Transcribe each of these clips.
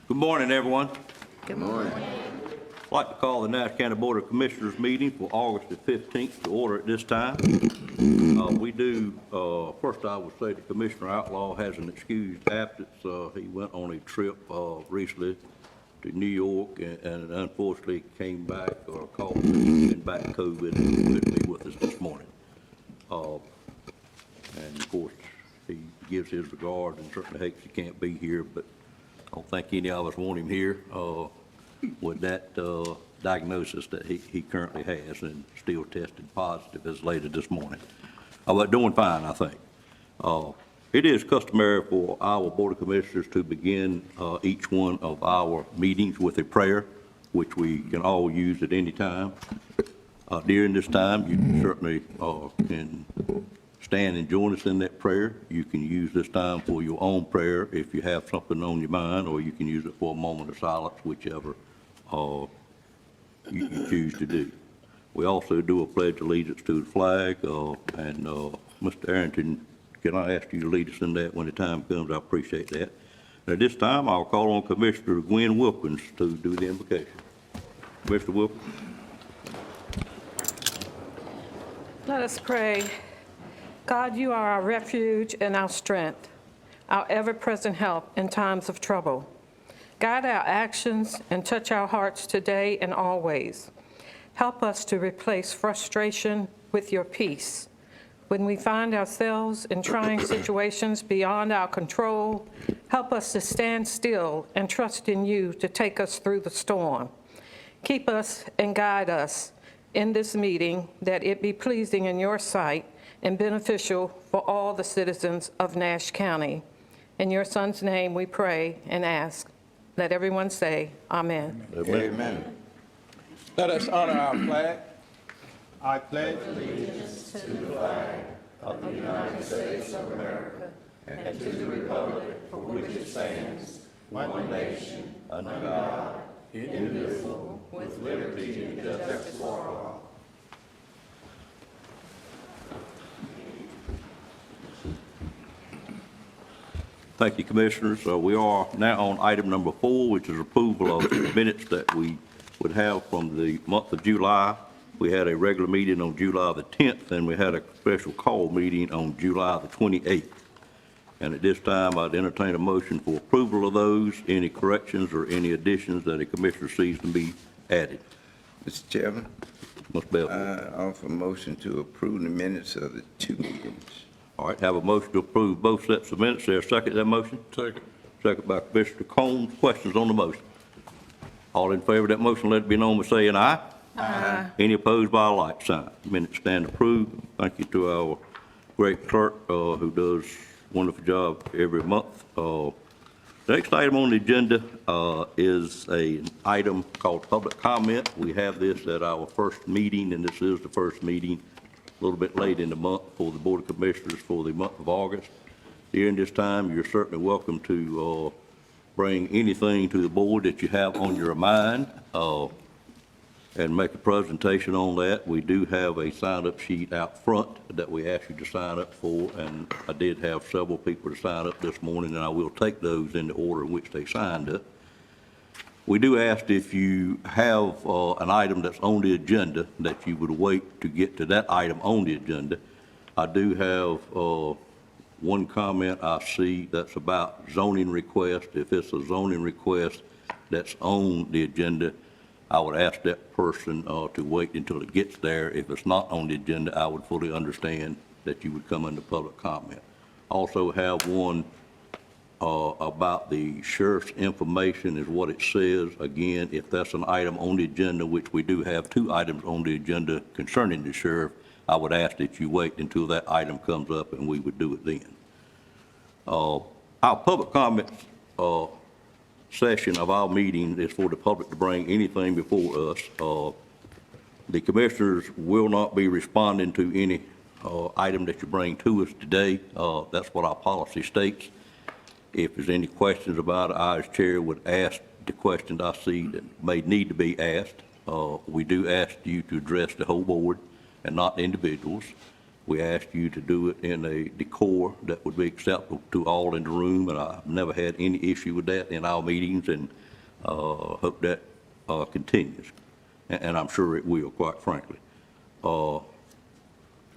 Good morning, everyone. Good morning. I'd like to call the Nash County Board of Commissioners meeting for August the 15th to order at this time. First I would say that Commissioner Outlaw has an excused absence. He went on a trip recently to New York and unfortunately came back or called and back COVID and couldn't be with us this morning. And of course, he gives his regards and certainly hates he can't be here, but I don't think any of us want him here with that diagnosis that he currently has and still tested positive as late as this morning. But doing fine, I think. It is customary for our Board of Commissioners to begin each one of our meetings with a prayer, which we can all use at any time. During this time, you certainly can stand and join us in that prayer. You can use this time for your own prayer if you have something on your mind, or you can use it for a moment of silence, whichever you choose to do. We also do a pledge allegiance to the flag, and Mr. Arrington, can I ask you to lead us in that when the time comes? I appreciate that. And at this time, I'll call on Commissioner Gwen Wilkins to do the invocation. Mr. Wilkins. Let us pray. God, you are our refuge and our strength, our ever-present help in times of trouble. Guide our actions and touch our hearts today and always. Help us to replace frustration with your peace. When we find ourselves in trying situations beyond our control, help us to stand still and trust in you to take us through the storm. Keep us and guide us in this meeting, that it be pleasing in your sight and beneficial for all the citizens of Nash County. In your Son's name we pray and ask. Let everyone say, Amen. Amen. Let us honor our flag. I pledge Allegiance to the flag of the United States of America and to the republic for which it stands, one nation, under God, indivisible, with liberty and justice for all. Thank you, Commissioners. We are now on item number 4, which is approval of the minutes that we would have from the month of July. We had a regular meeting on July the 10th, and we had a special call meeting on July the 28th. And at this time, I'd entertain a motion for approval of those. Any corrections or any additions that a Commissioner sees to be added? Mr. Chairman, Ms. Bell. I offer a motion to approve the minutes of the 2 meetings. All right, have a motion to approve both sets of minutes. There a second to that motion? Second. Second by Commissioner Combs. Questions on the motion? All in favor of that motion, let it be known by saying aye. Aye. Any opposed by a like sign. Minutes stand approved. Thank you to our great clerk who does a wonderful job every month. The next item on the agenda is an item called public comment. We have this at our first meeting, and this is the first meeting a little bit late in the month for the Board of Commissioners for the month of August. During this time, you're certainly welcome to bring anything to the board that you have on your mind and make a presentation on that. We do have a sign-up sheet out front that we ask you to sign up for, and I did have several people to sign up this morning, and I will take those in the order in which they signed up. We do ask if you have an item that's on the agenda that you would wait to get to that item on the agenda. I do have one comment I see that's about zoning request. If it's a zoning request that's on the agenda, I would ask that person to wait until it gets there. If it's not on the agenda, I would fully understand that you would come under public comment. Also have one about the sheriff's information is what it says. Again, if that's an item on the agenda, which we do have 2 items on the agenda concerning the sheriff, I would ask that you wait until that item comes up and we would do it then. Our public comments session of our meeting is for the public to bring anything before us. The commissioners will not be responding to any item that you bring to us today. That's what our policy states. If there's any questions about it, I as chair would ask the questions I see that may need to be asked. We do ask you to address the whole board and not individuals. We asked you to do it in a decor that would be acceptable to all in the room, and I've never had any issue with that in our meetings, and hope that continues. And I'm sure it will, quite frankly.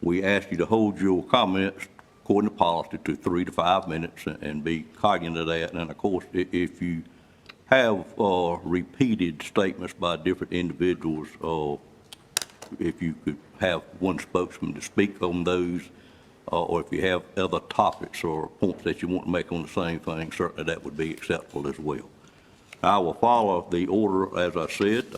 We asked you to hold your comments according to policy to 3 to 5 minutes and be cognizant of that. And of course, if you have repeated statements by different individuals, if you could have one spokesman to speak on those, or if you have other topics or points that you want to make on the same thing, certainly that would be acceptable as well. I will follow the order, as I said,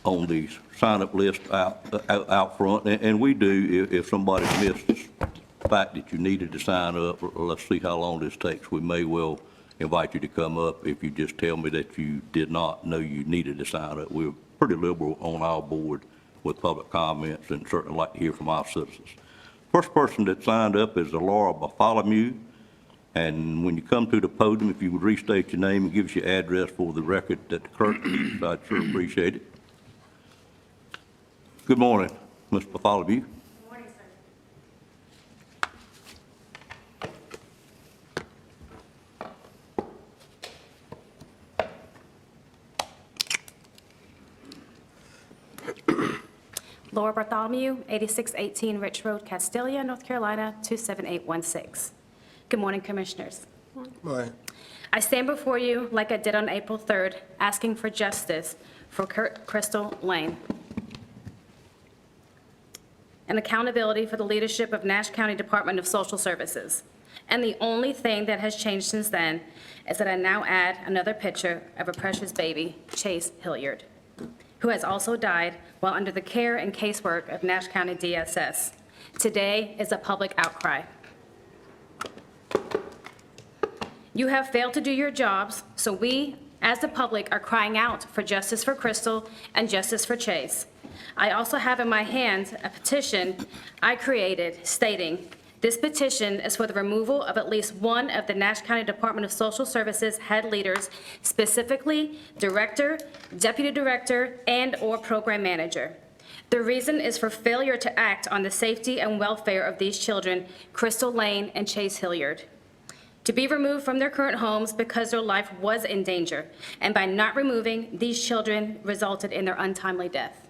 on the sign-up list out front, and we do, if somebody missed the fact that you needed to sign up, let's see how long this takes, we may well invite you to come up if you just tell me that you did not know you needed to sign up. We're pretty liberal on our board with public comments and certainly like to hear from our citizens. First person that signed up is Laura Bartholomew, and when you come to the podium, if you would restate your name and give us your address for the record that the clerk keeps, I'd sure appreciate it. Good morning, Ms. Bartholomew. Good morning, sir. Laura Bartholomew, 8618 Rich Road, Castelia, North Carolina, 27816. Good morning, Commissioners. Right. I stand before you like I did on April 3rd, asking for justice for Crystal Lane and accountability for the leadership of Nash County Department of Social Services. And the only thing that has changed since then is that I now add another picture of a precious baby, Chase Hilliard, who has also died while under the care and casework of Nash County DSS. Today is a public outcry. You have failed to do your jobs, so we, as the public, are crying out for justice for Crystal and justice for Chase. I also have in my hand a petition I created stating, this petition is for the removal of at least one of the Nash County Department of Social Services head leaders, specifically director, deputy director, and/or program manager. The reason is for failure to act on the safety and welfare of these children, Crystal Lane and Chase Hilliard, to be removed from their current homes because their life was in danger, and by not removing, these children resulted in their untimely death.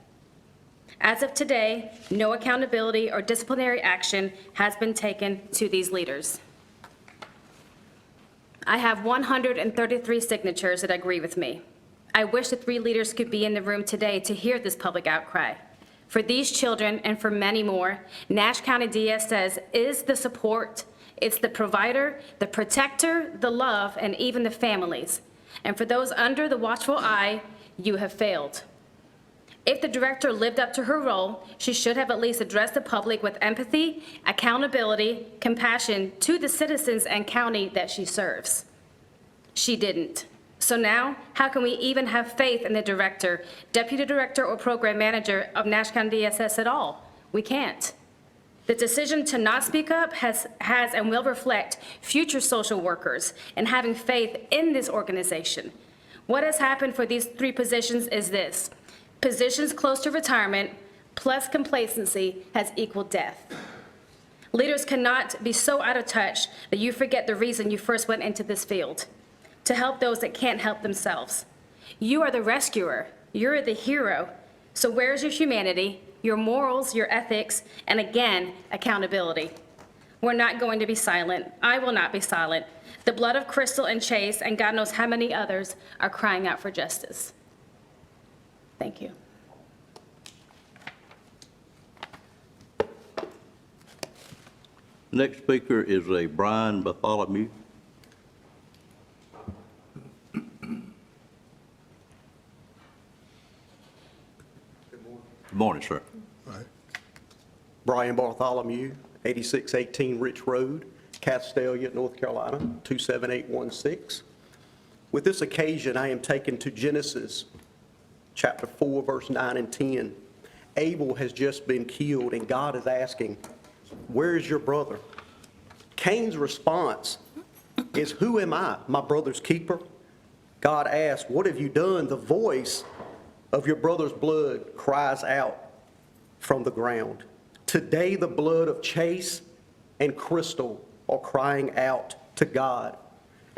As of today, no accountability or disciplinary action has been taken to these leaders. I have 133 signatures that agree with me. I wish the 3 leaders could be in the room today to hear this public outcry. For these children and for many more, Nash County DSS is the support, it's the provider, the protector, the love, and even the families. And for those under the watchful eye, you have failed. If the director lived up to her role, she should have at least addressed the public with empathy, accountability, compassion to the citizens and county that she serves. She didn't. So now, how can we even have faith in the director, deputy director, or program manager of Nash County DSS at all? We can't. The decision to not speak up has and will reflect future social workers and having faith in this organization. What has happened for these 3 positions is this. Positions close to retirement plus complacency has equaled death. Leaders cannot be so out of touch that you forget the reason you first went into this field, to help those that can't help themselves. You are the rescuer. You're the hero. So where's your humanity, your morals, your ethics, and again, accountability? We're not going to be silent. I will not be silent. The blood of Crystal and Chase, and God knows how many others, are crying out for justice. Thank you. Next speaker is a Brian Bartholomew. Good morning, sir. Brian Bartholomew, 8618 Rich Road, Castelia, North Carolina, 27816. With this occasion, I am taken to Genesis chapter 4, verse 9 and 10. Abel has just been killed, and God is asking, where is your brother? Cain's response is, who am I, my brother's keeper? God asks, what have you done? The voice of your brother's blood cries out from the ground. Today, the blood of Chase and Crystal are crying out to God.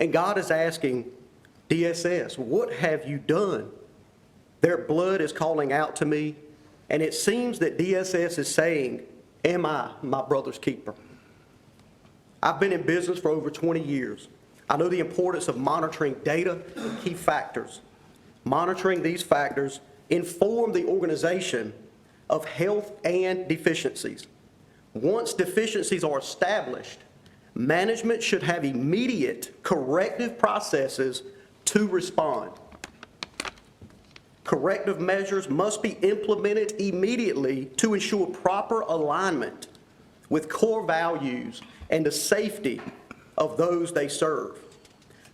And God is asking DSS, what have you done? Their blood is calling out to me, and it seems that DSS is saying, am I my brother's keeper? I've been in business for over 20 years. I know the importance of monitoring data and key factors. Monitoring these factors inform the organization of health and deficiencies. Once deficiencies are established, management should have immediate corrective processes to respond. Corrective measures must be implemented immediately to ensure proper alignment with core values and the safety of those they serve.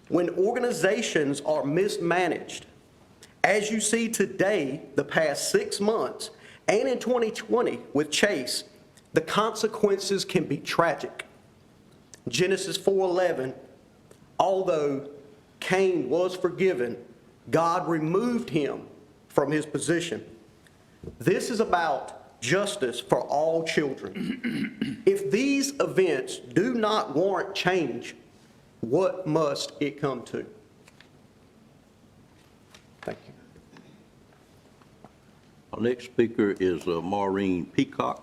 When organizations are mismanaged, as you see today, the past 6 months, and in 2020 with Chase, the consequences can be tragic. Genesis 4:11, although Cain was forgiven, God removed him from his position. This is about justice for all children. If these events do not warrant change, what must it come to? Thank you. Our next speaker is Maureen Peacock.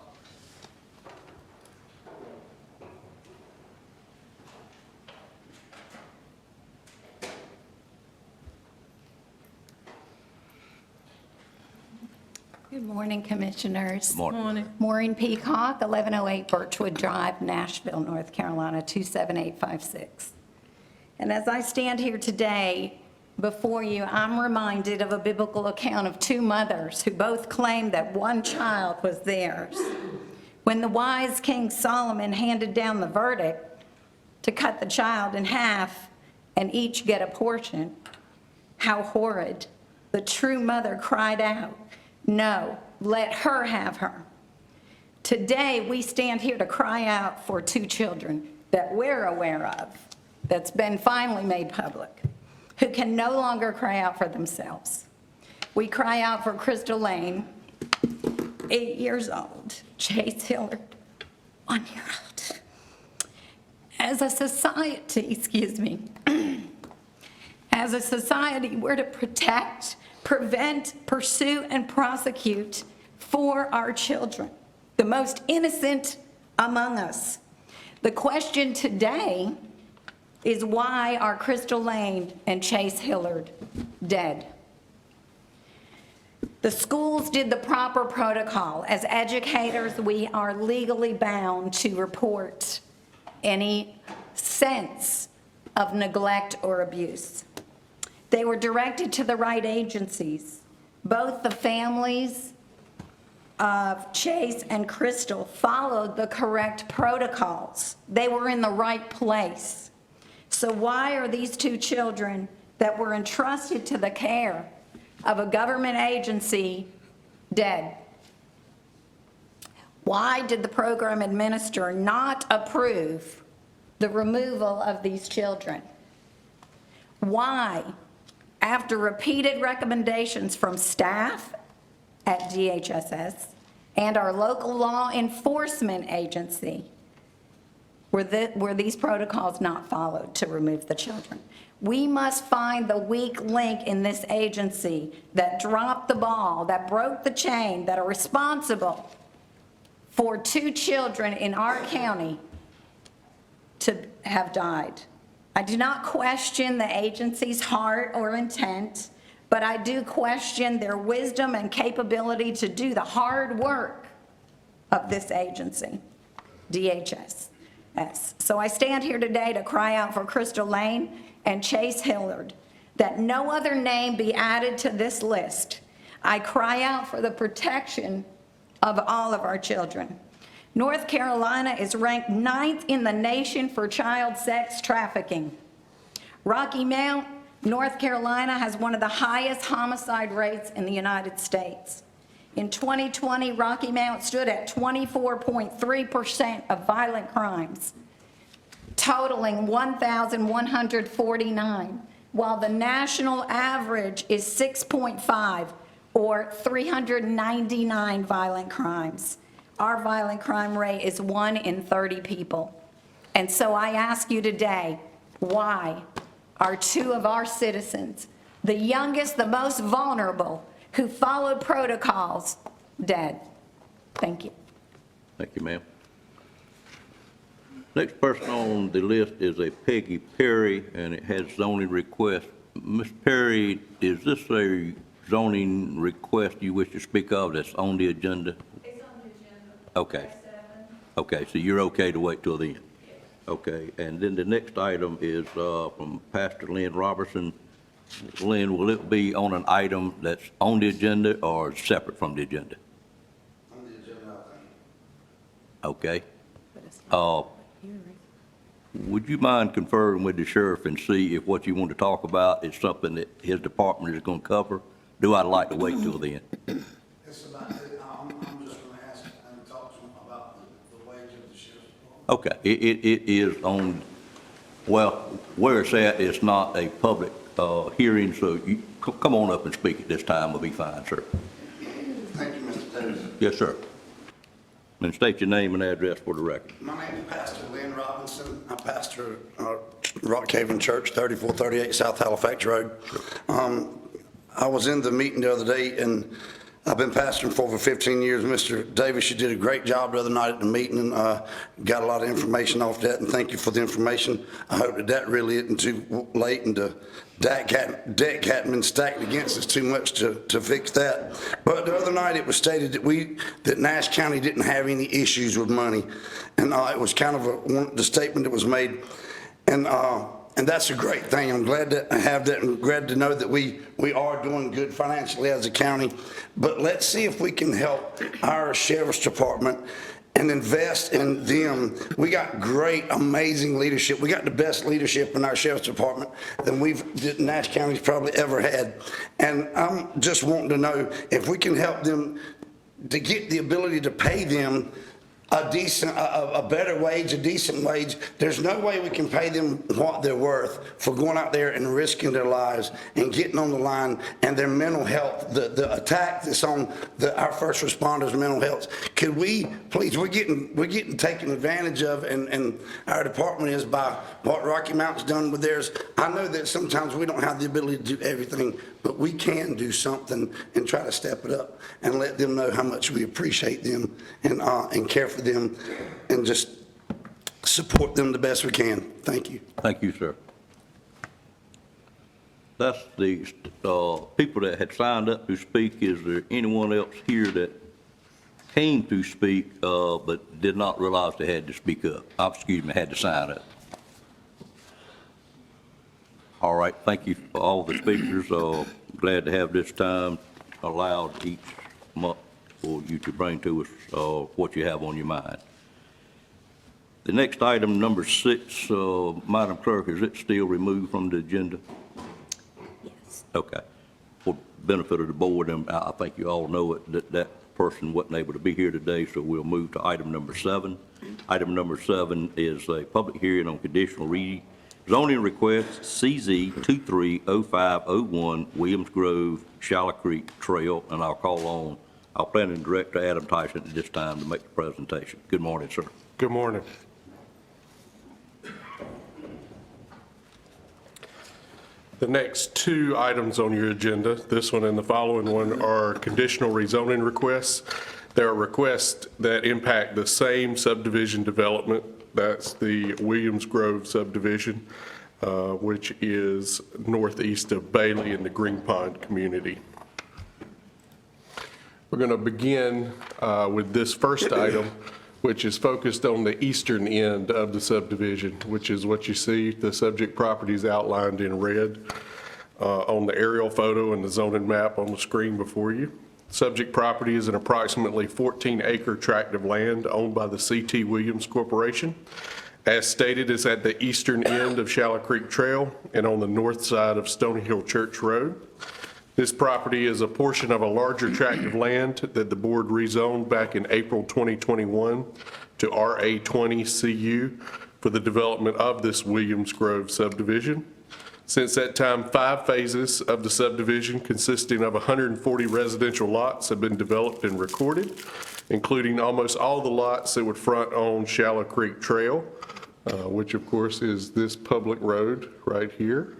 Good morning, Commissioners. Morning. Maureen Peacock, 1108 Birchwood Drive, Nashville, North Carolina, 27856. And as I stand here today before you, I'm reminded of a biblical account of 2 mothers who both claimed that one child was theirs. When the wise King Solomon handed down the verdict to cut the child in half and each get a portion, how horrid. The true mother cried out, "No, let her have her." Today, we stand here to cry out for 2 children that we're aware of, that's been finally made public, who can no longer cry out for themselves. We cry out for Crystal Lane, 8 years old, Chase Hillard, 1 year old. As a society, as a society, we're to protect, prevent, pursue, and prosecute for our children, the most innocent among us. The question today is, why are Crystal Lane and Chase Hillard dead? The schools did the proper protocol. As educators, we are legally bound to report any sense of neglect or abuse. They were directed to the right agencies. Both the families of Chase and Crystal followed the correct protocols. They were in the right place. So why are these 2 children that were entrusted to the care of a government agency dead? Why did the program administrator not approve the removal of these children? Why, after repeated recommendations from staff at DHSS and our local law enforcement agency, were these protocols not followed to remove the children? We must find the weak link in this agency that dropped the ball, that broke the chain, that are responsible for 2 children in our county to have died. I do not question the agency's heart or intent, but I do question their wisdom and capability to do the hard work of this agency, DHS. So I stand here today to cry out for Crystal Lane and Chase Hillard, that no other name be added to this list. I cry out for the protection of all of our children. North Carolina is ranked 9th in the nation for child sex trafficking. Rocky Mount, North Carolina has one of the highest homicide rates in the United States. In 2020, Rocky Mount stood at 24.3% of violent crimes, totaling 1,149, while the national average is 6.5, or 399 violent crimes. our violent crime rate is 1 in 30 people. And so I ask you today, why are 2 of our citizens, the youngest, the most vulnerable, who followed protocols, dead? Thank you. Thank you, ma'am. Next person on the list is a Peggy Perry, and it has zoning request. Ms. Perry, is this a zoning request you wish to speak of that's on the agenda? It's on the agenda. Okay. Okay, so you're okay to wait till then? Okay, and then the next item is from Pastor Lynn Robertson. Lynn, will it be on an item that's on the agenda or separate from the agenda? On the agenda, I think. Okay. Would you mind conferring with the sheriff and see if what you want to talk about is something that his department is going to cover? Do I like to wait till then? It's about, I'm just going to ask and talk to him about the wage of the sheriff's department. Okay, it is on, well, where it's at, it's not a public hearing, so you, come on up and speak at this time, will be fine, sir. Thank you, Mr. Davis. Yes, sir. And state your name and address for the record. My name is Pastor Lynn Robinson. I pastor Rock Haven Church, 3438 South Halifax Road. I was in the meeting the other day, and I've been pastoring for over 15 years. Mr. Davis, you did a great job the other night at the meeting, and got a lot of information off that, and thank you for the information. I hope that really isn't too late, and the deck hadn't been stacked against us too much to fix that. But the other night, it was stated that Nash County didn't have any issues with money, and it was kind of the statement that was made, and that's a great thing. I'm glad to have that and glad to know that we are doing good financially as a county. But let's see if we can help our sheriff's department and invest in them. We got great, amazing leadership. We got the best leadership in our sheriff's department than Nash County's probably ever had. And I'm just wanting to know if we can help them to get the ability to pay them a better wage, a decent wage. There's no way we can pay them what they're worth for going out there and risking their lives and getting on the line, and their mental health, the attack that's on our first responders' mental health. Could we, please, we're getting taken advantage of, and our department is by what Rocky Mountain's done with theirs. I know that sometimes we don't have the ability to do everything, but we can do something and try to step it up and let them know how much we appreciate them and care for them and just support them the best we can. Thank you. Thank you, sir. That's the people that had signed up to speak. Is there anyone else here that came to speak but did not realize they had to speak up? Had to sign up. All right, thank you for all the speakers. Glad to have this time allowed each month for you to bring to us what you have on your mind. The next item, number 6, Madam Clerk, is it still removed from the agenda? Yes. Okay. For benefit of the board, and I think you all know it, that person wasn't able to be here today, so we'll move to item number 7. Item number 7 is a public hearing on conditional zoning request CZ 230501 Williams Grove, Shallow Creek Trail, and I'll call on our planning director, Adam Tyson, at this time to make the presentation. Good morning, sir. Good morning. The next 2 items on your agenda, this one and the following one, are conditional rezoning requests. There are requests that impact the same subdivision development. That's the Williams Grove subdivision, which is northeast of Bailey in the Green Pond community. We're going to begin with this first item, which is focused on the eastern end of the subdivision, which is what you see. The subject property is outlined in red on the aerial photo and the zoning map on the screen before you. Subject property is an approximately 14-acre tract of land owned by the C.T. Williams Corporation. As stated, it's at the eastern end of Shallow Creek Trail and on the north side of Stony Hill Church Road. This property is a portion of a larger tract of land that the board rezoned back in April 2021 to RA20 CU for the development of this Williams Grove subdivision. Since that time, 5 phases of the subdivision consisting of 140 residential lots have been developed and recorded. including almost all the lots that would front on Shallow Creek Trail, which of course is this public road right here,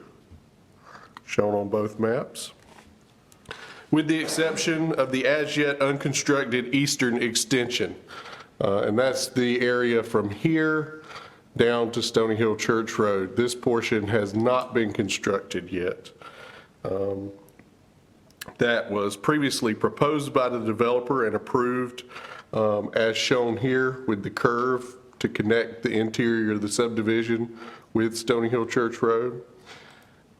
shown on both maps, with the exception of the as-yet unconstructed eastern extension. And that's the area from here down to Stony Hill Church Road. This portion has not been constructed yet. That was previously proposed by the developer and approved as shown here with the curve to connect the interior of the subdivision with Stony Hill Church Road.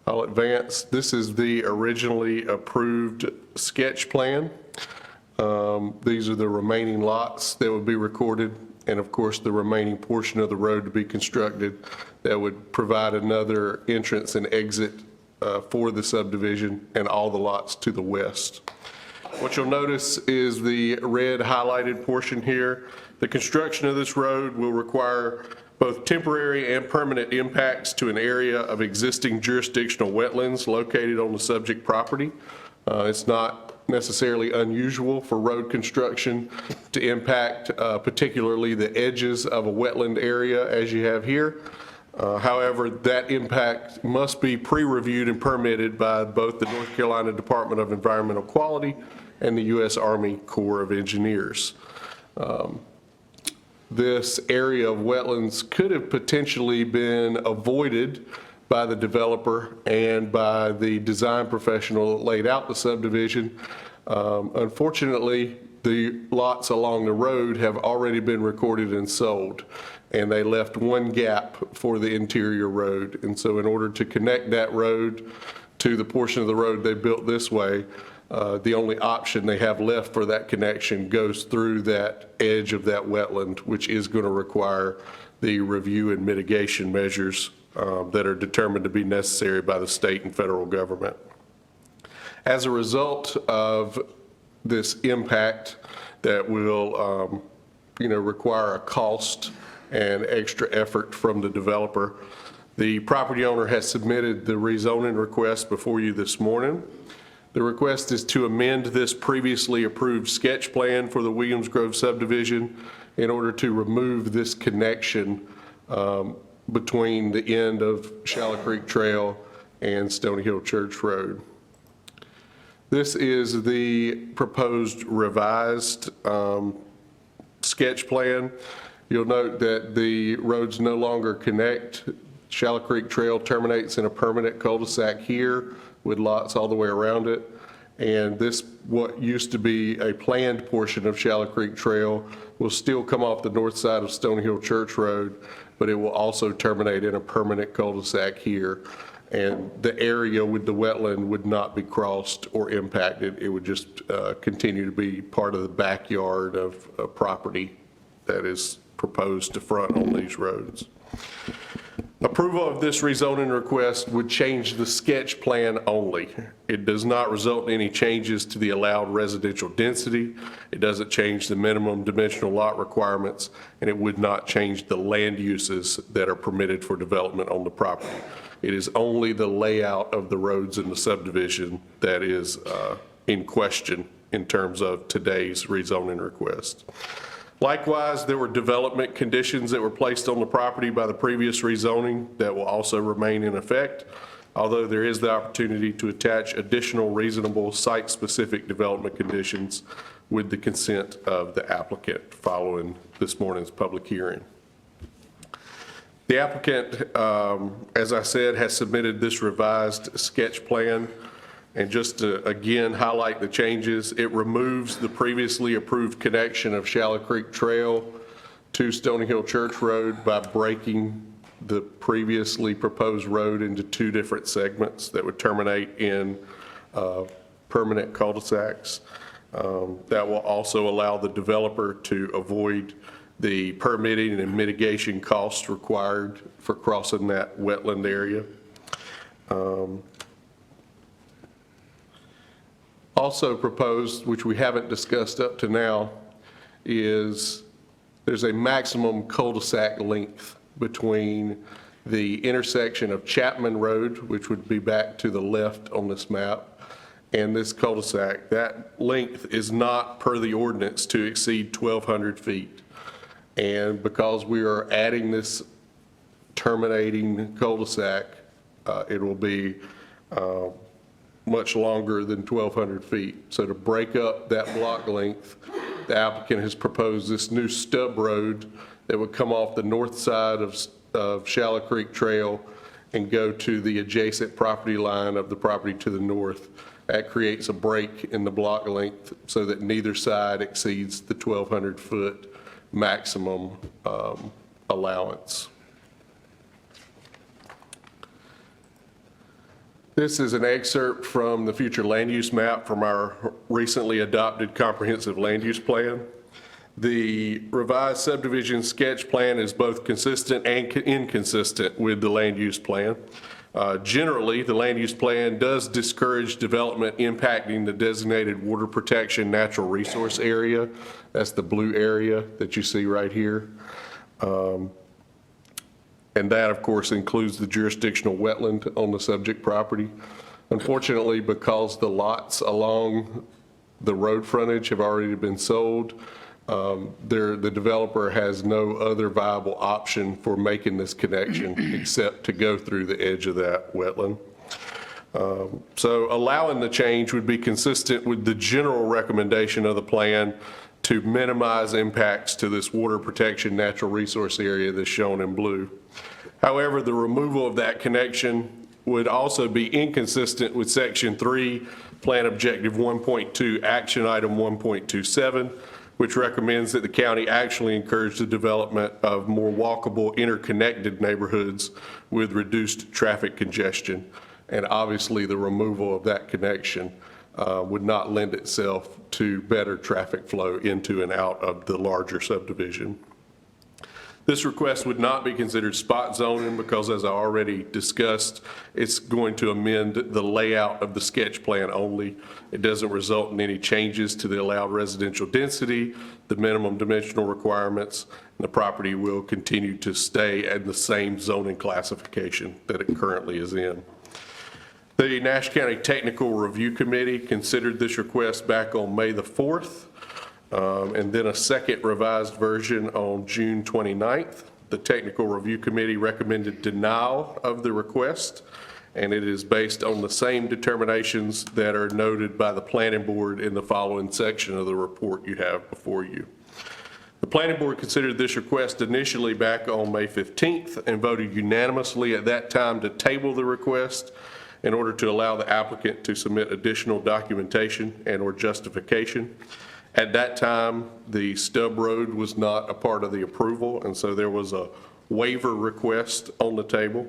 I'll advance. This is the originally approved sketch plan. These are the remaining lots that would be recorded, and of course the remaining portion of the road to be constructed that would provide another entrance and exit for the subdivision and all the lots to the west. What you'll notice is the red highlighted portion here. The construction of this road will require both temporary and permanent impacts to an area of existing jurisdictional wetlands located on the subject property. It's not necessarily unusual for road construction to impact particularly the edges of a wetland area as you have here. However, that impact must be pre-reviewed and permitted by both the North Carolina Department of Environmental Quality and the U.S. Army Corps of Engineers. This area of wetlands could have potentially been avoided by the developer and by the design professional that laid out the subdivision. Unfortunately, the lots along the road have already been recorded and sold, and they left one gap for the interior road. And so in order to connect that road to the portion of the road they built this way, the only option they have left for that connection goes through that edge of that wetland, which is going to require the review and mitigation measures that are determined to be necessary by the state and federal government. As a result of this impact that will require a cost and extra effort from the developer, the property owner has submitted the rezoning request before you this morning. The request is to amend this previously approved sketch plan for the Williams Grove subdivision in order to remove this connection between the end of Shallow Creek Trail and Stony Hill Church Road. This is the proposed revised sketch plan. You'll note that the roads no longer connect. Shallow Creek Trail terminates in a permanent cul-de-sac here with lots all the way around it. And this, what used to be a planned portion of Shallow Creek Trail, will still come off the north side of Stony Hill Church Road, but it will also terminate in a permanent cul-de-sac here. And the area with the wetland would not be crossed or impacted. It would just continue to be part of the backyard of a property that is proposed to front on these roads. Approval of this rezoning request would change the sketch plan only. It does not result in any changes to the allowed residential density. It doesn't change the minimum dimensional lot requirements, and it would not change the land uses that are permitted for development on the property. It is only the layout of the roads in the subdivision that is in question in terms of today's rezoning request. Likewise, there were development conditions that were placed on the property by the previous rezoning that will also remain in effect, although there is the opportunity to attach additional reasonable site-specific development conditions with the consent of the applicant following this morning's public hearing. The applicant, as I said, has submitted this revised sketch plan. And just to, again, highlight the changes, it removes the previously approved connection of Shallow Creek Trail to Stony Hill Church Road by breaking the previously proposed road into two different segments that would terminate in permanent cul-de-sacs. That will also allow the developer to avoid the permitting and mitigation costs required for crossing that wetland area. Also proposed, which we haven't discussed up to now, is there's a maximum cul-de-sac length between the intersection of Chapman Road, which would be back to the left on this map, and this cul-de-sac, that length is not per the ordinance to exceed 1,200 feet. And because we are adding this terminating cul-de-sac, it will be much longer than 1,200 feet. So to break up that block length, the applicant has proposed this new stub road that would come off the north side of Shallow Creek Trail and go to the adjacent property line of the property to the north. That creates a break in the block length so that neither side exceeds the 1,200-foot maximum allowance. This is an excerpt from the future land use map from our recently adopted comprehensive land use plan. The revised subdivision sketch plan is both consistent and inconsistent with the land use plan. Generally, the land use plan does discourage development impacting the designated water protection natural resource area. That's the blue area that you see right here. And that, of course, includes the jurisdictional wetland on the subject property. Unfortunately, because the lots along the road frontage have already been sold, the developer has no other viable option for making this connection except to go through the edge of that wetland. So allowing the change would be consistent with the general recommendation of the plan to minimize impacts to this water protection natural resource area that's shown in blue. However, the removal of that connection would also be inconsistent with Section 3, Plan Objective 1.2, Action Item 1.27, which recommends that the county actually encourage the development of more walkable, interconnected neighborhoods with reduced traffic congestion. And obviously, the removal of that connection would not lend itself to better traffic flow into and out of the larger subdivision. This request would not be considered spot zoning because, as I already discussed, it's going to amend the layout of the sketch plan only. It doesn't result in any changes to the allowed residential density, the minimum dimensional requirements, and the property will continue to stay at the same zoning classification that it currently is in. The Nash County Technical Review Committee considered this request back on May the 4th. And then a second revised version on June 29th. The Technical Review Committee recommended denial of the request, and it is based on the same determinations that are noted by the Planning Board in the following section of the report you have before you. The Planning Board considered this request initially back on May 15th and voted unanimously at that time to table the request in order to allow the applicant to submit additional documentation and/or justification. At that time, the stub road was not a part of the approval, and so there was a waiver request on the table.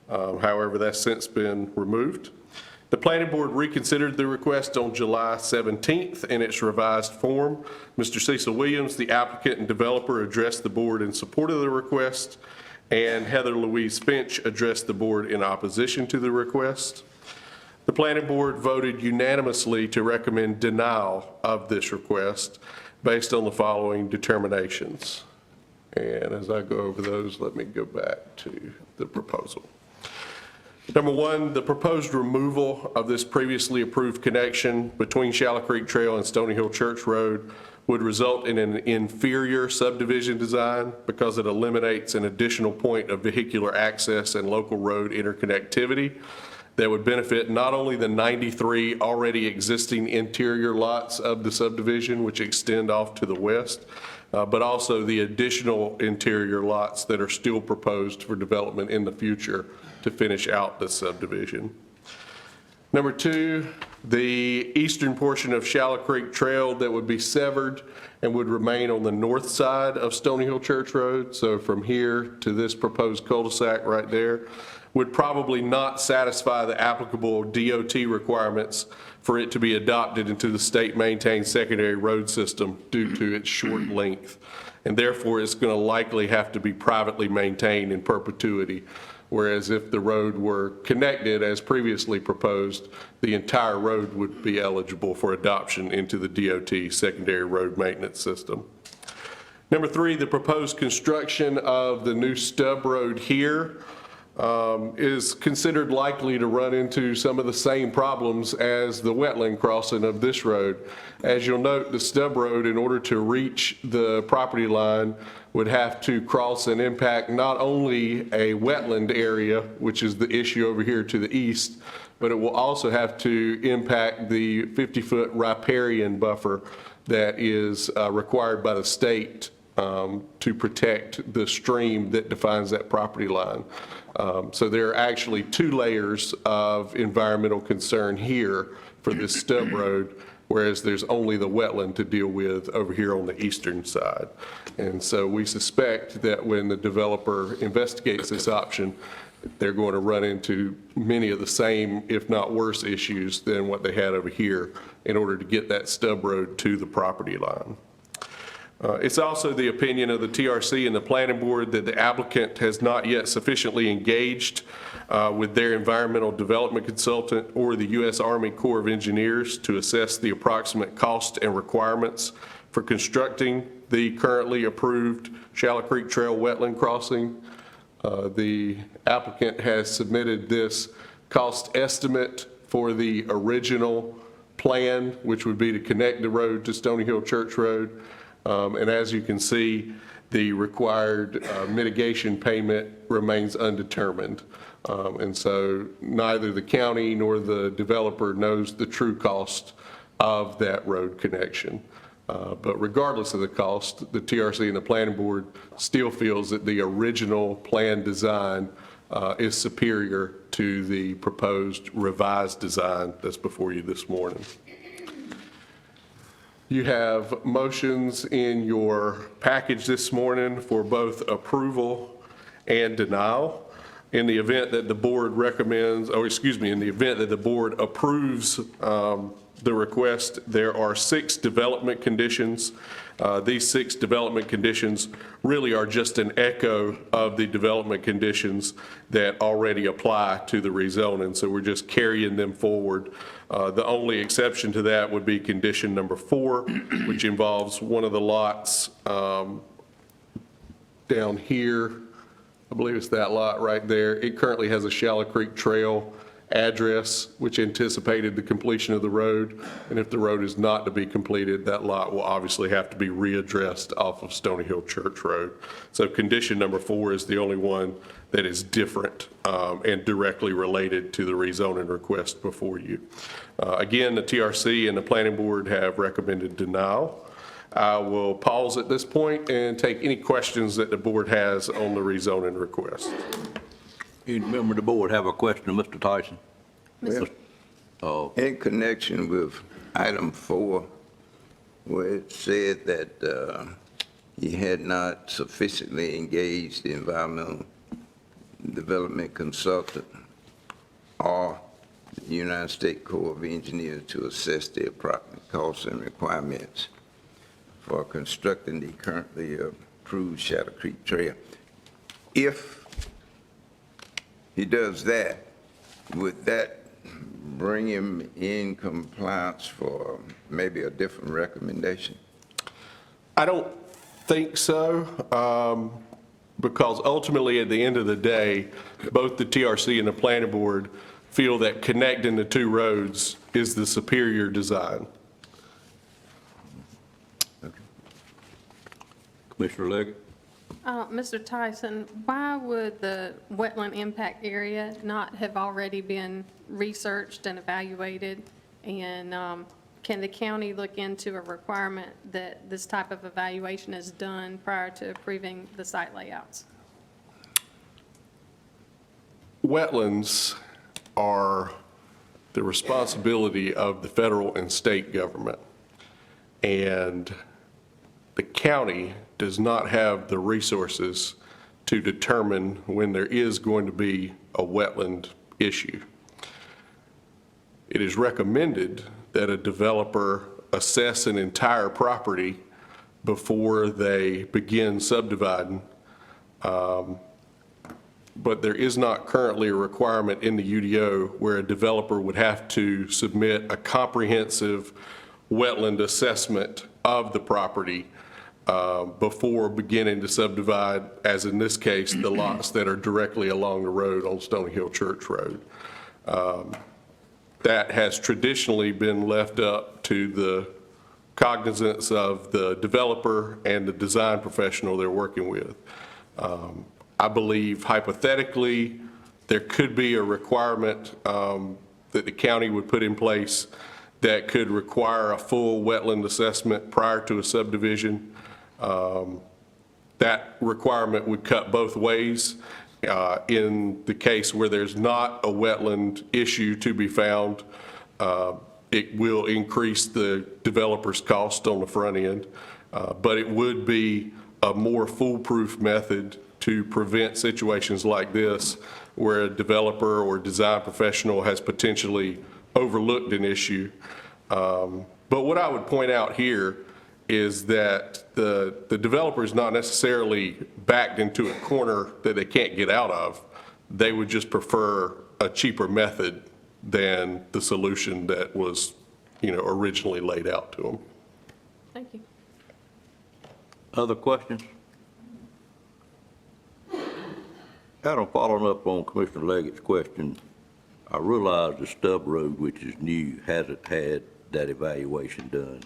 However, that's since been removed. The Planning Board reconsidered the request on July 17th in its revised form. Mr. Cecil Williams, the applicant and developer, addressed the board in support of the request, and Heather Louise Finch addressed the board in opposition to the request. The Planning Board voted unanimously to recommend denial of this request based on the following determinations. And as I go over those, let me go back to the proposal. Number one, the proposed removal of this previously approved connection between Shallow Creek Trail and Stony Hill Church Road would result in an inferior subdivision design because it eliminates an additional point of vehicular access and local road interconnectivity that would benefit not only the 93 already existing interior lots of the subdivision, which extend off to the west, but also the additional interior lots that are still proposed for development in the future to finish out the subdivision. Number two, the eastern portion of Shallow Creek Trail that would be severed and would remain on the north side of Stony Hill Church Road. So from here to this proposed cul-de-sac right there would probably not satisfy the applicable DOT requirements for it to be adopted into the state-maintained secondary road system due to its short length. And therefore, it's going to likely have to be privately maintained in perpetuity. Whereas if the road were connected as previously proposed, the entire road would be eligible for adoption into the DOT secondary road maintenance system. Number three, the proposed construction of the new stub road here is considered likely to run into some of the same problems as the wetland crossing of this road. As you'll note, the stub road, in order to reach the property line, would have to cross and impact not only a wetland area, which is the issue over here to the east, but it will also have to impact the 50-foot riparian buffer that is required by the state to protect the stream that defines that property line. So there are actually 2 layers of environmental concern here for this stub road, whereas there's only the wetland to deal with over here on the eastern side. And so we suspect that when the developer investigates this option, they're going to run into many of the same, if not worse, issues than what they had over here in order to get that stub road to the property line. It's also the opinion of the TRC and the planning board that the applicant has not yet sufficiently engaged with their environmental development consultant or the U.S. Army Corps of Engineers to assess the approximate cost and requirements for constructing the currently approved Shallow Creek Trail wetland crossing. The applicant has submitted this cost estimate for the original plan, which would be to connect the road to Stony Hill Church Road. And as you can see, the required mitigation payment remains undetermined. And so neither the county nor the developer knows the true cost of that road connection. But regardless of the cost, the TRC and the planning board still feels that the original plan design is superior to the proposed revised design that's before you this morning. You have motions in your package this morning for both approval and denial. In the event that the board recommends, in the event that the board approves the request, there are 6 development conditions. These 6 development conditions really are just an echo of the development conditions that already apply to the rezoning, so we're just carrying them forward. The only exception to that would be condition number 4, which involves one of the lots down here. I believe it's that lot right there. It currently has a Shallow Creek Trail address, which anticipated the completion of the road. And if the road is not to be completed, that lot will obviously have to be readdressed off of Stony Hill Church Road. So condition number 4 is the only one that is different and directly related to the rezoning request before you. Again, the TRC and the planning board have recommended denial. I will pause at this point and take any questions that the board has on the rezoning request. Any member of the board have a question of Mr. Tyson? Well, in connection with item 4, where it said that he had not sufficiently engaged the environmental development consultant or the United States Corps of Engineers to assess the approximate costs and requirements for constructing the currently approved Shallow Creek Trail. If he does that, would that bring him in compliance for maybe a different recommendation? I don't think so, because ultimately at the end of the day, both the TRC and the planning board feel that connecting the 2 roads is the superior design. Okay. Commissioner Leggett? Mr. Tyson, why would the wetland impact area not have already been researched and evaluated? And can the county look into a requirement that this type of evaluation is done prior to approving the site layouts? Wetlands are the responsibility of the federal and state government. And the county does not have the resources to determine when there is going to be a wetland issue. It is recommended that a developer assess an entire property before they begin subdividing, but there is not currently a requirement in the UDO where a developer would have to submit a comprehensive wetland assessment of the property before beginning to subdivide, as in this case, the lots that are directly along the road on Stony Hill Church Road. That has traditionally been left up to the cognizance of the developer and the design professional they're working with. I believe hypothetically, there could be a requirement that the county would put in place that could require a full wetland assessment prior to a subdivision. That requirement would cut both ways. In the case where there's not a wetland issue to be found, it will increase the developer's cost on the front end, but it would be a more foolproof method to prevent situations like this where a developer or design professional has potentially overlooked an issue. But what I would point out here is that the developer is not necessarily backed into a corner that they can't get out of. They would just prefer a cheaper method than the solution that was, originally laid out to them. Thank you. Other questions? Adam, following up on Commissioner Leggett's question, I realize the Stub Road, which is new, hasn't had that evaluation done.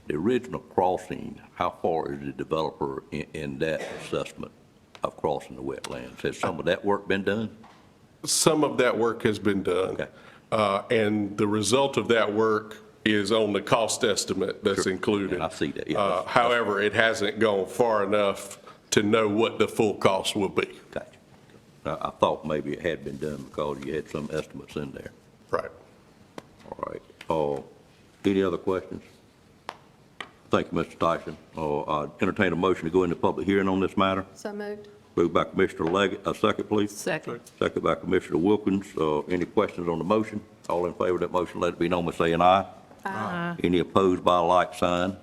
The original crossing, how far is the developer in that assessment of crossing the wetlands? Has some of that work been done? Some of that work has been done. Okay. And the result of that work is on the cost estimate that's Sure. included. And I see that, yeah. However, it hasn't gone far enough to know what the full cost will be. Gotcha. I thought maybe it had been done because you had some estimates in there. Right. All right. Any other questions? Thank you, Mr. Tyson. I entertain a motion to go into public hearing on this matter. So moved. Moved by Commissioner Leggett. A second, please. Second. Second by Commissioner Wilkins. Any questions on the motion? All in favor of that motion, let it be known by saying aye. Aye. Any opposed by a like sign?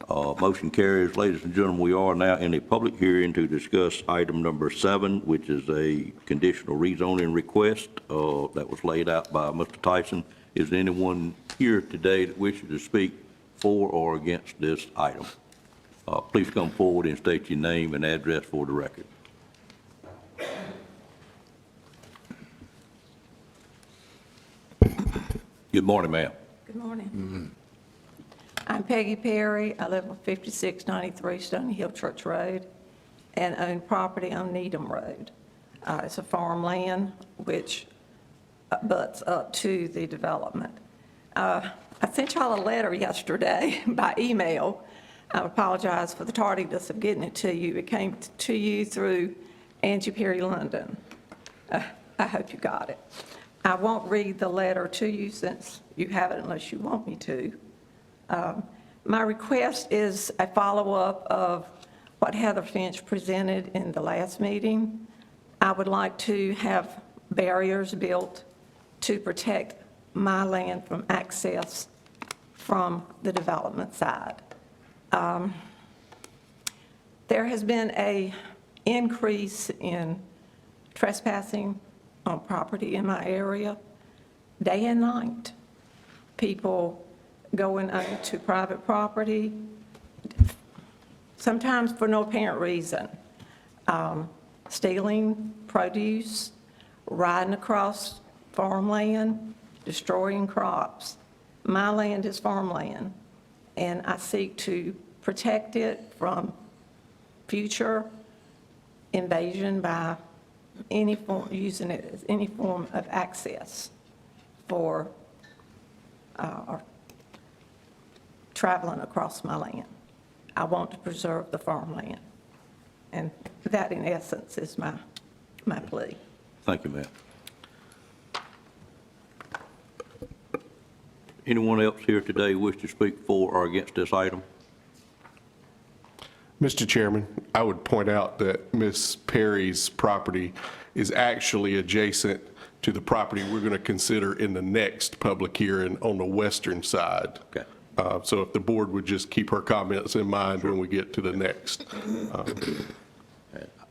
Motion carries. Ladies and gentlemen, we are now in a public hearing to discuss item number 7, which is a conditional rezoning request that was laid out by Mr. Tyson. Is there anyone here today that wishes to speak for or against this item? Please come forward and state your name and address for the record. Good morning, ma'am. Good morning. I'm Peggy Perry. I live on 5693 Stony Hill Church Road and own property on Needham Road. It's a farmland which butts up to the development. I sent y'all a letter yesterday by email. I apologize for the tardiness of getting it to you. It came to you through Angie Perry London. I hope you got it. I won't read the letter to you since you have it unless you want me to. My request is a follow-up of what Heather Finch presented in the last meeting. I would like to have barriers built to protect my land from access from the development side. There has been an increase in trespassing on property in my area, day and night. People going onto private property, sometimes for no apparent reason, stealing produce, riding across farmland, destroying crops. My land is farmland, and I seek to protect it from future invasion by any form, using it as any form of access for traveling across my land. I want to preserve the farmland. And that, in essence, is my plea. Thank you, ma'am. Anyone else here today wish to speak for or against this item? Mr. Chairman, I would point out that Ms. Perry's property is actually adjacent to the property we're going to consider in the next public hearing on the western side. Okay. So if the board would just keep her comments in mind when we get to the next.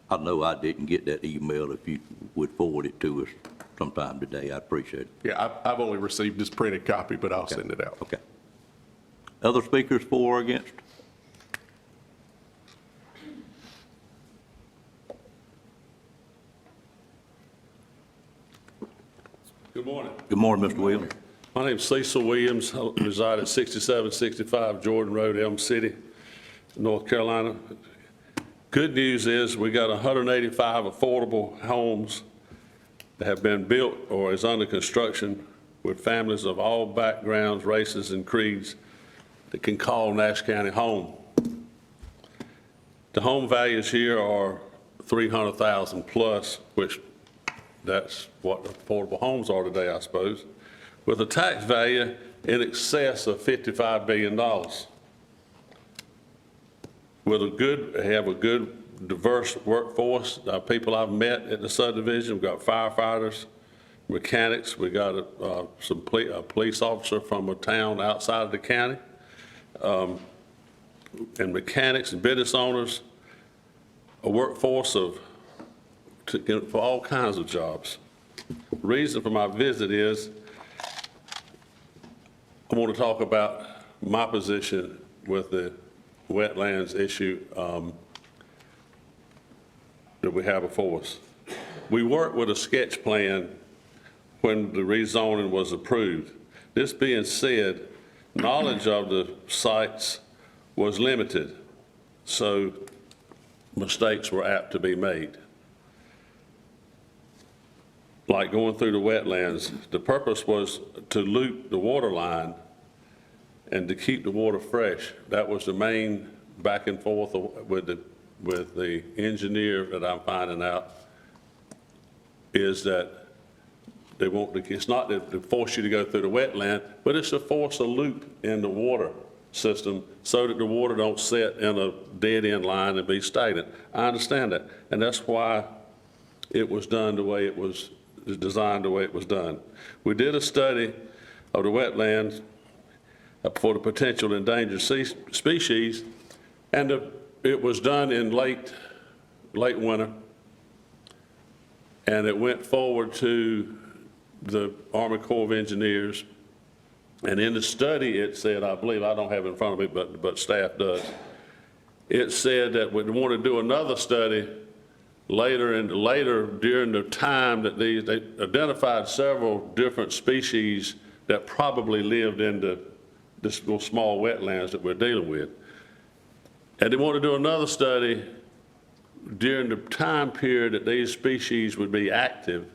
I know I didn't get that email. If you would forward it to us sometime today, I'd appreciate it. Yeah, I've only received this printed copy, but I'll send it out. Okay. Other speakers for or against? Good morning. Good morning, Mr. Williams. My name's Cecil Williams. I reside at 6765 Jordan Road, Elm City, North Carolina. Good news is we got 185 affordable homes that have been built or is under construction with families of all backgrounds, races, and creeds that can call Nash County home. The home values here are $300,000 plus, which that's what affordable homes are today, I suppose, with a tax value in excess of $55 billion. Have a good, diverse workforce. People I've met at the subdivision, we've got firefighters, mechanics, we got a police officer from a town outside of the county, and mechanics and business owners, a workforce for all kinds of jobs. The reason for my visit is I want to talk about my position with the wetlands issue that we have before us. We worked with a sketch plan when the rezoning was approved. This being said, knowledge of the sites was limited, so mistakes were apt to be made. Like going through the wetlands, the purpose was to loop the water line and to keep the water fresh. That was the main back and forth with the engineer that I'm finding out, is that they want to, it's not to force you to go through the wetland, but it's to force a loop in the water system so that the water don't sit in a dead end line and be stagnant. I understand that, and that's why it was done the way it was designed, the way it was done. We did a study of the wetlands for the potential endangered species, and it was done in late winter, and it went forward to the Army Corps of Engineers. And in the study, it said, I believe, I don't have it in front of me, but staff does, it said that we want to do another study later during the time that they identified several different species that probably lived in the small wetlands that we're dealing with. And they want to do another study during the time period that these species would be active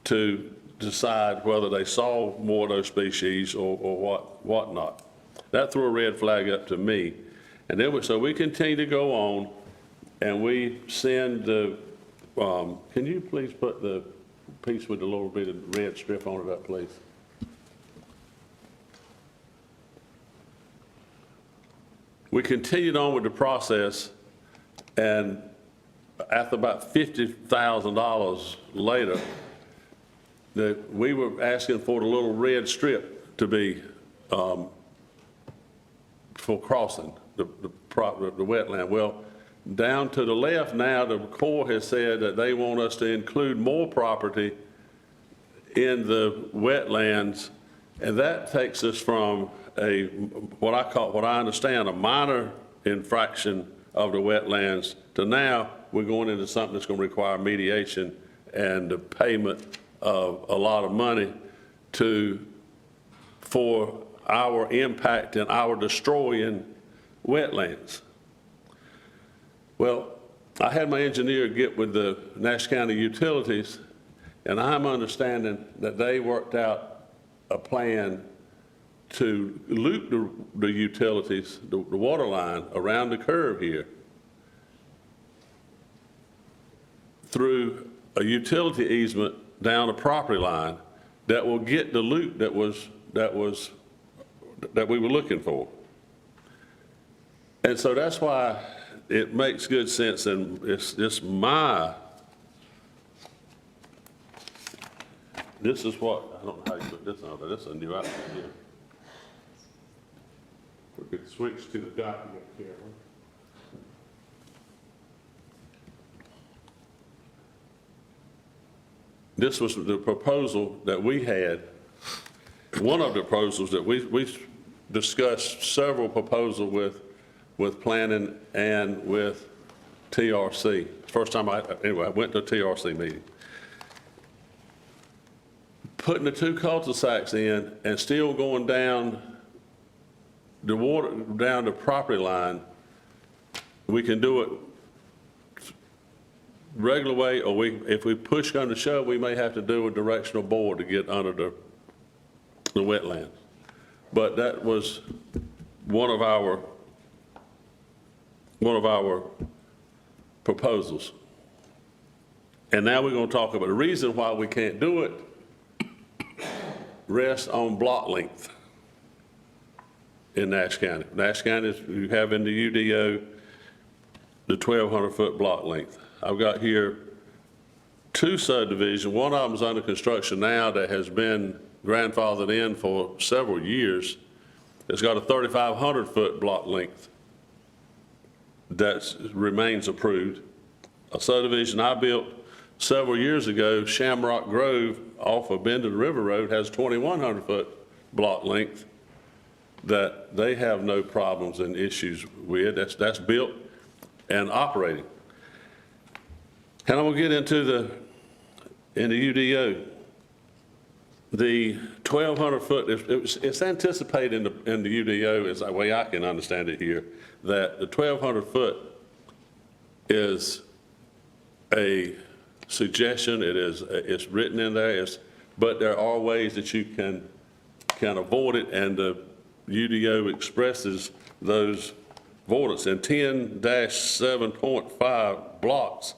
to decide whether they saw more of those species or whatnot. That threw a red flag up to me. And then so we continue to go on, and we send the, can you please put the piece with the little bit of red strip on it up, please? We continued on with the process, and after about $50,000 later, we were asking for the little red strip to be for crossing the wetland. Well, down to the left now, the Corps has said that they want us to include more property in the wetlands, and that takes us from what I understand, a minor infraction of the wetlands to now we're going into something that's going to require mediation and the payment of a lot of money for our impact and our destroying wetlands. Well, I had my engineer get with the Nash County Utilities, and I'm understanding that they worked out a plan to loop the utilities, the water line around the curve here through a utility easement down a property line that will get the loop that we were looking for. And so that's why it makes good sense, and it's just this is what, I don't know how you put this on, but this is a new item here. We could switch to the document here. This was the proposal that we had, one of the proposals that we discussed several proposals with planning and with TRC. First time I went to a TRC meeting. putting the 2 cul-de-sacs in and still going down the water, down the property line, we can do it regular way, or if we push under shove, we may have to do a directional bore to get under the wetland. But that was one of our proposals. And now we're going to talk about the reason why we can't do it rests on block length in Nash County. Nash County, you have in the UDO the 1,200-foot block length. I've got here 2 subdivisions. One of them is under construction now that has been grandfathered in for several years. It's got a 3,500-foot block length that remains approved. A subdivision I built several years ago, Shamrock Grove off of Bendon River Road, has 2,100-foot block length that they have no problems and issues with. That's built and operating. And I'm gonna get into in the UDO. The 1,200-foot, it's anticipated in the UDO, is the way I can understand it here, that the 1,200-foot is a suggestion. It's written in there, but there are ways that you can avoid it, and the UDO expresses those avoidance. In 10-7.5 blocks,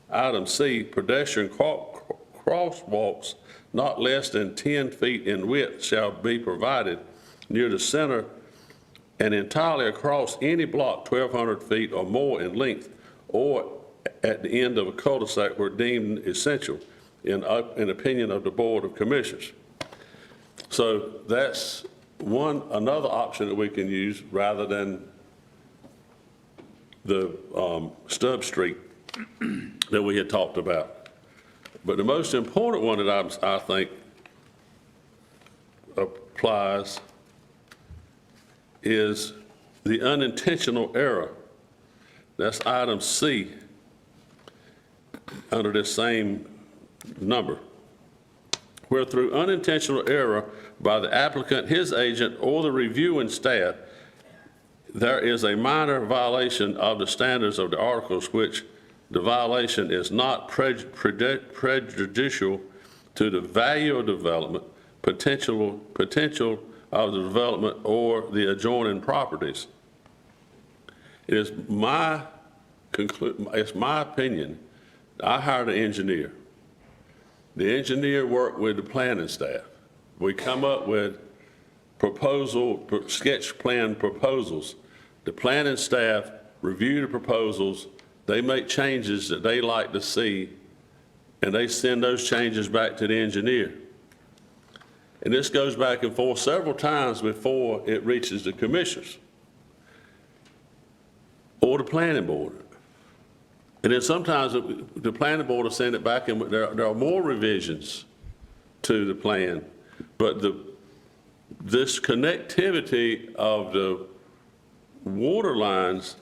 item C, pedestrian crosswalks not less than 10 feet in width shall be provided near the center and entirely across any block 1,200 feet or more in length, or at the end of a cul-de-sac where deemed essential, in opinion of the Board of Commissioners. So that's another option that we can use rather than the Stubb Street that we had talked about. But the most important one that I think applies is the unintentional error. That's item C under this same number, where through unintentional error by the applicant, his agent, or the reviewing staff, there is a minor violation of the standards of the articles, which the violation is not prejudicial to the value of development, potential of the development, or the adjoining properties. It's my opinion. I hired an engineer. The engineer worked with the planning staff. We come up with sketch plan proposals. The planning staff review the proposals. They make changes that they like to see, and they send those changes back to the engineer. And this goes back and forth several times before it reaches the commissioners or the planning board. And then sometimes the planning board will send it back, and there are more revisions to the plan. But this connectivity of the water lines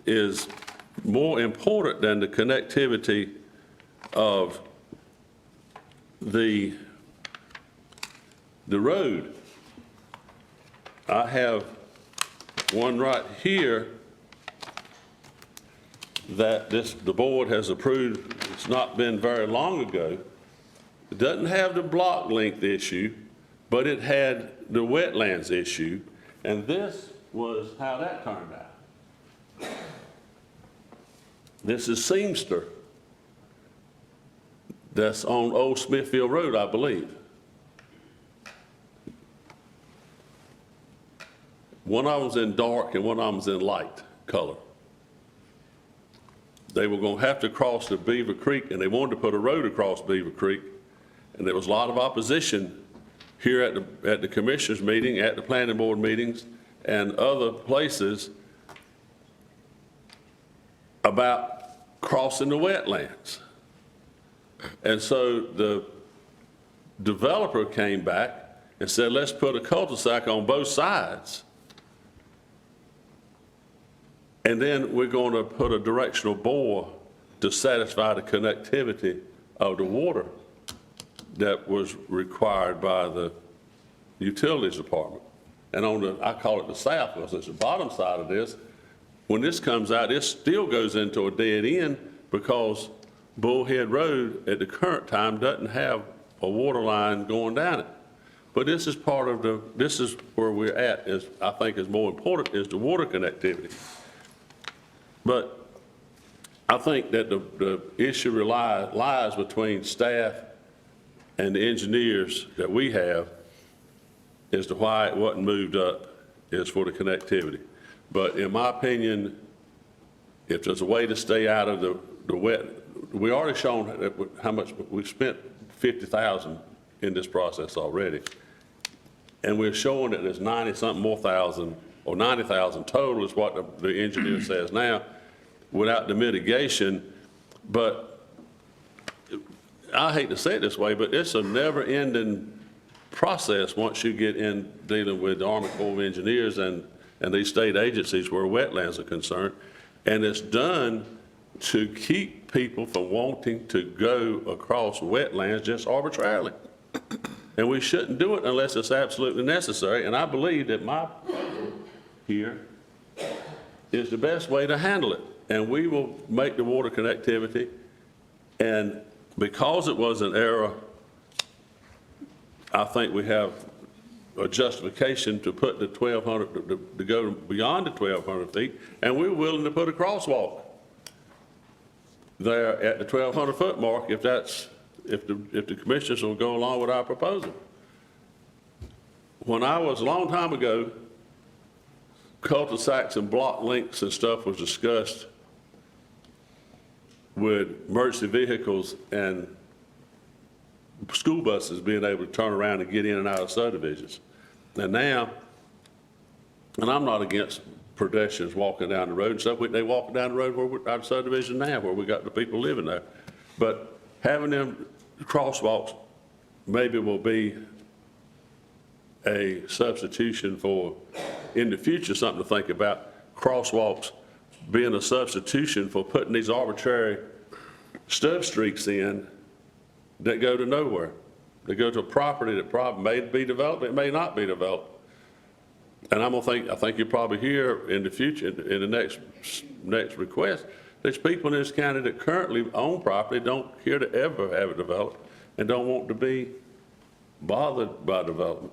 is more important than the connectivity of the road. I have one right here that the board has approved. It's not been very long ago. It doesn't have the block length issue, but it had the wetlands issue, and this was how that turned out. This is Seamster. That's on Old Smithfield Road, I believe. One of them's in dark and one of them's in light color. They were going to have to cross the Beaver Creek, and they wanted to put a road across Beaver Creek, and there was a lot of opposition here at the commissioners meeting, at the planning board meetings, and other places about crossing the wetlands. And so the developer came back and said, let's put a cul-de-sac on both sides. And then we're going to put a directional bore to satisfy the connectivity of the water that was required by the utilities department. And on the, I call it the south, because it's the bottom side of this, when this comes out, it still goes into a dead end because Bullhead Road at the current time doesn't have a water line going down it. But this is part of the, this is where we're at, is, I think is more important, is the water connectivity. But I think that the issue lies between staff and the engineers that we have as to why it wasn't moved up is for the connectivity. But in my opinion, if there's a way to stay out of the wet, we already shown how much, we've spent $50,000 in this process already. And we're showing that there's 90-something more thousand, or 90,000 total is what the engineer says now, without the mitigation. But I hate to say it this way, but it's a never-ending process once you get in dealing with the Army Corps of Engineers and these state agencies where wetlands are concerned. And it's done to keep people from wanting to go across wetlands just arbitrarily. And we shouldn't do it unless it's absolutely necessary. And I believe that my proposal here is the best way to handle it. And we will make the water connectivity. And because it was an error, I think we have a justification to put the 1,200, to go beyond the 1,200 feet. And we're willing to put a crosswalk there at the 1,200 foot mark if that's, if the commissioners will go along with our proposal. When I was, a long time ago, cul-de-sacs and block lengths and stuff was discussed with emergency vehicles and school buses being able to turn around and get in and out of subdivisions. And now, and I'm not against pedestrians walking down the road and stuff, they walking down the road where we're, our subdivision now, where we got the people living there. But having them crosswalks maybe will be a substitution for, in the future, something to think about, crosswalks being a substitution for putting these arbitrary stub streets in that go to nowhere. They go to a property that probably may be developed, it may not be developed. And I think you'll probably hear in the future, in the next request, there's people in this county that currently own property, don't care to ever have it developed, and don't want to be bothered by development.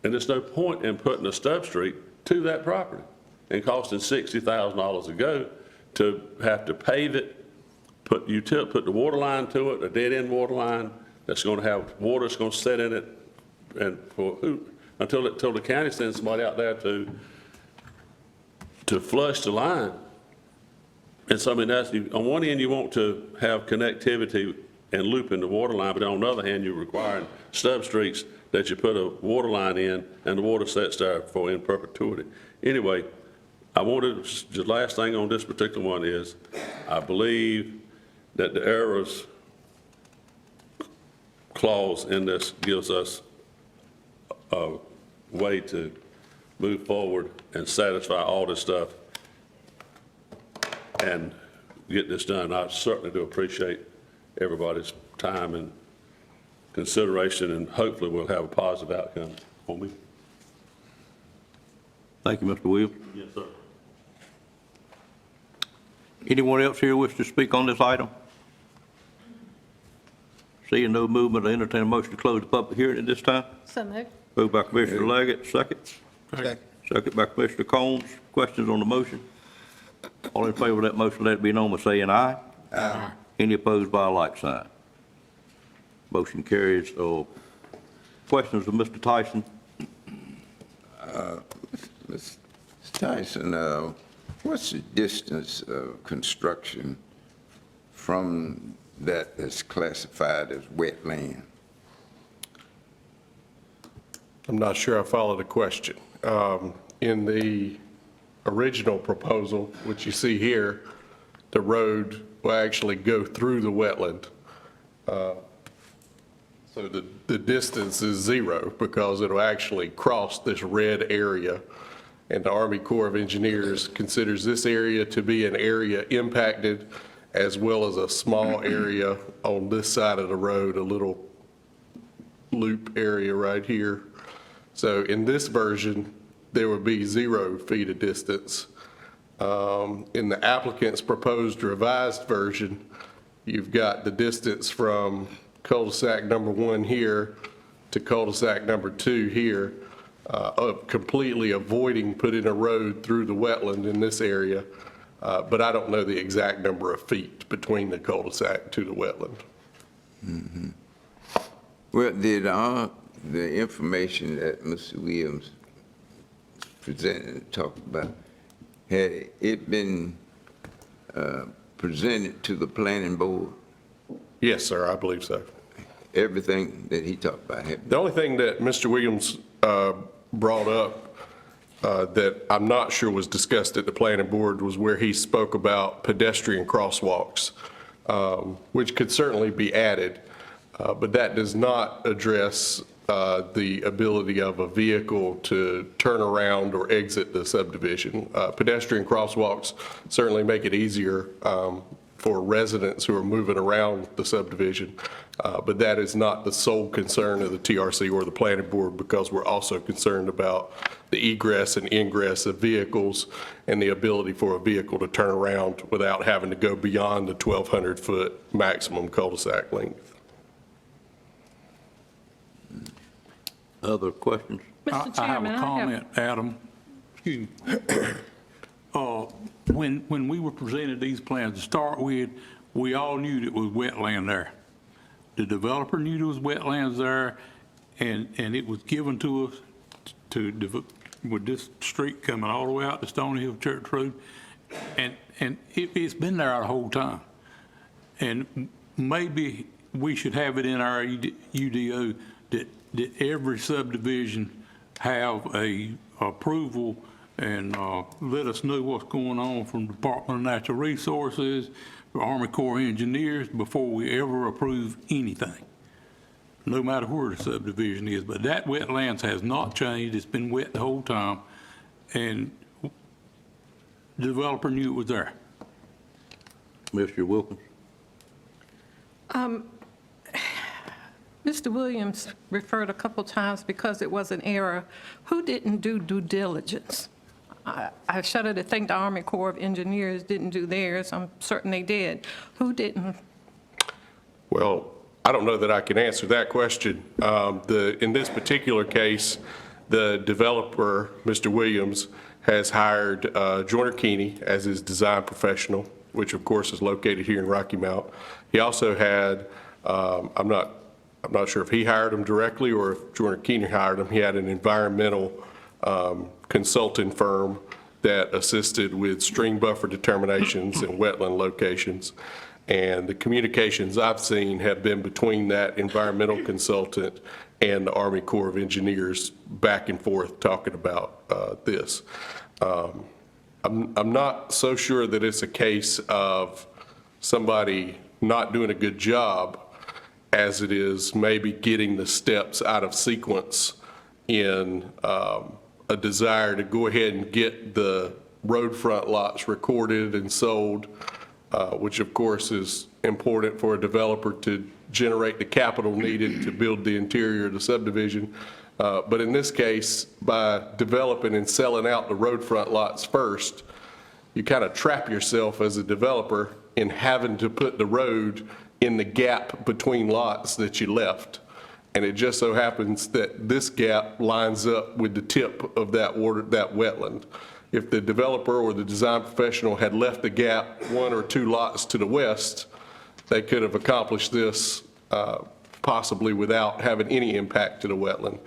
And there's no point in putting a stub street to that property and costing $60,000 a go to have to pave it, put the water line to it, a dead-end water line that's going to have water that's going to sit in it, and for who, until the county sends somebody out there to flush the line. And so, I mean, that's, on one end, you want to have connectivity and looping the water line, but on the other hand, you're requiring stub streets that you put a water line in and the water sits there for in perpetuity. Anyway, I wanted, the last thing on this particular one is, I believe that the errors clause in this gives us a way to move forward and satisfy all this stuff and get this done. I certainly do appreciate everybody's time and consideration, and hopefully we'll have a positive outcome for me. Thank you, Mr. Williams. Yes, sir. Anyone else here wish to speak on this item? Seeing no movement, I entertain a motion to close the public hearing at this time. So moved. Moved by Commissioner Leggett, second. Second by Commissioner Combs. Questions on the motion? All in favor of that motion, let it be known by saying aye. Aye. Any opposed by a like sign? Motion carries. Questions of Mr. Tyson? Mr. Tyson, what's the distance of construction from that is classified as wetland? I'm not sure I follow the question. In the original proposal, which you see here, the road will actually go through the wetland. So the distance is 0 because it'll actually cross this red area. And the Army Corps of Engineers considers this area to be an area impacted, as well as a small area on this side of the road, a little loop area right here. So in this version, there would be 0 feet of distance. In the applicant's proposed revised version, you've got the distance from cul-de-sac number 1 here to cul-de-sac number 2 here, of completely avoiding putting a road through the wetland in this area, but I don't know the exact number of feet between the cul-de-sac to the wetland. Well, did all the information that Mr. Williams presented and talked about, had it been presented to the planning board? Yes, sir, I believe so. Everything that he talked about had? The only thing that Mr. Williams brought up that I'm not sure was discussed at the planning board was where he spoke about pedestrian crosswalks, which could certainly be added, but that does not address the ability of a vehicle to turn around or exit the subdivision. Pedestrian crosswalks certainly make it easier for residents who are moving around the subdivision, but that is not the sole concern of the TRC or the planning board, because we're also concerned about the egress and ingress of vehicles and the ability for a vehicle to turn around without having to go beyond the 1,200-foot maximum cul-de-sac length. Other questions? Mr. I have Chairman, a comment, Adam. Excuse me. When we were presented these plans to start with, we all knew that it was wetland there. The developer knew there was wetlands there, and it was given to us with this street coming all the way out to Stony Hill Church Road, and it's been there the whole time. And maybe we should have it in our UDO that every subdivision have a approval and let us know what's going on from Department of Natural Resources, the Army Corps of Engineers, before we ever approve anything, no matter where the subdivision is. But that wetlands has not changed. It's been wet the whole time, and the developer knew it was there. Mr. Wilkins? Mr. Williams referred a couple times because it was an error. Who didn't do due diligence? I shudder to think the Army Corps of Engineers didn't do theirs. I'm certain they did. Who didn't? Well, I don't know that I can answer that question. In this particular case, the developer, Mr. Williams, has hired Joyner Keeney as his design professional, which of course is located here in Rocky Mount. He also had, I'm not sure if he hired him directly or if Joyner Keeney hired him. He had an environmental consulting firm that assisted with stream buffer determinations and wetland locations. And the communications I've seen have been between that environmental consultant and the Army Corps of Engineers back and forth talking about this. I'm not so sure that it's a case of somebody not doing a good job as it is maybe getting the steps out of sequence in a desire to go ahead and get the road front lots recorded and sold, which of course is important for a developer to generate the capital needed to build the interior of the subdivision. But in this case, by developing and selling out the road front lots first, you kind of trap yourself as a developer in having to put the road in the gap between lots that you left. And it just so happens that this gap lines up with the tip of that wetland. If the developer or the design professional had left the gap 1 or 2 lots to the west, they could have accomplished this possibly without having any impact to the wetland.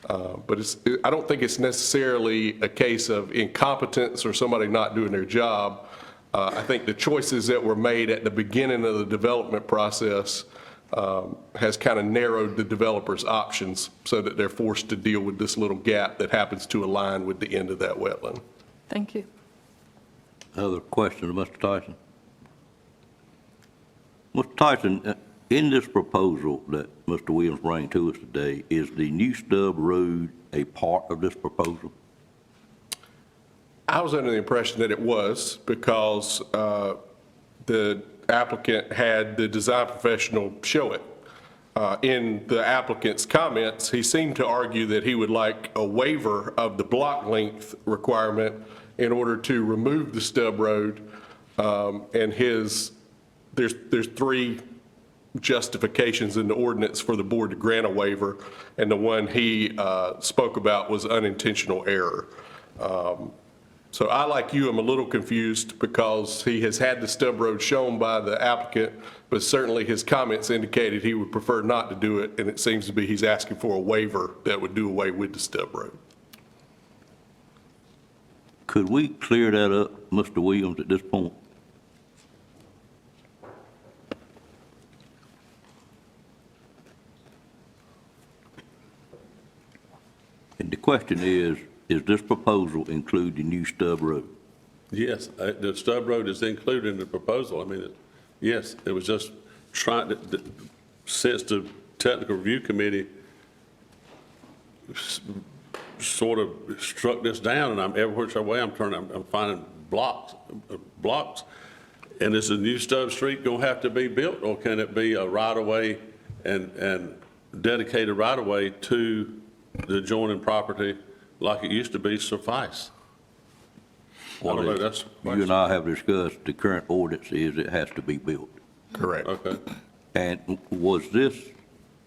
But I don't think it's necessarily a case of incompetence or somebody not doing their job. I think the choices that were made at the beginning of the development process has kind of narrowed the developer's options so that they're forced to deal with this little gap that happens to align with the end of that wetland. Thank you. Other questions, Mr. Tyson? Mr. Tyson, in this proposal that Mr. Williams brought to us today, is the New Stub Road a part of this proposal? I was under the impression that it was because the applicant had the design professional show it. In the applicant's comments, he seemed to argue that he would like a waiver of the block length requirement in order to remove the stub road. And there's three justifications in the ordinance for the board to grant a waiver, and the one he spoke about was unintentional error. So I, like you, am a little confused because he has had the stub road shown by the applicant, but certainly his comments indicated he would prefer not to do it, and it seems to be he's asking for a waiver that would do away with the stub road. Could we clear that up, Mr. Williams, at this point? And the question is this proposal include the new stub road? Yes, the stub road is included in the proposal. I mean, yes, it was just trying to, since the technical review committee sort of struck this down, and I'm every which way I'm turning, I'm finding blocks. And is a new stub street gonna have to be built, or can it be a right-of-way and dedicated right-of-way to the adjoining property like it used to be suffice? I don't know, that's. You and I have discussed, the current ordinance is it has to be built. Correct. Okay. And was this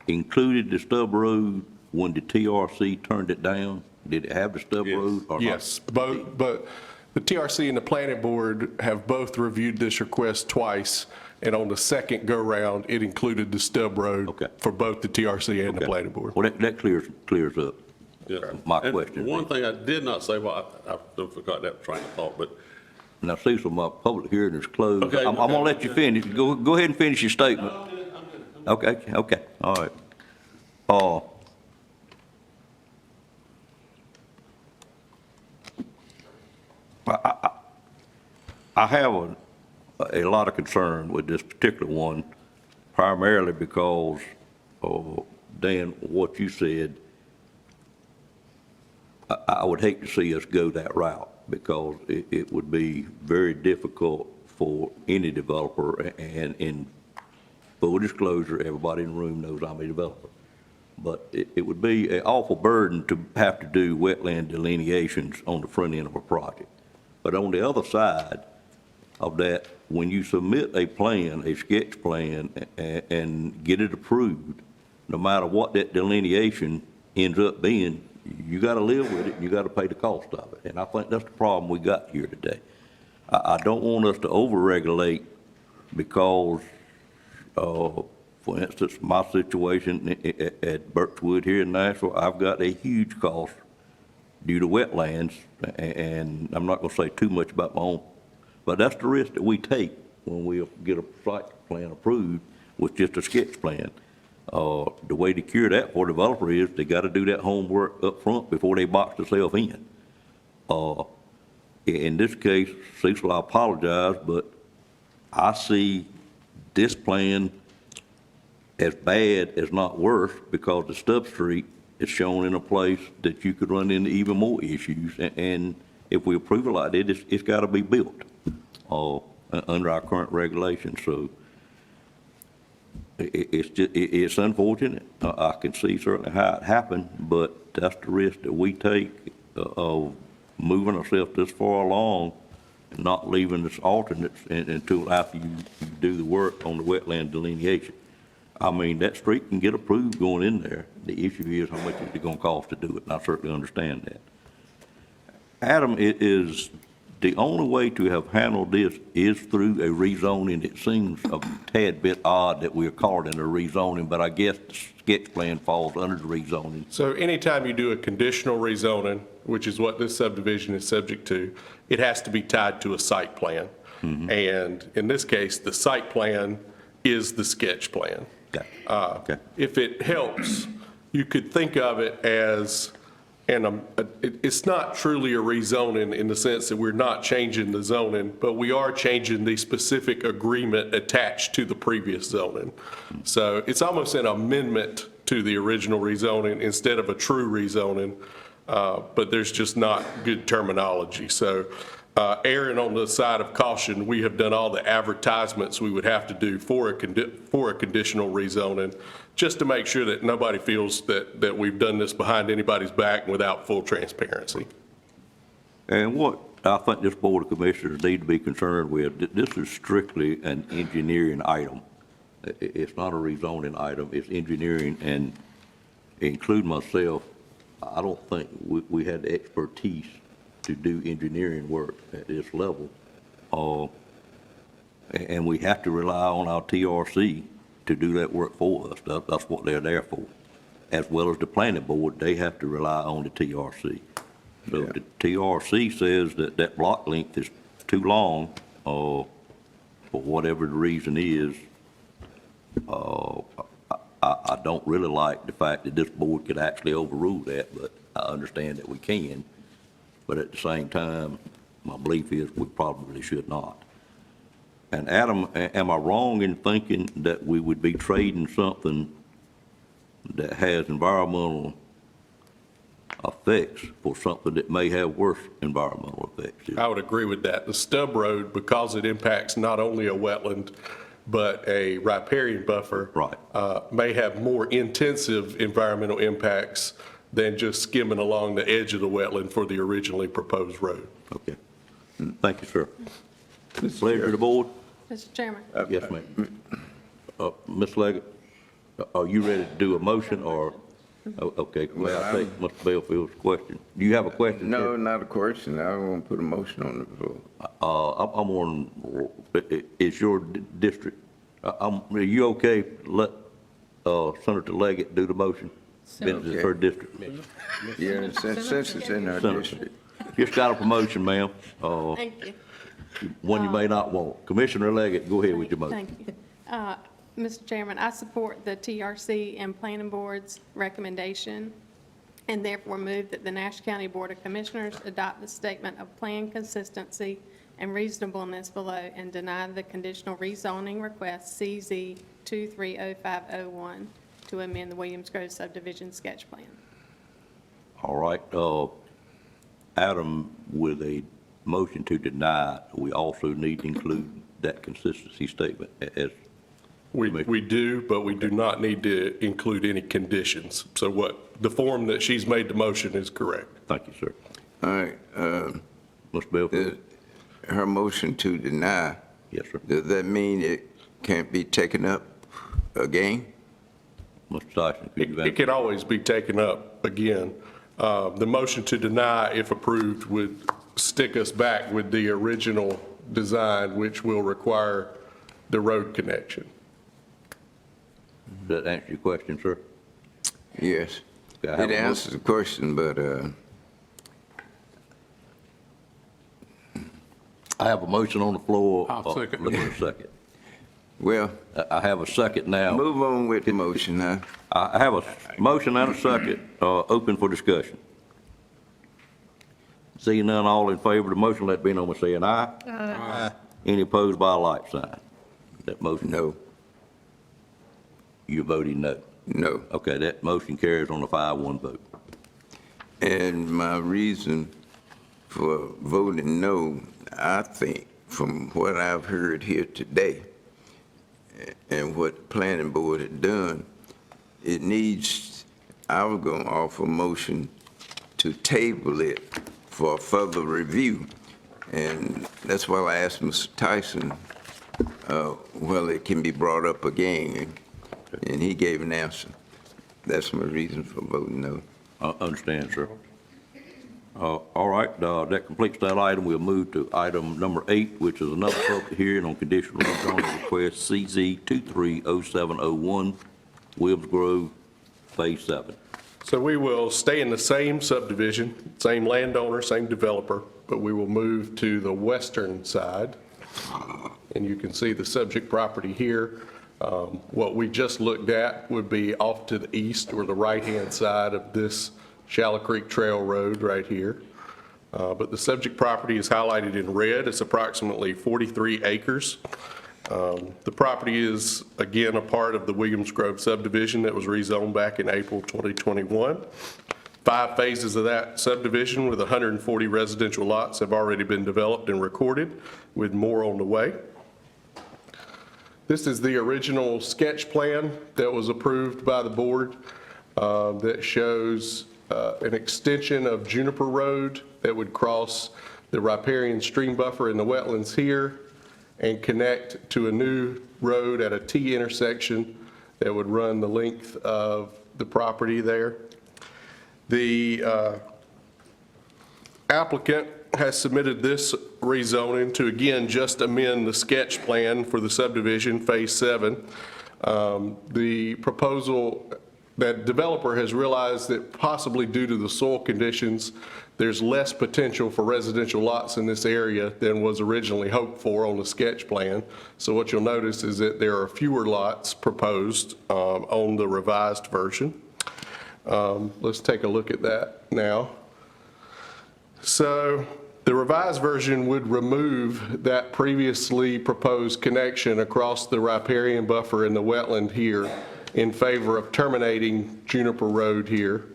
included the stub road when the TRC turned it down? Did it have the stub Yes. road or not? Yes, but the TRC and the planning board have both reviewed this request twice, and on the second go-round, it included the stub road Okay. for both the TRC and the Okay. planning board. Well, that clears up Yeah. my And question. one thing I did not say, well, I forgot that train of thought, but Now, Cecil, my public hearing is closed. Okay, I'm gonna let you finish. Go ahead and finish your statement. I'm good. Okay, all right. I have a lot of concern with this particular one, primarily because, Dan, what you said, I would hate to see us go that route, because it would be very difficult for any developer, and in full disclosure, everybody in the room knows I'm a developer. But it would be an awful burden to have to do wetland delineations on the front end of a project. But on the other side of that, when you submit a plan, a sketch plan, and get it approved, no matter what that delineation ends up being, you gotta live with it, and you gotta pay the cost of it. And I think that's the problem we got here today. I don't want us to over-regulate because, for instance, my situation at Birchwood here in Nashville, I've got a huge cost due to wetlands, and I'm not gonna say too much about my own, but that's the risk that we take when we get a site plan approved with just a sketch plan. The way to cure that for a developer is they gotta do that homework up front before they box themselves in. In this case, Cecil, I apologize, but I see this plan as bad as not worse, because the stub street is shown in a place that you could run into even more issues. And if we approve it like that, it's gotta be built, under our current regulations. So it's unfortunate. I can see certainly how it happened, but that's the risk that we take of moving ourselves this far along and not leaving this alternates until after you do the work on the wetland delineation. I mean, that street can get approved going in there. The issue is how much is it gonna cost to do it, and I certainly understand that. Adam, it is the only way to have handled this is through a rezoning. It seems a tad bit odd that we're calling it a rezoning, but I guess the sketch plan falls under the rezoning. So anytime you do a conditional rezoning, which is what this subdivision is subject to, it has to be tied to a site plan. And in this case, the site plan is the sketch plan. Okay. If it helps, you could think of it as, and it's not truly a rezoning in the sense that we're not changing the zoning, but we are changing the specific agreement attached to the previous zoning. So it's almost an amendment to the original rezoning instead of a true rezoning, but there's just not good terminology. So erring on the side of caution, we have done all the advertisements we would have to do for a conditional rezoning, just to make sure that nobody feels that we've done this behind anybody's back and without full transparency. And what I think this Board of Commissioners need to be concerned with, this is strictly an engineering item. It's not a rezoning item, it's engineering, and including myself, I don't think we had the expertise to do engineering work at this level. And we have to rely on our TRC to do that work for us. That's what they're there for. As well as the planning board, they have to rely on the TRC. So if the TRC says that that block length is too long, for whatever the reason is, I don't really like the fact that this board could actually overrule that, but I understand that we can. But at the same time, my belief is we probably should not. And Adam, am I wrong in thinking that we would be trading something that has environmental effects for something that may have worse environmental effects? I would agree with that. The stub road, because it impacts not only a wetland, but a riparian buffer. Right. May have more intensive environmental impacts than just skimming along the edge of the wetland for the originally proposed road. Okay. Thank you, sir. Pleasure of the board? Mr. Chairman, Yes, ma'am. Ms. Leggett, are you ready to do a motion, or, okay, may I take Mr. Bellfield's question? Do you have a question? No, sir? not a question. I won't put a motion on the floor. I'm on, it's your district. Are you okay, let Senator Leggett do the motion? Since it's her district. Yeah, since it's in our Senator. district. Just got a promotion, ma'am. thank you. One you may not want. Commissioner Leggett, go ahead with your motion. Thank you. Mr. Chairman, I support the TRC and Planning Board's recommendation, and therefore move that the Nash County Board of Commissioners adopt the statement of plan consistency and reasonableness below and deny the conditional rezoning request CZ 230501 to amend the Williams Grove subdivision sketch plan. All right, Adam, with a motion to deny, we also need to include that consistency statement as. We do, but we do not need to include any conditions. So the form that she's made the motion is correct. Thank you, sir. All right, Mr. Belfield? her motion to deny, Yes, sir. does that mean it can't be taken up again? Mr. Tyson, could you It can always be taken up again. The motion to deny, if approved, would stick us back with the original design, which will require the road connection. Does that answer your question, sir? Yes. Okay, I have It a answers the question, but I have a motion on the floor. I'll second. Look at a second. well, I have a second now. move on with the motion, huh? I have a motion and a second, open for discussion. Seeing none, all in favor of the motion, let it be known by saying aye. Aye. Any opposed by a like sign? That motion? No, You're voting no. no. Okay, that motion carries on a 5-1 vote. And my reason for voting no, I think, from what I've heard here today and what the planning board had done, it needs, I was going to offer a motion to table it for further review. And that's why I asked Mr. Tyson, well, it can be brought up again, and he gave an answer. That's my reason for voting no. I understand, sir. All right, that completes that item. We'll move to item number 8, which is another public hearing on conditional rezoning request CZ 230701, Williams Grove, Phase 7. So we will stay in the same subdivision, same landowner, same developer, but we will move to the western side. And you can see the subject property here. What we just looked at would be off to the east or the right-hand side of this Shallow Creek Trail Road right here. But the subject property is highlighted in red. It's approximately 43 acres. The property is, again, a part of the Williams Grove subdivision that was rezoned back in April 2021. 5 phases of that subdivision with 140 residential lots have already been developed and recorded, with more on the way. This is the original sketch plan that was approved by the board that shows an extension of Juniper Road that would cross the riparian stream buffer in the wetlands here and connect to a new road at a T intersection that would run the length of the property there. The applicant has submitted this rezoning to, again, just amend the sketch plan for the subdivision, Phase 7. The proposal, that developer has realized that possibly due to the soil conditions, there's less potential for residential lots in this area than was originally hoped for on the sketch plan. So what you'll notice is that there are fewer lots proposed on the revised version. Let's take a look at that now. So the revised version would remove that previously proposed connection across the riparian buffer in the wetland here in favor of terminating Juniper Road here.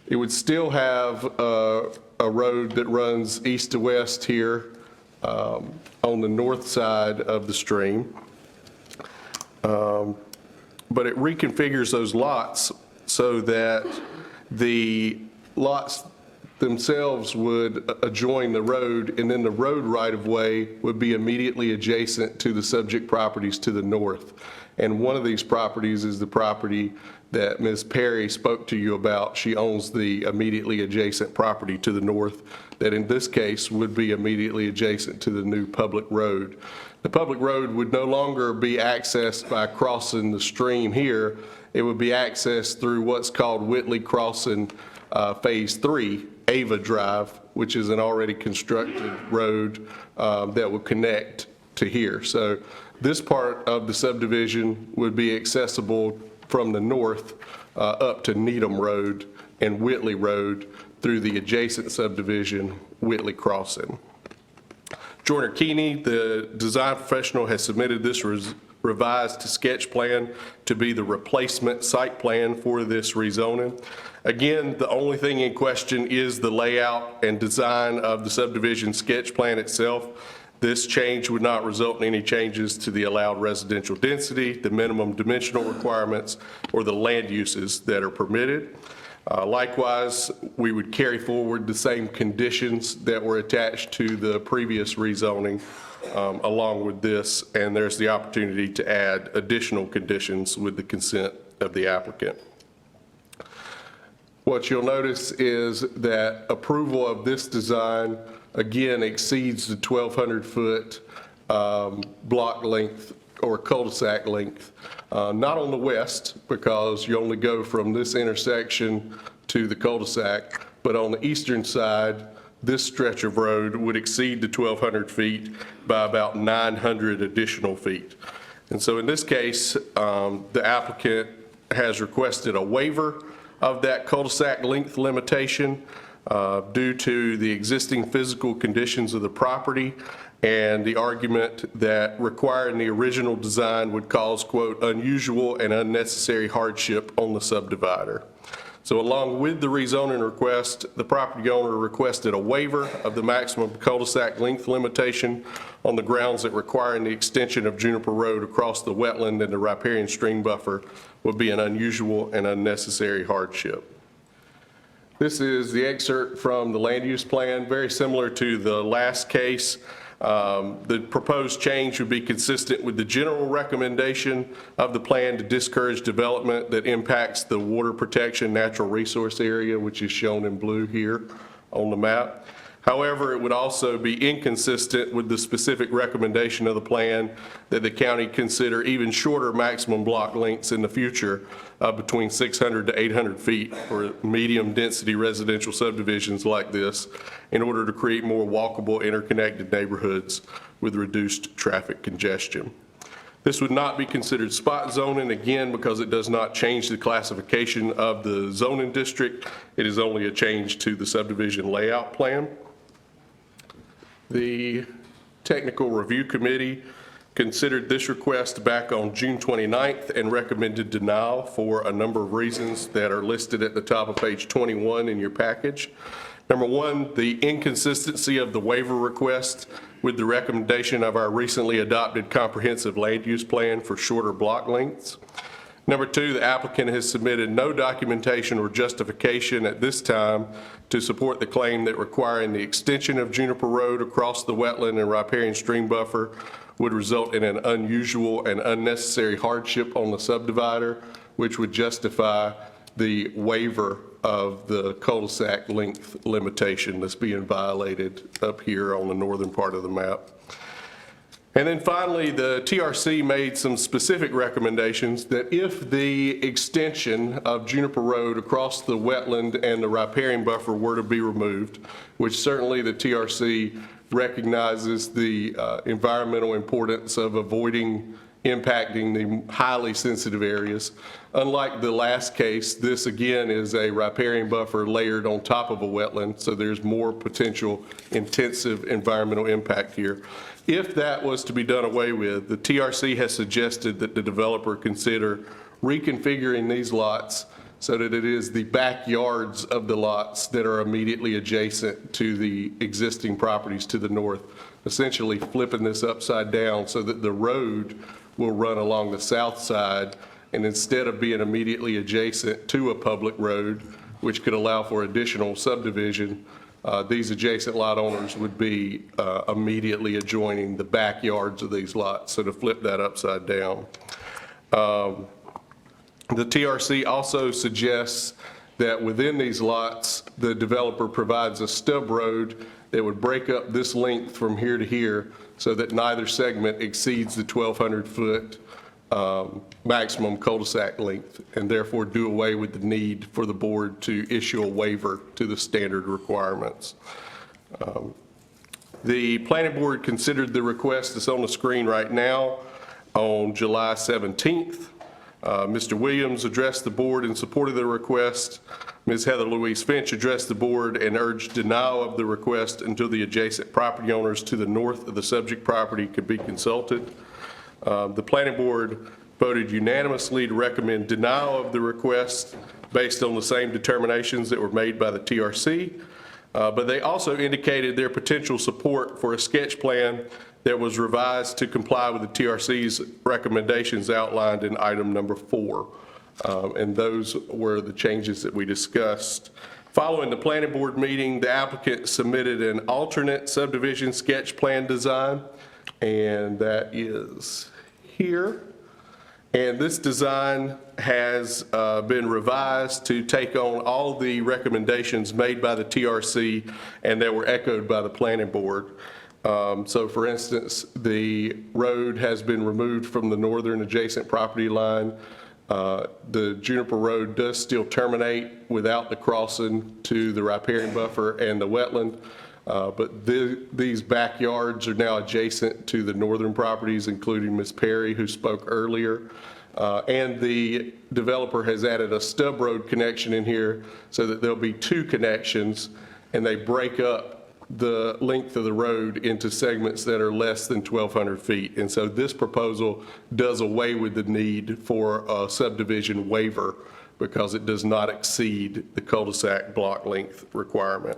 It would still have a road that runs east to west here on the north side of the stream. But it reconfigures those lots so that the lots themselves would adjoin the road, and then the road right-of-way would be immediately adjacent to the subject properties to the north. And one of these properties is the property that Ms. Perry spoke to you about. She owns the immediately adjacent property to the north that in this case would be immediately adjacent to the new public road. The public road would no longer be accessed by crossing the stream here. It would be accessed through what's called Whitley Crossing Phase 3, Ava Drive, which is an already constructed road that will connect to here. So this part of the subdivision would be accessible from the north up to Needham Road and Whitley Road through the adjacent subdivision, Whitley Crossing. Joyner Keeney, the design professional, has submitted this revised sketch plan to be the replacement site plan for this rezoning. Again, the only thing in question is the layout and design of the subdivision sketch plan itself. This change would not result in any changes to the allowed residential density, the minimum dimensional requirements, or the land uses that are permitted. Likewise, we would carry forward the same conditions that were attached to the previous rezoning along with this, and there's the opportunity to add additional conditions with the consent of the applicant. What you'll notice is that approval of this design again exceeds the 1,200-foot block length or cul-de-sac length. Not on the west, because you only go from this intersection to the cul-de-sac, but on the eastern side, this stretch of road would exceed the 1,200 feet by about 900 additional feet. And so in this case, the applicant has requested a waiver of that cul-de-sac length limitation due to the existing physical conditions of the property and the argument that requiring the original design would cause, quote, unusual and unnecessary hardship on the subdivider. So along with the rezoning request, the property owner requested a waiver of the maximum cul-de-sac length limitation on the grounds that requiring the extension of Juniper Road across the wetland and the riparian stream buffer would be an unusual and unnecessary hardship. This is the excerpt from the land use plan, very similar to the last case. The proposed change would be consistent with the general recommendation of the plan to discourage development that impacts the water protection natural resource area, which is shown in blue here on the map. However, it would also be inconsistent with the specific recommendation of the plan that the county consider even shorter maximum block lengths in the future between 600 to 800 feet for medium density residential subdivisions like this in order to create more walkable interconnected neighborhoods with reduced traffic congestion. This would not be considered spot zoning, again, because it does not change the classification of the zoning district. It is only a change to the subdivision layout plan. The Technical Review Committee considered this request back on June 29th and recommended denial for a number of reasons that are listed at the top of page 21 in your package. Number one, the inconsistency of the waiver request with the recommendation of our recently adopted comprehensive land use plan for shorter block lengths. Number two, the applicant has submitted no documentation or justification at this time to support the claim that requiring the extension of Juniper Road across the wetland and riparian stream buffer would result in an unusual and unnecessary hardship on the subdivider, which would justify the waiver of the cul-de-sac length limitation that's being violated up here on the northern part of the map. And then finally, the TRC made some specific recommendations that if the extension of Juniper Road across the wetland and the riparian buffer were to be removed, which certainly the TRC recognizes the environmental importance of avoiding impacting the highly sensitive areas. Unlike the last case, this again is a riparian buffer layered on top of a wetland, so there's more potential intensive environmental impact here. If that was to be done away with, the TRC has suggested that the developer consider reconfiguring these lots so that it is the backyards of the lots that are immediately adjacent to the existing properties to the north, essentially flipping this upside down so that the road will run along the south side, and instead of being immediately adjacent to a public road, which could allow for additional subdivision, these adjacent lot owners would be immediately adjoining the backyards of these lots, so to flip that upside down. The TRC also suggests that within these lots, the developer provides a stub road that would break up this length from here to here so that neither segment exceeds the 1,200-foot maximum cul-de-sac length, and therefore do away with the need for the board to issue a waiver to the standard requirements. The planning board considered the request that's on the screen right now on July 17th. Mr. Williams addressed the board in support of the request. Ms. Heather Louise Finch addressed the board and urged denial of the request until the adjacent property owners to the north of the subject property could be consulted. The planning board voted unanimously to recommend denial of the request based on the same determinations that were made by the TRC, but they also indicated their potential support for a sketch plan that was revised to comply with the TRC's recommendations outlined in item number 4. And those were the changes that we discussed. Following the planning board meeting, the applicant submitted an alternate subdivision sketch plan design, and that is here. And this design has been revised to take on all the recommendations made by the TRC and that were echoed by the planning board. So for instance, the road has been removed from the northern adjacent property line. The Juniper Road does still terminate without the crossing to the riparian buffer and the wetland, but these backyards are now adjacent to the northern properties, including Ms. Perry, who spoke earlier. And the developer has added a stub road connection in here so that there'll be 2 connections, and they break up the length of the road into segments that are less than 1,200 feet. And so this proposal does away with the need for a subdivision waiver because it does not exceed the cul-de-sac block length requirement.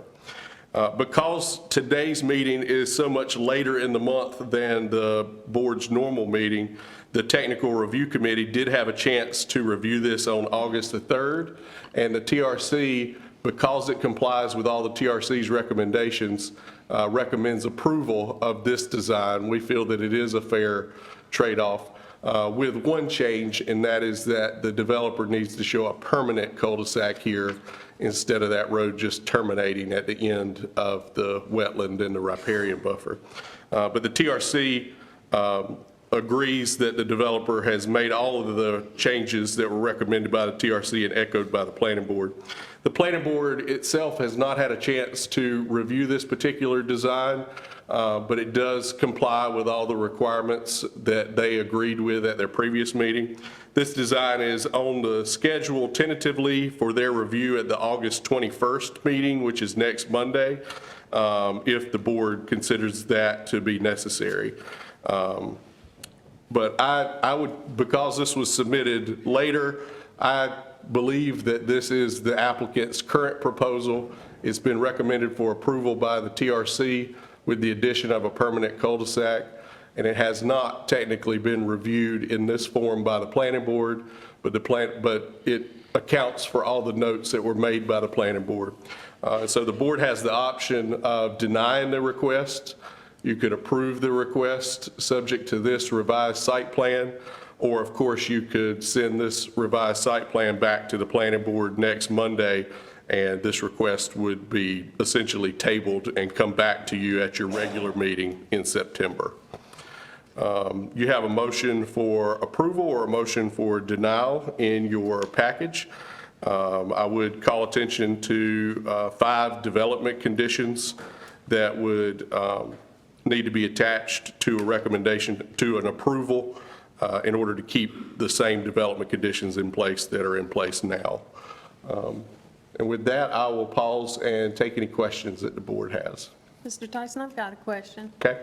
Because today's meeting is so much later in the month than the board's normal meeting, the technical review committee did have a chance to review this on August the 3rd, and the TRC, because it complies with all the TRC's recommendations, recommends approval of this design. We feel that it is a fair trade-off with one change, and that is that the developer needs to show a permanent cul-de-sac here instead of that road just terminating at the end of the wetland and the riparian buffer. But the TRC agrees that the developer has made all of the changes that were recommended by the TRC and echoed by the planning board. The planning board itself has not had a chance to review this particular design, but it does comply with all the requirements that they agreed with at their previous meeting. This design is on the schedule tentatively for their review at the August 21st meeting, which is next Monday, if the board considers that to be necessary. But I would, because this was submitted later, I believe that this is the applicant's current proposal. It's been recommended for approval by the TRC with the addition of a permanent cul-de-sac, and it has not technically been reviewed in this form by the planning board, but it accounts for all the notes that were made by the planning board. So the board has the option of denying the request. You could approve the request subject to this revised site plan, or of course you could send this revised site plan back to the planning board next Monday, and this request would be essentially tabled and come back to you at your regular meeting in September. You have a motion for approval or a motion for denial in your package. I would call attention to 5 development conditions that would need to be attached to a recommendation, to an approval, in order to keep the same development conditions in place that are in place now. And with that, I will pause and take any questions that the board has. Mr. Tyson, I've got a question. Okay?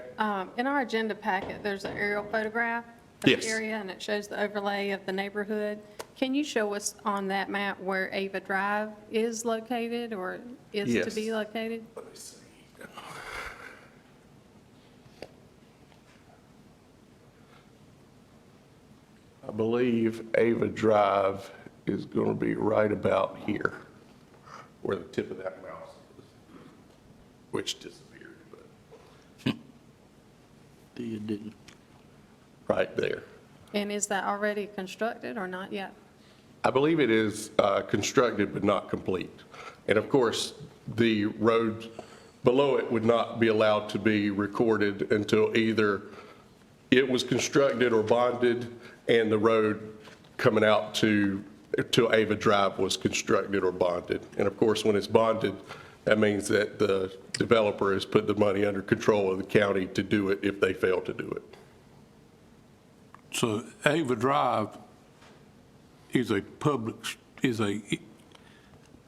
In our agenda packet, there's an aerial photograph of Yes. the area, and it shows the overlay of the neighborhood. Can you show us on that map where Ava Drive is located or is to Yes. be located? Let me see. I believe Ava Drive is going to be right about here, where the tip of that mouse is, which disappeared, but It didn't. right there. And is that already constructed or not yet? I believe it is constructed but not complete. And of course, the road below it would not be allowed to be recorded until either it was constructed or bonded and the road coming out to Ava Drive was constructed or bonded. And of course, when it's bonded, that means that the developer has put the money under control of the county to do it if they fail to do it. So Ava Drive is a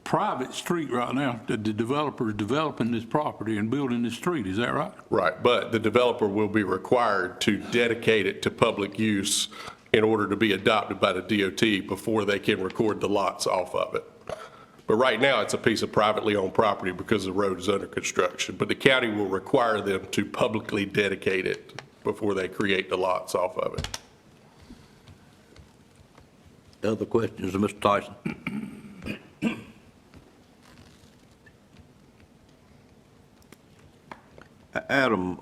private street right now, that the developer is developing this property and building this street, is that right? Right, but the developer will be required to dedicate it to public use in order to be adopted by the DOT before they can record the lots off of it. But right now, it's a piece of privately owned property because the road is under construction. But the county will require them to publicly dedicate it before they create the lots off of it. Other questions of Mr. Tyson? Adam,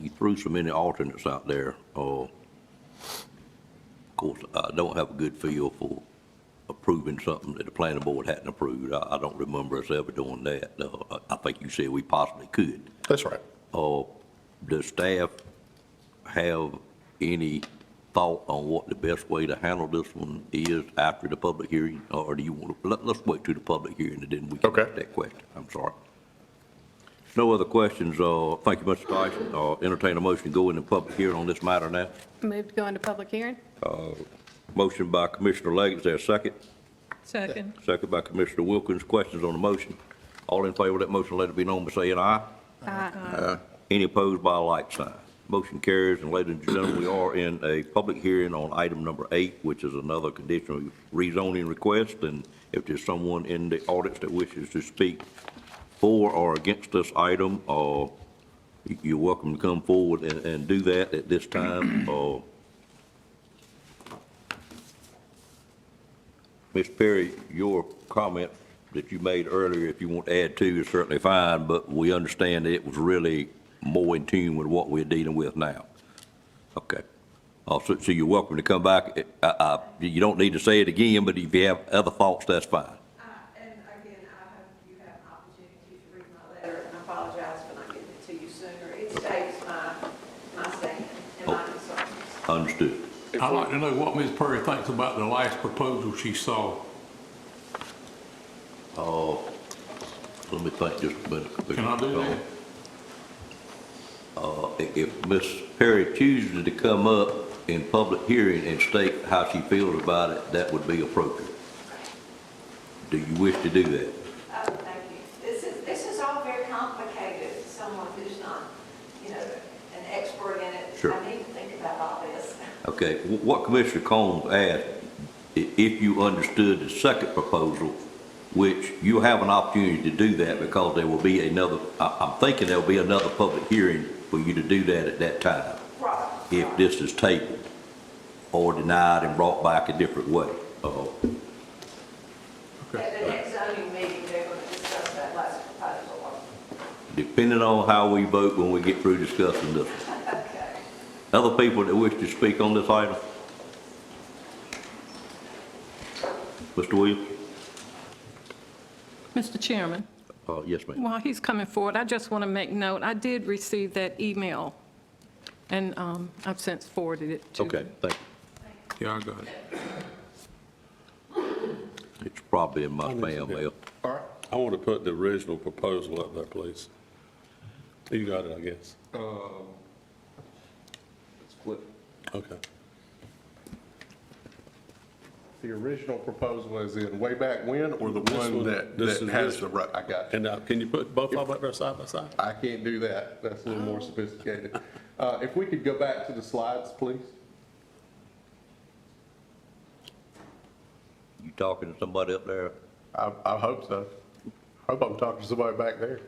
you threw so many alternates out there. Of course, I don't have a good feel for approving something that the planning board hadn't approved. I don't remember us ever doing that. I think you said we possibly could. That's right. Does staff have any thought on what the best way to handle this one is after the public hearing? Or do you want to, let's wait till the public hearing and then we can Okay. ask that question. I'm sorry. No other questions. Thank you, Mr. Tyson. Entertain a motion to go into public hearing on this matter now. Move to go into public hearing? Motion by Commissioner Leggett, is there a second? Second. Second by Commissioner Wilkins. Questions on the motion? All in favor of that motion, let it be known by saying aye. Aye. Any opposed by a like sign? Motion carries, and ladies and gentlemen, we are in a public hearing on item number 8, which is another conditional rezoning request, and if there's someone in the audience that wishes to speak for or against this item, you're welcome to come forward and do that at this time. Ms. Perry, your comment that you made earlier, if you want to add to, is certainly fine, but we understand that it was really more in tune with what we're dealing with now. Okay. So you're welcome to come back. You don't need to say it again, but if you have other thoughts, that's fine. And again, I hope you have an opportunity to read my letter, and I apologize for not getting it to you sooner. It states my stand and my concerns. Understood. I'd like to know what Ms. Perry thinks about the last proposal she saw. Let me think just a minute. Can I do that? If Ms. Perry chooses to come up in public hearing and state how she feels about it, that would be appropriate. Do you wish to do that? Thank you. This is all very complicated. Someone who's not, an expert in it. Sure. I need to think that obvious. Okay, what Commissioner Combs asked, if you understood the second proposal, which you have an opportunity to do that because there will be another, I'm thinking there will be another public hearing for you to do that at that time. Right. If this is tabled or denied and brought back a different way. At the next zoning meeting, they're going to discuss that last proposal. Depending on how we vote when we get through discussing this. Okay. Other people that wish to speak on this item? Mr. Williams? Mr. Chairman, Yes, ma'am. while he's coming forward, I just want to make note, I did receive that email, and I've since forwarded it to Okay, thank you. Yeah, I got it. It's probably in my spam mail. All right, I want to put the original proposal up there, please. You got it, I guess. Okay. The original proposal is in way back when, or the This one one- that this that is has this- the, I got you. And can you put both of them up there side by side? I can't do that. That's a little more sophisticated. If we could go back to the slides, please. You talking to somebody up there? I hope so. Hope I'm talking to somebody back there.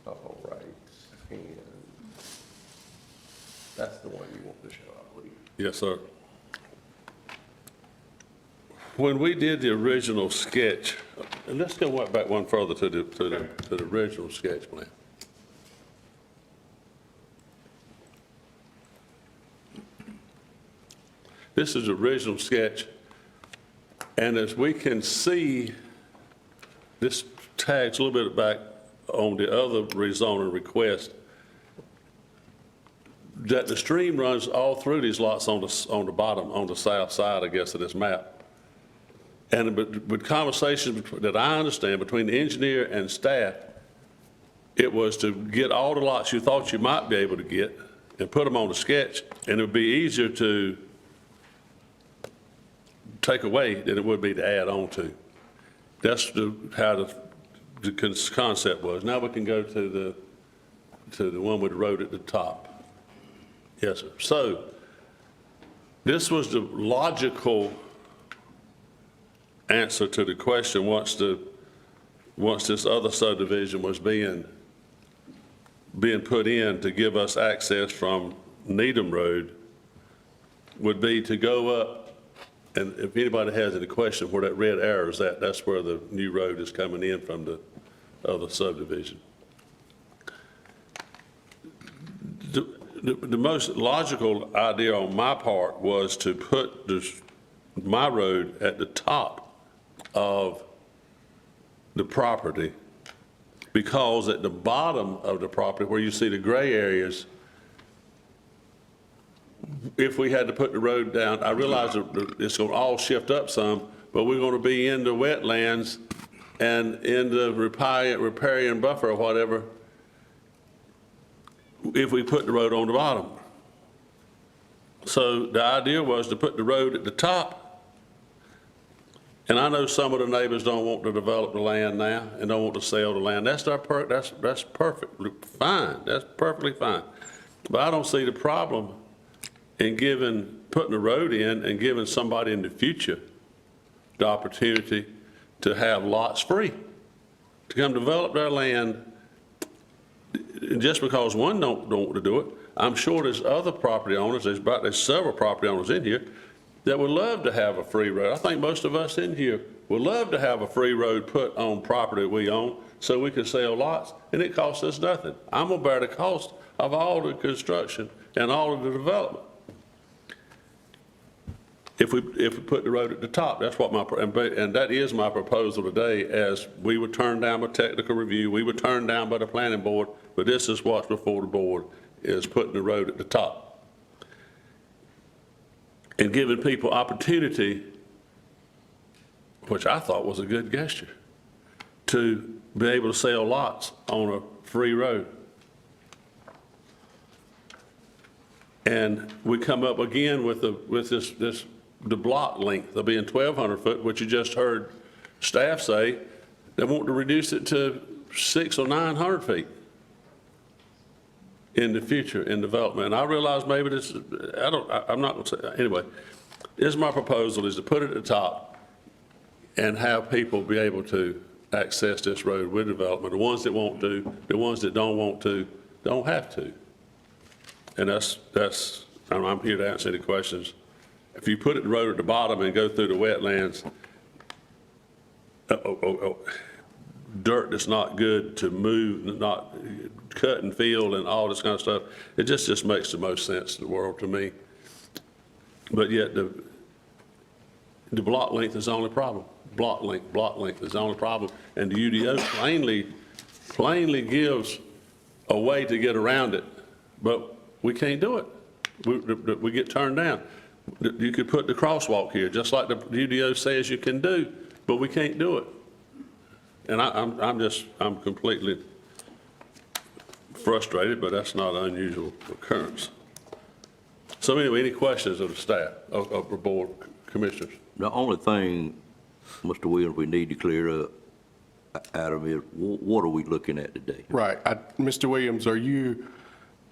All right, and that's the one you want to show, I believe. Yes, sir. When we did the original sketch, and let's go back one further to the original sketch plan. This is the original sketch, and as we can see, this tags a little bit back on the other rezoning request, that the stream runs all through these lots on the bottom, on the south side, I guess, of this map. And with conversations that I understand between the engineer and staff, it was to get all the lots you thought you might be able to get and put them on the sketch, and it would be easier to take away than it would be to add on to. That's how the concept was. Now we can go to the one with the road at the top. Yes, sir. So this was the logical answer to the question once this other subdivision was being put in to give us access from Needham Road, would be to go up, and if anybody has any question where that red arrow is at, that's where the new road is coming in from the other subdivision. The most logical idea on my part was to put my road at the top of the property, because at the bottom of the property, where you see the gray areas, if we had to put the road down, I realize that it's going to all shift up some, but we're going to be in the wetlands and in the riparian buffer or whatever, if we put the road on the bottom. So the idea was to put the road at the top. And I know some of the neighbors don't want to develop the land now and don't want to sell the land. That's perfectly fine. That's perfectly fine. But I don't see the problem in putting the road in and giving somebody in the future the opportunity to have lots free, to come develop their land. Just because one don't want to do it, I'm sure there's other property owners, there's several property owners in here that would love to have a free road. I think most of us in here would love to have a free road put on property we own so we can sell lots, and it costs us nothing. I'm gonna bear the cost of all the construction and all of the development. If we put the road at the top, that's what and that is my proposal today, as we were turned down by technical review, we were turned down by the planning board, but this is what's before the board, is putting the road at the top. And giving people opportunity, which I thought was a good gesture, to be able to sell lots on a free road. And we come up again with the block length of being 1,200 foot, which you just heard staff say, They want to reduce it to 600 or 900 feet in the future, in development. And I realize maybe this, I'm not going to say, anyway, this is my proposal, is to put it at the top and have people be able to access this road with development. The ones that want to, the ones that don't want to, don't have to. And that's, I'm here to answer any questions. If you put the road at the bottom and go through the wetlands, dirt that's not good to move, not cut and fill and all this kind of stuff, it just makes the most sense in the world to me. But yet the block length is the only problem. Block length is the only problem. And the UDO plainly gives a way to get around it, but we can't do it. We get turned down. You could put the crosswalk here, just like the UDO says you can do, but we can't do it. And I'm completely frustrated, but that's not an unusual occurrence. So anyway, any questions of the staff, of the board commissioners? The only thing, Mr. Williams, we need to clear up, Adam, is what are we looking at today? Right. Mr. Williams,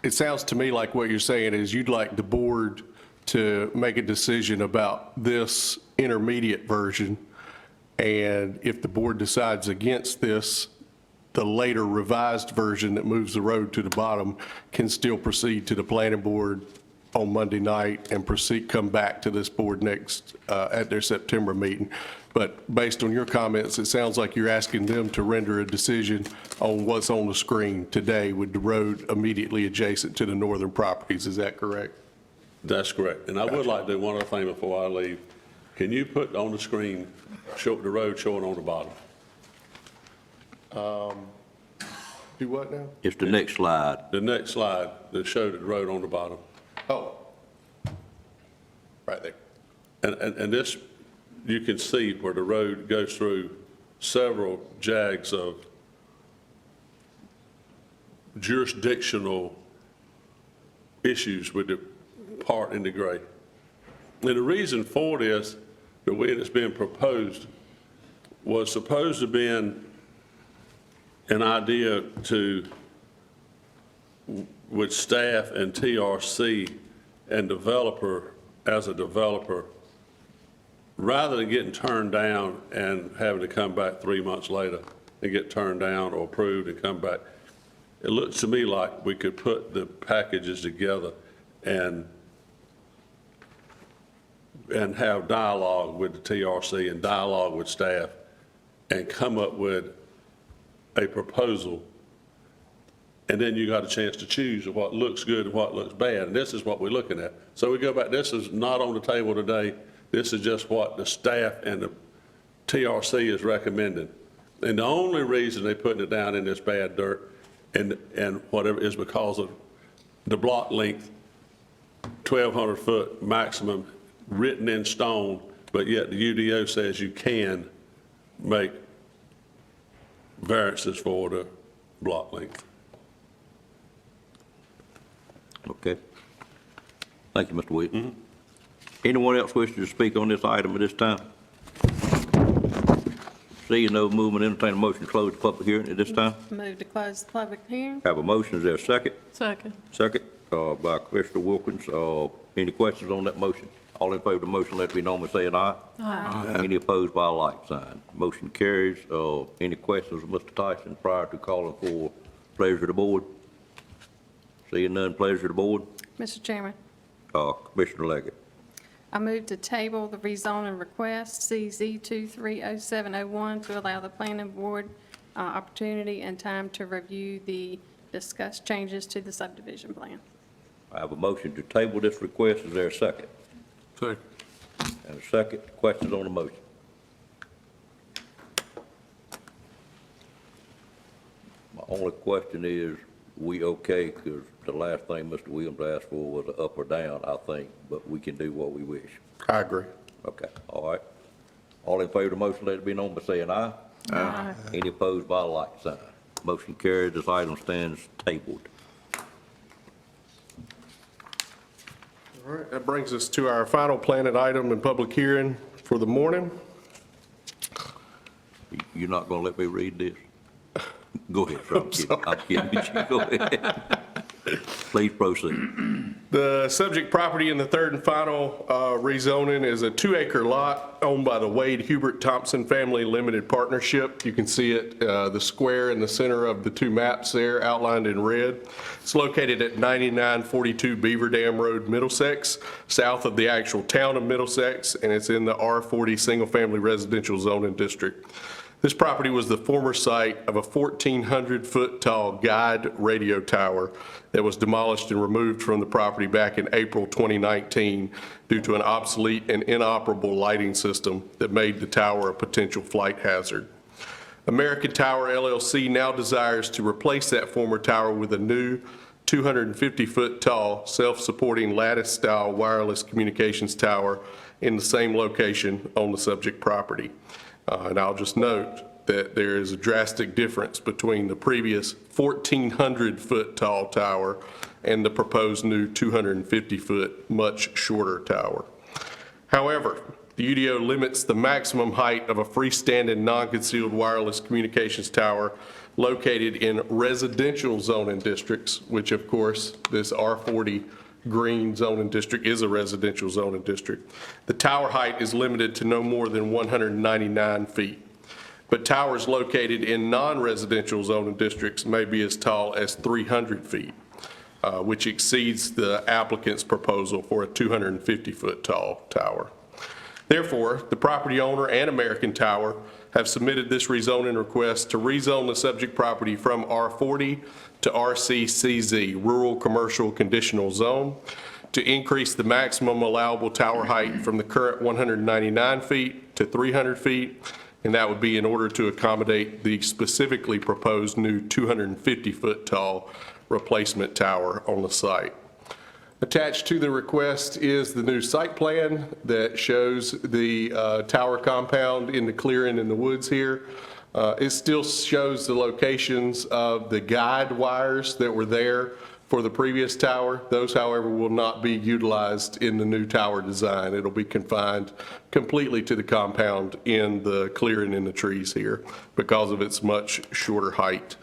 it sounds to me like what you're saying is you'd like the board to make a decision about this intermediate version, and if the board decides against this, the later revised version that moves the road to the bottom can still proceed to the planning board on Monday night and come back to this board next, at their September meeting. But based on your comments, it sounds like you're asking them to render a decision on what's on the screen today with the road immediately adjacent to the northern properties. Is that correct? That's correct. And I would like to do one other thing before I leave. Can you put on the screen, show the road showing on the bottom? Do what now? It's the next slide. The next slide that showed the road on the bottom. Oh, right there. And this, you can see where the road goes through several jags of jurisdictional issues with the part in the gray. And the reason for this, the way it's being proposed, was supposed to be an idea to, with staff and TRC and developer, as a developer, rather than getting turned down and having to come back 3 months later and get turned down or approved and come back, it looks to me like we could put the packages together and have dialogue with the TRC and dialogue with staff and come up with a proposal. And then you got a chance to choose what looks good and what looks bad. And this is what we're looking at. So we go back, this is not on the table today. This is just what the staff and the TRC is recommending. And the only reason they're putting it down in this bad dirt and whatever is because of the block length, 1,200 foot maximum written in stone, but yet the UDO says you can make variances for the block length. Okay. Thank you, Mr. Williams. Anyone else wishing to speak on this item at this time? Seeing no movement, entertain a motion to close the public hearing at this time. Move to close the public hearing. Have a motion, is there a second? Second. Second, by Commissioner Wilkins. Any questions on that motion? All in favor of the motion, let it be known by saying aye. Aye. Any opposed by a like sign. Motion carries. Any questions of Mr. Tyson prior to calling for pleasure of the board? Seeing none, pleasure of the board. Mr. Chairman, Commissioner Leggett. I move to table the rezoning request CZ 230701 to allow the planning board opportunity and time to review the discussed changes to the subdivision plan. I have a motion to table this request. Is there a second? Second. And a second. Questions on the motion? My only question is, we okay? Because the last thing Mr. Williams asked for was a up or down, I think, but we can do what we wish. I agree. Okay, all right. All in favor of the motion, let it be known by saying aye. Aye. Any opposed by a like sign. Motion carried. This item stands tabled. All right, that brings us to our final planning item and public hearing for the morning. You're not gonna let me read this? Go ahead, sir. I'm kidding with you. Go ahead. Please proceed. The subject property in the third and final rezoning is a 2-acre lot owned by the Wade Hubert Thompson Family Limited Partnership. You can see it, the square in the center of the two maps there outlined in red. It's located at 9942 Beaver Dam Road, Middlesex, south of the actual town of Middlesex, and it's in the R40 Single Family Residential Zoning District. This property was the former site of a 1,400-foot tall guide radio tower that was demolished and removed from the property back in April 2019 due to an obsolete and inoperable lighting system that made the tower a potential flight hazard. American Tower LLC now desires to replace that former tower with a new 250-foot tall, self-supporting lattice-style wireless communications tower in the same location on the subject property. And I'll just note that there is a drastic difference between the previous 1,400-foot tall tower and the proposed new 250-foot, much shorter tower. However, the UDO limits the maximum height of a freestanding non-concealed wireless communications tower located in residential zoning districts, which of course this R40 green zoning district is a residential zoning district. The tower height is limited to no more than 199 feet. But towers located in non-residential zoning districts may be as tall as 300 feet, which exceeds the applicant's proposal for a 250-foot tall tower. Therefore, the property owner and American Tower have submitted this rezoning request to rezone the subject property from R40 to RCCZ, Rural Commercial Conditional Zone, to increase the maximum allowable tower height from the current 199 feet to 300 feet, and that would be in order to accommodate the specifically proposed new 250-foot tall replacement tower on the site. Attached to the request is the new site plan that shows the tower compound in the clearing in the woods here. It still shows the locations of the guide wires that were there for the previous tower. Those, however, will not be utilized in the new tower design. It'll be confined completely to the compound in the clearing in the trees here because of its much shorter height.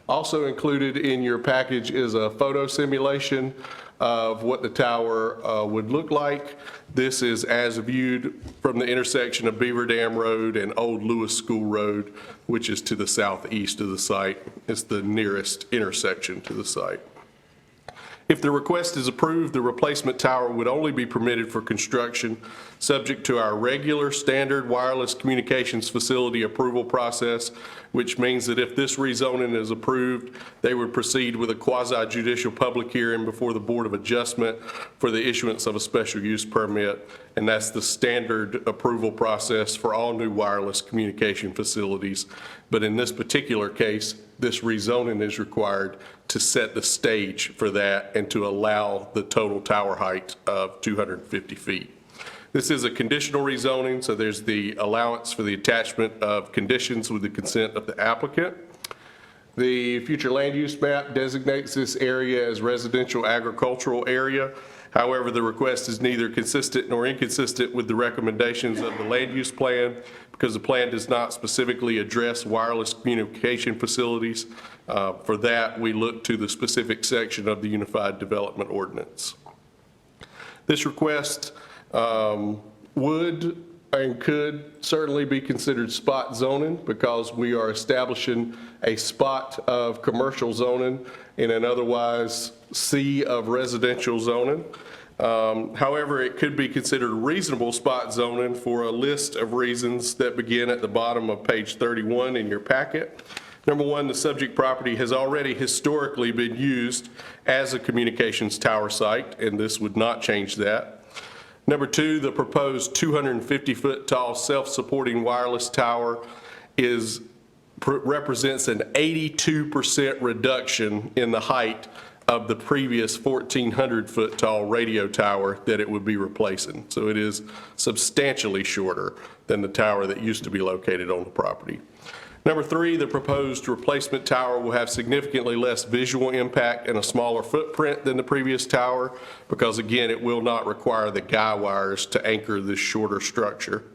Also included in your package is a photo simulation of what the tower would look like. This is as viewed from the intersection of Beaver Dam Road and Old Lewis School Road, which is to the southeast of the site. It's the nearest intersection to the site. If the request is approved, the replacement tower would only be permitted for construction subject to our regular standard wireless communications facility approval process, which means that if this rezoning is approved, they would proceed with a quasi-judicial public hearing before the Board of Adjustment for the issuance of a special use permit, and that's the standard approval process for all new wireless communication facilities. But in this particular case, this rezoning is required to set the stage for that and to allow the total tower height of 250 feet. This is a conditional rezoning, so there's the allowance for the attachment of conditions with the consent of the applicant. The future land use map designates this area as residential agricultural area. However, the request is neither consistent nor inconsistent with the recommendations of the land use plan because the plan does not specifically address wireless communication facilities. For that, we look to the specific section of the Unified Development Ordinance. This request would and could certainly be considered spot zoning because we are establishing a spot of commercial zoning in an otherwise sea of residential zoning. However, it could be considered reasonable spot zoning for a list of reasons that begin at the bottom of page 31 in your packet. Number one, the subject property has already historically been used as a communications tower site, and this would not change that. Number two, the proposed 250-foot tall self-supporting wireless tower represents an 82% reduction in the height of the previous 1,400-foot tall radio tower that it would be replacing. So it is substantially shorter than the tower that used to be located on the property. Number three, the proposed replacement tower will have significantly less visual impact and a smaller footprint than the previous tower because, again, it will not require the guy wires to anchor this shorter structure.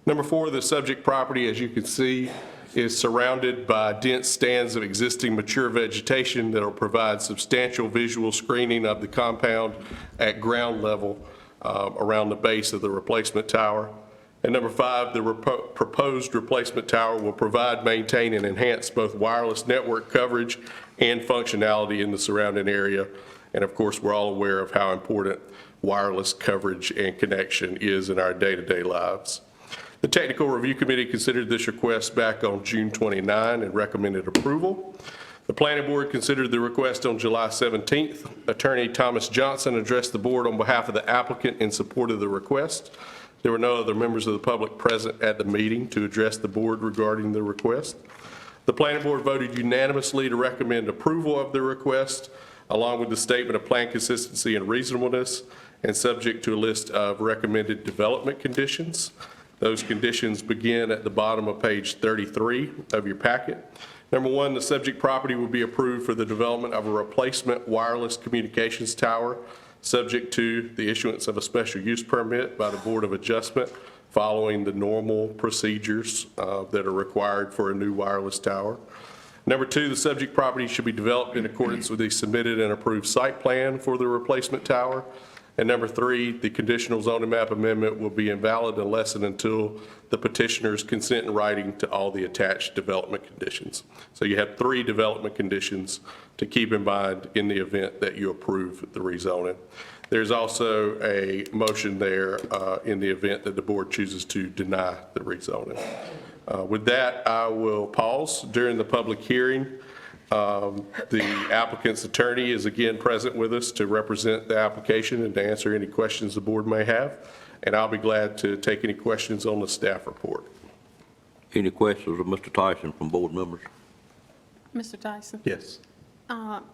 Number 4, the subject property, as you can see, is surrounded by dense stands of existing mature vegetation that will provide substantial visual screening of the compound at ground level around the base of the replacement tower. And number 5, the proposed replacement tower will provide, maintain, and enhance both wireless network coverage and functionality in the surrounding area. And of course, we're all aware of how important wireless coverage and connection is in our day-to-day lives. The Technical Review Committee considered this request back on June 29 and recommended approval. The Planning Board considered the request on July 17th. Attorney Thomas Johnson addressed the board on behalf of the applicant in support of the request. There were no other members of the public present at the meeting to address the board regarding the request. The Planning Board voted unanimously to recommend approval of the request, along with the statement of plan consistency and reasonableness, and subject to a list of recommended development conditions. Those conditions begin at the bottom of page 33 of your packet. Number 1, the subject property will be approved for the development of a replacement wireless communications tower, subject to the issuance of a special use permit by the Board of Adjustment following the normal procedures that are required for a new wireless tower. Number 2, the subject property should be developed in accordance with the submitted and approved site plan for the replacement tower. And number 3, the conditional zoning map amendment will be invalid unless and until the petitioners consent in writing to all the attached development conditions. So you have 3 development conditions to keep in mind in the event that you approve the rezoning. There's also a motion there in the event that the board chooses to deny the rezoning. With that, I will pause during the public hearing. The applicant's attorney is again present with us to represent the application and to answer any questions the board may have. And I'll be glad to take any questions on the staff report. Any questions of Mr. Tyson from board members? Mr. Tyson? Yes.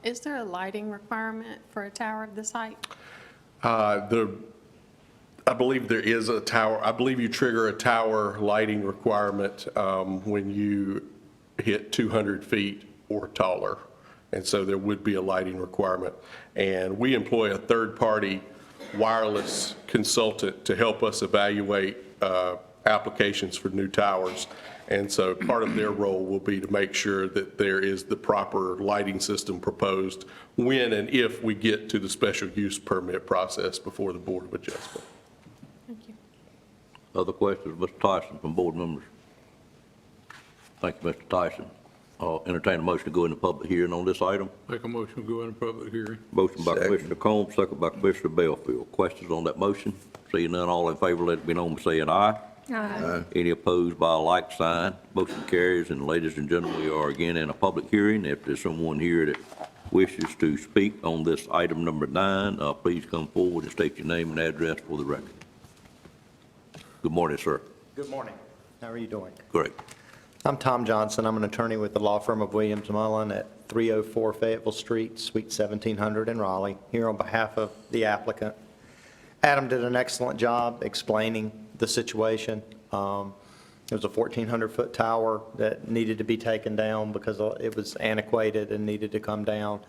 Is there a lighting requirement for a tower of this height? I believe there is a tower. I believe you trigger a tower lighting requirement when you hit 200 feet or taller. And so there would be a lighting requirement. And we employ a third-party wireless consultant to help us evaluate applications for new towers. And so part of their role will be to make sure that there is the proper lighting system proposed when and if we get to the special use permit process before the Board of Adjustment. Thank you. Other questions, Mr. Tyson from board members? Thank you, Mr. Tyson. Entertain a motion to go into public hearing on this item. Make a motion to go into public hearing. Motion by Second. Commissioner Combs, second by Commissioner Belfield. Questions on that motion? Seeing none, all in favor, let it be known by saying aye. Aye. Any opposed by a like sign? Motion carries, and ladies and gentlemen, we are again in a public hearing. If there's someone here that wishes to speak on this item number 9, please come forward and state your name and address for the record. Good morning, sir. Good morning. How are you doing? Great. I'm Tom Johnson. I'm an attorney with the law firm of Williams Mullen at 304 Fayetteville Street, Suite 1700 in Raleigh, here on behalf of the applicant. Adam did an excellent job explaining the situation. It was a 1,400-foot tower that needed to be taken down because it was antiquated and needed to come down.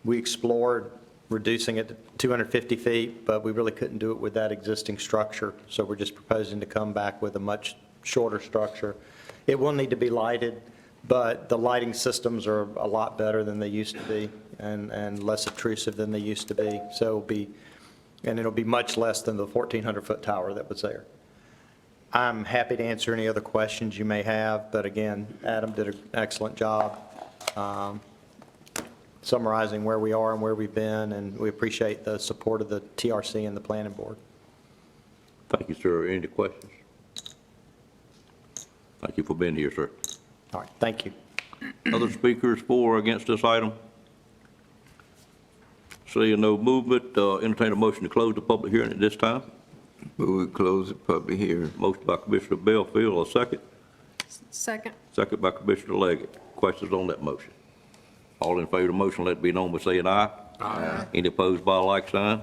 We explored reducing it to 250 feet, but we really couldn't do it with that existing structure, so we're just proposing to come back with a much shorter structure. It will need to be lighted, but the lighting systems are a lot better than they used to be and less obtrusive than they used to be. So it'll be much less than the 1,400-foot tower that was there. I'm happy to answer any other questions you may have, but again, Adam did an excellent job summarizing where we are and where we've been, and we appreciate the support of the TRC and the planning board. Thank you, sir. Any questions? Thank you for being here, sir. All right, thank you. Other speakers for or against this item? Seeing no movement, entertain a motion to close the public hearing at this time. Move to close the public hearing. Motion by Commissioner Belfield, a second. Second. Second by Commissioner Leggett. Questions on that motion? All in favor of the motion, let it be known by saying aye. Aye. Any opposed by a like sign?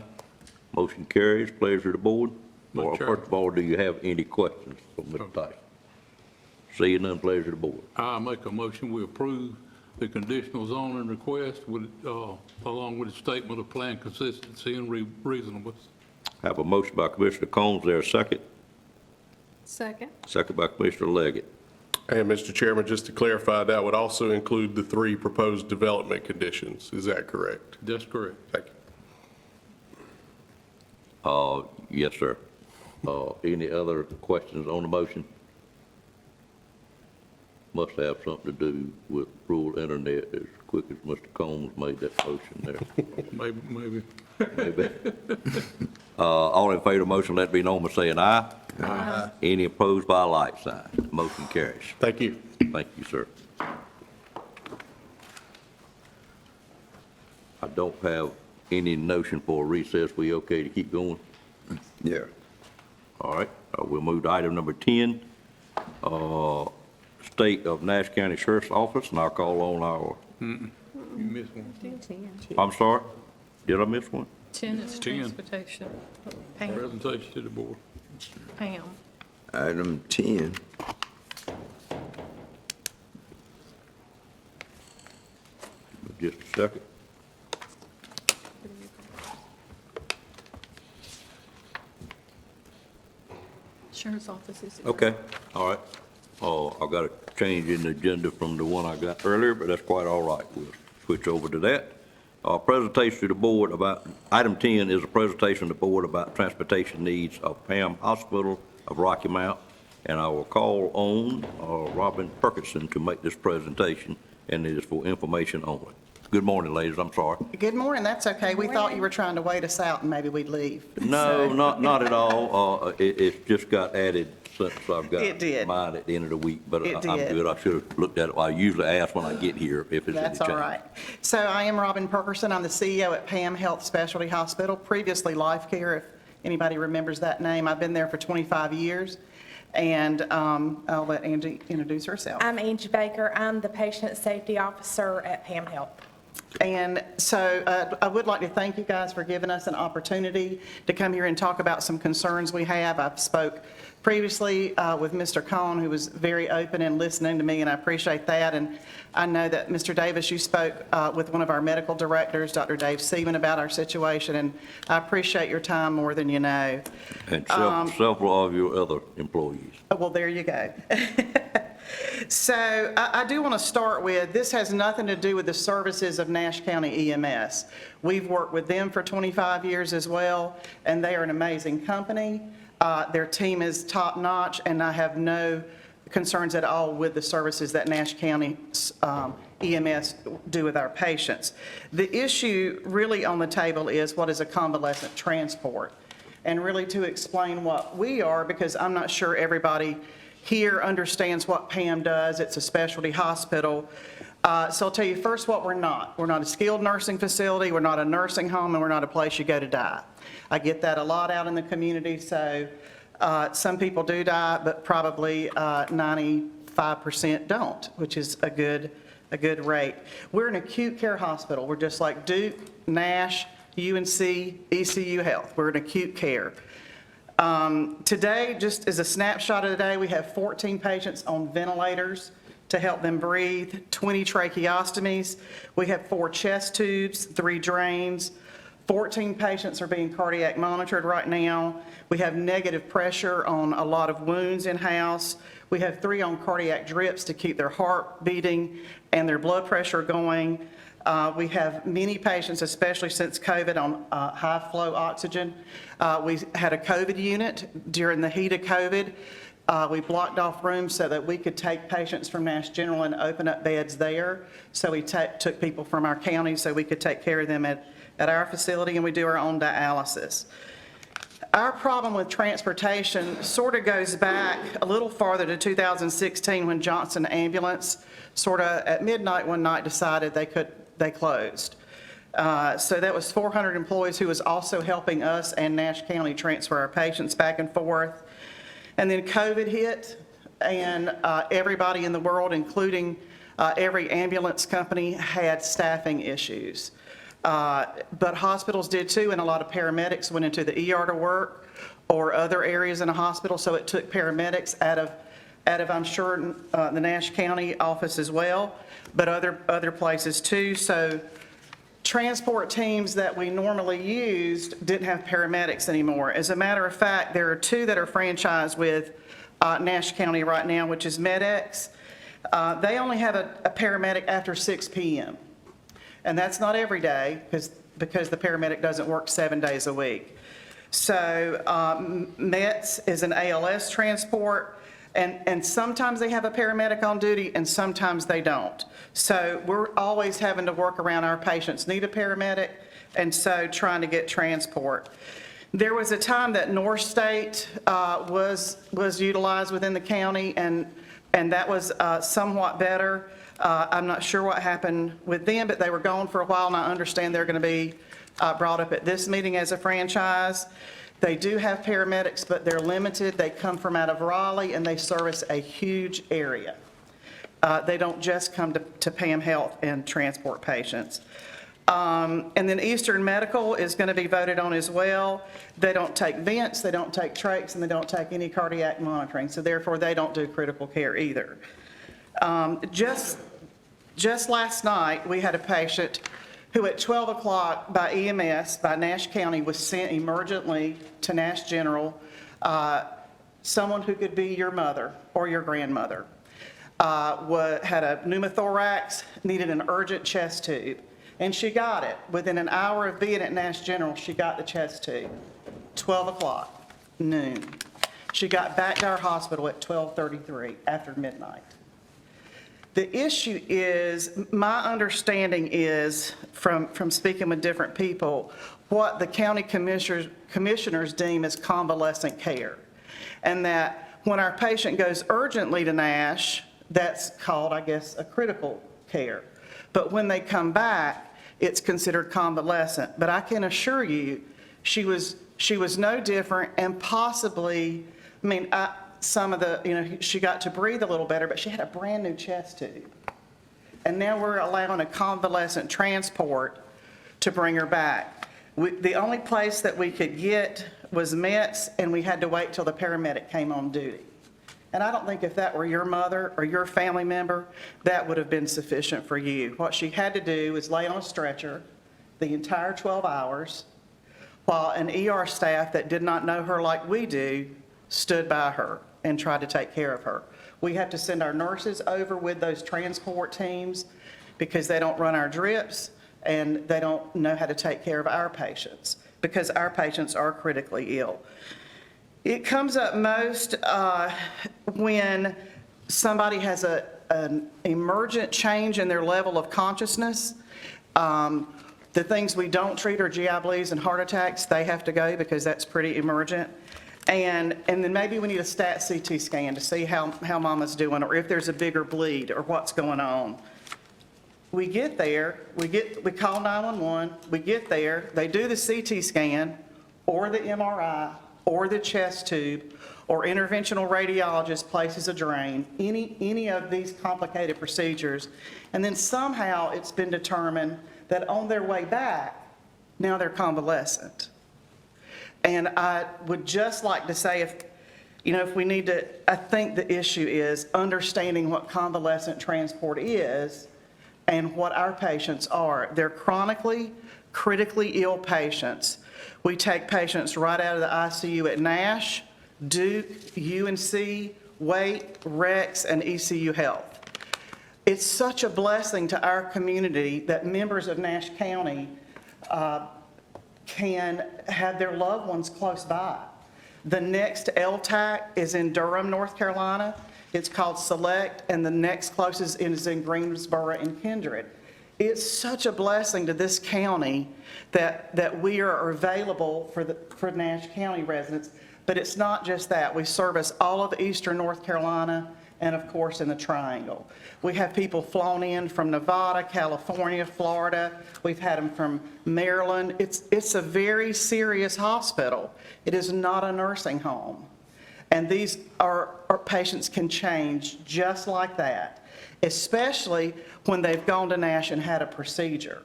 Motion carries. Pleasure of the board. Mr. Chair. First of all, do you have any questions for Mr. Tyson? Seeing none, pleasure of the board. I make a motion, we approve the conditional zoning request with, along with a statement of plan consistency and reasonableness. Have a motion by Commissioner Combs, there a second? Second. Second by Commissioner Leggett. And Mr. Chairman, just to clarify, that would also include the 3 proposed development conditions. Is that correct? That's correct. Thank you. Yes, sir. Any other questions on the motion? Must have something to do with rural internet as quick as Mr. Combs made that motion there. Maybe. Maybe. All in favor of the motion, let it be known by saying aye. Aye. Any opposed by a like sign. Motion carries. Thank you. Thank you, sir. I don't have any notion for a recess. We okay to keep going? Yeah. All right, we'll move to item number 10, State of Nash County Sheriff's Office, and I'll call on our, You missed one. I'm sorry, did I miss one? 10 is 10. transportation. Pam. Presentation to the board. Pam. Item 10. Just a second. Sheriff's Office is. Okay, all right. I got a change in the agenda from the one I got earlier, but that's quite all right. We'll switch over to that. Presentation to the board about, item 10 is a presentation to the board about transportation needs of Pam Hospital of Rocky Mount. And I will call on Robin Perkinson to make this presentation, and it is for information only. Good morning, ladies, I'm sorry. Good morning, that's okay. We thought you were trying to wait us out and maybe we'd leave. No, So- not at all. It's just got added since I've got It did. mine at the end of the week, but It I'm did. good. I should have looked at it. I usually ask when I get here if it's any change. That's all right. So I am Robin Perkerson. I'm the CEO at Pam Health Specialty Hospital, previously Life Care, if anybody remembers that name. I've been there for 25 years. And I'll let Angie introduce herself. I'm Angie Baker. I'm the Patient Safety Officer at Pam Health. And so I would like to thank you guys for giving us an opportunity to come here and talk about some concerns we have. I've spoke previously with Mr. Cohn, who was very open and listening to me, and I appreciate that. And I know that, Mr. Davis, you spoke with one of our medical directors, Dr. Dave Seaman, about our situation, and I appreciate your time more than you know. And several of your other employees. Well, there you go. So I do want to start with, this has nothing to do with the services of Nash County EMS. We've worked with them for 25 years as well, and they are an amazing company. Their team is top-notch, and I have no concerns at all with the services that Nash County EMS do with our patients. The issue really on the table is what is a convalescent transport? And really to explain what we are, because I'm not sure everybody here understands what PAM does. It's a specialty hospital. So I'll tell you first what we're not. We're not a skilled nursing facility, we're not a nursing home, and we're not a place you go to die. I get that a lot out in the community, so some people do die, but probably 95% don't, which is a good rate. We're an acute care hospital. We're just like Duke, Nash, UNC, ECU Health. We're in acute care. Today, just as a snapshot of the day, we have 14 patients on ventilators to help them breathe, 20 tracheostomies. We have 4 chest tubes, 3 drains. 14 patients are being cardiac monitored right now. We have negative pressure on a lot of wounds in-house. We have 3 on cardiac drips to keep their heart beating and their blood pressure going. We have many patients, especially since COVID, on high-flow oxygen. We had a COVID unit during the heat of COVID. We blocked off rooms so that we could take patients from Nash General and open up beds there. So we took people from our county so we could take care of them at our facility, and we do our own dialysis. Our problem with transportation sort of goes back a little farther to 2016 when Johnson Ambulance sort of at midnight one night decided they closed. So that was 400 employees who was also helping us and Nash County transfer our patients back and forth. And then COVID hit, and everybody in the world, including every ambulance company, had staffing issues. But hospitals did too, and a lot of paramedics went into the ER to work or other areas in a hospital, so it took paramedics out of I'm sure, the Nash County office as well, but other places too. So transport teams that we normally used didn't have paramedics anymore. As a matter of fact, there are 2 that are franchised with Nash County right now, which is MedX. They only have a paramedic after 6 PM. And that's not every day, because the paramedic doesn't work 7 days a week. So METS is an ALS transport, and sometimes they have a paramedic on duty, and sometimes they don't. So we're always having to work around our patients need a paramedic, and so trying to get transport. There was a time that North State was utilized within the county, and that was somewhat better. I'm not sure what happened with them, but they were gone for a while, and I understand they're going to be brought up at this meeting as a franchise. They do have paramedics, but they're limited. They come from out of Raleigh, and they service a huge area. They don't just come to Pam Health and transport patients. And then Eastern Medical is going to be voted on as well. They don't take vents, they don't take trachs, and they don't take any cardiac monitoring, so therefore they don't do critical care either. Just last night, we had a patient who at 12 o'clock by EMS, by Nash County, was sent emergently to Nash General, someone who could be your mother or your grandmother, had a pneumothorax, needed an urgent chest tube, and she got it. Within an hour of being at Nash General, she got the chest tube, 12 o'clock, noon. She got back to our hospital at 12:33, after midnight. The issue is, my understanding is, from speaking with different people, what the county commissioners deem as convalescent care. And that when our patient goes urgently to Nash, that's called, I guess, a critical care. But when they come back, it's considered convalescent. But I can assure you, she was no different, and possibly, I mean, some of the, she got to breathe a little better, but she had a brand-new chest tube. And now we're allowing a convalescent transport to bring her back. The only place that we could get was METS, and we had to wait till the paramedic came on duty. And I don't think if that were your mother or your family member, that would have been sufficient for you. What she had to do was lay on a stretcher the entire 12 hours, while an ER staff that did not know her like we do stood by her and tried to take care of her. We have to send our nurses over with those transport teams because they don't run our drips and they don't know how to take care of our patients because our patients are critically ill. It comes up most when somebody has an emergent change in their level of consciousness. The things we don't treat are GI bleeds and heart attacks. They have to go because that's pretty emergent. And then maybe we need a stat CT scan to see how mama's doing, or if there's a bigger bleed or what's going on. We get there, we call 911, we get there, they do the CT scan or the MRI or the chest tube, or interventional radiologist places a drain, any of these complicated procedures, and then somehow it's been determined that on their way back, now they're convalescent. And I would just like to say, if we need to, I think the issue is understanding what convalescent transport is and what our patients are. They're chronically, critically ill patients. We take patients right out of the ICU at Nash, Duke, UNC, Wake, Rex, and ECU Health. It's such a blessing to our community that members of Nash County can have their loved ones close by. The next LTAC is in Durham, North Carolina. It's called Select, and the next closest is in Greensboro and Kindred. It's such a blessing to this county that we are available for Nash County residents, but it's not just that. We service all of eastern North Carolina and, of course, in the Triangle. We have people flown in from Nevada, California, Florida. We've had them from Maryland. It's a very serious hospital. It is not a nursing home. And these our patients can change just like that, especially when they've gone to Nash and had a procedure.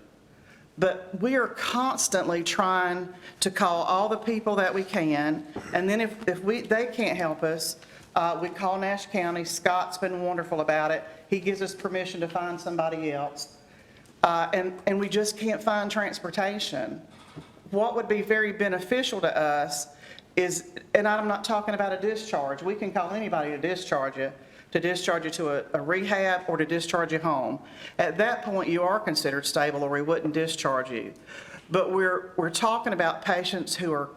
But we are constantly trying to call all the people that we can, and then if they can't help us, we call Nash County. Scott's been wonderful about it. He gives us permission to find somebody else. And we just can't find transportation. What would be very beneficial to us is, and I'm not talking about a discharge. We can call anybody to discharge you to a rehab or to discharge you home. At that point, you are considered stable or we wouldn't discharge you. But we're talking about patients who are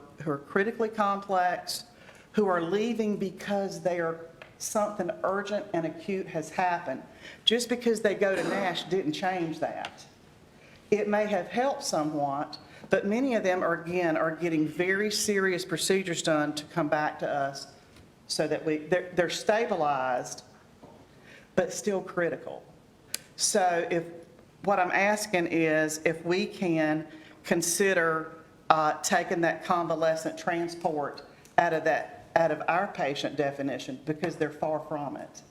critically complex, who are leaving because something urgent and acute has happened. Just because they go to NASH didn't change that. It may have helped somewhat, but many of them are getting very serious procedures done to come back to us so that they're stabilized, but still critical. So what I'm asking is if we can consider taking that convalescent transport out of our patient definition, because they're far from it.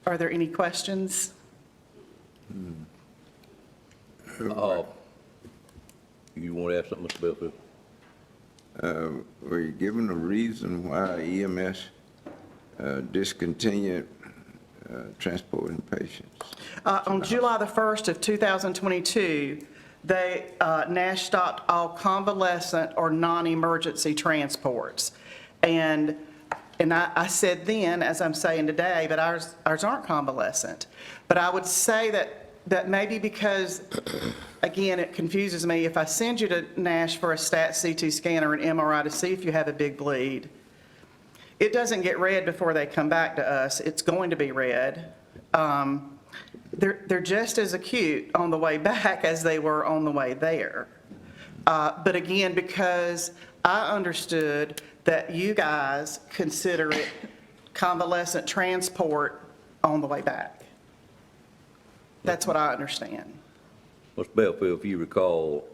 Are there any questions? You want to ask something, Mr. Belfield? Were you given a reason why EMS discontinued transporting patients? On July the 1st of 2022, NASH stopped all convalescent or non-emergency transports. And I said then, as I'm saying today, but ours aren't convalescent. But I would say that maybe because, again, it confuses me. If I send you to NASH for a STAT CT scan or an MRI to see if you have a big bleed, it doesn't get read before they come back to us. It's going to be read. They're just as acute on the way back as they were on the way there. But again, because I understood that you guys consider it convalescent transport on the way back. That's what I understand. Mr. Belfield, if you recall,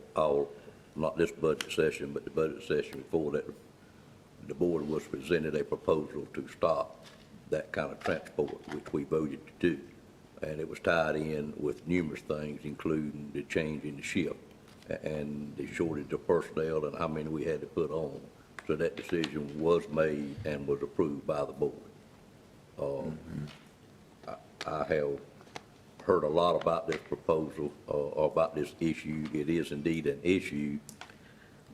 not this budget session, but the budget session before that, the board was presented a proposal to stop that kind of transport, which we voted to do. And it was tied in with numerous things, including the change in the shift and the shortage of personnel and how many we had to put on. So that decision was made and was approved by the board. I have heard a lot about this proposal or about this issue. It is indeed an issue,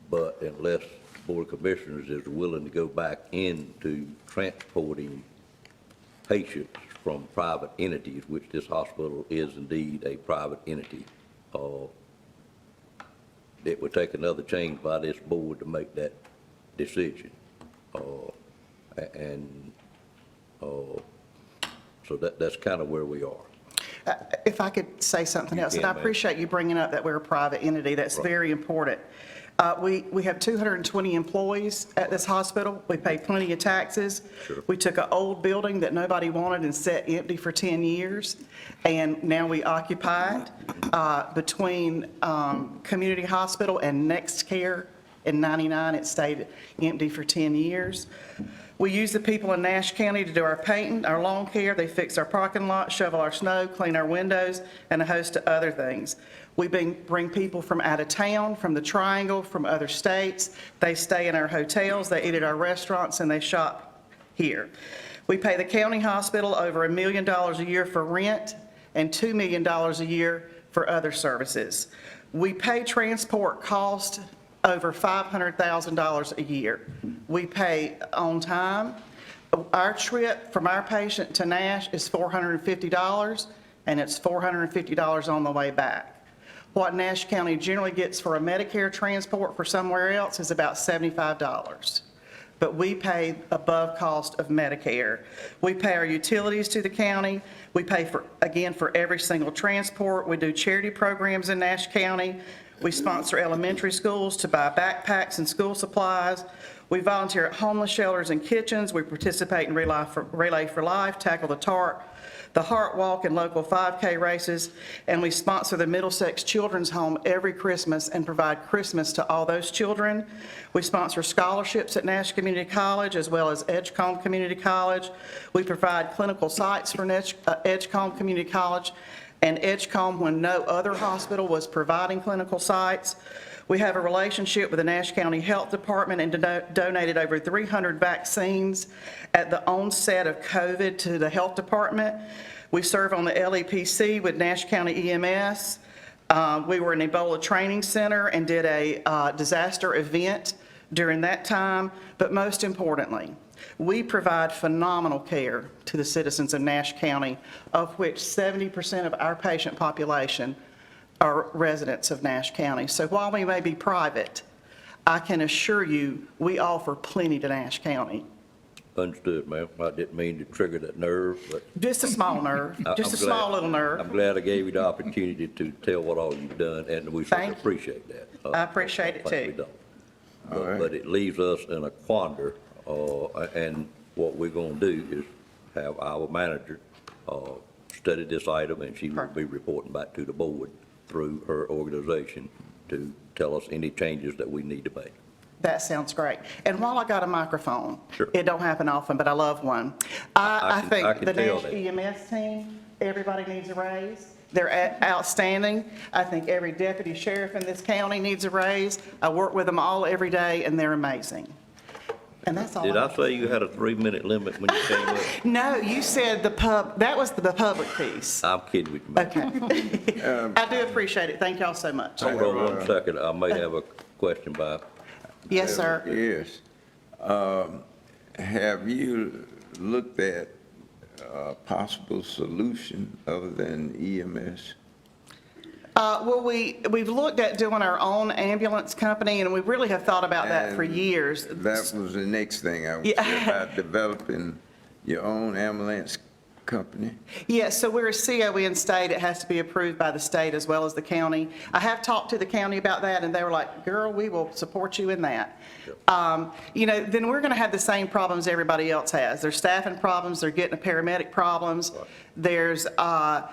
but unless the Board of Commissioners is willing to go back into transporting patients from private entities, which this hospital is indeed a private entity, it would take another change by this board to make that decision. So that's kind of where we are. If I could say something else, and I appreciate you bringing up that we're a private entity. That's very important. We have 220 employees at this hospital. We pay plenty of taxes. Sure. We took an old building that nobody wanted and sat empty for 10 years, and now we occupy it. Between Community Hospital and NextCare in '99, it stayed empty for 10 years. We use the people in Nash County to do our painting, our lawn care. They fix our parking lot, shovel our snow, clean our windows, and a host of other things. We bring people from out of town, from the Triangle, from other states. They stay in our hotels, they eat at our restaurants, and they shop here. We pay the county hospital over $1 million a year for rent and $2 million a year for other services. We pay transport cost over $500,000 a year. We pay on time. Our trip from our patient to Nash is $450, and it's $450 on the way back. What Nash County generally gets for a Medicare transport for somewhere else is about $75. But we pay above cost of Medicare. We pay our utilities to the county. We pay for every single transport. We do charity programs in Nash County. We sponsor elementary schools to buy backpacks and school supplies. We volunteer at homeless shelters and kitchens. We participate in Relay for Life, Tackle the Tarp, the Heart Walk, and local 5K races. And we sponsor the Middlesex Children's Home every Christmas and provide Christmas to all those children. We sponsor scholarships at Nash Community College as well as Edgecombe Community College. We provide clinical sites for Edgecombe Community College and Edgecombe when no other hospital was providing clinical sites. We have a relationship with the Nash County Health Department and donated over 300 vaccines at the onset of COVID to the health department. We serve on the LEPC with Nash County EMS. We were an Ebola training center and did a disaster event during that time, but most importantly, we provide phenomenal care to the citizens of Nash County, of which 70% of our patient population are residents of Nash County. So while we may be private, I can assure you, we offer plenty to Nash County. Understood, ma'am. I didn't mean to trigger that nerve, but. Just a small nerve, just a I'm glad- small little nerve. I'm glad I gave you the opportunity to tell what all you've done, and we certainly Thank you. appreciate that. I appreciate it, I think we too. don't. But it leaves us in a quandary, and what we're gonna do is have our manager study this item, and she will be reporting back to the board through her organization to tell us any changes that we need to make. That sounds great. And while I got a microphone, Sure. it don't happen often, but I love one. I I can think the tell Nash that. EMS team, everybody needs a raise. They're outstanding. I think every deputy sheriff in this county needs a raise. I work with them all every day, and they're amazing. And that's all. Did I say you had a 3-minute limit when you came up? No, you said that was the public piece. I'm kidding with you, ma'am. Okay. I do appreciate it. Thank y'all so much. Hold on 1 second. I may have a question, Bob. Yes, sir. Yes. Have you looked at a possible solution other than EMS? Well, we've looked at doing our own ambulance company, and we really have thought about that for And years. That was the next thing I was Yeah. about developing your own ambulance company. Yes, so we're a CON state. It has to be approved by the state as well as the county. I have talked to the county about that, and they were like, girl, we will support you in that. Then we're going to have the same problems everybody else has. There's staffing problems, they're getting a paramedic problems. There's, I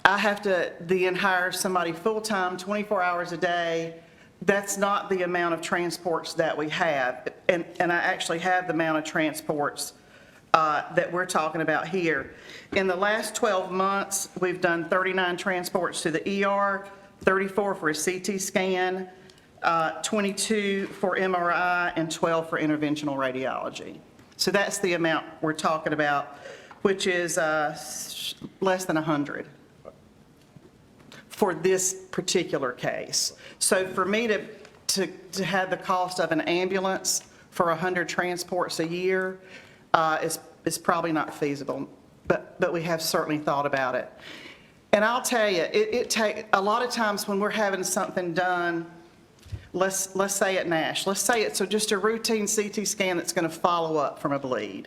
have to then hire somebody full-time, 24 hours a day. That's not the amount of transports that we have. And I actually have the amount of transports that we're talking about here. In the last 12 months, we've done 39 transports to the ER, 34 for a CT scan, 22 for MRI, and 12 for interventional radiology. So that's the amount we're talking about, which is less than 100 for this particular case. So for me to have the cost of an ambulance for 100 transports a year is probably not feasible, but we have certainly thought about it. And I'll tell you, it take a lot of times when we're having something done, let's say at Nash, let's say it's just a routine CT scan that's going to follow up from a bleed.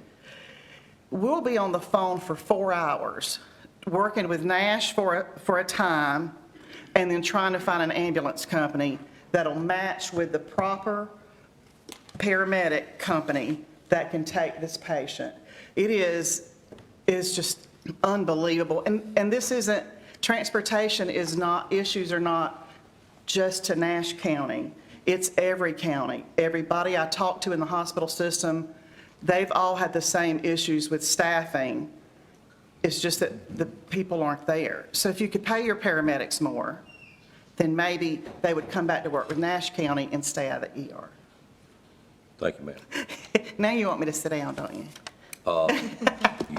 We'll be on the phone for 4 hours, working with Nash for a time, and then trying to find an ambulance company that'll match with the proper paramedic company that can take this patient. It is just unbelievable. And this isn't, transportation is not, issues are not just to Nash County. It's every county. Everybody I talk to in the hospital system, they've all had the same issues with staffing. It's just that the people aren't there. So if you could pay your paramedics more, then maybe they would come back to work with Nash County and stay out of the ER. Thank you, ma'am. Now you want me to sit down, don't you?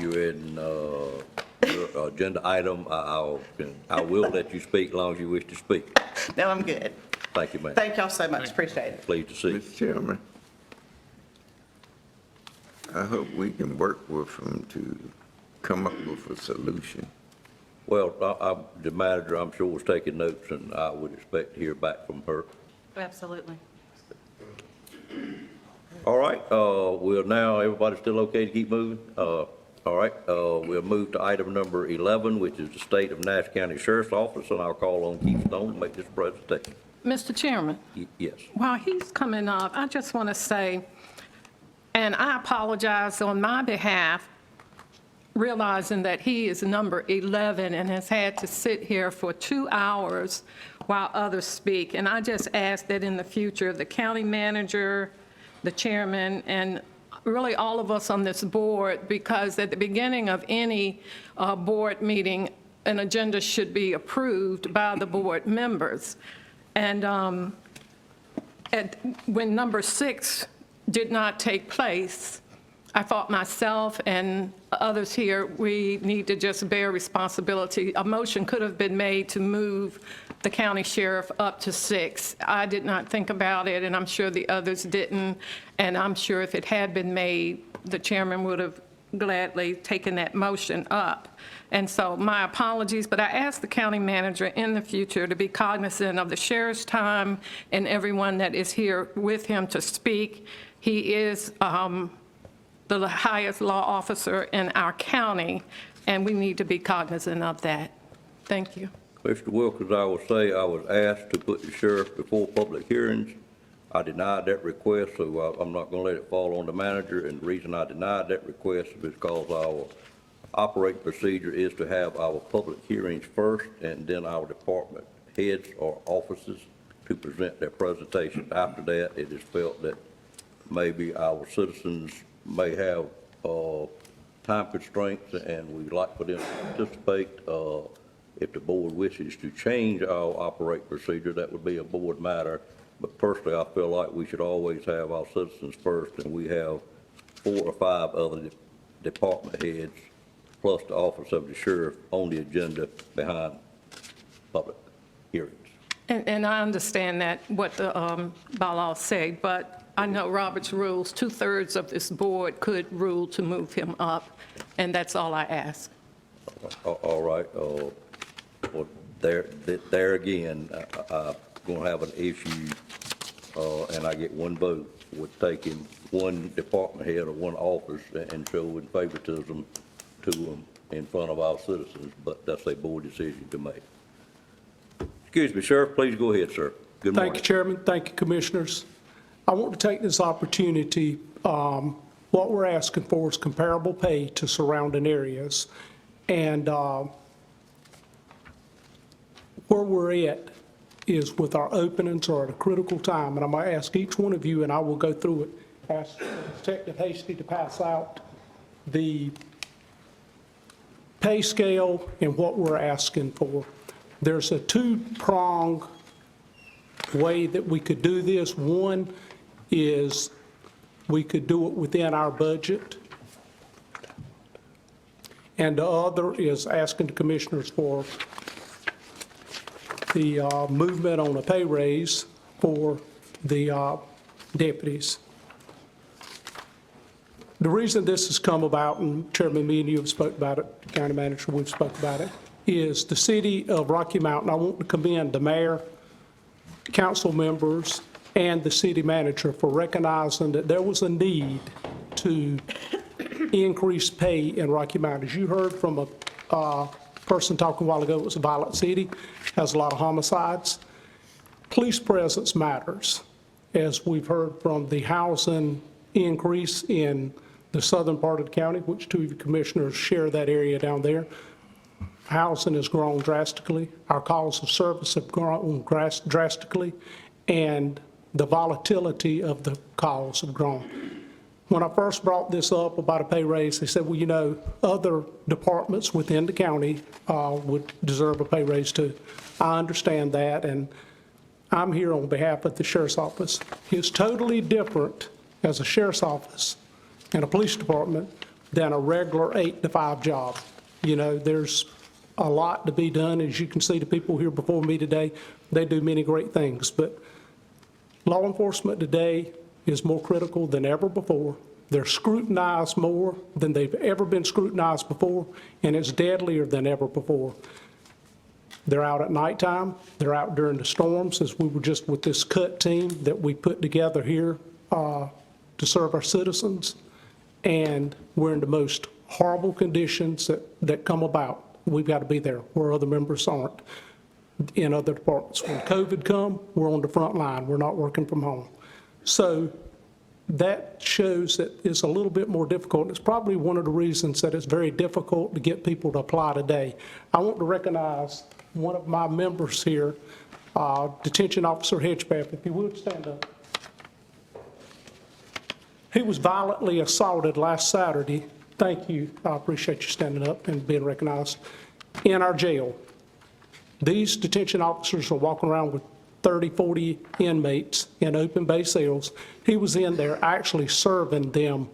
You're in your agenda item. I will let you speak as long as you wish to speak. No, I'm good. Thank you, ma'am. Thank y'all so much. Appreciate it. Pleased to see you. Mr. Chairman, I hope we can work with them to come up with a solution. Well, the manager, I'm sure, was taking notes, and I would expect to hear back from her. Absolutely. All right, we'll now, everybody still okay to keep moving? All right, we'll move to item number 11, which is the State of Nash County Sheriff's Office, and I'll call on Keith Stone to make this presentation. Mr. Chairman, Yes. while he's coming up, I just want to say, and I apologize on my behalf, realizing that he is number 11 and has had to sit here for 2 hours while others speak. And I just ask that in the future, the county manager, the chairman, and really all of us on this board, because at the beginning of any board meeting, an agenda should be approved by the board members. And when number 6 did not take place, I thought myself and others here, we need to just bear responsibility. A motion could have been made to move the county sheriff up to 6. I did not think about it, and I'm sure the others didn't. And I'm sure if it had been made, the chairman would have gladly taken that motion up. And so my apologies, but I ask the county manager in the future to be cognizant of the sheriff's time and everyone that is here with him to speak. He is the highest law officer in our county, and we need to be cognizant of that. Thank you. Mr. Wilkins, I will say I was asked to put the sheriff before public hearings. I denied that request, so I'm not going to let it fall on the manager. And the reason I denied that request is because our operating procedure is to have our public hearings first, and then our department heads or officers to present their presentations. After that, it is felt that maybe our citizens may have time constraints, and we'd like for them to participate. If the board wishes to change our operating procedure, that would be a board matter. But personally, I feel like we should always have our citizens first, and we have 4 or 5 other department heads, plus the office of the sheriff on the agenda behind public hearings. And I understand that, what the bylaws say, but I know Robert's rules, 2/3 of this board could rule to move him up, and that's all I ask. All right, well, there again, I'm going to have an issue, and I get one vote with taking one department head or one office and showing favoritism to them in front of our citizens, but that's a board decision to make. Excuse me, Sheriff, please go ahead, sir. Good morning. Thank you, Chairman. Thank you, Commissioners. I want to take this opportunity, what we're asking for is comparable pay to surrounding areas. And where we're at is with our openings are at a critical time. And I'm going to ask each one of you, and I will go through it, ask Detective Hasty to pass out the pay scale and what we're asking for. There's a two-pronged way that we could do this. One is we could do it within our budget. And the other is asking the commissioners for the movement on a pay raise for the deputies. The reason this has come about, and Chairman, me and you have spoke about it, the county manager, we've spoke about it, is the city of Rocky Mountain. I want to commend the mayor, council members, and the city manager for recognizing that there was a need to increase pay in Rocky Mountain. As you heard from a person talking a while ago, it was a violent city, has a lot of homicides. Police presence matters, as we've heard from the housing increase in the southern part of the county, which two of the commissioners share that area down there. Housing has grown drastically. Our calls of service have grown drastically, and the volatility of the calls have grown. When I first brought this up about a pay raise, they said, well, you know, other departments within the county would deserve a pay raise too. I understand that, and I'm here on behalf of the sheriff's office. It's totally different as a sheriff's office and a police department than a regular 8-to-5 job. You know, there's a lot to be done. As you can see, the people here before me today, they do many great things, but law enforcement today is more critical than ever before. They're scrutinized more than they've ever been scrutinized before, and it's deadlier than ever before. They're out at nighttime. They're out during the storms, as we were just with this cut team that we put together here to serve our citizens. And we're in the most horrible conditions that come about. We've got to be there where other members aren't in other departments. When COVID come, we're on the front line. We're not working from home. So that shows that it's a little bit more difficult. It's probably one of the reasons that it's very difficult to get people to apply today. I want to recognize one of my members here, Detention Officer Hedgepath, if you would stand up. He was violently assaulted last Saturday. Thank you. I appreciate you standing up and being recognized. In our jail. These detention officers are walking around with 30, 40 inmates in open bay cells. He was in there actually serving them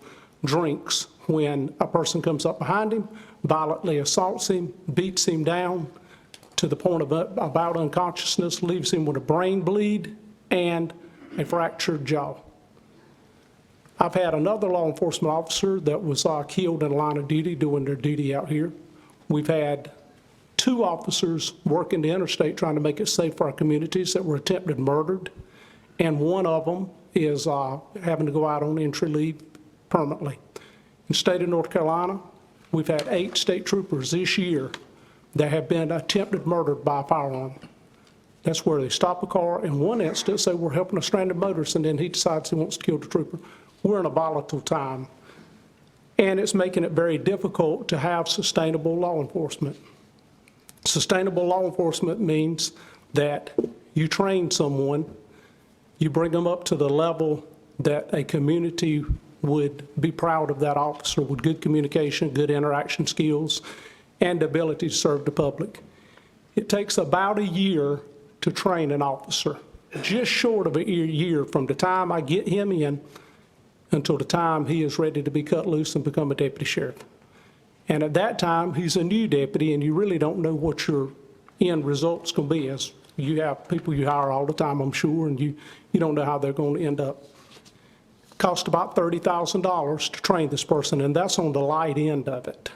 drinks when a person comes up behind him, violently assaults him, beats him down to the point of about unconsciousness, leaves him with a brain bleed and a fractured jaw. I've had another law enforcement officer that was killed in the line of duty doing their duty out here. We've had 2 officers working the interstate trying to make it safe for our communities that were attempted murdered, and one of them is having to go out on entry leave permanently. In the state of North Carolina, we've had 8 state troopers this year that have been attempted murdered by a firearm. That's where they stop a car. In one instance, they were helping a stranded motorist, and then he decides he wants to kill the trooper. We're in a volatile time, and it's making it very difficult to have sustainable law enforcement. Sustainable law enforcement means that you train someone, you bring them up to the level that a community would be proud of that officer with good communication, good interaction skills, and the ability to serve the public. It takes about a year to train an officer, just short of a year from the time I get him in until the time he is ready to be cut loose and become a deputy sheriff. And at that time, he's a new deputy, and you really don't know what your end result's going to be. As you have people you hire all the time, I'm sure, and you don't know how they're going to end up. It costs about $30,000 to train this person, and that's on the light end of it.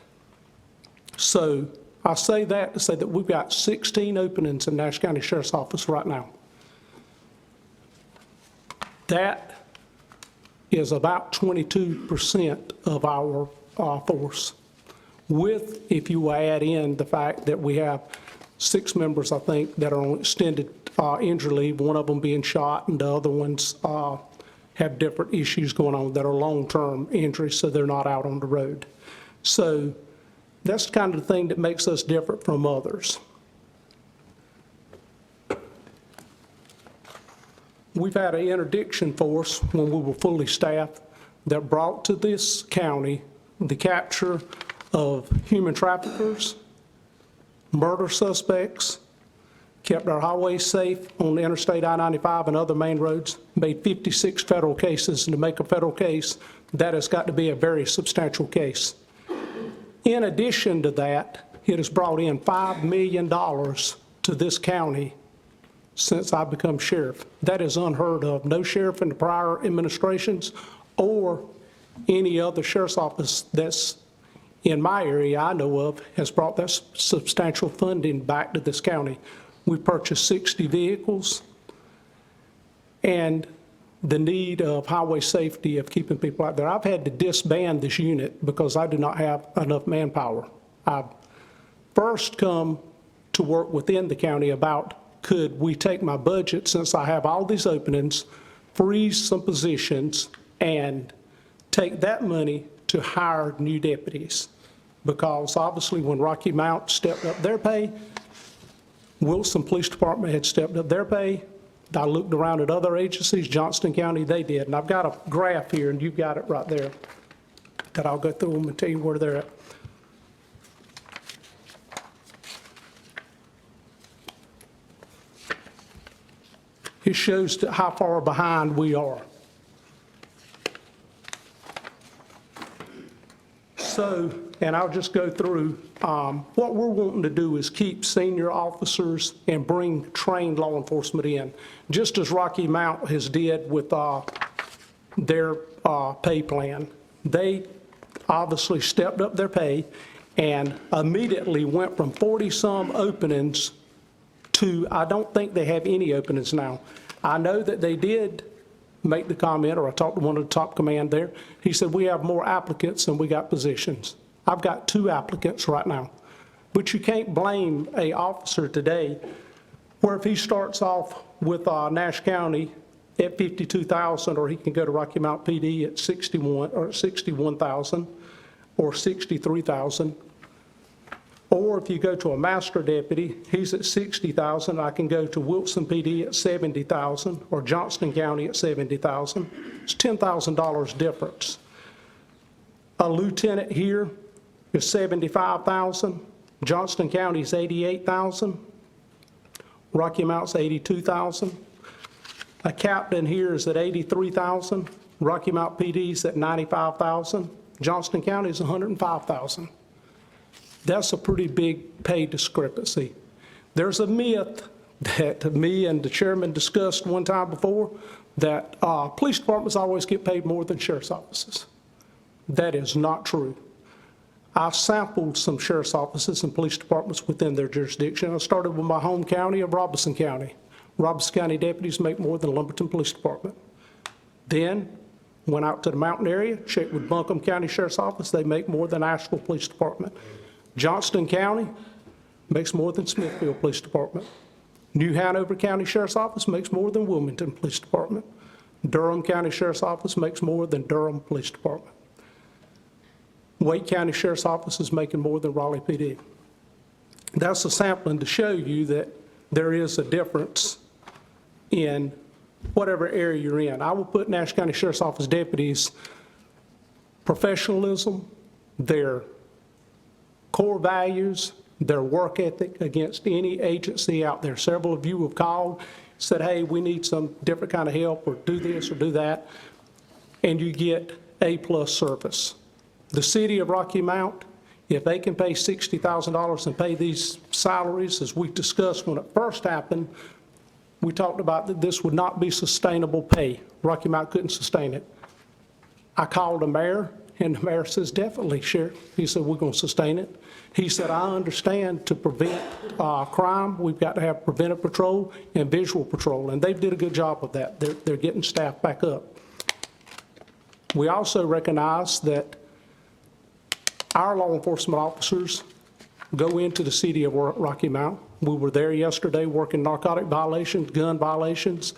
So I say that to say that we've got 16 openings in Nash County Sheriff's Office right now. That is about 22% of our force. With, if you add in the fact that we have 6 members, I think, that are on extended injury leave, one of them being shot, and the other ones have different issues going on that are long-term injuries, so they're not out on the road. So that's the kind of thing that makes us different from others. We've had an interdiction force when we were fully staffed that brought to this county the capture of human traffickers, murder suspects, kept our highways safe on the Interstate I-95 and other main roads, made 56 federal cases, and to make a federal case, that has got to be a very substantial case. In addition to that, it has brought in $5 million to this county since I've become sheriff. That is unheard of. No sheriff in the prior administrations or any other sheriff's office that's in my area I know of has brought that substantial funding back to this county. We purchased 60 vehicles, and the need of highway safety of keeping people out there. I've had to disband this unit because I do not have enough manpower. I first come to work within the county about could we take my budget, since I have all these openings, freeze some positions, and take that money to hire new deputies. Because obviously when Rocky Mount stepped up their pay, Wilson Police Department had stepped up their pay. I looked around at other agencies, Johnston County, they did. And I've got a graph here, and you've got it right there, that I'll go through them and tell you where they're at. It shows how far behind we are. So, and I'll just go through, what we're wanting to do is keep senior officers and bring trained law enforcement in, just as Rocky Mount has did with their pay plan. They obviously stepped up their pay and immediately went from 40-some openings to, I don't think they have any openings now. I know that they did make the comment, or I talked to one of the top command there. He said, we have more applicants than we got positions. I've got 2 applicants right now. But you can't blame an officer today where if he starts off with Nash County at $52,000, or he can go to Rocky Mount PD at $61,000 or $63,000. Or if you go to a master deputy, he's at $60,000. I can go to Wilson PD at $70,000 or Johnston County at $70,000. It's $10,000 difference. A lieutenant here is $75,000. Johnston County is $88,000. Rocky Mount's $82,000. A captain here is at $83,000. Rocky Mount PD's at $95,000. Johnston County is $105,000. That's a pretty big pay discrepancy. There's a myth that me and the chairman discussed one time before, that police departments always get paid more than sheriff's offices. That is not true. I sampled some sheriff's offices and police departments within their jurisdiction. I started with my home county of Robeson County. Robeson County deputies make more than Lumberton Police Department. Then went out to the mountain area, checked with Buncombe County Sheriff's Office. They make more than Asheville Police Department. Johnston County makes more than Smithfield Police Department. New Hanover County Sheriff's Office makes more than Wilmington Police Department. Durham County Sheriff's Office makes more than Durham Police Department. Wake County Sheriff's Office is making more than Raleigh PD. That's a sampling to show you that there is a difference in whatever area you're in. I will put Nash County Sheriff's Office deputies' professionalism, their core values, their work ethic against any agency out there. Several of you have called, said, hey, we need some different kind of help, or do this or do that, and you get A+ service. The city of Rocky Mount, if they can pay $60,000 and pay these salaries, as we discussed when it first happened, we talked about that this would not be sustainable pay. Rocky Mount couldn't sustain it. I called the mayor, and the mayor says, definitely, Sheriff. He said, we're going to sustain it. He said, I understand to prevent crime, we've got to have preventive patrol and visual patrol, and they did a good job of that. They're getting staff back up. We also recognize that our law enforcement officers go into the city of Rocky Mount. We were there yesterday working narcotic violations, gun violations,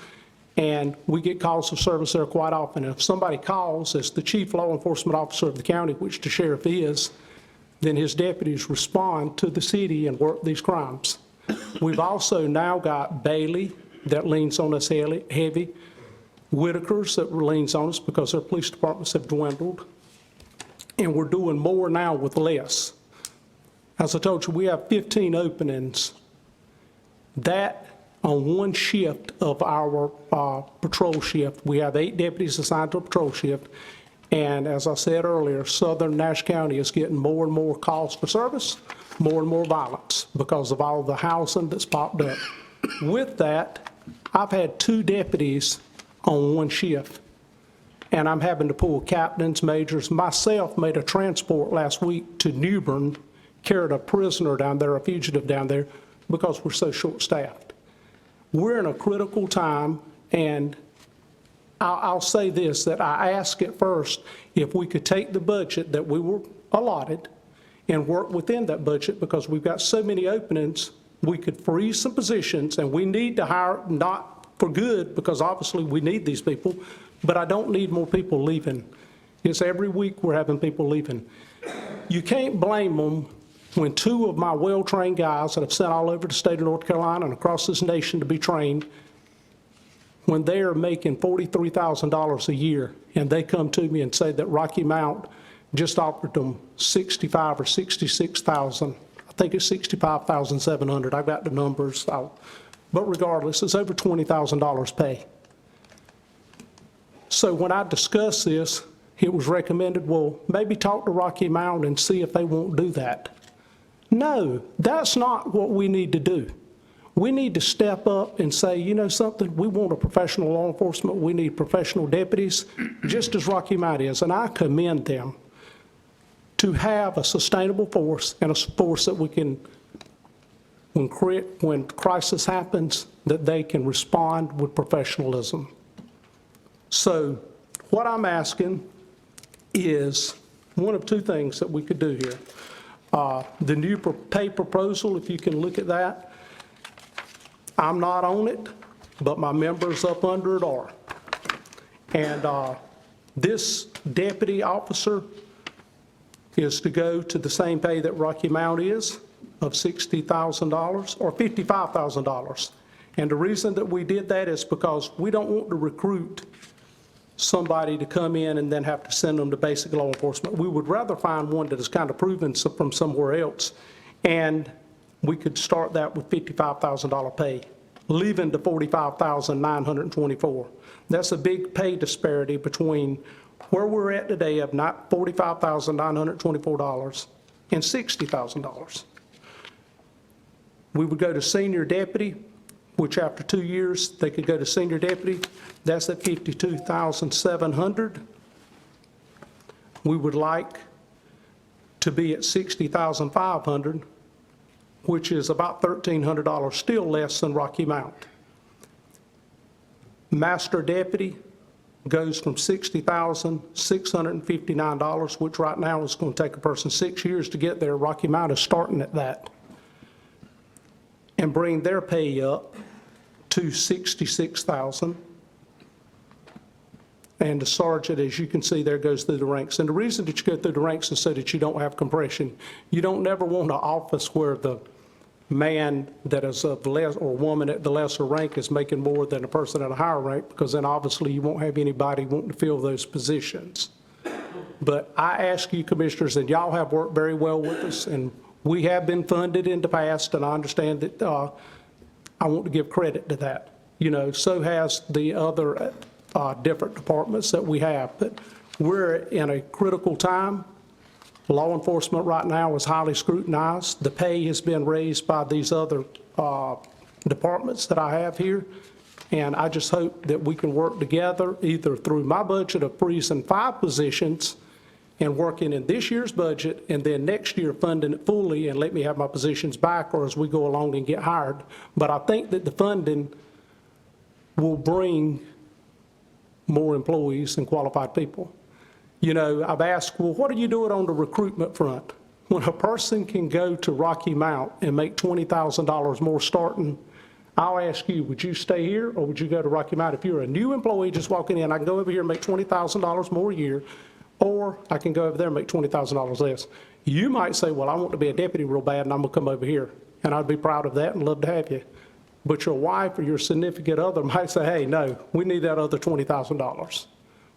and we get calls of service there quite often. And if somebody calls as the chief law enforcement officer of the county, which the sheriff is, then his deputies respond to the city and work these crimes. We've also now got Bailey that leans on us heavy, Whitaker's that leans on us because their police departments have dwindled, and we're doing more now with less. As I told you, we have 15 openings. That on one shift of our patrol shift, we have 8 deputies assigned to a patrol shift. And as I said earlier, southern Nash County is getting more and more calls for service, more and more violence because of all the housing that's popped up. With that, I've had 2 deputies on one shift, and I'm having to pull captains, majors. Myself made a transport last week to New Bern, carried a prisoner down there, a fugitive down there, because we're so short-staffed. We're in a critical time, and I'll say this, that I asked at first if we could take the budget that we were allotted and work within that budget, because we've got so many openings, we could freeze some positions, and we need to hire, not for good, because obviously we need these people, but I don't need more people leaving. It's every week we're having people leaving. You can't blame them when 2 of my well-trained guys that I've sent all over the state of North Carolina and across this nation to be trained, when they are making $43,000 a year, and they come to me and say that Rocky Mount just offered them $65,000 or $66,000. I think it's $65,700. I've got the numbers. But regardless, it's over $20,000 pay. So when I discussed this, it was recommended, well, maybe talk to Rocky Mount and see if they won't do that. No, that's not what we need to do. We need to step up and say, you know something, we want a professional law enforcement, we need professional deputies, just as Rocky Mount is, and I commend them to have a sustainable force and a force that we can, when crisis happens, that they can respond with professionalism. So what I'm asking is one of 2 things that we could do here. The new pay proposal, if you can look at that, I'm not on it, but my members up under it are. And this deputy officer is to go to the same pay that Rocky Mount is, of $60,000 or $55,000. And the reason that we did that is because we don't want to recruit somebody to come in and then have to send them to basic law enforcement. We would rather find one that is kind of proven from somewhere else, and we could start that with $55,000 pay leaving the $45,924. That's a big pay disparity between where we're at today of not $45,924 and $60,000. We would go to senior deputy, which after 2 years, they could go to senior deputy. That's at $52,700. We would like to be at $60,500, which is about $1,300, still less than Rocky Mount. Master deputy goes from $60,659, which right now is going to take a person 6 years to get there. Rocky Mount is starting at that. And bring their pay up to $66,000. And the sergeant, as you can see there, goes through the ranks. And the reason that you go through the ranks is so that you don't have compression. You don't never want an office where the man that is of less, or woman at the lesser rank is making more than a person at a higher rank, because then obviously you won't have anybody wanting to fill those positions. But I ask you, commissioners, and y'all have worked very well with us, and we have been funded in the past, and I understand that I want to give credit to that. You know, so has the other different departments that we have. But we're in a critical time. Law enforcement right now is highly scrutinized. The pay has been raised by these other departments that I have here. And I just hope that we can work together either through my budget of freezing 5 positions and working in this year's budget, and then next year funding it fully and let me have my positions back, or as we go along and get hired. But I think that the funding will bring more employees and qualified people. You know, I've asked, well, what are you doing on the recruitment front? When a person can go to Rocky Mount and make $20,000 more starting, I'll ask you, would you stay here or would you go to Rocky Mount? If you're a new employee just walking in, I can go over here and make $20,000 more a year, or I can go over there and make $20,000 less. You might say, well, I want to be a deputy real bad and I'm gonna come over here. And I'd be proud of that and love to have you. But your wife or your significant other might say, hey, no, we need that other $20,000.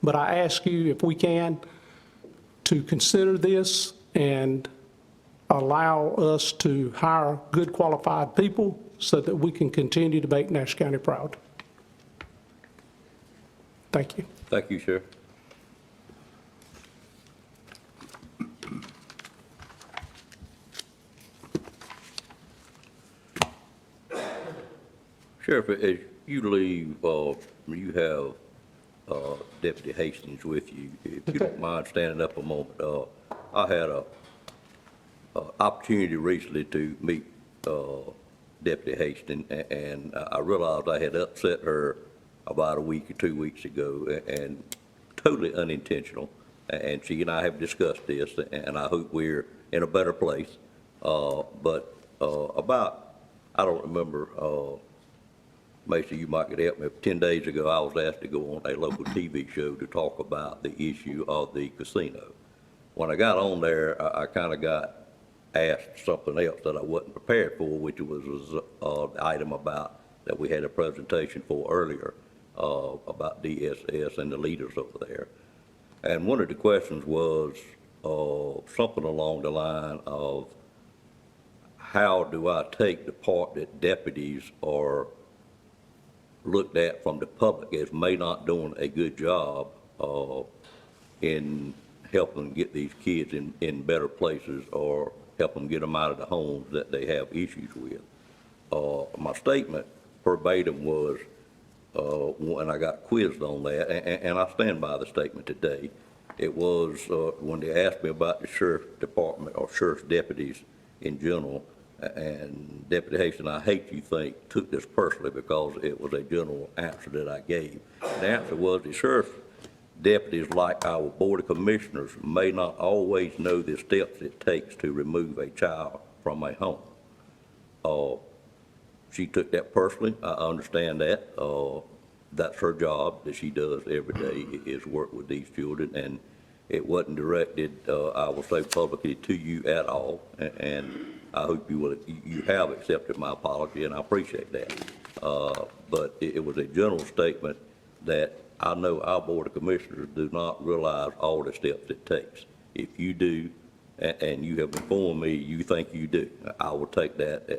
But I ask you, if we can, to consider this and allow us to hire good qualified people so that we can continue to make Nash County proud. Thank you. Thank you, Sheriff. Sheriff, as you leave, you have Deputy Hastings with you. If you don't mind standing up a moment, I had a opportunity recently to meet Deputy Hastings, and I realized I had upset her about a week or 2 weeks ago, and totally unintentional. And she and I have discussed this, and I hope we're in a better place. But about, I don't remember, Macy, you might could help me. 10 days ago, I was asked to go on a local TV show to talk about the issue of the casino. When I got on there, I kind of got asked something else that I wasn't prepared for, which was the item about that we had a presentation for earlier about DSS and the leaders over there. And one of the questions was something along the line of, how do I take the part that deputies are looked at from the public as may not doing a good job in helping get these kids in better places, or help them get them out of the homes that they have issues with. My statement verbatim was, when I got quizzed on that, and I stand by the statement today, it was when they asked me about the sheriff's department or sheriff's deputies in general, and Deputy Hastings, I hate you think, took this personally because it was a general answer that I gave. The answer was the sheriff's deputies, like our Board of Commissioners, may not always know the steps it takes to remove a child from a home. She took that personally. I understand that. That's her job that she does every day, is work with these children, and it wasn't directed, I will say publicly, to you at all, and I hope you have accepted my apology, and I appreciate that. But it was a general statement that I know our Board of Commissioners do not realize all the steps it takes. If you do, and you have informed me you think you do, I will take that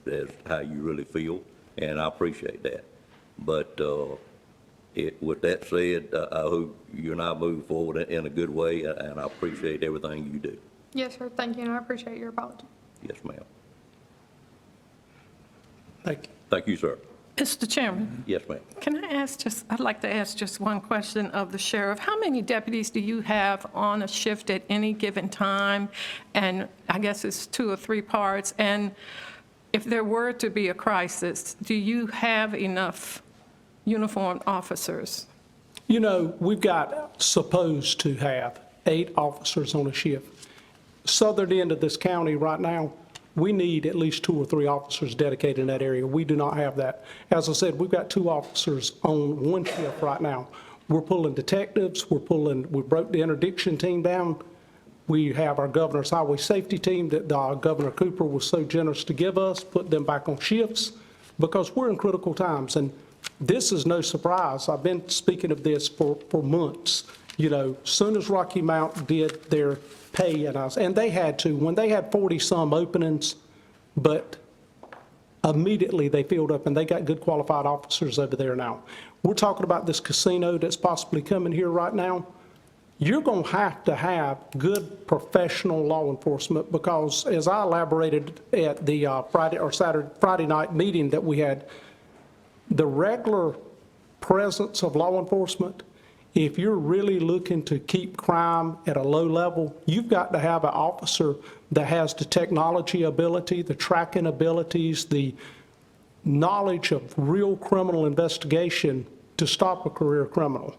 as how you really feel. and I appreciate that. But with that said, I hope you and I move forward in a good way, and I appreciate everything you do. Yes, sir, thank you, and I appreciate your apology. Yes, ma'am. Thank you. Thank you, sir. Mr. Chairman, Yes, ma'am. I'd like to ask just one question of the sheriff. How many deputies do you have on a shift at any given time? And I guess it's 2 or 3 parts. And if there were to be a crisis, do you have enough uniformed officers? You know, we've got supposed to have 8 officers on a shift. Southern end of this county right now, we need at least 2 or 3 officers dedicated in that area. We do not have that. As I said, we've got 2 officers on one shift right now. We're pulling detectives, we broke the interdiction team down. We have our governor's highway safety team that Governor Cooper was so generous to give us, put them back on shifts, because we're in critical times. And this is no surprise. I've been speaking of this for months. You know, soon as Rocky Mount did their pay, and they had to, when they had 40-some openings, but immediately they filled up, and they got good qualified officers over there now. We're talking about this casino that's possibly coming here right now. You're going to have good professional law enforcement, because as I elaborated at the Friday night meeting that we had, the regular presence of law enforcement, if you're really looking to keep crime at a low level, you've got to have an officer that has the technology ability, the tracking abilities, the knowledge of real criminal investigation to stop a career criminal.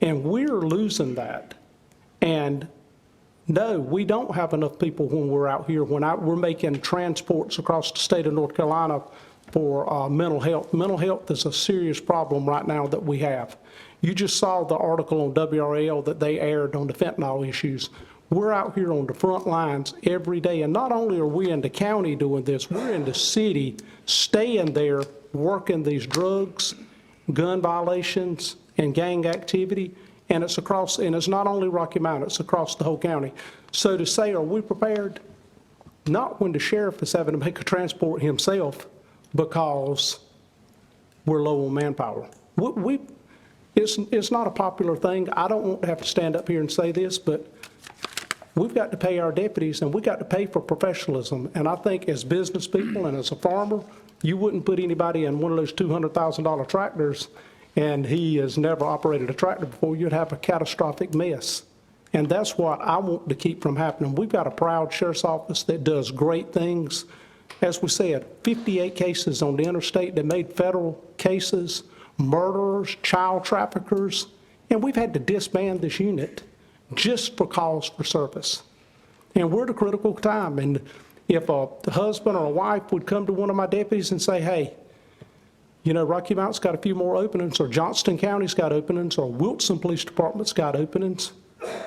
And we're losing that. And no, we don't have enough people when we're out here. We're making transports across the state of North Carolina for mental health. Mental health is a serious problem right now that we have. You just saw the article on WRAL that they aired on the fentanyl issues. We're out here on the front lines every day, and not only are we in the county doing this, we're in the city, staying there, working these drugs, gun violations, and gang activity, and it's not only Rocky Mount, it's across the whole county. So to say, are we prepared? Not when the sheriff is having to make a transport himself, because we're low on manpower. It's not a popular thing. I don't want to have to stand up here and say this, but we've got to pay our deputies, and we've got to pay for professionalism. And I think as business people and as a farmer, you wouldn't put anybody in one of those $200,000 tractors, and he has never operated a tractor before. You'd have a catastrophic mess. And that's what I want to keep from happening. We've got a proud sheriff's office that does great things. As we said, 58 cases on the interstate that made federal cases, murderers, child traffickers, and we've had to disband this unit just for cause for service. And we're at a critical time. And if a husband or a wife would come to one of my deputies and say, hey, you know, Rocky Mount's got a few more openings, or Johnston County's got openings, or Wilson Police Department's got openings,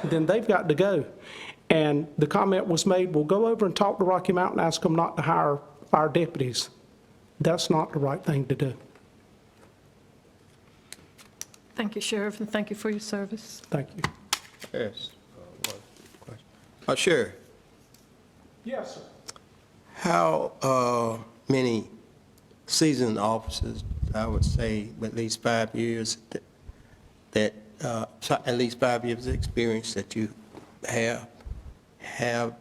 then they've got to go. And the comment was made, well, go over and talk to Rocky Mount and ask them not to hire our deputies. That's not the right thing to do. Thank you, Sheriff, and thank you for your service. Thank you. Yes. Sheriff, Yes, sir. how many seasoned officers, I would say at least 5 years, at least 5 years of experience that you have,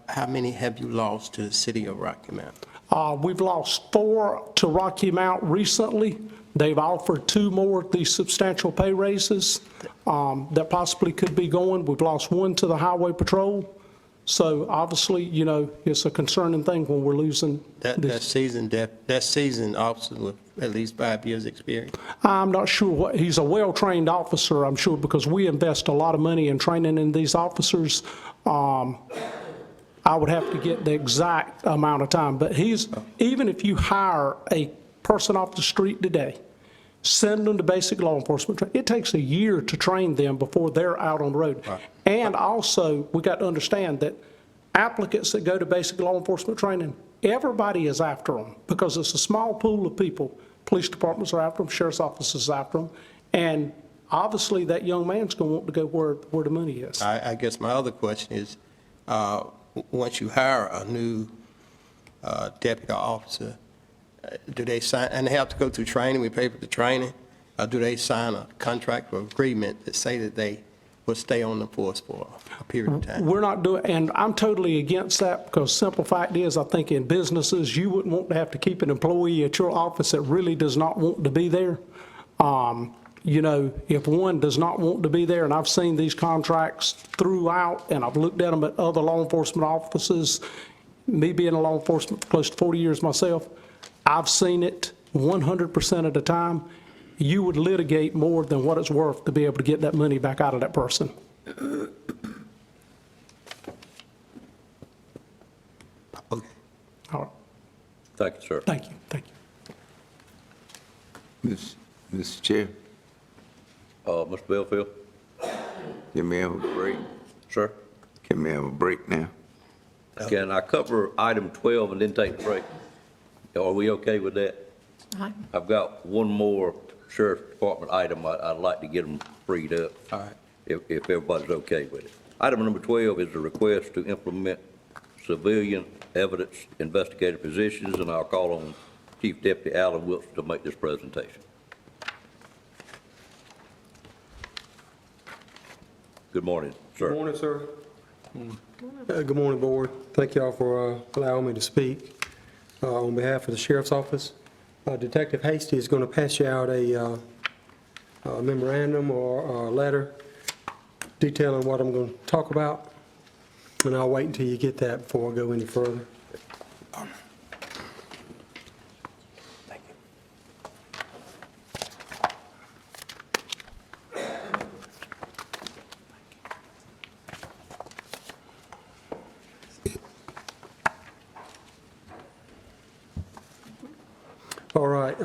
how many have you lost to the city of Rocky Mount? We've lost 4 to Rocky Mount recently. They've offered 2 more of these substantial pay raises that possibly could be going. We've lost 1 to the Highway Patrol. So obviously, you know, it's a concerning thing when we're losing. That seasoned officer with at least 5 years experience? I'm not sure what, he's a well-trained officer, I'm sure, because we invest a lot of money in training in these officers. I would have to get the exact amount of time, but even if you hire a person off the street today, send them to basic law enforcement, it takes a year to train them before they're out on the road. Right. And also, we got to understand that applicants that go to basic law enforcement training, everybody is after them, because it's a small pool of people. Police departments are after them, sheriff's offices are after them, and obviously that young man's going to want to go where the money is. I guess my other question is, once you hire a new deputy officer, do they sign, and they have to go through training, we pay for the training, or do they sign a contract or agreement that say that they will stay on the force for a period of time? We're not doing, and I'm totally against that, because simple fact is, I think in businesses, you wouldn't want to have to keep an employee at your office that really does not want to be there. You know, if one does not want to be there, and I've seen these contracts throughout, and I've looked at them at other law enforcement offices, me being in law enforcement for close to 40 years myself, I've seen it 100% of the time. You would litigate more than what it's worth to be able to get that money back out of that person. All right. Thank you, sir. Thank you, thank you. Mr. Chair, Mr. Belfield? can we have a break? Sir? Can we have a break now? Can I cover item 12 and then take the break? Are we okay with that? I've got one more sheriff's department item. I'd like to get them freed up. All right. If everybody's okay with it. Item number 12 is a request to implement civilian evidence investigative positions, and I'll call on Chief Deputy Alan Wilson to make this presentation. Good morning, sir. Good morning, sir. Good morning, Board. Thank y'all for allowing me to speak. On behalf of the Sheriff's Office, Detective Hasty is going to pass you out a memorandum or a letter detailing what I'm going to talk about, and I'll wait until you get that before I go any further. All right,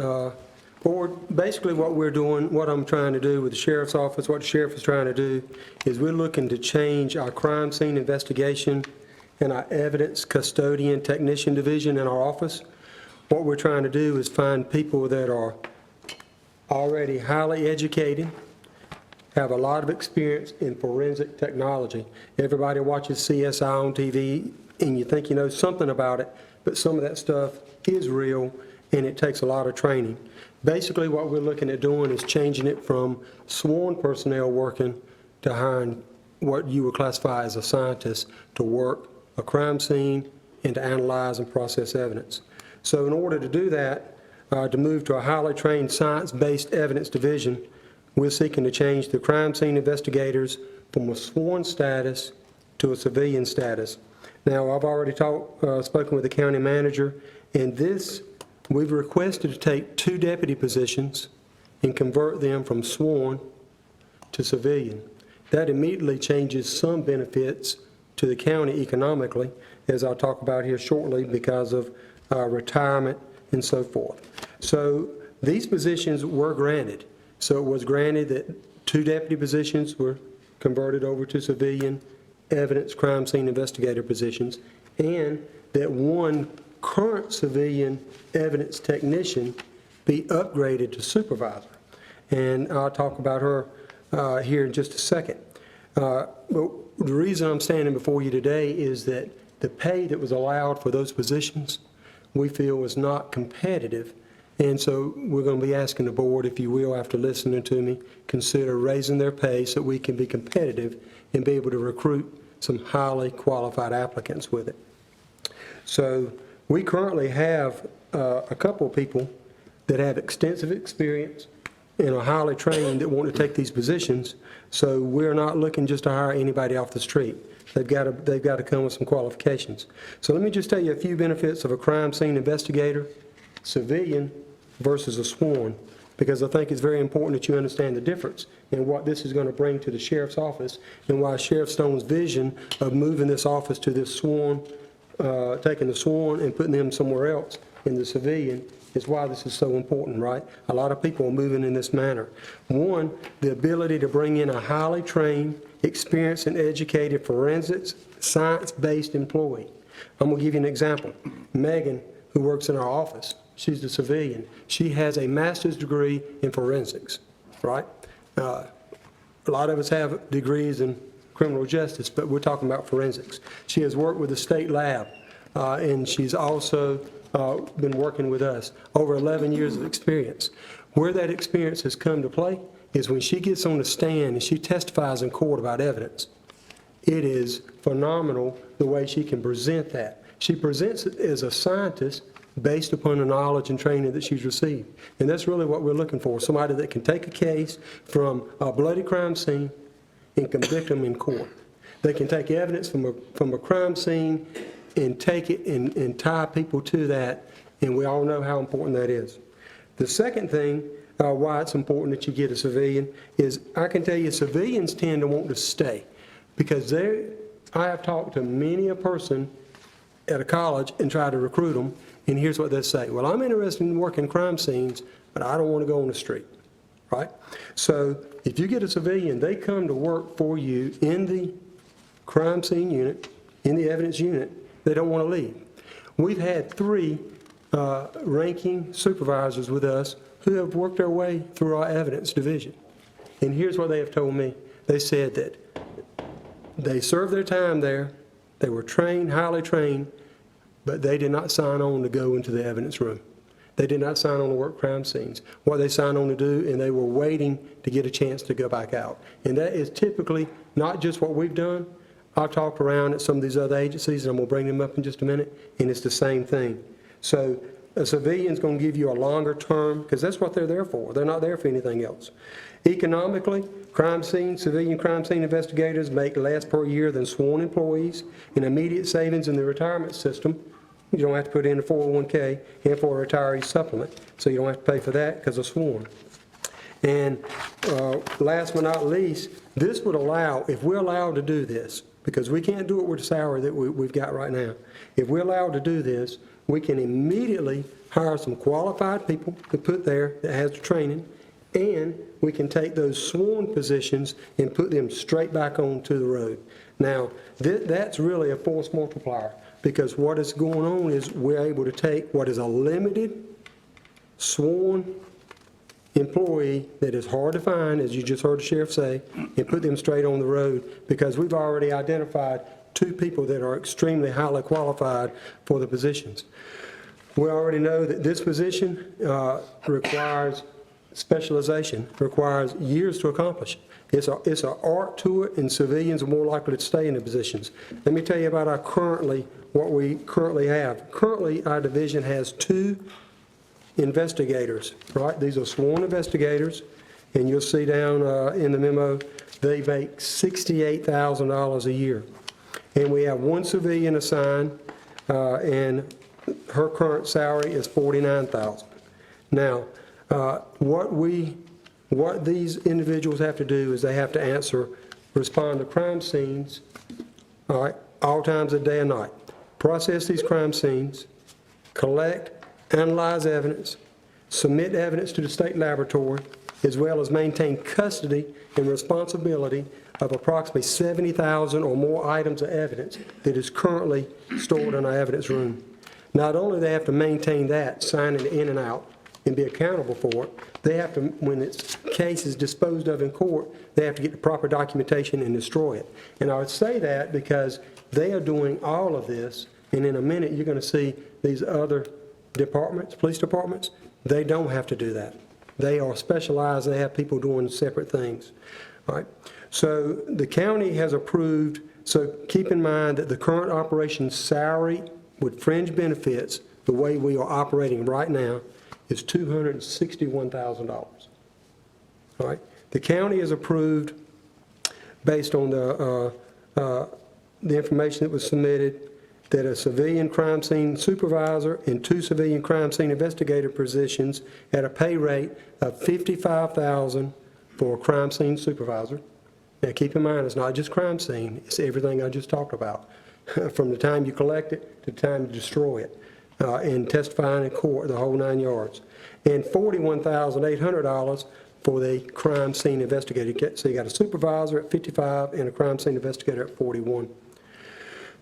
Board, basically what we're doing, what I'm trying to do with the Sheriff's Office, what the Sheriff is trying to do, is we're looking to change our crime scene investigation and our evidence custodian technician division in our office. What we're trying to do is find people that are already highly educated, have a lot of experience in forensic technology. Everybody watches CSI on TV, and you think you know something about it, but some of that stuff is real, and it takes a lot of training. Basically, what we're looking at doing is changing it from sworn personnel working to hiring what you would classify as a scientist to work a crime scene and to analyze and process evidence. So in order to do that, to move to a highly trained science-based evidence division, we're seeking to change the crime scene investigators from a sworn status to a civilian status. Now, I've already spoken with the county manager, and we've requested to take 2 deputy positions and convert them from sworn to civilian. That immediately changes some benefits to the county economically, as I'll talk about here shortly, because of retirement and so forth. So these positions were granted. So it was granted that 2 deputy positions were converted over to civilian evidence crime scene investigator positions, and that 1 current civilian evidence technician be upgraded to supervisor. And I'll talk about her here in just a second. But the reason I'm standing before you today is that the pay that was allowed for those positions, we feel was not competitive. And so we're going to be asking the board, if you will, after listening to me, consider raising their pay so we can be competitive and be able to recruit some highly qualified applicants with it. So we currently have a couple of people that have extensive experience and are highly trained that want to take these positions. So we're not looking just to hire anybody off the street. They've got to come with some qualifications. So let me just tell you a few benefits of a crime scene investigator, civilian versus a sworn, because I think it's very important that you understand the difference in what this is going to bring to the sheriff's office and why Sheriff Stone's vision of moving this office to this sworn, taking the sworn and putting them somewhere else in the civilian is why this is so important, right? A lot of people are moving in this manner. 1, the ability to bring in a highly trained, experienced, and educated forensics, science-based employee. I'm going to give you an example. Megan, who works in our office, she's a civilian. She has a master's degree in forensics, right? A lot of us have degrees in criminal justice, but we're talking about forensics. She has worked with the state lab and she's also been working with us. Over 11 years of experience. Where that experience has come to play is when she gets on the stand and she testifies in court about evidence. It is phenomenal the way she can present that. She presents it as a scientist based upon the knowledge and training that she's received. And that's really what we're looking for, somebody that can take a case from a bloody crime scene and convict them in court. They can take evidence from a crime scene and take it and tie people to that, and we all know how important that is. The second thing why it's important that you get a civilian is, I can tell you civilians tend to want to stay, because I have talked to many a person at a college and tried to recruit them, and here's what they say: well, I'm interested in working crime scenes, but I don't want to go on the street, right? So if you get a civilian, they come to work for you in the crime scene unit, in the evidence unit, they don't want to leave. We've had 3 ranking supervisors with us who have worked their way through our evidence division. And here's what they have told me. They said that they served their time there, they were trained, highly trained, but they did not sign on to go into the evidence room. They did not sign on to work crime scenes. What they signed on to do, and they were waiting to get a chance to go back out. And that is typically not just what we've done. I've talked around at some of these other agencies, and I'm going to bring them up in just a minute, and it's the same thing. So a civilian's going to give you a longer term, because that's what they're there for. They're not there for anything else. Economically, civilian crime scene investigators make less per year than sworn employees, and immediate savings in the retirement system. You don't have to put in a 401k and for a retiree supplement, so you don't have to pay for that because of sworn. And last but not least, this would allow, if we're allowed to do this, because we can't do it with the salary that we've got right now. If we're allowed to do this, we can immediately hire some qualified people to put there that has the training, and we can take those sworn positions and put them straight back onto the road. Now, that's really a force multiplier, because what is going on is we're able to take what is a limited sworn employee that is hard to find, as you just heard the sheriff say, and put them straight on the road, because we've already identified 2 people that are extremely highly qualified for the positions. We already know that this position requires specialization, requires years to accomplish. It's an art to it, and civilians are more likely to stay in the positions. Let me tell you about what we currently have. Currently, our division has 2 investigators, right? These are sworn investigators, and you'll see down in the memo, they make $68,000 a year. And we have 1 civilian assigned, and her current salary is $49,000. Now, what these individuals have to do is they have to respond to crime scenes, all right, all times of day and night, process these crime scenes, collect, analyze evidence, submit evidence to the state laboratory, as well as maintain custody and responsibility of approximately 70,000 or more items of evidence that is currently stored in our evidence room. Not only do they have to maintain that, sign it in and out, and be accountable for it, they have to, when its case is disposed of in court, they have to get the proper documentation and destroy it. And I would say that because they are doing all of this, and in a minute you're going to see these other departments, police departments, they don't have to do that. They are specialized, they have people doing separate things. All right. So the county has approved, so keep in mind that the current operations salary with fringe benefits, the way we are operating right now, is $261,000. All right. The county has approved, based on the information that was submitted, that a civilian crime scene supervisor and 2 civilian crime scene investigator positions at a pay rate of $55,000 for a crime scene supervisor. Now keep in mind, it's not just crime scene, it's everything I just talked about, from the time you collect it to the time you destroy it, and testifying in court, the whole 9 yards. And $41,800 for the crime scene investigator. So you got a supervisor at 55 and a crime scene investigator at 41.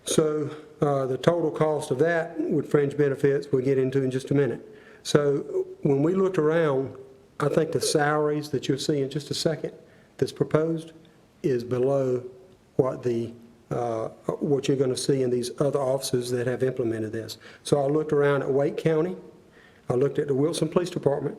So the total cost of that with fringe benefits we'll get into in just a minute. So when we looked around, I think the salaries that you'll see in just a second that's proposed is below what the what you're going to see in these other offices that have implemented this. So I looked around at Wake County, I looked at the Wilson Police Department,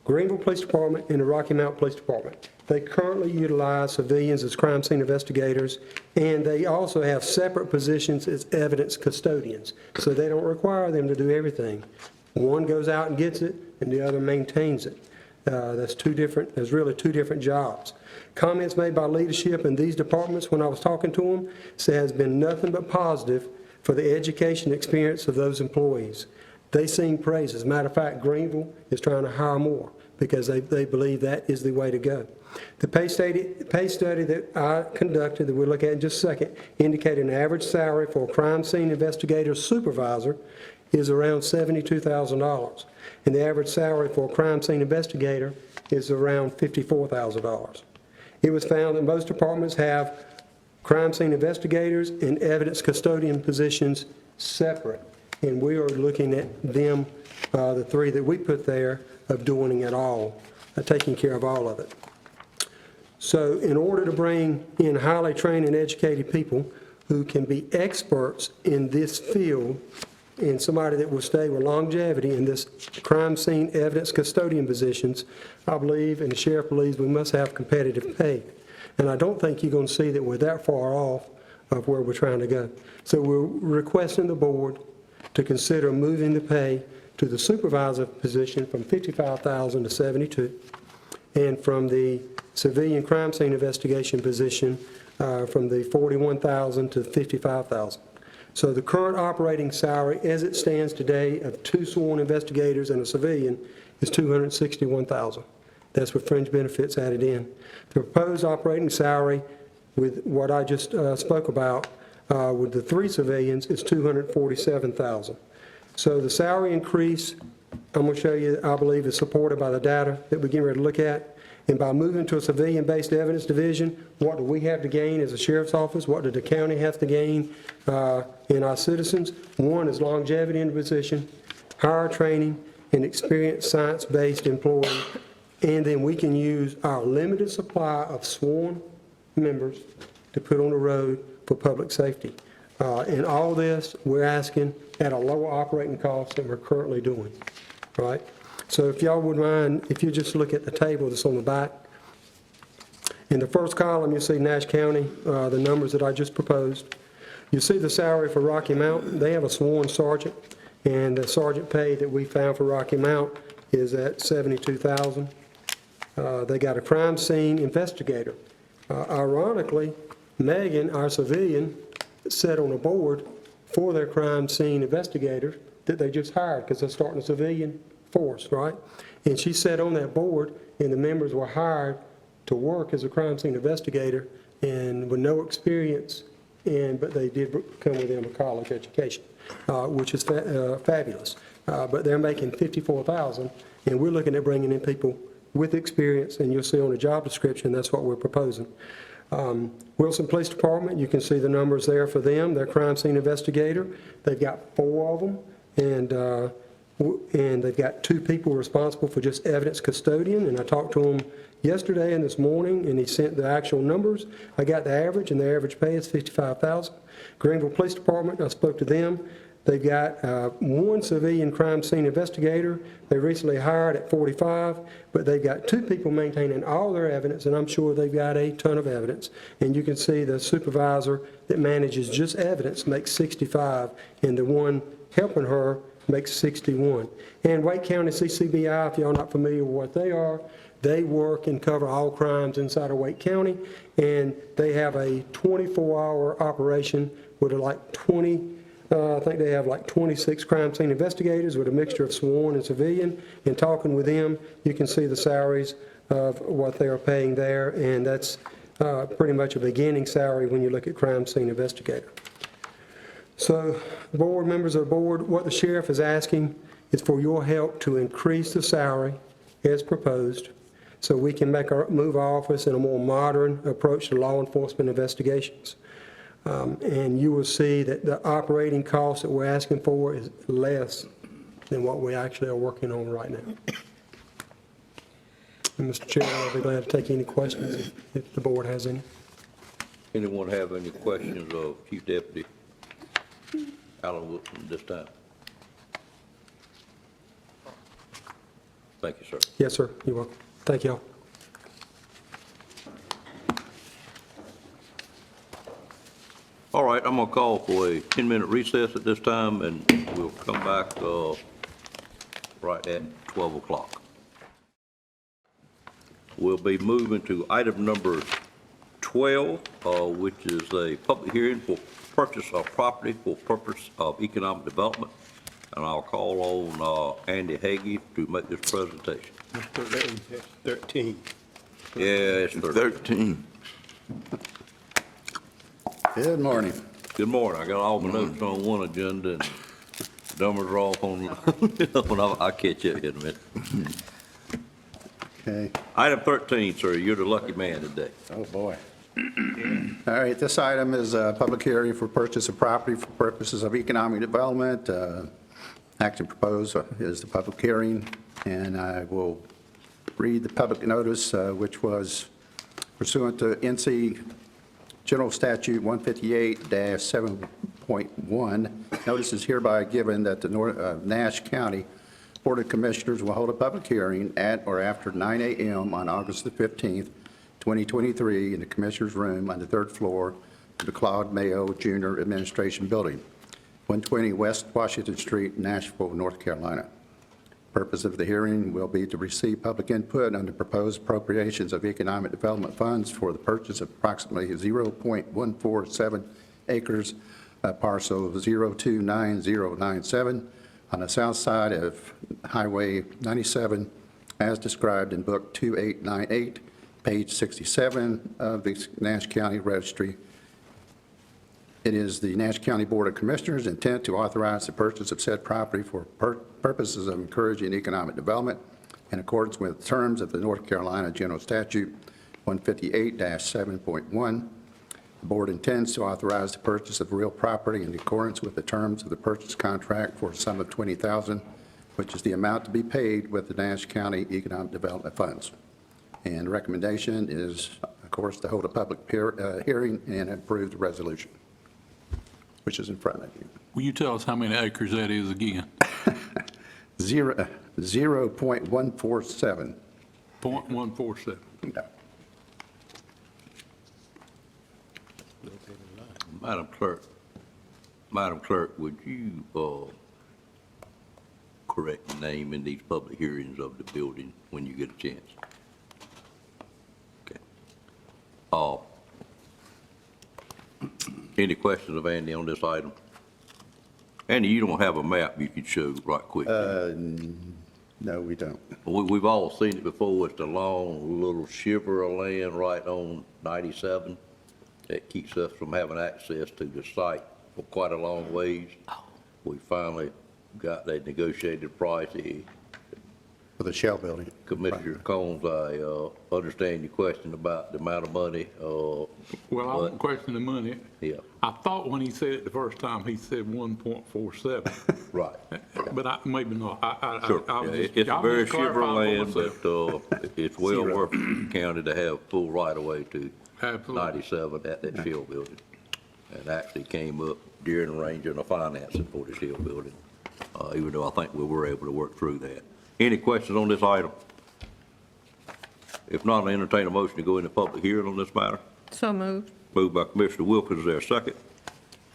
Greenville Police Department, and the Rocky Mount Police Department. They currently utilize civilians as crime scene investigators, and they also have separate positions as evidence custodians. So they don't require them to do everything. One goes out and gets it, and the other maintains it. There's really two different jobs. Comments made by leadership in these departments when I was talking to them say has been nothing but positive for the education experience of those employees. They sing praise. As a matter of fact, Greenville is trying to hire more because they believe that is the way to go. The pay study that I conducted, that we'll look at in just a second, indicated an average salary for a crime scene investigator supervisor is around $72,000. And the average salary for a crime scene investigator is around $54,000. It was found that most departments have crime scene investigators and evidence custodian positions separate. And we are looking at them, the three that we put there, of doing it all, taking care of all of it. So in order to bring in highly trained and educated people who can be experts in this field, and somebody that will stay with longevity in this crime scene evidence custodian positions, I believe, and the sheriff believes, we must have competitive pay. And I don't think you're going to see that we're that far off of where we're trying to go. So we're requesting the board to consider moving the pay to the supervisor position from $55,000 to $72,000, and from the civilian crime scene investigation position from the $41,000 to $55,000. So the current operating salary as it stands today of 2 sworn investigators and a civilian is $261,000. That's with fringe benefits added in. The proposed operating salary with what I just spoke about with the 3 civilians is $247,000. So the salary increase, I'm going to show you, I believe, is supported by the data that we're getting ready to look at. And by moving to a civilian-based evidence division, what do we have to gain as a sheriff's office? What did the county have to gain in our citizens? One is longevity in the position, higher training, and experienced science-based employee. And then we can use our limited supply of sworn members to put on the road for public safety. And all this, we're asking at a lower operating cost than we're currently doing, right? So if y'all would mind, if you just look at the table that's on the back. In the first column, you'll see Nash County, the numbers that I just proposed. You see the salary for Rocky Mount. They have a sworn sergeant, and the sergeant pay that we found for Rocky Mount is at $72,000. They got a crime scene investigator. Ironically, Megan, our civilian, sat on a board for their crime scene investigator that they just hired because they're starting a civilian force, right? And she sat on that board, and the members were hired to work as a crime scene investigator and with no experience, but they did come with them a college education, which is fabulous. But they're making $54,000, and we're looking at bringing in people with experience, and you'll see on the job description, that's what we're proposing. Wilson Police Department, you can see the numbers there for them. They're crime scene investigator. They've got 4 of them, and they've got 2 people responsible for just evidence custodian, and I talked to him yesterday and this morning, and he sent the actual numbers. I got the average, and the average pay is $55,000. Greenville Police Department, I spoke to them. They've got 1 civilian crime scene investigator. They recently hired at 45, but they've got 2 people maintaining all their evidence, and I'm sure they've got a ton of evidence. And you can see the supervisor that manages just evidence makes 65, and the one helping her makes 61. And Wake County CCBI, if y'all not familiar with what they are, they work and cover all crimes inside of Wake County, and they have a 24-hour operation with I think they have like 26 crime scene investigators with a mixture of sworn and civilian. And talking with them, you can see the salaries of what they are paying there, and that's pretty much a beginning salary when you look at crime scene investigator. So, board members of the board, what the sheriff is asking is for your help to increase the salary as proposed, so we can move our office in a more modern approach to law enforcement investigations. And you will see that the operating cost that we're asking for is less than what we actually are working on right now. And Mr. Chairman, I'll be glad to take any questions if the board has any. Anyone have any questions of Chief Deputy Alan Wilson this time? Thank you, sir. Yes, sir. You're welcome. Thank y'all. All right, I'm going to call for a 10-minute recess at this time, and we'll come back right at 12 o'clock. We'll be moving to item number 12, which is a public hearing for purchase of property for purpose of economic development. And I'll call on Andy Hagee to make this presentation. Mr. 13. Yeah, it's 13. Good morning. Good morning. I got all my notes on one agenda, and numbers are off on, I'll catch you in a minute. Okay. Item 13, sir, you're the lucky man today. Oh, boy. All right, this item is a public hearing for purchase of property for purposes of economic development. Action proposed is the public hearing, and I will read the public notice, which was pursuant to NC General Statute 158-7.1. Notice is hereby given that the Nash County Board of Commissioners will hold a public hearing at or after 9 a.m. on August the 15th, 2023, in the Commissioners' Room on the 3rd floor of the Claude Mayo Jr. Administration Building, 120 West Washington Street, Nashville, North Carolina. Purpose of the hearing will be to receive public input on the proposed appropriations of economic development funds for the purchase of approximately 0.147 acres, parcel 029097, on the south side of Highway 97, as described in Book 2898, page 67 of the Nash County Registry. It is the Nash County Board of Commissioners' intent to authorize the purchase of said property for purposes of encouraging economic development in accordance with terms of the North Carolina General Statute 158-7.1. The board intends to authorize the purchase of real property in accordance with the terms of the purchase contract for a sum of $20,000, which is the amount to be paid with the Nash County Economic Development Funds. And the recommendation is, of course, to hold a public hearing and approve the resolution, which is in front of you. Will you tell us how many acres that is again? 0.147. 0.147. Yeah. Madam Clerk, would you correct the name in these public hearings of the building when you get a chance? Okay. Any questions of Andy on this item? Andy, you don't have a map you could show right quick? No, we don't. We've all seen it before. It's the long little shiver of land right on 97 that keeps us from having access to the site for quite a long ways. We finally got that negotiated price. For the Shell building. Commissioner Combs, I understand your question about the amount of money. Well, I won't question the money. Yeah. I thought when he said it the first time, he said 1.47. Right. But maybe not. Sure. It's a very shiver of land, but it's well worth the county to have full right-of-way to Absolutely. 97 at that Shell building. And actually came up during the range of the financing for the Shell building, even though I think we were able to work through that. Any questions on this item? If not, I entertain a motion to go into public hearing on this matter. So moved. Moved by Commissioner Wilkins, is there a second?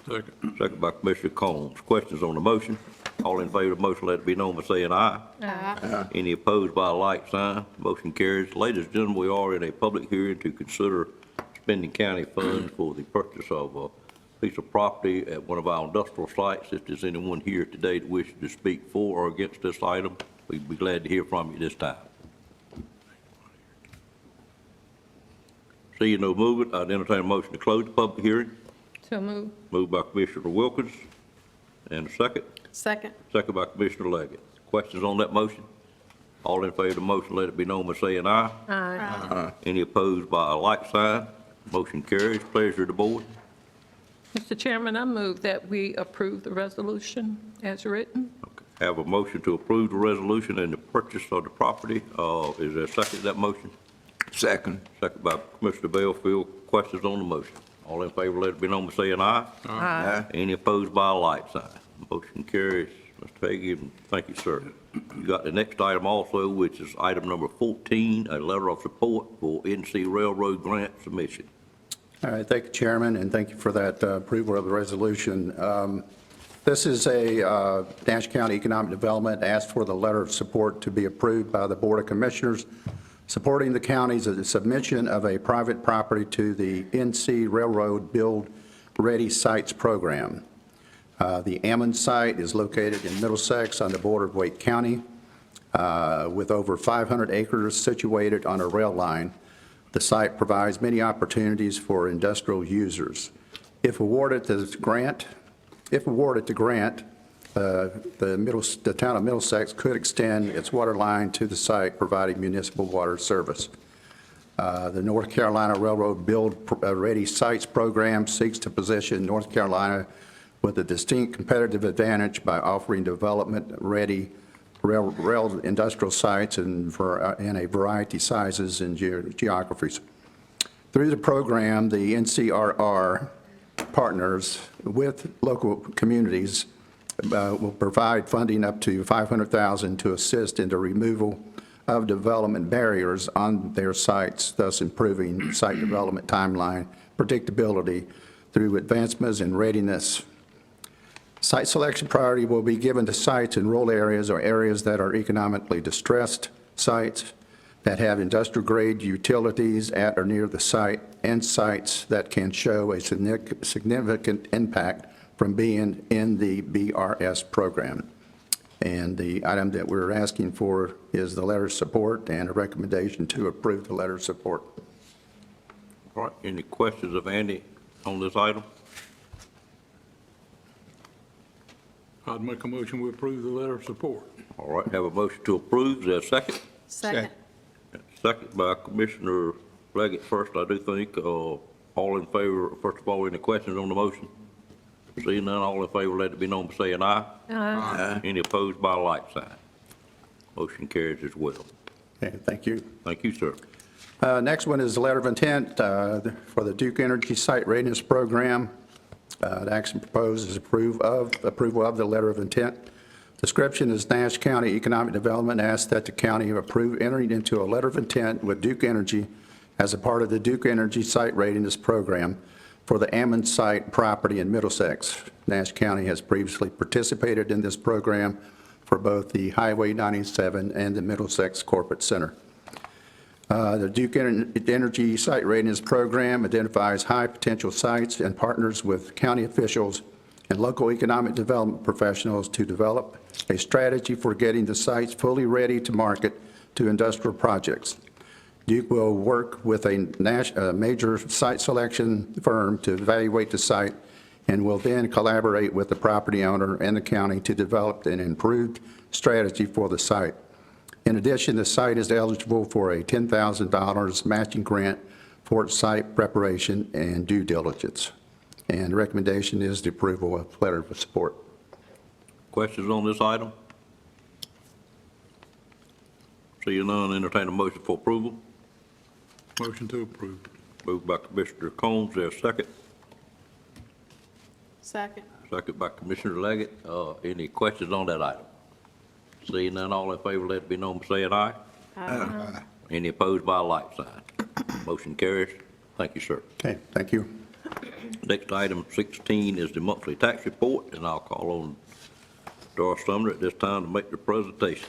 Second. Second by Commissioner Combs. Questions on the motion? All in favor of the motion, let it be known by saying aye. Aye. Any opposed by a like sign? Motion carries. Ladies and gentlemen, we are in a public hearing to consider spending county funds for the purchase of a piece of property at one of our industrial sites. If there's anyone here today that wishes to speak for or against this item, we'd be glad to hear from you this time. Seeing no movement, I'd entertain a motion to close the public hearing. So moved. Moved by Commissioner Wilkins. And a second? Second. Second by Commissioner Leggett. Questions on that motion? All in favor of the motion, let it be known by saying aye. Aye. Any opposed by a like sign? Motion carries. Pleasure of the board. Mr. Chairman, I move that we approve the resolution as written. Have a motion to approve the resolution and the purchase of the property. Is there a second to that motion? Second. Second by Commissioner Bellfield. Questions on the motion? All in favor, let it be known by saying aye. Aye. Any opposed by a like sign. Motion carries. Mr. Peggy, and thank you, sir. You got the next item also, which is item number 14, a letter of support for NC Railroad grant submission. All right, thank you, Chairman, and thank you for that approval of the resolution. This is a Nash County Economic Development asked for the letter of support to be approved by the Board of Commissioners, supporting the county's submission of a private property to the NC Railroad Build Ready Sites Program. The Ammon site is located in Middlesex on the border of Wake County, with over 500 acres situated on a rail line. The site provides many opportunities for industrial users. If awarded the grant, the town of Middlesex could extend its water line to the site, providing municipal water service. The North Carolina Railroad Build Ready Sites Program seeks to position North Carolina with a distinct competitive advantage by offering development-ready rail industrial sites in a variety of sizes and geographies. Through the program, the NCRR partners with local communities will provide funding up to $500,000 to assist in the removal of development barriers on their sites, thus improving site development timeline predictability through advancements in readiness. Site selection priority will be given to sites in rural areas or areas that are economically distressed, sites that have industrial-grade utilities at or near the site, and sites that can show a significant impact from being in the BRS program. And the item that we're asking for is the letter of support and a recommendation to approve the letter of support. All right, any questions of Andy on this item? I'd make a motion to approve the letter of support. All right, have a motion to approve. Is there a second? Second. Second by Commissioner Leggett first, I do think. All in favor, first of all, any questions on the motion? Seeing none, all in favor, let it be known by saying aye. Aye. Any opposed by a like sign. Motion carries as well. Okay, thank you. Thank you, sir. Next one is the letter of intent for the Duke Energy Site Readiness Program. The action proposed is approval of the letter of intent. Description is Nash County Economic Development asks that the county approve entering into a letter of intent with Duke Energy as a part of the Duke Energy Site Readiness Program for the Ammon site property in Middlesex. Nash County has previously participated in this program for both the Highway 97 and the Middlesex Corporate Center. The Duke Energy Site Readiness Program identifies high-potential sites and partners with county officials and local economic development professionals to develop a strategy for getting the sites fully ready to market to industrial projects. Duke will work with a major site selection firm to evaluate the site and will then collaborate with the property owner and the county to develop an improved strategy for the site. In addition, the site is eligible for a $10,000 matching grant for its site preparation and due diligence. And the recommendation is the approval of letter of support. Questions on this item? Seeing none, entertain a motion for approval. Motion to approve. Moved by Commissioner Combs, there a second? Second. Second by Commissioner Leggett. Any questions on that item? Seeing none, all in favor, let it be known by saying aye. Aye. Any opposed by a like sign. Motion carries. Thank you, sir. Okay, thank you. Next item 16 is the monthly tax report, and I'll call on Doris Sumner at this time to make the presentation.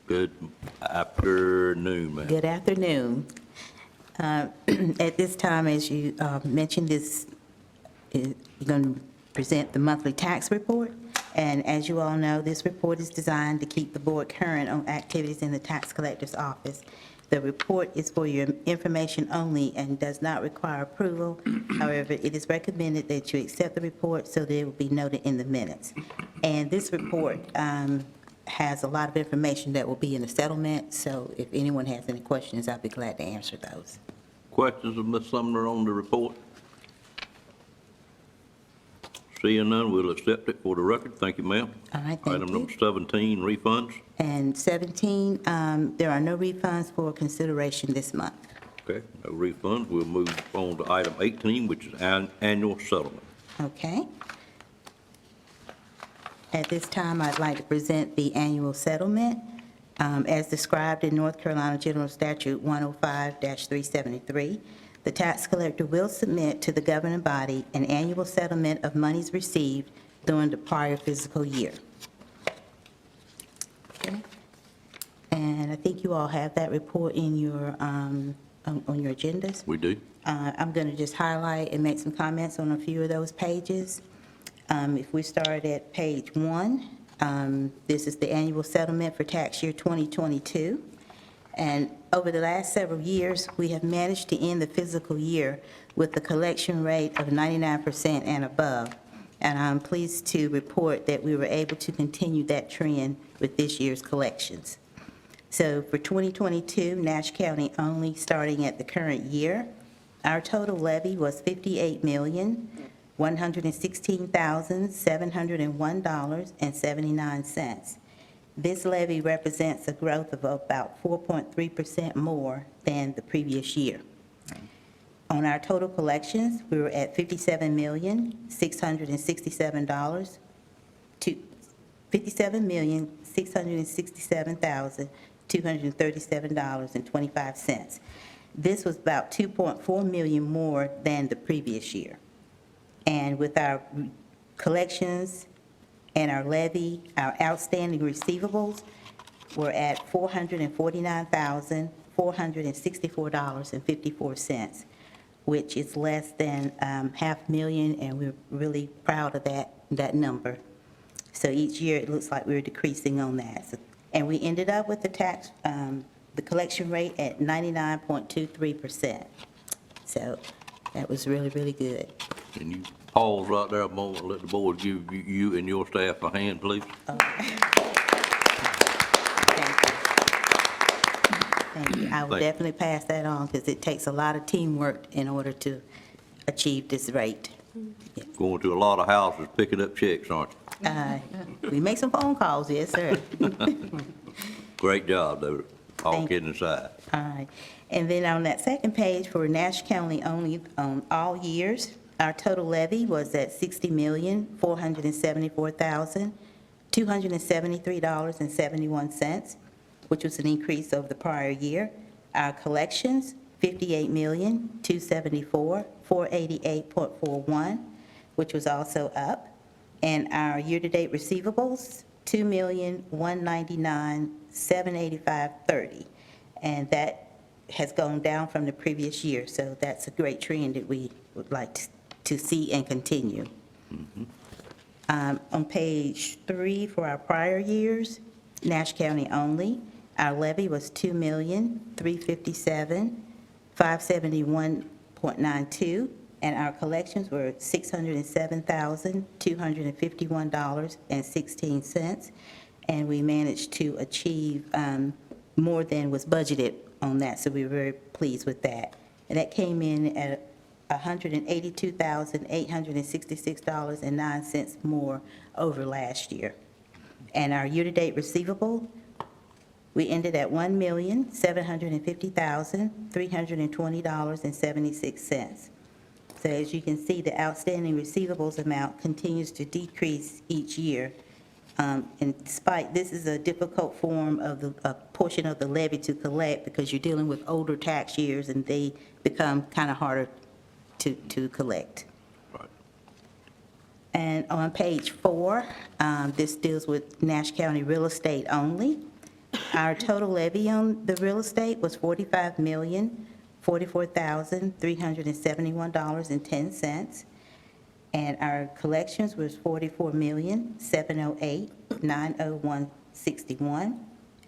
Good afternoon, ma'am. Good afternoon. At this time, as you mentioned, you're going to present the monthly tax report. And as you all know, this report is designed to keep the board current on activities in the tax collector's office. The report is for your information only and does not require approval. However, it is recommended that you accept the report so that it will be noted in the minutes. And this report has a lot of information that will be in the settlement, so if anyone has any questions, I'll be glad to answer those. Questions of Ms. Sumner on the report? Seeing none, we'll accept it for the record. Thank you, ma'am. All right, thank you. Item number 17, refunds. And 17, there are no refunds for consideration this month. Okay, no refunds. We'll move on to item 18, which is annual settlement. Okay. At this time, I'd like to present the annual settlement as described in North Carolina General Statute 105-373. The tax collector will submit to the governing body an annual settlement of monies received during the prior fiscal year. Okay. And I think you all have that report in your, on your agendas. We do. I'm going to just highlight and make some comments on a few of those pages. If we start at page 1, this is the annual settlement for tax year 2022. And over the last several years, we have managed to end the fiscal year with a collection rate of 99% and above. And I'm pleased to report that we were able to continue that trend with this year's collections. So for 2022, Nash County only, starting at the current year, our total levy was $58,116,701.79. This levy represents a growth of about 4.3% more than the previous year. On our total collections, we were at $57,667,237.25. This was about $2.4 million more than the previous year. And with our collections and our levy, our outstanding receivables were at $449,464.54, which is less than $500,000, and we're really proud of that number. So each year, it looks like we're decreasing on that. And we ended up with the collection rate at 99.23%. So that was really, really good. Can you pause right there a moment and let the board give you and your staff a hand, please? Thank you. I will definitely pass that on because it takes a lot of teamwork in order to achieve this rate. Yeah. Going to a lot of houses picking up checks, aren't you? We make some phone calls, yes, sir. Great job, though, all kidding aside. All right. And then on that second page, for Nash County only, all years, our total levy was at $60,474,273.71, which was an increase over the prior year. Our collections, $58,274,488.41, which was also up. And our year-to-date receivables, $2,199,785.30, and that has gone down from the previous year. So that's a great trend that we would like to see and continue. On page 3 for our prior years, Nash County only, our levy was $2,357,571.92, and our collections were $607,251.16, and we managed to achieve more than was budgeted on that, so we were very pleased with that. And that came in at $182,866.09 more over last year. And our year-to-date receivable, we ended at $1,750,320.76. So as you can see, the outstanding receivables amount continues to decrease each year. And despite, this is a difficult form of a portion of the levy to collect because you're dealing with older tax years and they become kind of harder to collect. Right. And on page 4, this deals with Nash County real estate only. Our total levy on the real estate was $45,044,371.10. And our collections was $44,708,901.61.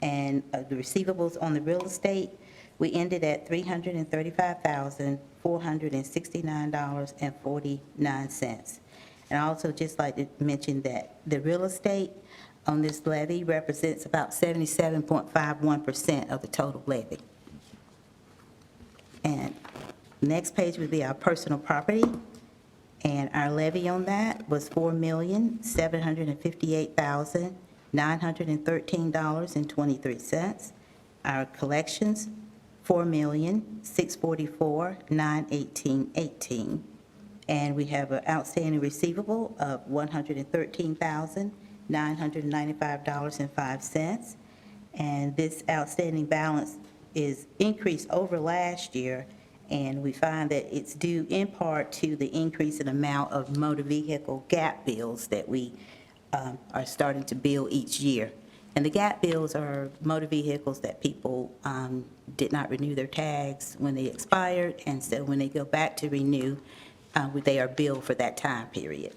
And the receivables on the real estate, we ended at $335,469.49. And I also just like to mention that the real estate on this levy represents about 77.51% of the total levy. And next page would be our personal property. And our levy on that was $4,758,913.23. Our collections, $4,644,918.18. And we have an outstanding receivable of $113,995.05. And this outstanding balance is increased over last year, and we find that it's due in part to the increase in amount of motor vehicle gap bills that we are starting to bill each year. And the gap bills are motor vehicles that people did not renew their tags when they expired, and so when they go back to renew, they are billed for that time period.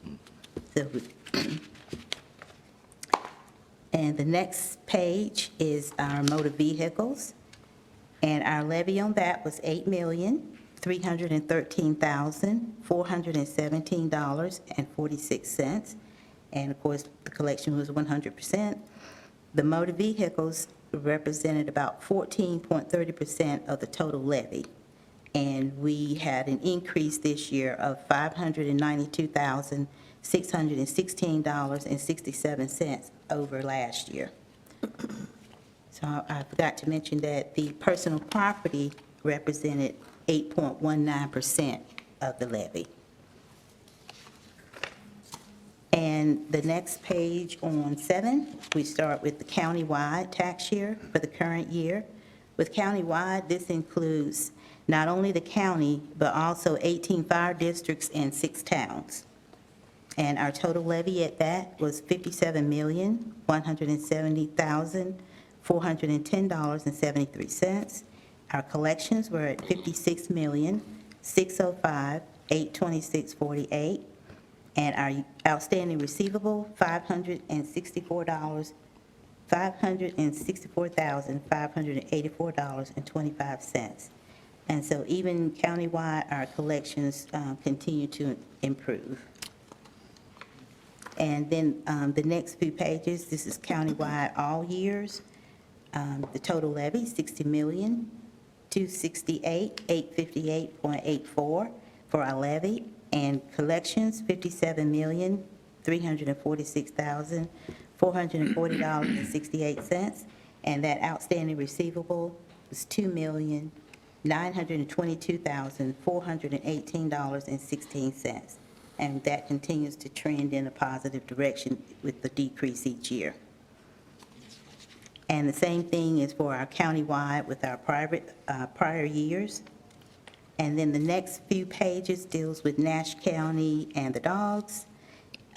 So, and the next page is our motor vehicles, and our levy on that was $8,313,417.46, and of course, the collection was 100%. The motor vehicles represented about 14.30% of the total levy, and we had an increase this year of $592,616.67 over last year. So I forgot to mention that the personal property represented 8.19% of the levy. And the next page on 7, we start with the countywide tax year for the current year. With countywide, this includes not only the county, but also 18 fire districts and 6 towns. And our total levy at that was $57,170,410.73. Our collections were at $56,605,826.48. And our outstanding receivable, $564,584.25. And so even countywide, our collections continue to improve. And then the next few pages, this is countywide all years. The total levy, $60,268,858.84 for our levy. And collections, $57,346,440.68. And that outstanding receivable was $2,922,418.16. And that continues to trend in a positive direction with the decrease each year. And the same thing is for our countywide with our prior years. And then the next few pages deals with Nash County and the dogs.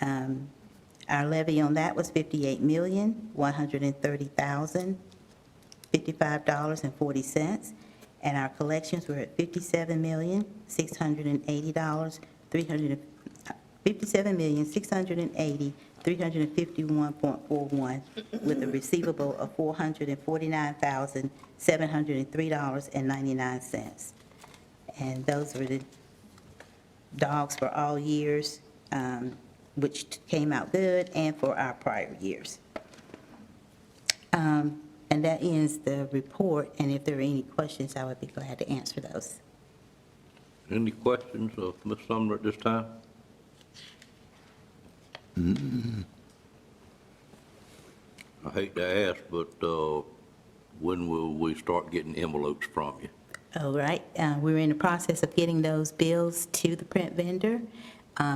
Our levy on that was $58,130,055.40. And our collections were at $57,680,351.41 with a receivable of $449,703.99. And those were the dogs for all years, which came out good, and for our prior years. And that ends the report, and if there are any questions, I would be glad to answer those. Any questions of Ms. Sumner at this time? I hate to ask, but when will we start getting envelopes from you? All right, we're in the process of getting those bills to the print vendor.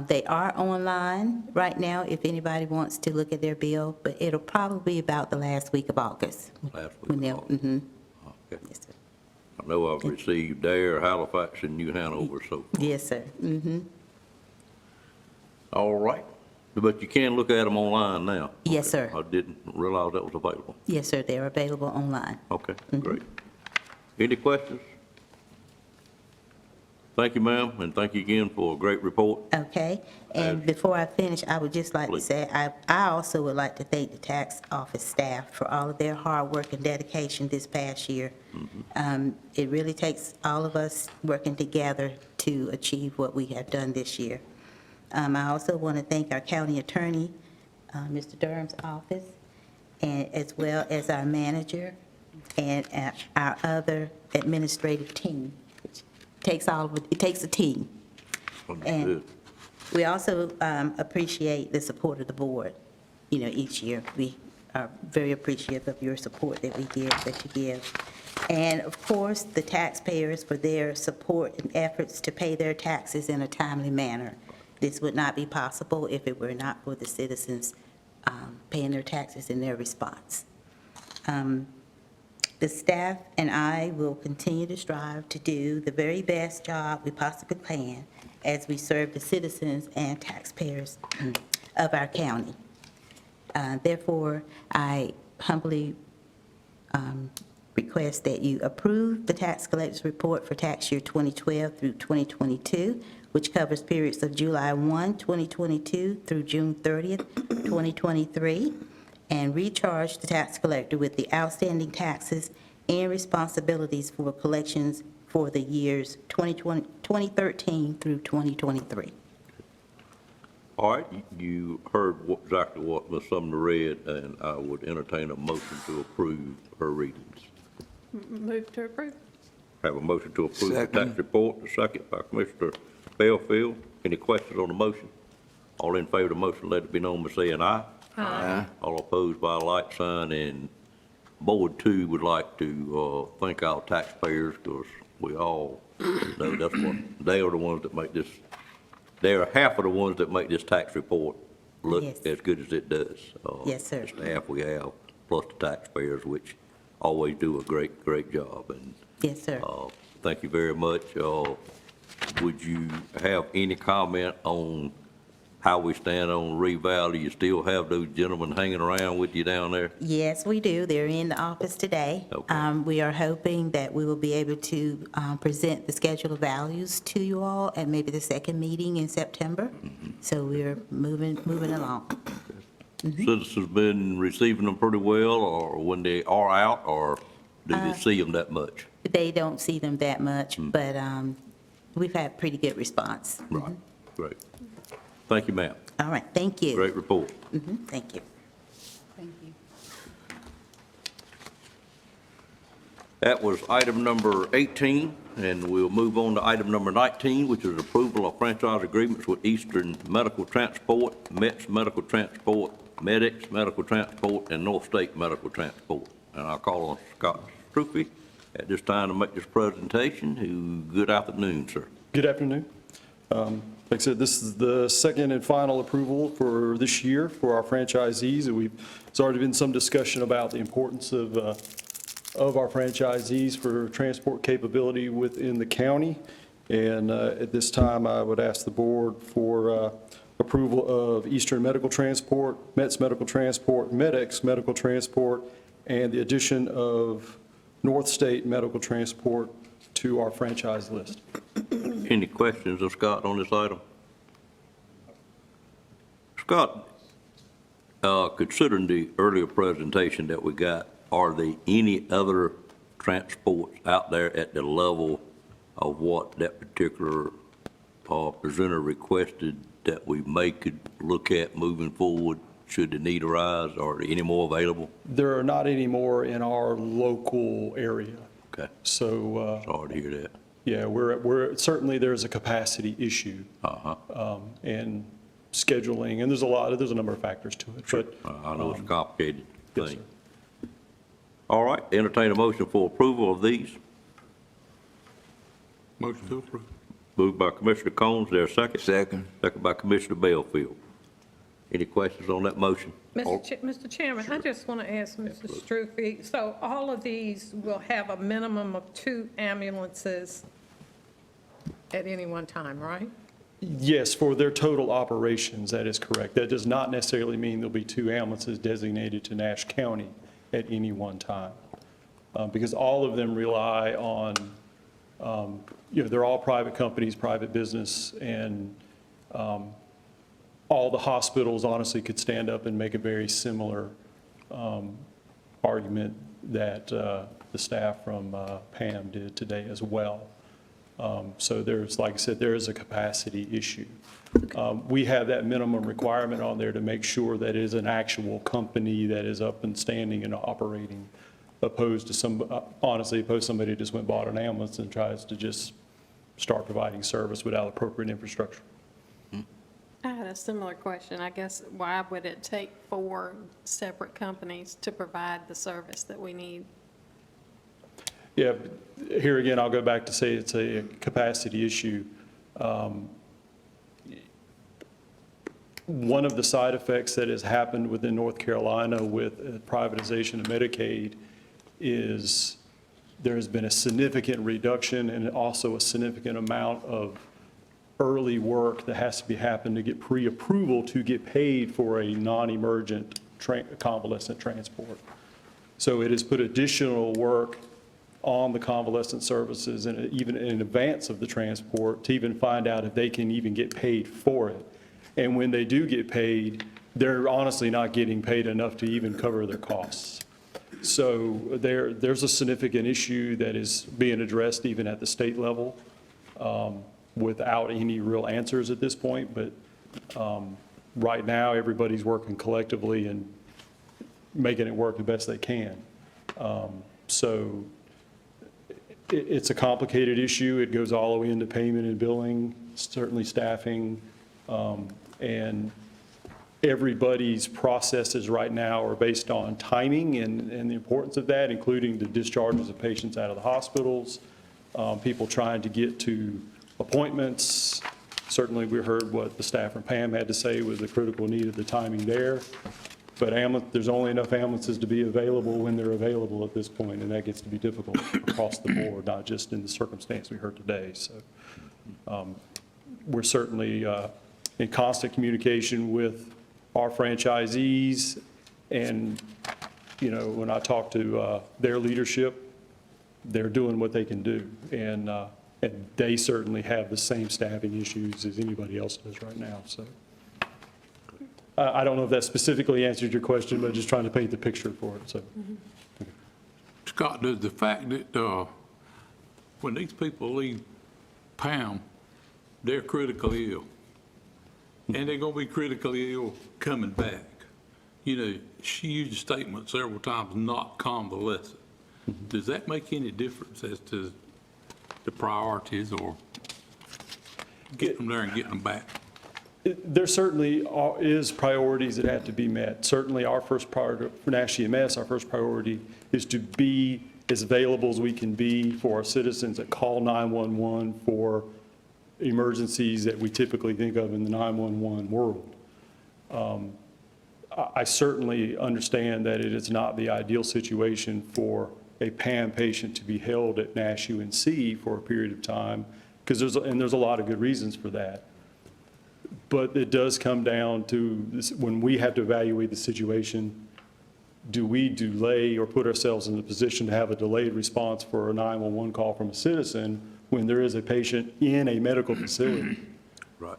They are online right now if anybody wants to look at their bill, but it'll probably be about the last week of August. Last week of August? Mm-hmm. Okay. Yes, sir. I know I've received Dare, Halifax, and New Hanover so far. Yes, sir. Mm-hmm. All right, but you can look at them online now? Yes, sir. I didn't realize that was available. Yes, sir, they're available online. Okay, great. Any questions? Thank you, ma'am, and thank you again for a great report. Okay, and before I finish, I would just like to say, I also would like to thank the tax office staff for all of their hard work and dedication this past year. It really takes all of us working together to achieve what we have done this year. I also want to thank our county attorney, Mr. Durham's office, and as well as our manager and our other administrative team. It takes a team. And we also appreciate the support of the board, each year. We are very appreciative of your support that you give. And of course, the taxpayers for their support and efforts to pay their taxes in a timely manner. This would not be possible if it were not for the citizens paying their taxes in their response. The staff and I will continue to strive to do the very best job we possibly can as we serve the citizens and taxpayers of our county. Therefore, I humbly request that you approve the tax collector's report for tax year 2012 through 2022, which covers periods of July 1, 2022 through June 30th, 2023, and recharge the tax collector with the outstanding taxes and responsibilities for collections for the years 2013 through 2023. All right, you heard exactly what Ms. Sumner read, and I would entertain a motion to approve her readings. Move to approve. Have a motion to approve the Second. tax report, a second by Commissioner Bellfield. Any questions on the motion? All in favor of the motion, let it be known by saying aye. Aye. All opposed by a like sign, and Board 2 would like to thank our taxpayers, because we all know that's what, they are the ones that make this, they are half of the ones that make this tax report look Yes. as good as it does. Yes, sir. The staff we have, plus the taxpayers, which always do a great, great job, and Yes, sir. thank you very much. Would you have any comment on how we stand on reval? Do you still have those gentlemen hanging around with you down there? Yes, we do. They're in the office today. Okay. We are hoping that we will be able to present the schedule of values to you all at maybe the second meeting in September. So we're moving along. Citizens been receiving them pretty well, or when they are out, or do they see them that much? They don't see them that much, but we've had pretty good response. Right, great. Thank you, ma'am. All right, thank you. Great report. Thank you. Thank you. That was item number 18, and we'll move on to item number 19, which is approval of franchise agreements with Eastern Medical Transport, METS Medical Transport, MEDEX Medical Transport, and North State Medical Transport. And I'll call on Scott Strufy at this time to make this presentation. Good afternoon, sir. Good afternoon. Like I said, this is the second and final approval for this year for our franchisees. There's already been some discussion about the importance of our franchisees for transport capability within the county. And at this time, I would ask the board for approval of Eastern Medical Transport, METS Medical Transport, MEDEX Medical Transport, and the addition of North State Medical Transport to our franchise list. Any questions of Scott on this item? Scott, considering the earlier presentation that we got, are there any other transports out there at the level of what that particular presenter requested that we could look at moving forward should the need arise? Are there any more available? There are not any more in our local area. Okay. So, sorry to hear that. Yeah, we're certainly there's a capacity issue. And scheduling, and there's a number of factors to it. Sure. But I know it's a complicated yes, thing. sir. All right, entertain a motion for approval of these. Motion to approve. Moved by Commissioner Combs, there a second? Second. Second by Commissioner Bellfield. Any questions on that motion? Mr. Chairman, I just want to ask Mr. Strufy, so all of these will have a minimum of 2 ambulances at any one time, right? Yes, for their total operations, that is correct. That does not necessarily mean there'll be 2 ambulances designated to Nash County at any one time, because all of them rely on, they're all private companies, private business, and all the hospitals honestly could stand up and make a very similar argument that the staff from PAM did today as well. So there's, like I said, there is a capacity issue. We have that minimum requirement on there to make sure that it is an actual company that is up and standing and operating, opposed to honestly, opposed to somebody who just went and bought an ambulance and tries to just start providing service without appropriate infrastructure. I had a similar question. I guess, why would it take 4 separate companies to provide the service that we need? Yeah, here again, I'll go back to say it's a capacity issue. One of the side effects that has happened within North Carolina with privatization of Medicaid is there has been a significant reduction and also a significant amount of early work that has to be happened to get pre-approval to get paid for a non-emergent convalescent transport. So it has put additional work on the convalescent services and even in advance of the transport to even find out if they can even get paid for it. And when they do get paid, they're honestly not getting paid enough to even cover their costs. So there's a significant issue that is being addressed even at the state level without any real answers at this point. But right now, everybody's working collectively and making it work the best they can. So it's a complicated issue. It goes all the way into payment and billing, certainly staffing, and everybody's processes right now are based on timing and the importance of that, including the discharges of patients out of the hospitals, people trying to get to appointments. Certainly, we heard what the staff from Pam had to say was the critical need of the timing there. But there's only enough ambulances to be available when they're available at this point, and that gets to be difficult across the board, not just in the circumstance we heard today. So we're certainly in constant communication with our franchisees, and, you know, when I talk to their leadership, they're doing what they can do, and they certainly have the same staffing issues as anybody else does right now. So I don't know if that specifically answered your question, but just trying to paint the picture for it. So, Scott, does the fact that when these people leave Pam, they're critically ill, and they're going to be critically ill coming back. You know, she used a statement several times, not convalescent. Does that make any difference as to the priorities or getting them there and getting them back? there certainly is priorities that have to be met. Certainly our first priority for Nash EMS, our first priority is to be as available as we can be for our citizens that call 911 for emergencies that we typically think of in the 911 world. I certainly understand that it is not the ideal situation for a PAM patient to be held at Nash UNC for a period of time, because there's a lot of good reasons for that. But it does come down to this, when we have to evaluate the situation, do we delay or put ourselves in the position to have a delayed response for a 911 call from a citizen when there is a patient in a medical facility? Right.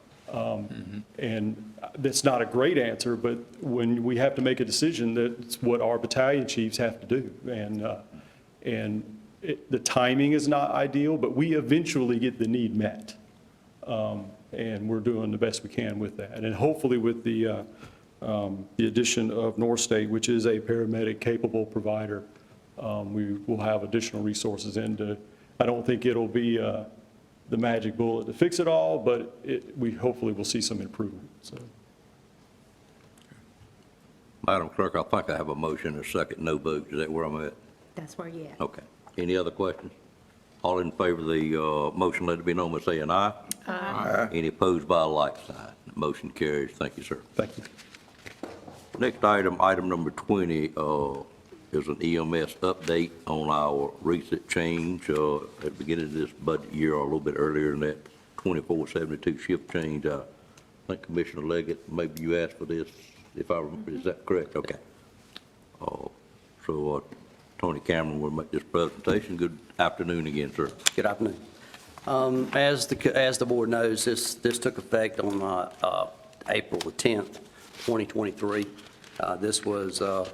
And that's not a great answer, but when we have to make a decision, that's what our battalion chiefs have to do. And the timing is not ideal, but we eventually get the need met. And we're doing the best we can with that. And hopefully with the addition of North State, which is a paramedic-capable provider, we will have additional resources into. I don't think it'll be the magic bullet to fix it all, but we hopefully will see some improvement. So. Madam Clerk, I think I have a motion and a second, no vote. Is that where I'm at? That's where you're at. Okay. Any other questions? All in favor of the motion, let it be known by saying aye. Aye. Any opposed by a like sign. Motion carries. Thank you, sir. Thank you. Next item, item number 20, is an EMS update on our recent change at the beginning of this budget year, or a little bit earlier than that, 2472 shift change. I think Commissioner Leggett, maybe you asked for this, if I remember, is that correct? Okay. So Tony Cameron will make this presentation. Good afternoon again, sir. Good afternoon. As the board knows, this took effect on April the 10th, 2023. This was a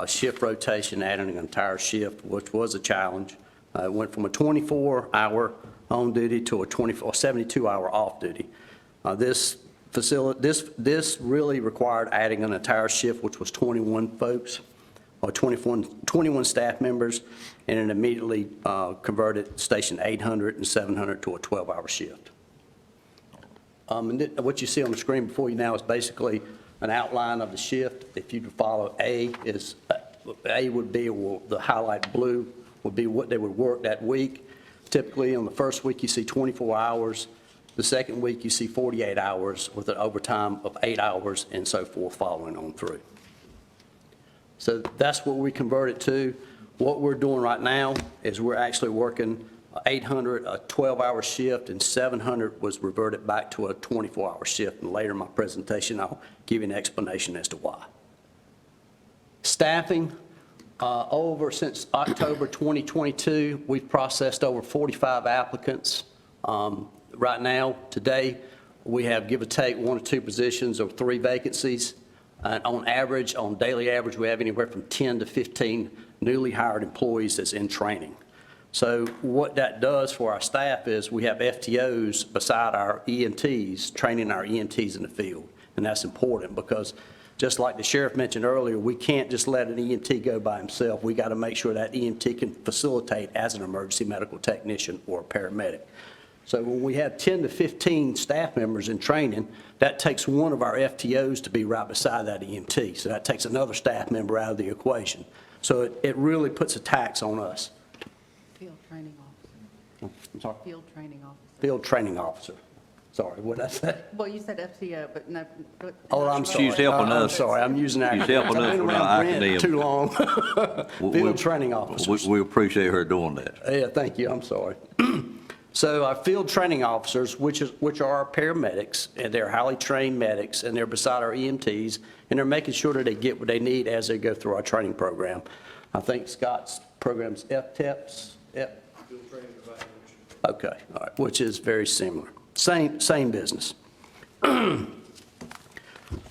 shift rotation, adding an entire shift, which was a challenge. It went from a 24-hour on duty to a 72-hour off duty. This really required adding an entire shift, which was 21 folks, or 21 staff members, and it immediately converted Station 800 and 700 to a 12-hour shift. And what you see on the screen before you now is basically an outline of the shift. If you follow A would be, the highlight blue would be what they would work that week. Typically, on the first week, you see 24 hours. The second week, you see 48 hours with an overtime of 8 hours and so forth following on through. So that's what we converted to. What we're doing right now is we're actually working 800, a 12-hour shift, and 700 was reverted back to a 24-hour shift. And later in my presentation, I'll give you an explanation as to why. Staffing, since October 2022, we've processed over 45 applicants. Right now, today, we have, give or take, 1 or 2 positions or 3 vacancies. And on average, on daily average, we have anywhere from 10 to 15 newly hired employees that's in training. So what that does for our staff is we have FTOs beside our EMTs, training our EMTs in the field. And that's important because just like the sheriff mentioned earlier, we can't just let an EMT go by himself. We got to make sure that EMT can facilitate as an emergency medical technician or a paramedic. So when we have 10 to 15 staff members in training, that takes one of our FTOs to be right beside that EMT. So that takes another staff member out of the equation. So it really puts a tax on us. Field training officer. I'm sorry? Field training officer. Field training officer. Sorry, what did I say? Well, you said FTO, but no. Oh, I'm sorry. She's helping I'm us. sorry, I'm using acronyms. She's helping us I've been with around our Brent acronyms. too long. Field training officers. We appreciate her doing that. Yeah, thank you, I'm sorry. So our field training officers, which are our paramedics, and they're highly trained medics, and they're beside our EMTs, and they're making sure that they get what they need as they go through our training program. I think Scott's program's FTEPS. Okay, all right, which is very similar. Same business.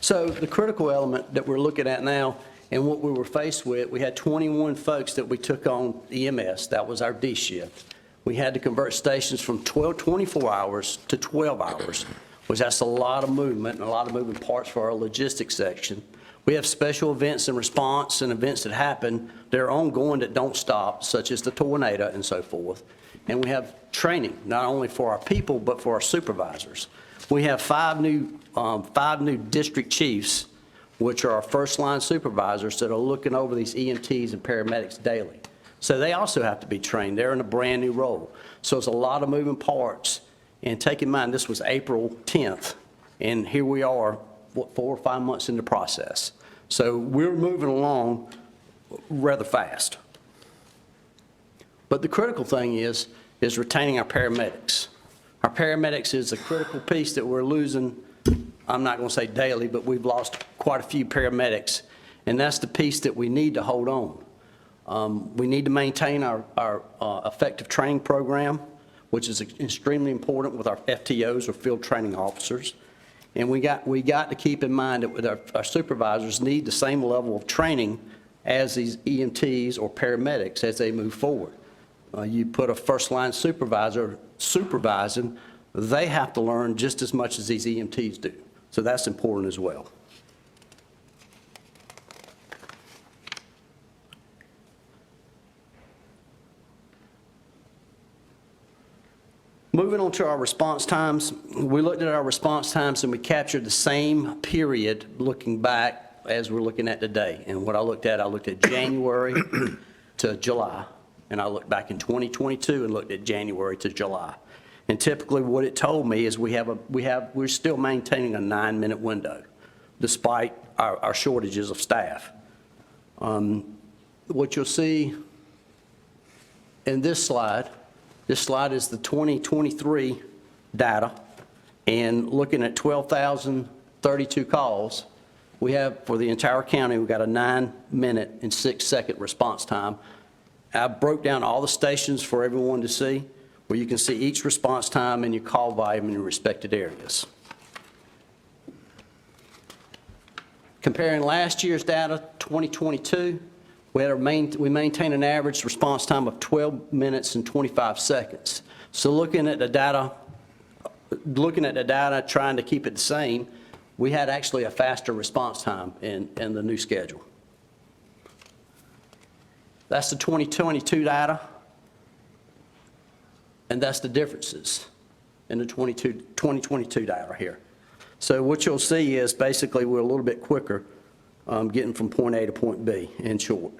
So the critical element that we're looking at now and what we were faced with, we had 21 folks that we took on EMS. That was our D shift. We had to convert stations from 24 hours to 12 hours, which that's a lot of movement and a lot of moving parts for our logistics section. We have special events and response and events that happen that are ongoing that don't stop, such as the tornado and so forth. And we have training, not only for our people, but for our supervisors. We have 5 new district chiefs, which are our first-line supervisors that are looking over these EMTs and paramedics daily. So they also have to be trained. They're in a brand-new role. So it's a lot of moving parts. And take in mind, this was April 10th, and here we are, 4 or 5 months in the process. So we're moving along rather fast. But the critical thing is retaining our paramedics. Our paramedics is a critical piece that we're losing. I'm not going to say daily, but we've lost quite a few paramedics, and that's the piece that we need to hold on. We need to maintain our effective training program, which is extremely important with our FTOs or field training officers. And we got to keep in mind that with our supervisors need the same level of training as these EMTs or paramedics as they move forward. You put a first-line supervisor supervising, they have to learn just as much as these EMTs do. So that's important as well. Moving on to our response times, we looked at our response times and we captured the same period looking back as we're looking at today. And what I looked at January to July, and I looked back in 2022 and looked at January to July. And typically what it told me is we're still maintaining a 9-minute window despite our shortages of staff. What you'll see in this slide is the 2023 data, and looking at 12,032 calls, we have, for the entire county, we've got a 9-minute and 6-second response time. I broke down all the stations for everyone to see, where you can see each response time and your call volume in your respected areas. Comparing last year's data, 2022, we maintain an average response time of 12 minutes and 25 seconds. So looking at the data, trying to keep it the same, we had actually a faster response time in the new schedule. That's the 2022 data, and that's the differences in the 2022 data here. So what you'll see is basically we're a little bit quicker getting from point A to point B in short.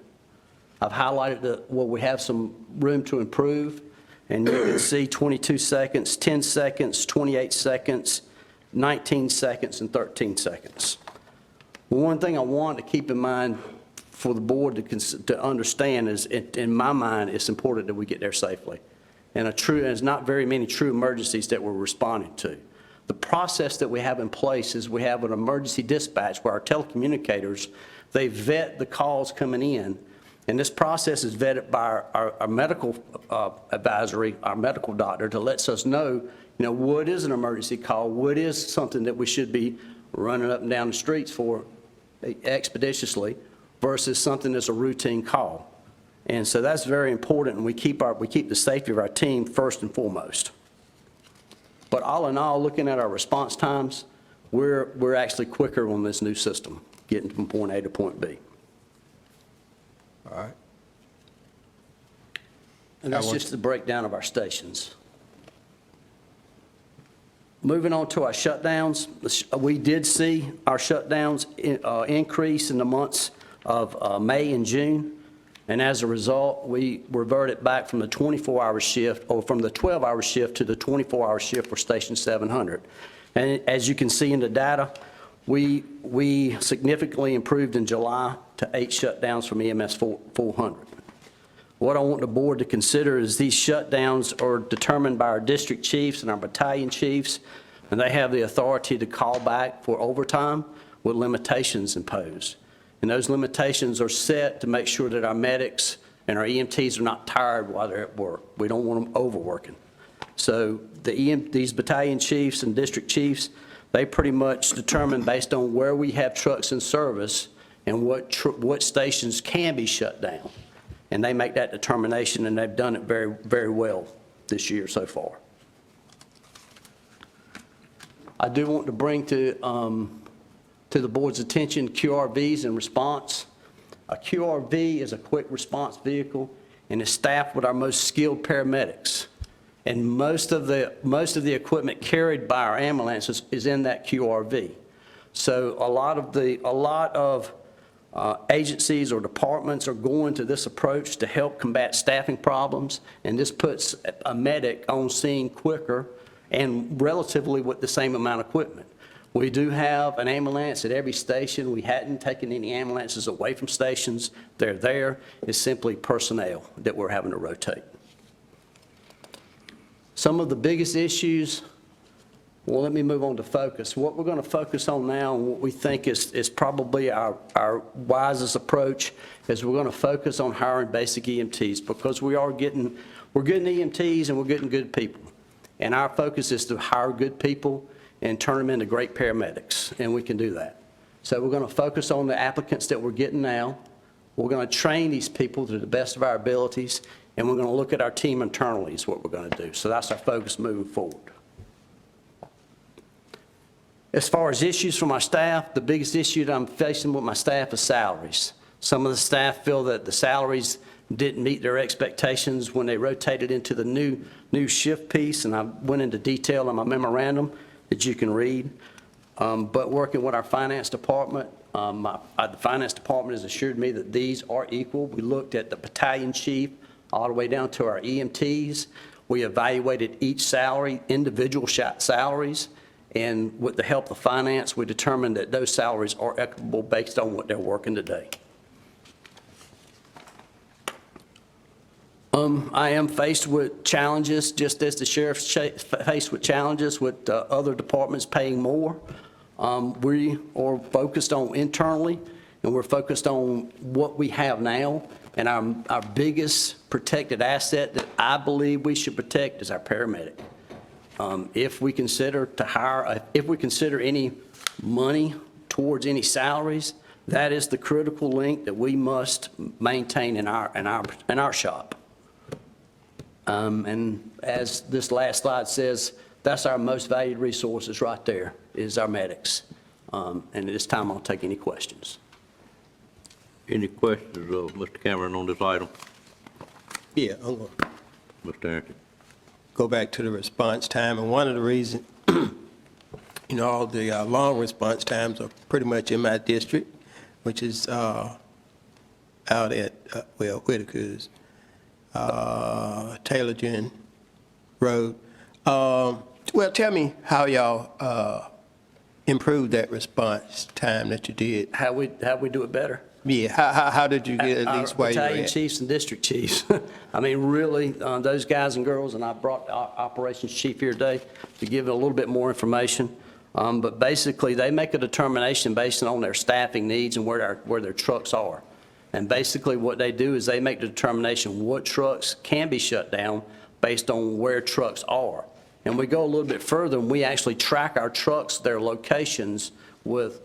I've highlighted where we have some room to improve, and you can see 22 seconds, 10 seconds, 28 seconds, 19 seconds, and 13 seconds. One thing I want to keep in mind for the board to understand is, in my mind, it's important that we get there safely. And there's not very many true emergencies that we're responding to. The process that we have in place is we have an emergency dispatch where our telecommunicators, they vet the calls coming in, and this process is vetted by our medical advisory, our medical doctor, to let us know, what is an emergency call, what is something that we should be running up and down the streets for expeditiously versus something that's a routine call. And so that's very important, and we keep the safety of our team first and foremost. But all in all, looking at our response times, we're actually quicker on this new system, getting from point A to point B. All right. And that's just the breakdown of our stations. Moving on to our shutdowns, we did see our shutdowns increase in the months of May and June. And as a result, we reverted back from the 24-hour shift, or from the 12-hour shift to the 24-hour shift for Station 700. And as you can see in the data, we significantly improved in July to 8 shutdowns from EMS 400. What I want the board to consider is these shutdowns are determined by our district chiefs and our battalion chiefs, and they have the authority to call back for overtime with limitations imposed. And those limitations are set to make sure that our medics and our EMTs are not tired while they're at work. We don't want them overworking. So these battalion chiefs and district chiefs, they pretty much determine based on where we have trucks in service and what stations can be shut down. And they make that determination, and they've done it very, very well this year so far. I do want to bring to the board's attention QRVs in response. A QRV is a quick response vehicle and is staffed with our most skilled paramedics. And most of the equipment carried by our ambulances is in that QRV. So a lot of agencies or departments are going to this approach to help combat staffing problems, and this puts a medic on scene quicker and relatively with the same amount of equipment. We do have an ambulance at every station. We hadn't taken any ambulances away from stations. They're there. It's simply personnel that we're having to rotate. Some of the biggest issues, well, let me move on to focus. What we're going to focus on now, and what we think is probably our wisest approach, is we're going to focus on hiring basic EMTs, because we're getting EMTs and we're getting good people. And our focus is to hire good people and turn them into great paramedics, and we can do that. So we're going to focus on the applicants that we're getting now. We're going to train these people to the best of our abilities, and we're going to look at our team internally is what we're going to do. So that's our focus moving forward. As far as issues for my staff, the biggest issue that I'm facing with my staff is salaries. Some of the staff feel that the salaries didn't meet their expectations when they rotated into the new shift piece, and I went into detail in my memorandum that you can read. But working with our finance department, the finance department has assured me that these are equal. We looked at the battalion chief all the way down to our EMTs. We evaluated each salary, individual salaries, and with the help of finance, we determined that those salaries are equitable based on what they're working today. I am faced with challenges, just as the sheriff's faced with challenges with other departments paying more. We are focused on internally, and we're focused on what we have now. And our biggest protected asset that I believe we should protect is our paramedic. If we consider any money towards any salaries, that is the critical link that we must maintain in our shop. And as this last slide says, that's our most valued resources right there, is our medics. And at this time, I'll take any questions. Any questions of Mr. Cameron on this item? Yeah, I'm going to Mr. Arrington. go back to the response time, and one of the reasons, all the long response times are pretty much in my district, which is out at, Whitaker's, Taylorton Road. Well, tell me how y'all improved that response time that you did. How we do it better? Yeah, how did you get at least where you were Battalion at? chiefs and district chiefs. I mean, really, those guys and girls, and I brought the operations chief here today to give a little bit more information. But basically, they make a determination based on their staffing needs and where their trucks are. And basically, what they do is they make the determination what trucks can be shut down based on where trucks are. And we go a little bit further, and we actually track our trucks, their locations with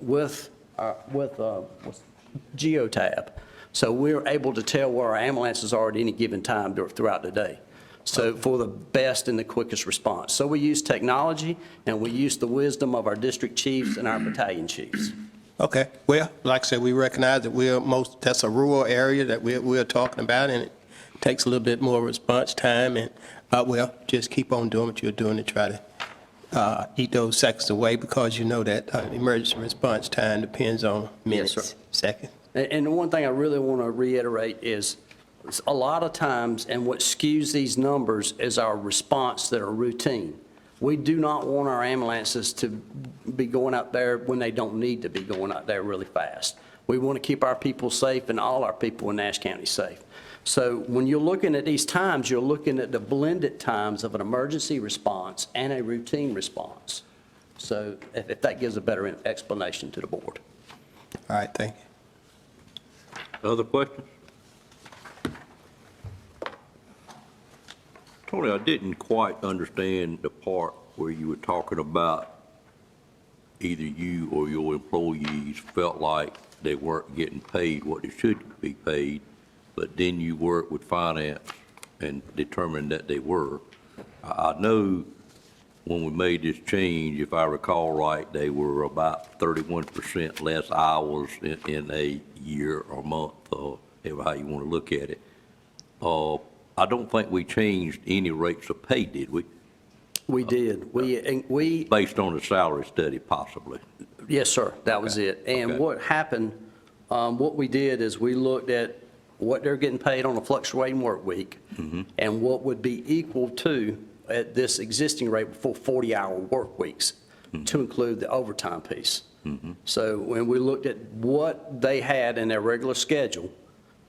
Geotab. So we're able to tell where our ambulances are at any given time throughout the day. So for the best and the quickest response. So we use technology, and we use the wisdom of our district chiefs and our battalion chiefs. Okay, well, like I said, we recognize that that's a rural area that we're talking about, and it takes a little bit more response time, and, well, just keep on doing what you're doing to try to eat those seconds away, because you know that emergency response time depends on minutes, Yes, sir. seconds. And the one thing I really want to reiterate is a lot of times, and what skews these numbers is our response that are routine. We do not want our ambulances to be going out there when they don't need to be going out there really fast. We want to keep our people safe and all our people in Nash County safe. So when you're looking at these times, you're looking at the blended times of an emergency response and a routine response. So if that gives a better explanation to the board. All right, thank you. Other questions? Tony, I didn't quite understand the part where you were talking about either you or your employees felt like they weren't getting paid what they should be paid, but then you worked with finance and determined that they were. I know when we made this change, if I recall right, they were about 31% less hours in a year or month, or however you want to look at it. I don't think we changed any rates of pay, did we? We did. We Based on the salary study, possibly. Yes, sir, that was it. And what happened, what we did is we looked at what they're getting paid on a fluctuating work week and what would be equal to at this existing rate for 40-hour work weeks to include the overtime piece. So when we looked at what they had in their regular schedule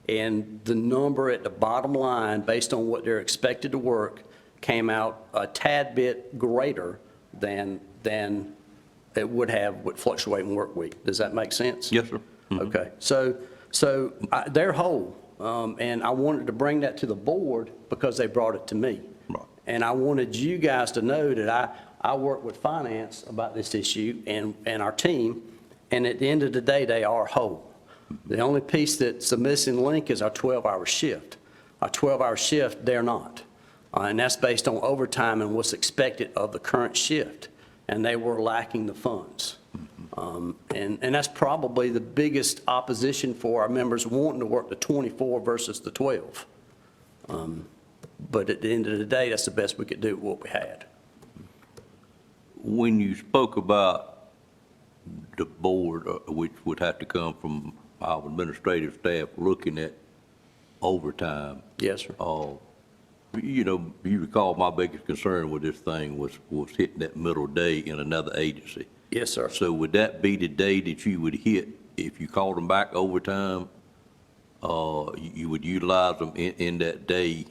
and the number at the bottom line based on what they're expected to work came out a tad bit greater than it would have with fluctuating work week. Does that make sense? Yes, sir. Okay, so they're whole, and I wanted to bring that to the board because they brought it to me. Right. And I wanted you guys to know that I work with finance about this issue and our team, and at the end of the day, they are whole. The only piece that's the missing link is our 12-hour shift. Our 12-hour shift, they're not. And that's based on overtime and what's expected of the current shift, and they were lacking the funds. And that's probably the biggest opposition for our members wanting to work the 24 versus the 12. But at the end of the day, that's the best we could do with what we had. When you spoke about the board, which would have to come from our administrative staff looking at overtime. Yes, sir. You know, you recall my biggest concern with this thing was hitting that middle day in another agency. Yes, sir. So would that be the day that you would hit, if you called them back overtime, you would utilize them in that day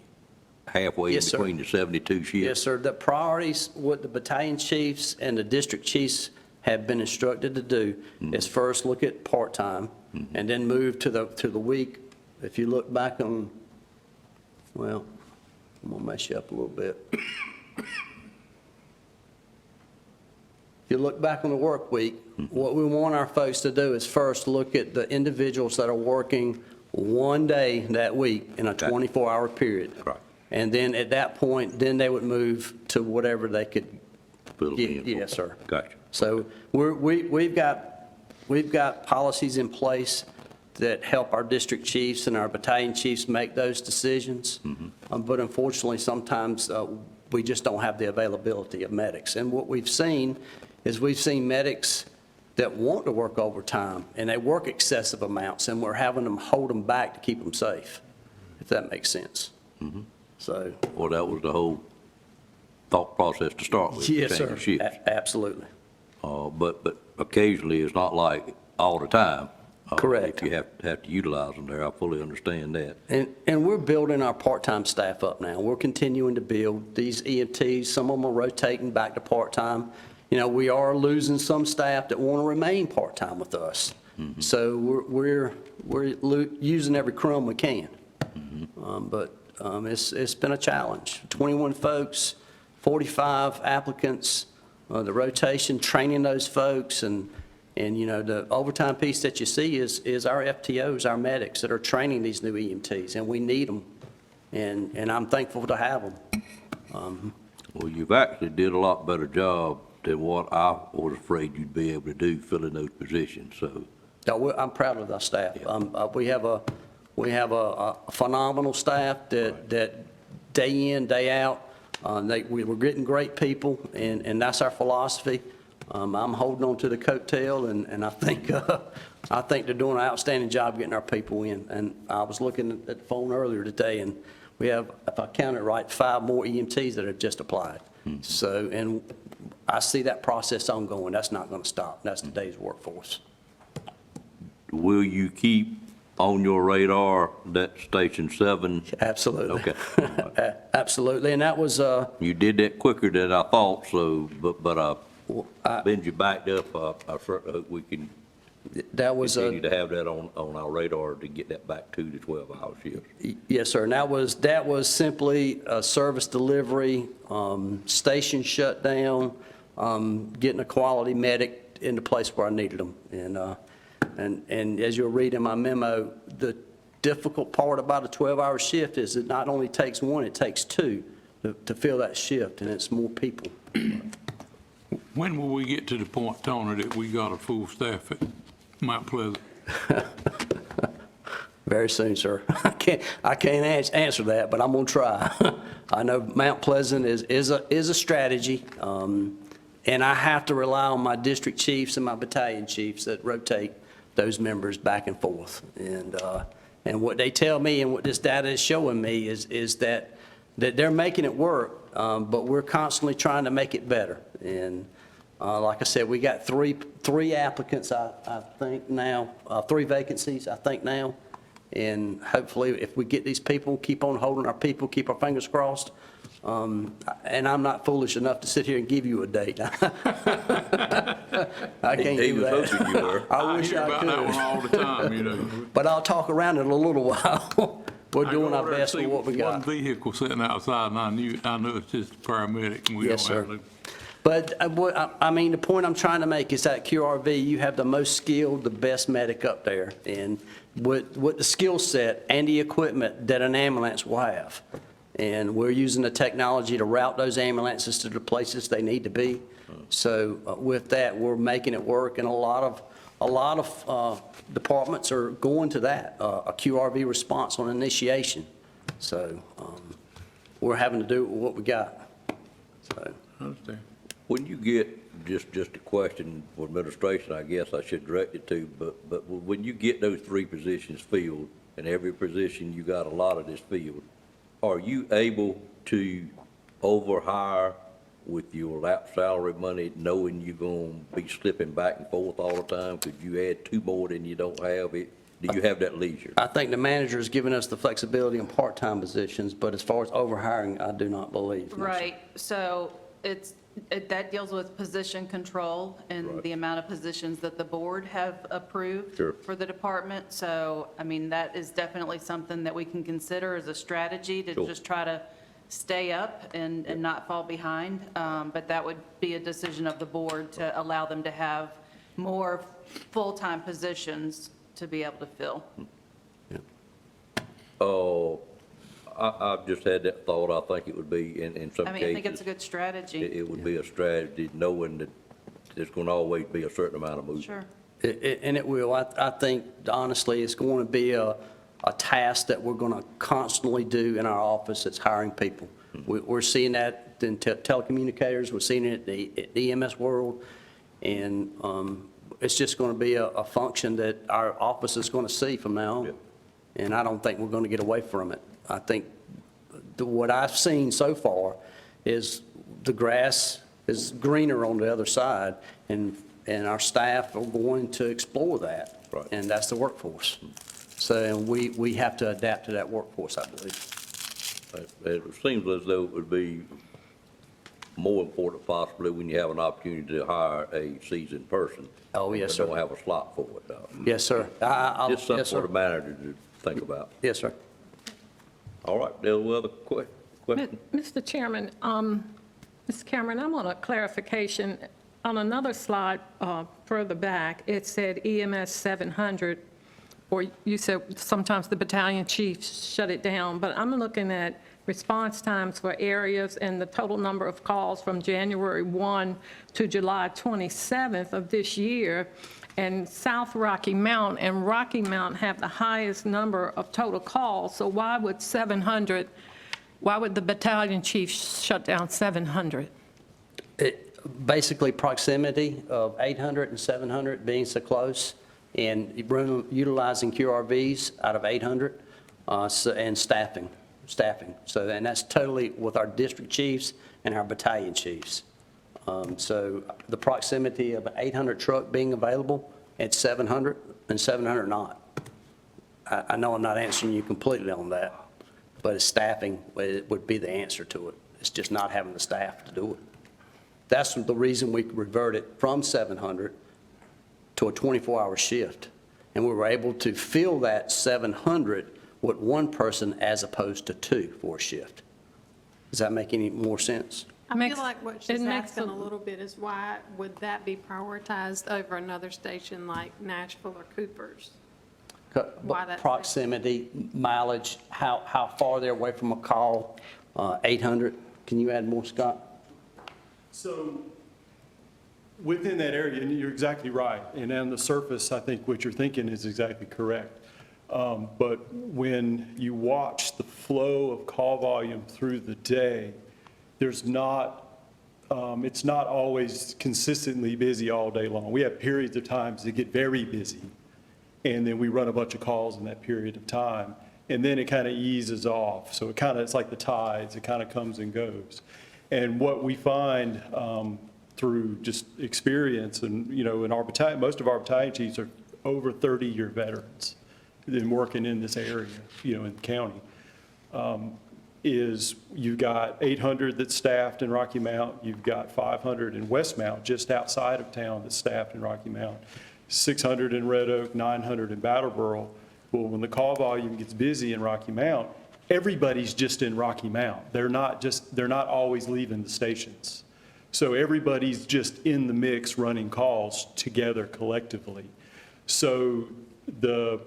halfway in Yes, sir. between the 72 shifts? Yes, sir. The priorities, what the battalion chiefs and the district chiefs have been instructed to do is first look at part-time and then move to the week. If you look back on, well, I'm gonna mess you up a little bit. If you look back on the work week, what we want our folks to do is first look at the individuals that are working one day that week in a 24-hour period. Right. And then at that point, then they would move to whatever they could Fill get. in. Yes, sir. Gotcha. So we've got policies in place that help our district chiefs and our battalion chiefs make those decisions. But unfortunately, sometimes we just don't have the availability of medics. And what we've seen is we've seen medics that want to work overtime, and they work excessive amounts, and we're having them hold them back to keep them safe, if that makes sense. So, Well, that was the whole thought process to start with. yes, changing sir, shifts. Absolutely. But occasionally, it's not like all the time. Correct. If you have to utilize them there, I fully understand that. And we're building our part-time staff up now. We're continuing to build these EMTs. Some of them are rotating back to part-time. You know, we are losing some staff that want to remain part-time with us. So we're using every crumb we can. But it's been a challenge. 21 folks, 45 applicants, the rotation, training those folks, and you know, the overtime piece that you see is our FTOs, our medics that are training these new EMTs, and we need them. And I'm thankful to have them. Well, you've actually did a lot better job than what I was afraid you'd be able to do filling those positions, so. I'm proud of our staff. We have a phenomenal staff that day in, day out, we're getting great people, and that's our philosophy. I'm holding on to the coattail, and I think they're doing an outstanding job getting our people in. And I was looking at the phone earlier today, and we have, if I counted right, 5 more EMTs that have just applied. So, and I see that process ongoing. That's not going to stop. That's today's workforce. Will you keep on your radar that Station 7? Absolutely. Okay. Absolutely, and that was, You did that quicker than I thought, so, but bend you backed up, I certainly hope we can that was continue to have that on our radar to get that back to the 12-hour shifts. Yes, sir, and that was simply a service delivery, station shutdown, getting a quality medic in the place where I needed them. And as you'll read in my memo, the difficult part about a 12-hour shift is it not only takes one, it takes two to fill that shift, and it's more people. When will we get to the point, Tony, that we got a full staff at Mount Pleasant? Very soon, sir. I can't answer that, but I'm gonna try. I know Mount Pleasant is a strategy, and I have to rely on my district chiefs and my battalion chiefs that rotate those members back and forth. And what they tell me and what this data is showing me is that they're making it work, but we're constantly trying to make it better. And like I said, we got three applicants, I think now, 3 vacancies, I think now. And hopefully, if we get these people, keep on holding our people, keep our fingers crossed. And I'm not foolish enough to sit here and give you a date. I can't do that. He was hoping you were. I wish hear I about that one could. all the time, you know. But I'll talk around it a little while. We're I doing go our over there best and with what we see got. One vehicle sitting outside, and I knew it's just a paramedic, and we don't Yes, have sir. to. But the point I'm trying to make is that QRV, you have the most skilled, the best medic up there. And with the skill set and the equipment that an ambulance will have. And we're using the technology to route those ambulances to the places they need to be. So with that, we're making it work, and a lot of departments are going to that, a QRV response on initiation. So we're having to do what we got. So. I understand. When you get, just a question for administration, I guess I should direct it to, but when you get those 3 positions filled, and every position you got a lot of this filled, are you able to overhire with your lap salary money, knowing you're gonna be slipping back and forth all the time? Could you add 2 more than you don't have? Do you have that leisure? I think the manager has given us the flexibility in part-time positions, but as far as overhiring, I do not believe. No, sir. Right, so that deals with position control and the amount of positions that the board have approved Sure. for the department. So, I mean, that is definitely something that we can consider as a strategy to Sure. just try to stay up and not fall behind. But that would be a decision of the board to allow them to have more full-time positions to be able to fill. Oh, I've just had that thought. I think it would be, in some I cases. mean, I think it's a good strategy. It would be a strategy, knowing that there's going to always be a certain amount of movement. Sure. And it will. I think, honestly, it's going to be a task that we're going to constantly do in our office. It's hiring people. We're seeing that in telecommunicators. We're seeing it in the EMS world. And it's just going to be a function that our office is going to see from now on. And I don't think we're going to get away from it. I think what I've seen so far is the grass is greener on the other side, and our staff are going to explore that. Right. And that's the workforce. So we have to adapt to that workforce, I believe. It seems as though it would be more important possibly when you have an opportunity to hire a seasoned person. Oh, yes, But sir. don't have a slot for it, though. Yes, sir. Just something Yes, for sir. the manager to think about. Yes, sir. All right, there are other questions? Mr. Chairman, Mr. Cameron, I want a clarification. On another slide further back, it said EMS 700, or you said sometimes the battalion chiefs shut it down, but I'm looking at response times for areas and the total number of calls from January 1 to July 27th of this year, and South Rocky Mount and Rocky Mount have the highest number of total calls, so why would the battalion chief shut down 700? Basically, proximity of 800 and 700 being so close, and utilizing QRVs out of 800, and staffing. So, and that's totally with our district chiefs and our battalion chiefs. So the proximity of an 800 truck being available at 700 and 700 not. I know I'm not answering you completely on that, but it's staffing would be the answer to it. It's just not having the staff to do it. That's the reason we reverted from 700 to a 24-hour shift. And we were able to fill that 700 with one person as opposed to two for a shift. Does that make any more sense? I feel like what she's asking a little bit is why would that be prioritized over another station like Nashville or Coopers? Why that? Proximity, mileage, how far they're away from a call, 800. Can you add more, Scott? So within that area, and you're exactly right, and on the surface, I think what you're thinking is exactly correct. But when you watch the flow of call volume through the day, there's not, it's not always consistently busy all day long. We have periods of times that get very busy, and then we run a bunch of calls in that period of time, and then it kind of eases off. So it's like the tides, it kind of comes and goes. And what we find through just experience, and, you know, in our battalion, most of our battalion chiefs are over 30-year veterans been working in this area, you know, in the county, is you've got 800 that's staffed in Rocky Mount, you've got 500 in Westmount, just outside of town, that's staffed in Rocky Mount, 600 in Red Oak, 900 in Brattleboro. Well, when the call volume gets busy in Rocky Mount, everybody's just in Rocky Mount. They're not always leaving the stations. So everybody's just in the mix running calls together collectively. So the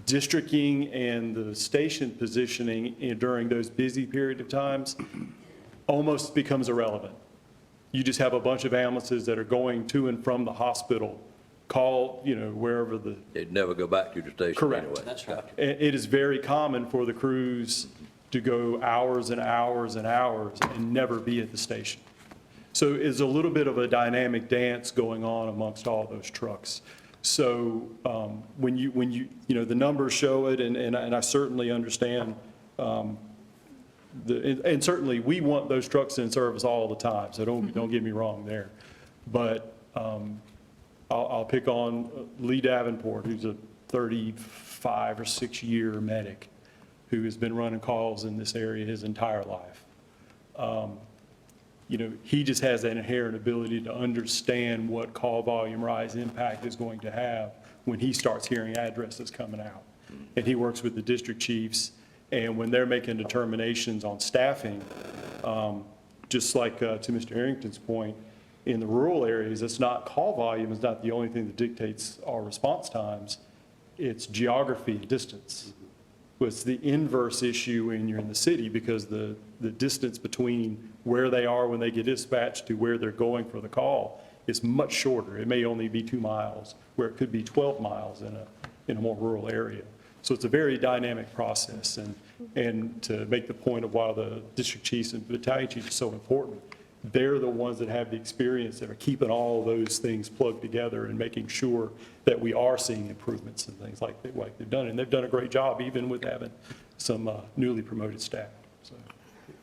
districting and the station positioning during those busy period of times almost becomes irrelevant. You just have a bunch of ambulances that are going to and from the hospital, call, you know, wherever the. They'd never go back to the station anyway. Correct. That's right. It is very common for the crews to go hours and hours and hours and never be at the station. So it's a little bit of a dynamic dance going on amongst all those trucks. So when you know, the numbers show it, and I certainly understand, and certainly we want those trucks in service all the time, so don't get me wrong there. But I'll pick on Lee Davenport, who's a 35 or 6 year medic who has been running calls in this area his entire life. You know, he just has that inherent ability to understand what call volume rise impact is going to have when he starts hearing addresses coming out. And he works with the district chiefs, and when they're making determinations on staffing, just like to Mr. Harrington's point, in the rural areas, it's not call volume is not the only thing that dictates our response times. It's geography and distance. It's the inverse issue when you're in the city, because the distance between where they are when they get dispatched to where they're going for the call is much shorter. It may only be 2 miles, where it could be 12 miles in a more rural area. So it's a very dynamic process. And to make the point of why the district chiefs and battalion chiefs are so important they're the ones that have the experience that are keeping all those things plugged together and making sure that we are seeing improvements and things like they've done. And they've done a great job, even with having some newly promoted staff. So.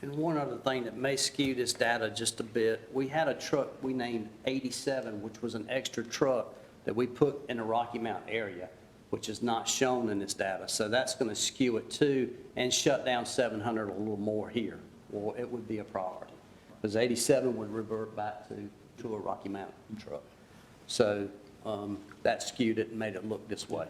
And one other thing that may skew this data just a bit, we had a truck we named 87, which was an extra truck that we put in the Rocky Mount area, which is not shown in this data. So that's going to skew it too and shut down 700 a little more here. Well, it would be a priority because 87 would revert back to a Rocky Mountain truck. So that skewed it and made it look this way.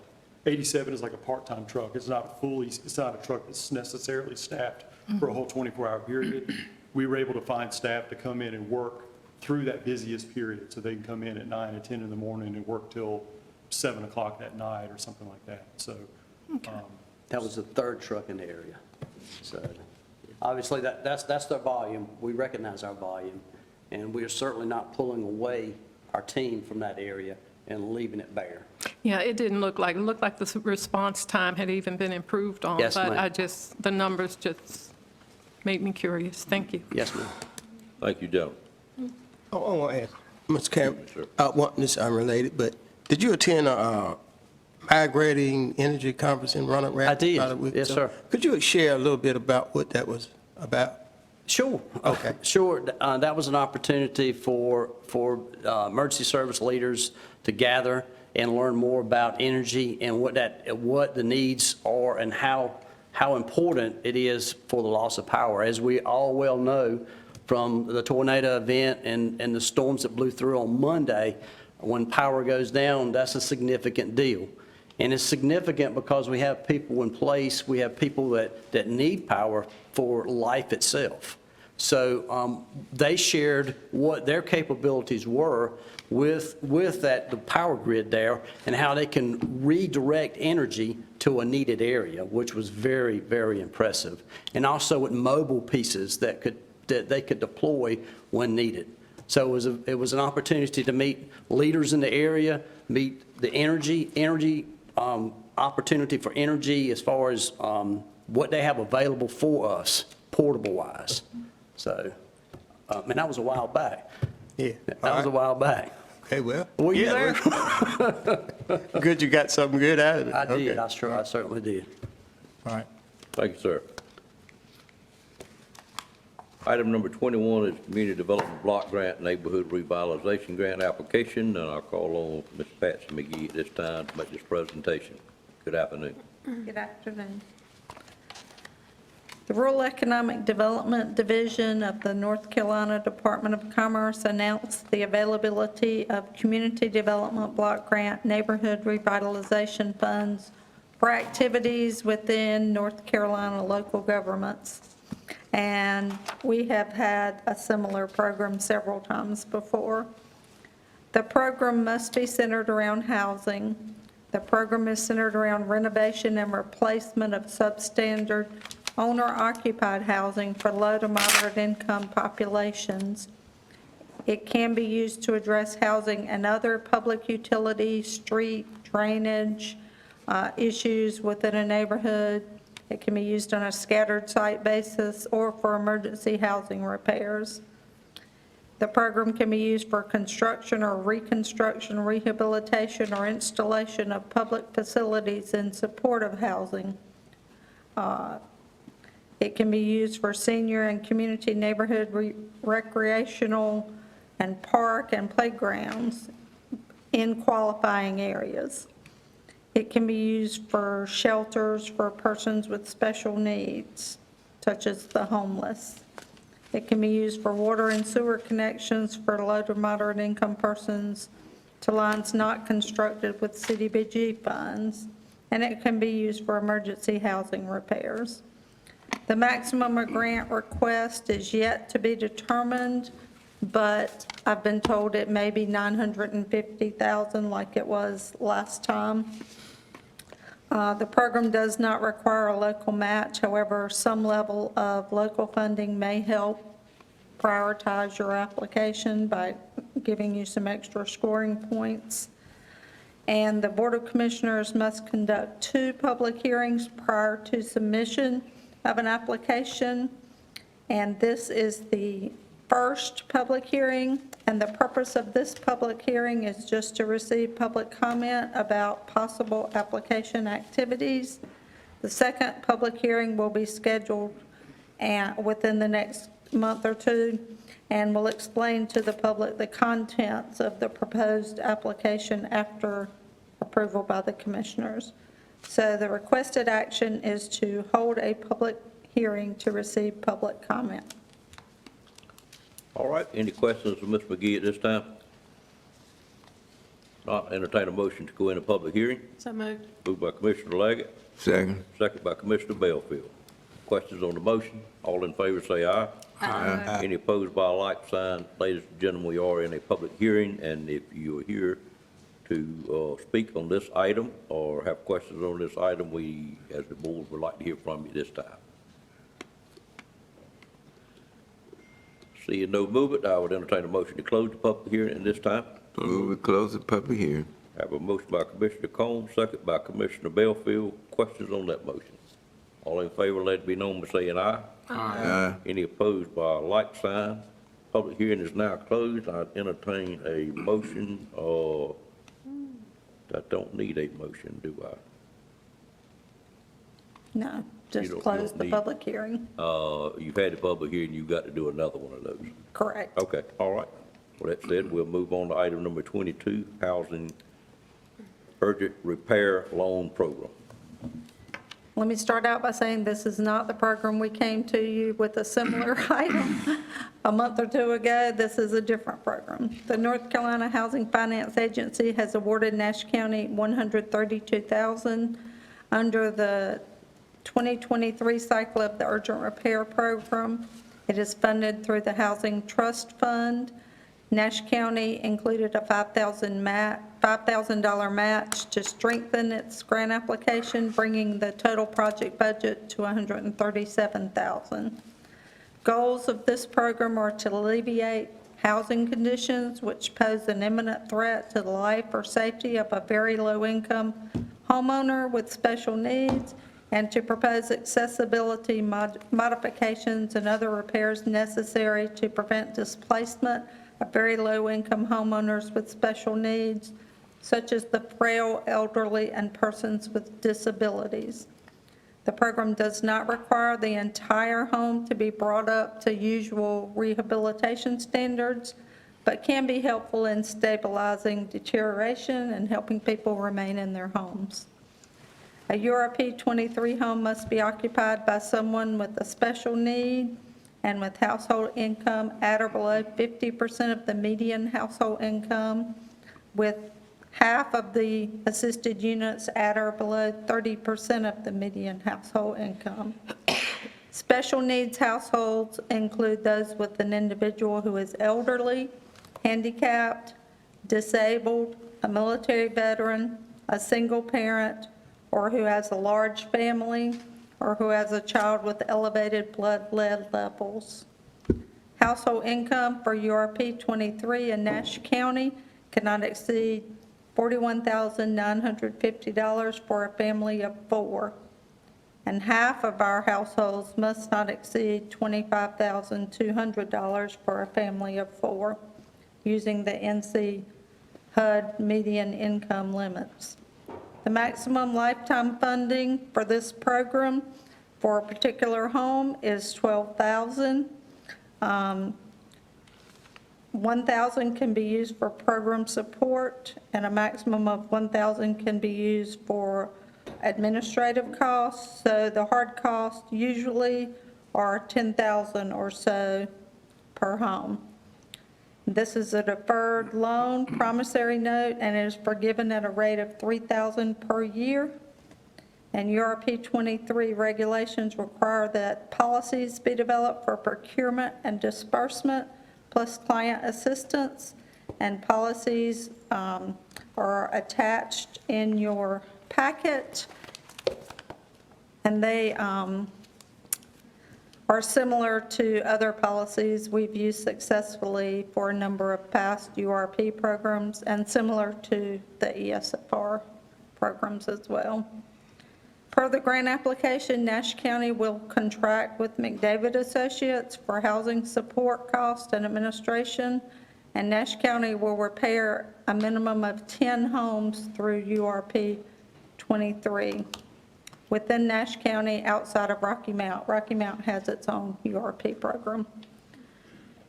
87 is like a part-time truck. It's not a truck that's necessarily staffed for a whole 24-hour period. We were able to find staff to come in and work through that busiest period. So they can come in at 9 or 10 in the morning and work till 7 o'clock that night or something like that. So that was the third truck in the area. So obviously that's their volume. We recognize our volume. And we are certainly not pulling away our team from that area and leaving it bare. Yeah, it didn't look like, it looked like the response time had even been improved on. Yes, But ma'am. the numbers just made me curious. Thank you. Yes, ma'am. Thank you, gentlemen. I want to ask, Mr. Cameron, this is unrelated, but did you attend a migrating energy conference in Roanoke Rapids? I did. about a week Yes, ago? sir. Could you share a little bit about what that was about? Sure. Okay. Sure. That was an opportunity for emergency service leaders to gather and learn more about energy and what the needs are and how important it is for the loss of power. As we all well know from the tornado event and the storms that blew through on Monday, when power goes down, that's a significant deal. And it's significant because we have people in place, we have people that need power for life itself. So they shared what their capabilities were with the power grid there and how they can redirect energy to a needed area, which was very, very impressive. And also with mobile pieces that they could deploy when needed. So it was an opportunity to meet leaders in the area, meet the energy opportunity for energy as far as what they have available for us, portable-wise. So, and that was a while back. Yeah. That was a while back. Okay, well. Were you there? Good, you got something good out of it. I did. Okay. I certainly did. All right. Thank you, sir. Item number 21 is Community Development Block Grant Neighborhood Revitalization Grant application, and I'll call on Ms. Patsy McGee at this time to make this presentation. Good afternoon. Good afternoon. The Rural Economic Development Division of the North Carolina Department of Commerce announced the availability of Community Development Block Grant Neighborhood Revitalization Funds for activities within North Carolina local governments. And we have had a similar program several times before. The program must be centered around housing. The program is centered around renovation and replacement of substandard owner-occupied housing for low to moderate income populations. It can be used to address housing and other public utility, street, drainage issues within a neighborhood. It can be used on a scattered site basis or for emergency housing repairs. The program can be used for construction or reconstruction, rehabilitation, or installation of public facilities in support of housing. It can be used for senior and community neighborhood recreational and park and playgrounds in qualifying areas. It can be used for shelters for persons with special needs, such as the homeless. It can be used for water and sewer connections for low to moderate income persons to lines not constructed with CDBG funds. And it can be used for emergency housing repairs. The maximum grant request is yet to be determined, but I've been told it may be $950,000 like it was last time. The program does not require a local match. However, some level of local funding may help prioritize your application by giving you some extra scoring points. And the Board of Commissioners must conduct 2 public hearings prior to submission of an application. And this is the first public hearing, and the purpose of this public hearing is just to receive public comment about possible application activities. The second public hearing will be scheduled within the next month or two, and will explain to the public the contents of the proposed application after approval by the commissioners. So the requested action is to hold a public hearing to receive public comment. All right, any questions of Ms. McGee at this time? Not entertain a motion to go into public hearing. So moved. Moved by Commissioner Leggett, Second. second by Commissioner Belfield. Questions on the motion? All in favor say aye. Aye. Any opposed by a like sign? Ladies and gentlemen, we are in a public hearing, and if you are here to speak on this item or have questions on this item, we, as the board, would like to hear from you this time. Seeing no movement, I would entertain a motion to close the public hearing at this time. Move to close the public hearing. I have a motion by Commissioner Combs, second by Commissioner Belfield. Questions on that motion? All in favor, let it be known by saying aye. Aye. Any opposed by a like sign? Public hearing is now closed. I entertain a motion, I don't need a motion, do I? No, just don't- you close don't the need- public hearing. You've had the public hearing, you've got to do another one of those. Correct. Okay, all right. Well, that said, we'll move on to item number 22, Housing Urgent Repair Loan Program. Let me start out by saying this is not the program we came to you with a similar item a month or two ago. This is a different program. The North Carolina Housing Finance Agency has awarded Nash County $132,000 under the 2023 cycle of the Urgent Repair Program. It is funded through the Housing Trust Fund. Nash County included a $5,000 match to strengthen its grant application, bringing the total project budget to $137,000. Goals of this program are to alleviate housing conditions which pose an imminent threat to the life or safety of a very low-income homeowner with special needs, and to propose accessibility modifications and other repairs necessary to prevent displacement of very low-income homeowners with special needs, such as the frail, elderly, and persons with disabilities. The program does not require the entire home to be brought up to usual rehabilitation standards, but can be helpful in stabilizing deterioration and helping people remain in their homes. A URP 23 home must be occupied by someone with a special need and with household income at or below 50% of the median household income, with half of the assisted units at or below 30% of the median household income. Special needs households include those with an individual who is elderly, handicapped, disabled, a military veteran, a single parent, or who has a large family, or who has a child with elevated blood lead levels. Household income for URP 23 in Nash County cannot exceed $41,950 for a family of 4. And half of our households must not exceed $25,200 for a family of 4, using the NC HUD median income limits. The maximum lifetime funding for this program for a particular home is $12,000. $1,000 can be used for program support, and a maximum of $1,000 can be used for administrative costs. So the hard costs usually are $10,000 or so per home. This is a deferred loan promissory note, and it is forgiven at a rate of $3,000 per year. And URP 23 regulations require that policies be developed for procurement and disbursement, plus client assistance, and policies are attached in your packet. And they are similar to other policies we've used successfully for a number of past URP programs, and similar to the ESFR programs as well. Per the grant application, Nash County will contract with McDavid Associates for housing support cost and administration, and Nash County will repair a minimum of 10 homes through URP 23 within Nash County outside of Rocky Mount. Rocky Mount has its own URP program.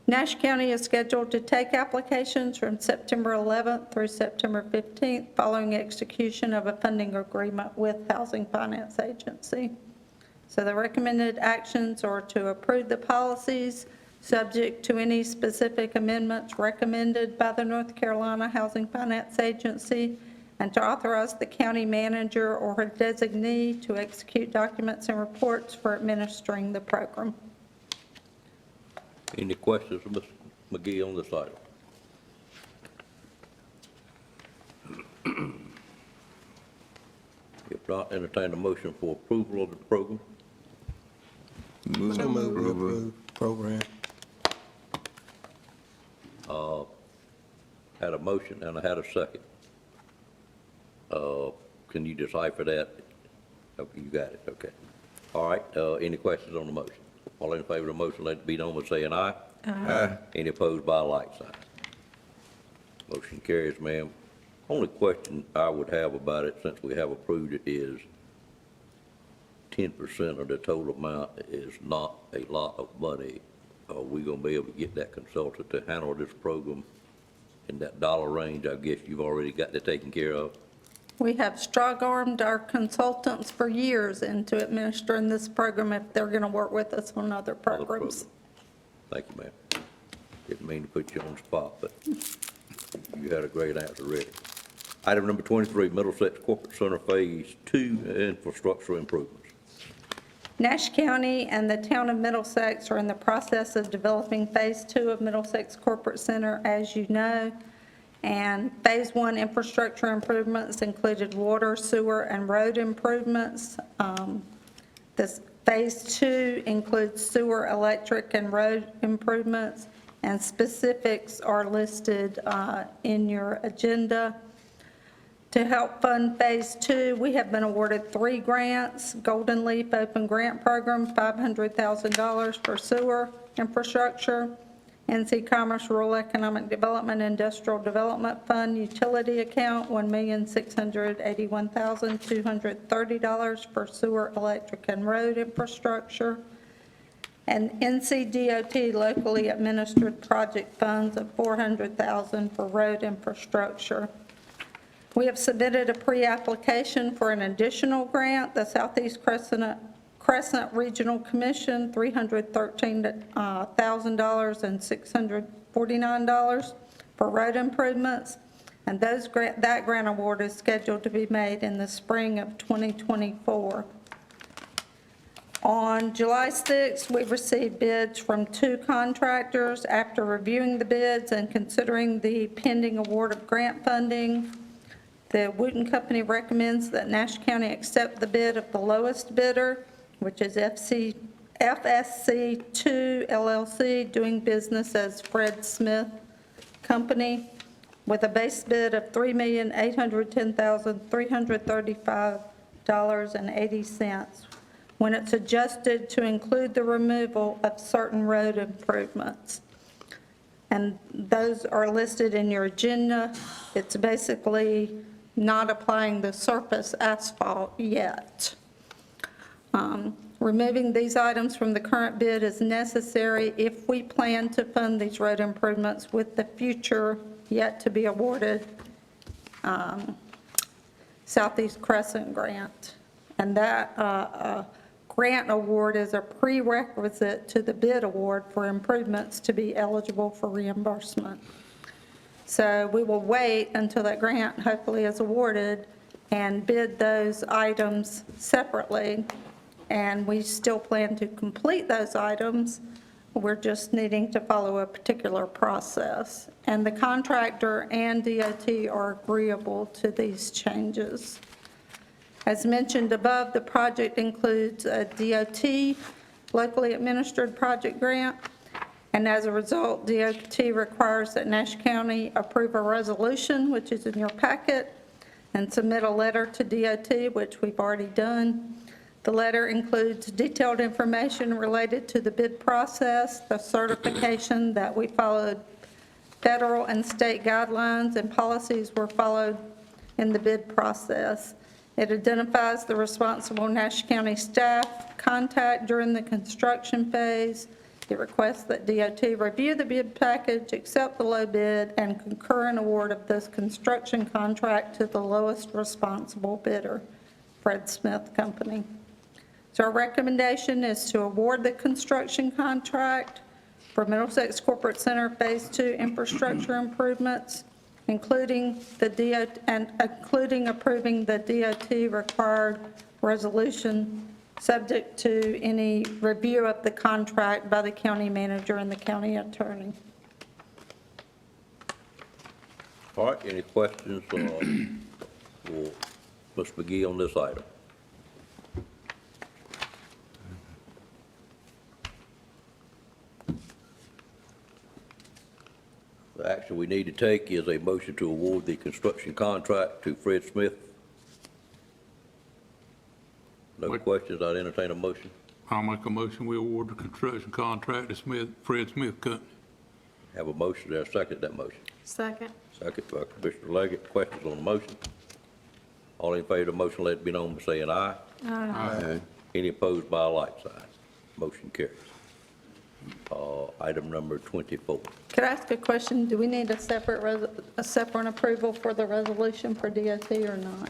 Nash County is scheduled to take applications from September 11th through September 15th following execution of a funding agreement with Housing Finance Agency. So the recommended actions are to approve the policies subject to any specific amendments recommended by the North Carolina Housing Finance Agency, and to authorize the county manager or her designee to execute documents and reports for administering the program. Any questions of Ms. McGee on this item? If not, entertain a motion for approval of the program. Move So moved, we approval. approve program. Had a motion and I had a second. Can you decipher that? Okay, you got it, okay. All right, any questions on the motion? All in favor of the motion, let it be known by saying aye. Aye. Any opposed by a like sign? Motion carries, ma'am. Only question I would have about it, since we have approved it, is 10% of the total amount is not a lot of money. Are we gonna be able to get that consultant to handle this program in that dollar range? I guess you've already got that taken care of. We have strong-armed our consultants for years into administering this program if they're going to work with us on other programs. Thank you, ma'am. Didn't mean to put you on the spot, but you had a great answer ready. Item number 23, Middlesex Corporate Center Phase 2 infrastructure improvements. Nash County and the town of Middlesex are in the process of developing Phase 2 of Middlesex Corporate Center, as you know. And Phase 1 infrastructure improvements included water, sewer, and road improvements. This Phase 2 includes sewer, electric, and road improvements, and specifics are listed in your agenda. To help fund Phase 2, we have been awarded 3 grants. Golden Leaf Open Grant Program, $500,000 for sewer infrastructure. NC Commerce Rural Economic Development Industrial Development Fund Utility Account, $1,681,230 for sewer, electric, and road infrastructure. And NCDOT locally administered project funds of $400,000 for road infrastructure. We have submitted a pre-application for an additional grant, the Southeast Crescent Regional Commission, $313,000 and $649 for road improvements, and that grant award is scheduled to be made in the spring of 2024. On July 6th, we received bids from 2 contractors. After reviewing the bids and considering the pending award of grant funding, the Wooten Company recommends that Nash County accept the bid of the lowest bidder, which is FSC2 LLC, doing business as Fred Smith Company, with a base bid of $3,810,335.80 when it's adjusted to include the removal of certain road improvements. And those are listed in your agenda. It's basically not applying the surface asphalt yet. Removing these items from the current bid is necessary if we plan to fund these road improvements with the future yet-to-be awarded Southeast Crescent grant. And that grant award is a prerequisite to the bid award for improvements to be eligible for reimbursement. So we will wait until that grant hopefully is awarded and bid those items separately. And we still plan to complete those items. We're just needing to follow a particular process. And the contractor and DOT are agreeable to these changes. As mentioned above, the project includes a DOT locally administered project grant. And as a result, DOT requires that Nash County approve a resolution, which is in your packet, and submit a letter to DOT, which we've already done. The letter includes detailed information related to the bid process, the certification that we followed federal and state guidelines and policies were followed in the bid process. It identifies the responsible Nash County staff contact during the construction phase. It requests that DOT review the bid package, accept the low bid, and concur in award of this construction contract to the lowest responsible bidder, Fred Smith Company. So our recommendation is to award the construction contract for Middlesex Corporate Center Phase 2 infrastructure improvements, including approving the DOT required resolution subject to any review of the contract by the county manager and the county attorney. All right, any questions for Ms. McGee on this item? The action we need to take is a motion to award the construction contract to Fred Smith. No questions, I'd entertain a motion. I'll make a motion, we award the construction contract to Fred Smith Company. Have a motion there, second that motion. Second. Second by Commissioner Leggett. Questions on the motion? All in favor of the motion, let it be known by saying aye. Aye. Any opposed by a like sign. Motion carries. Item number 24. Could I ask a question? Do we need a separate approval for the resolution for DOT or not?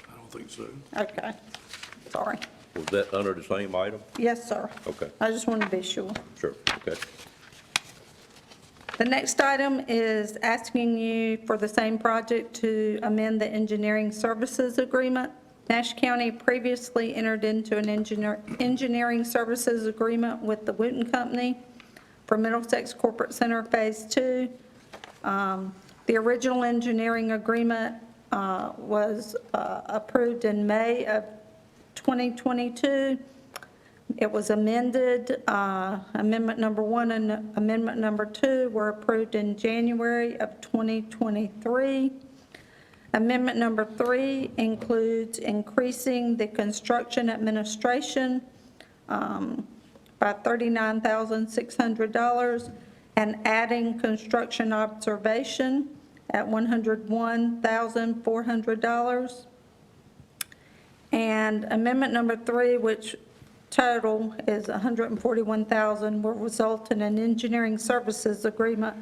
I don't think so. Okay, sorry. Was that under the same item? Yes, sir. Okay, I just wanted to be sure. sure, okay. The next item is asking you for the same project to amend the engineering services agreement. Nash County previously entered into an engineering services agreement with the Wooten Company for Middlesex Corporate Center Phase 2. The original engineering agreement was approved in May of 2022. It was amended. Amendment number 1 and amendment number 2 were approved in January of 2023. Amendment number 3 includes increasing the construction administration by $39,600 and adding construction observation at $101,400. And amendment number 3, which total is $141,000, will result in an engineering services agreement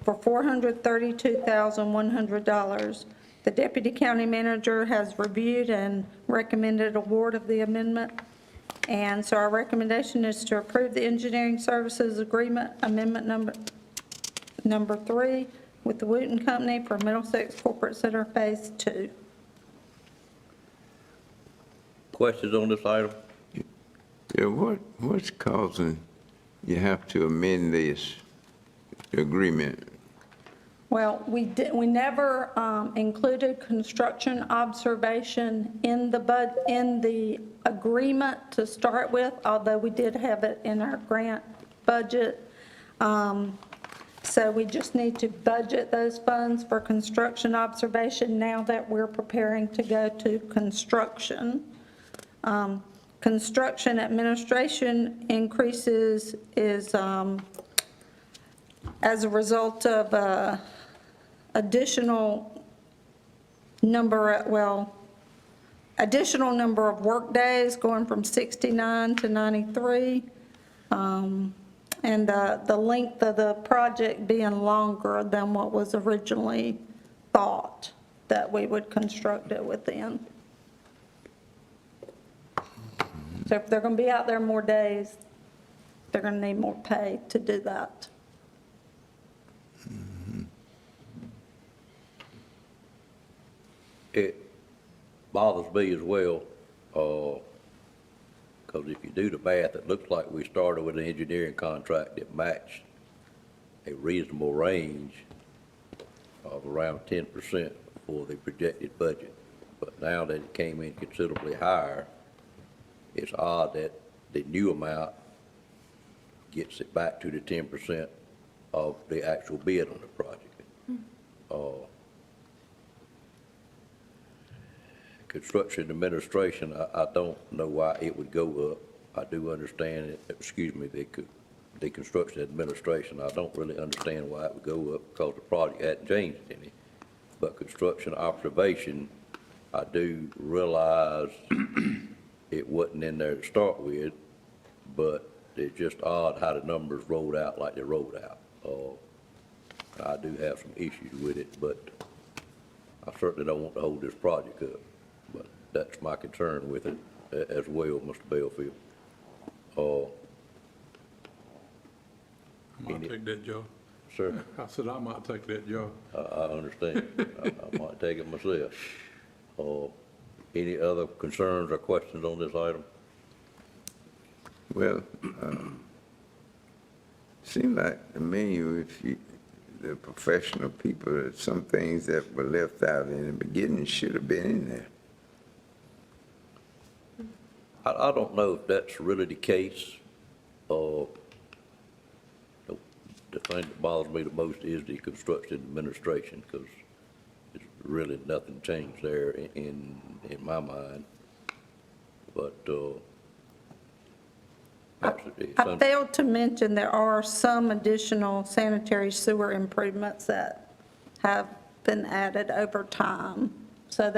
for $432,100. The deputy county manager has reviewed and recommended award of the amendment. And so our recommendation is to approve the engineering services agreement, amendment number 3, with the Wooten Company for Middlesex Corporate Center Phase 2. Questions on this item? Yeah, what's causing you have to amend this agreement? Well, we never included construction observation in the agreement to start with, although we did have it in our grant budget. So we just need to budget those funds for construction observation now that we're preparing to go to construction. Construction administration increases is as a result of additional number of workdays going from 69 to 93, and the length of the project being longer than what was originally thought that we would construct it within. So if they're going to be out there more days, they're going to need more pay to do that. It bothers me as well, because if you do the math, it looks like we started with an engineering contract that matched a reasonable range of around 10% for the projected budget. But now that it came in considerably higher, it's odd that the new amount gets it back to the 10% of the actual bid on the project. construction administration, I don't know why it would go up. I do understand it, the construction administration, I don't really understand why it would go up because the project hadn't changed any. But construction observation, I do realize it wasn't in there to start with, but it's just odd how the numbers rolled out like they rolled out. I do have some issues with it, but I certainly don't want to hold this project up. But that's my concern with it as well, Mr. Belfield. I might take that job. Sir? I said I might take that job. I understand. I might take it myself. Any other concerns or questions on this item? Well, seemed like to me, the professional people, some things that were left out in the beginning should have been in there. I don't know if that's really the case. The thing that bothers me the most is the construction administration, because it's really nothing changed there in my mind. But, I failed to mention there are some additional sanitary sewer improvements that have been added over time. So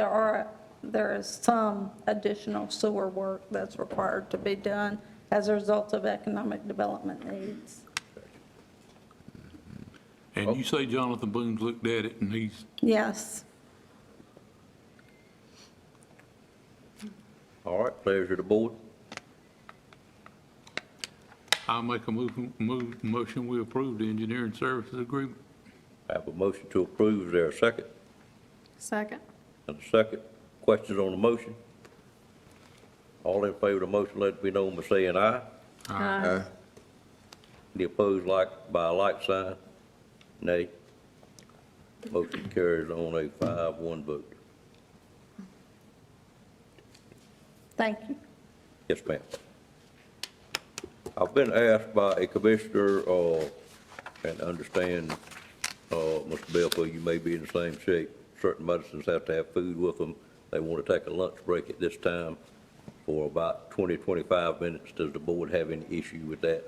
there is some additional sewer work that's required to be done as a result of economic development needs. And you say Jonathan Boone's looked at it and he's, Yes. all right, pleasure of the board. I'll make a motion we approve the engineering services agreement. I have a motion to approve. Is there a second? Second. And a second. Questions on the motion? All in favor of the motion, let it be known by saying aye. Aye. Any opposed by a like sign? Nay. Motion carries on a 5-1 vote. Thank you. Yes, ma'am. I've been asked by a commissioner, and understand, Mr. Belfield, you may be in the same shape. Certain medicines have to have food with them. They want to take a lunch break at this time for about 20, 25 minutes. Does the board have any issue with that?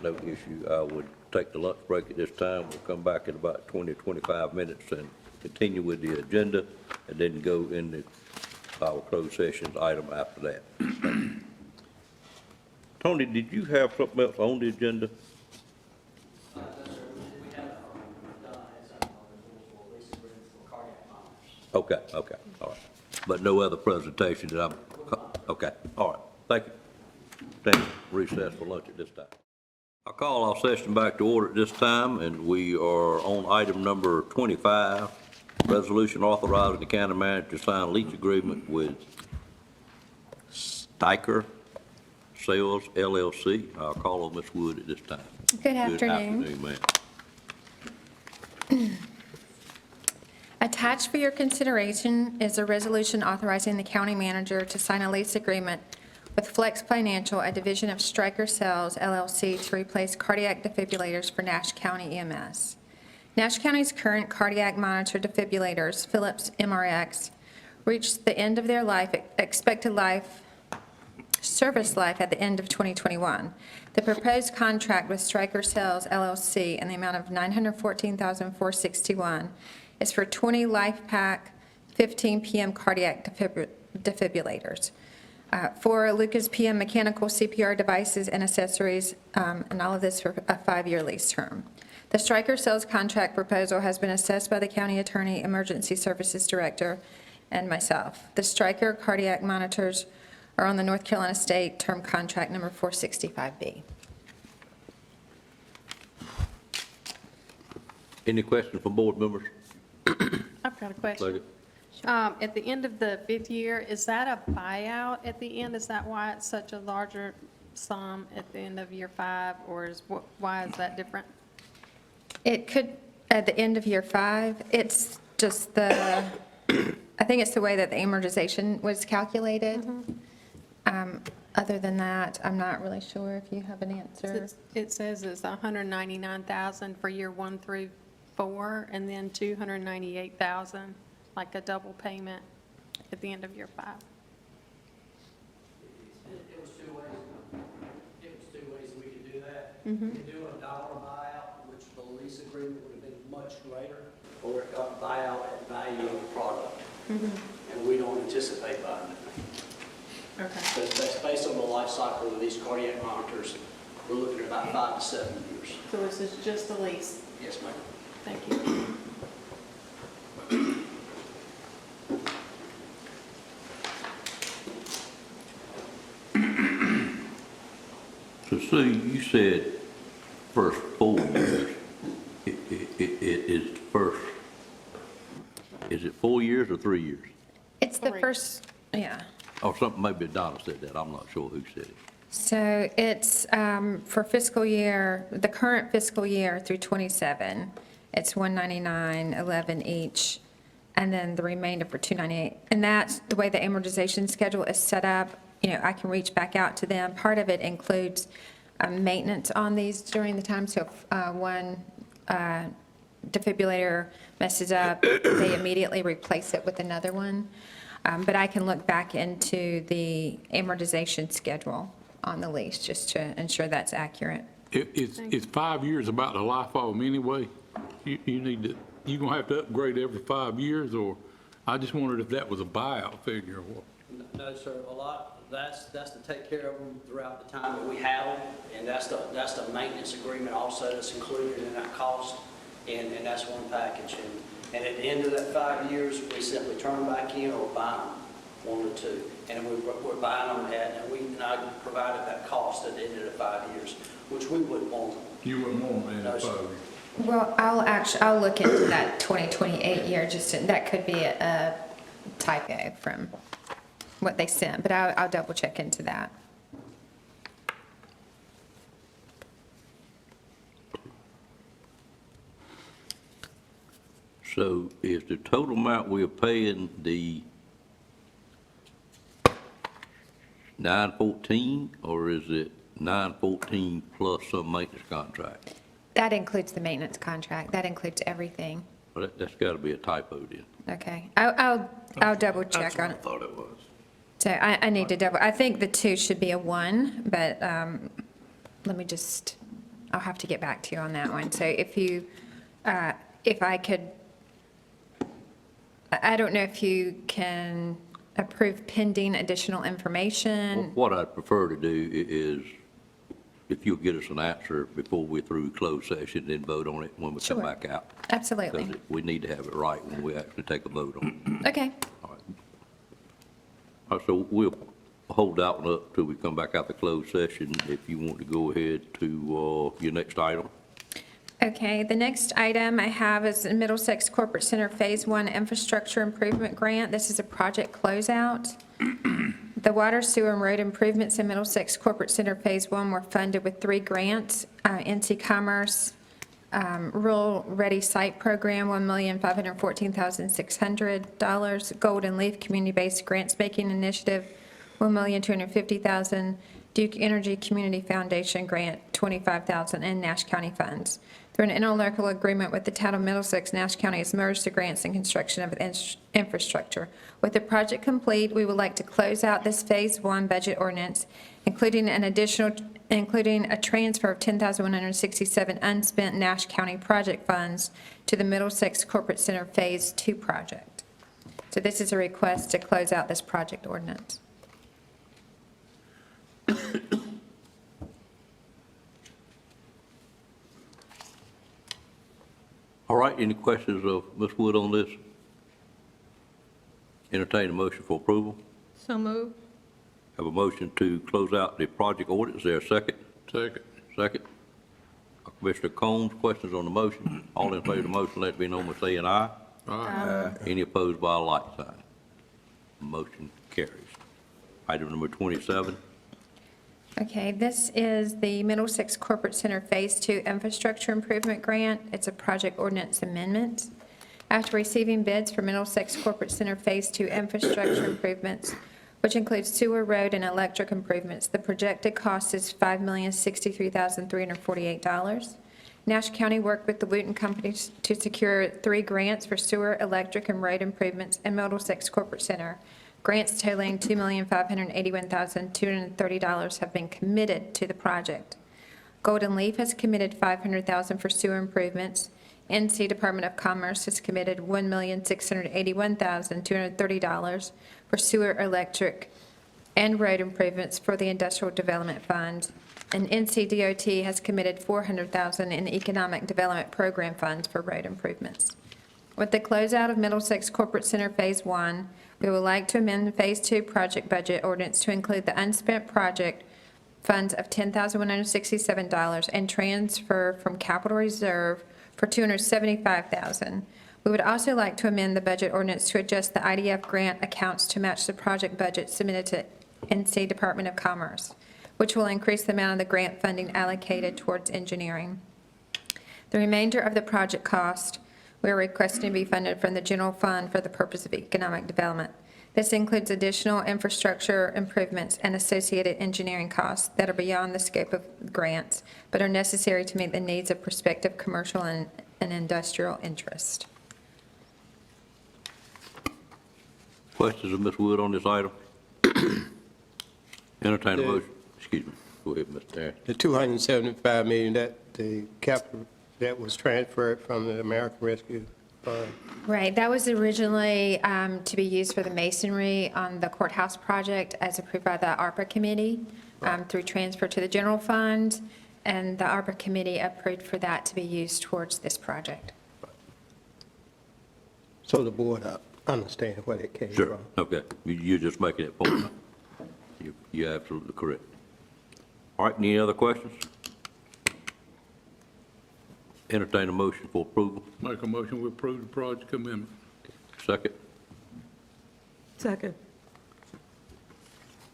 No issue. I would take the lunch break at this time. We'll come back in about 20, 25 minutes and continue with the agenda, and then go into our closed sessions item after that. Tony, did you have something else on the agenda? Okay, all right. But no other presentation that okay, all right, thank you. Stand recess for lunch at this time. I call our session back to order at this time, and we are on item number 25, resolution authorizing the county manager to sign a lease agreement with Steiker Sales LLC. I'll call on Ms. Wood at this time. Good afternoon. Good afternoon, ma'am. Attached for your consideration is a resolution authorizing the county manager to sign a lease agreement with Flex Financial, a division of Stryker Sales LLC, to replace cardiac defibrillators for Nash County EMS. Nash County's current cardiac monitor defibrillators, Philips MRX, reached the end of their expected service life at the end of 2021. The proposed contract with Stryker Sales LLC in the amount of $914,461 is for 20 LifePak 15 PM cardiac defibrillators. For Lucas PM mechanical CPR devices and accessories, and all of this for a 5-year lease term. The Stryker Sales contract proposal has been assessed by the county attorney, emergency services director, and myself. The Stryker cardiac monitors are on the North Carolina State term contract number 465B. Any questions from board members? I've got a question. At the end of the 5th year, is that a buyout at the end? Is that why it's such a larger sum at the end of year 5, or why is that different? It could, at the end of year 5, it's just I think it's the way that the amortization was calculated. Other than that, I'm not really sure if you have an answer. It says it's $199,000 for year 1 through 4, and then $298,000 like a double payment at the end of year 5. It was two ways. It was two ways we could do that. Mhm. We could do a dollar buyout, which the lease agreement would have been much greater, or a buyout at value of the product. And we don't anticipate buying it. Okay. That's based on the life cycle of these cardiac monitors. We're looking at about 5 to 7 years. So this is just a lease? Yes, ma'am. Thank you. So Sue, you said first 4 years. Is it 4 years or 3 years? It's the first, yeah. Or something, maybe Donna said that, I'm not sure who said it. So it's for fiscal year, the current fiscal year through 27, it's 199.11 each, and then the remainder for 298. And that's the way the amortization schedule is set up. You know, I can reach back out to them. Part of it includes maintenance on these during the time. So if one defibrillator messes up, they immediately replace it with another one. But I can look back into the amortization schedule on the lease just to ensure that's accurate. It's 5 years about the life of them anyway. You need to, you're gonna have to upgrade every 5 years, or I just wondered if that was a buyout figure or what. No, sir, that's to take care of them throughout the time that we have them, and that's the maintenance agreement also that's included in that cost, and that's one package. And at the end of that 5 years, we simply turn them back in or buy them, 1 or 2. And we're buying them and I provided that cost at the end of the 5 years, which we wouldn't want them. You wouldn't want them in No, the sir. 5 years. Well, I'll look into that 2028 year, that could be a typo from what they sent, but I'll double check into that. So is the total amount we're paying the 914, or is it 914 plus some maintenance contract? That includes the maintenance contract, that includes everything. Well, that's got to be a typo then. Okay, I'll double check on it. I thought it was. So I need to I think the 2 should be a 1, but let me just, I'll have to get back to you on that one. So if I could, I don't know if you can approve pending additional information. What I'd prefer to do is, if you'll get us an answer before we're through closed session, then vote on it when we come Sure. back out. Absolutely. Because we need to have it right when we actually take a vote on it. Okay, All right, so we'll hold that one up till we come back out the closed session, if you want to go ahead to your next item. okay. The next item I have is the Middlesex Corporate Center Phase 1 Infrastructure Improvement Grant. This is a project closeout. The water, sewer, and road improvements in Middlesex Corporate Center Phase 1 were funded with 3 grants. NC Commerce Rural Ready Site Program, $1,514,600. Golden Leaf Community-Based Grants Making Initiative, $1,250,000. Duke Energy Community Foundation Grant, $25,000, and Nash County funds. Through an interlocal agreement with the town of Middlesex, Nash County has merged the grants and construction of infrastructure. With the project complete, we would like to close out this Phase 1 budget ordinance, including a transfer of $10,167 unspent Nash County project funds to the Middlesex Corporate Center Phase 2 project. So this is a request to close out this project ordinance. All right, any questions of Ms. Wood on this? Entertain a motion for approval. So moved. Have a motion to close out the project ordinance. Is there a second? Second. Second. Commissioner Combs, questions on the motion? All in favor of the motion, let it be known by saying aye. Aye. Any opposed by a like sign? Motion carries. Item number 27. Okay, this is the Middlesex Corporate Center Phase 2 Infrastructure Improvement Grant. It's a project ordinance amendment. After receiving bids for Middlesex Corporate Center Phase 2 infrastructure improvements, which includes sewer, road, and electric improvements, the projected cost is $5,063,348. Nash County worked with the Wooten Companies to secure 3 grants for sewer, electric, and road improvements in Middlesex Corporate Center. Grants totaling $2,581,230 have been committed to the project. Golden Leaf has committed $500,000 for sewer improvements. NC Department of Commerce has committed $1,681,230 for sewer, electric, and road improvements for the Industrial Development Fund. And NCDOT has committed $400,000 in Economic Development Program funds for road improvements. With the closeout of Middlesex Corporate Center Phase 1, we would like to amend the Phase 2 project budget ordinance to include the unspent project funds of $10,167 and transfer from capital reserve for $275,000. We would also like to amend the budget ordinance to adjust the IDF grant accounts to match the project budget submitted to NC Department of Commerce, which will increase the amount of the grant funding allocated towards engineering. The remainder of the project cost, we are requesting to be funded from the general fund for the purpose of economic development. This includes additional infrastructure improvements and associated engineering costs that are beyond the scope of grants, but are necessary to meet the needs of prospective commercial and industrial interest. Questions of Ms. Wood on this item? Entertain a motion. Excuse me. Go ahead, Mr. Harris. The $275 million, that the capital that was transferred from the American Rescue Fund. Right, that was originally to be used for the masonry on the courthouse project as approved by the ARPA committee through transfer to the general fund, and the ARPA committee approved for that to be used towards this project. So the board understand where it came Sure, from. okay. You're just making that point. You're absolutely correct. All right, any other questions? Entertain a motion for approval. Make a motion, we approve the project amendment. Second. Second.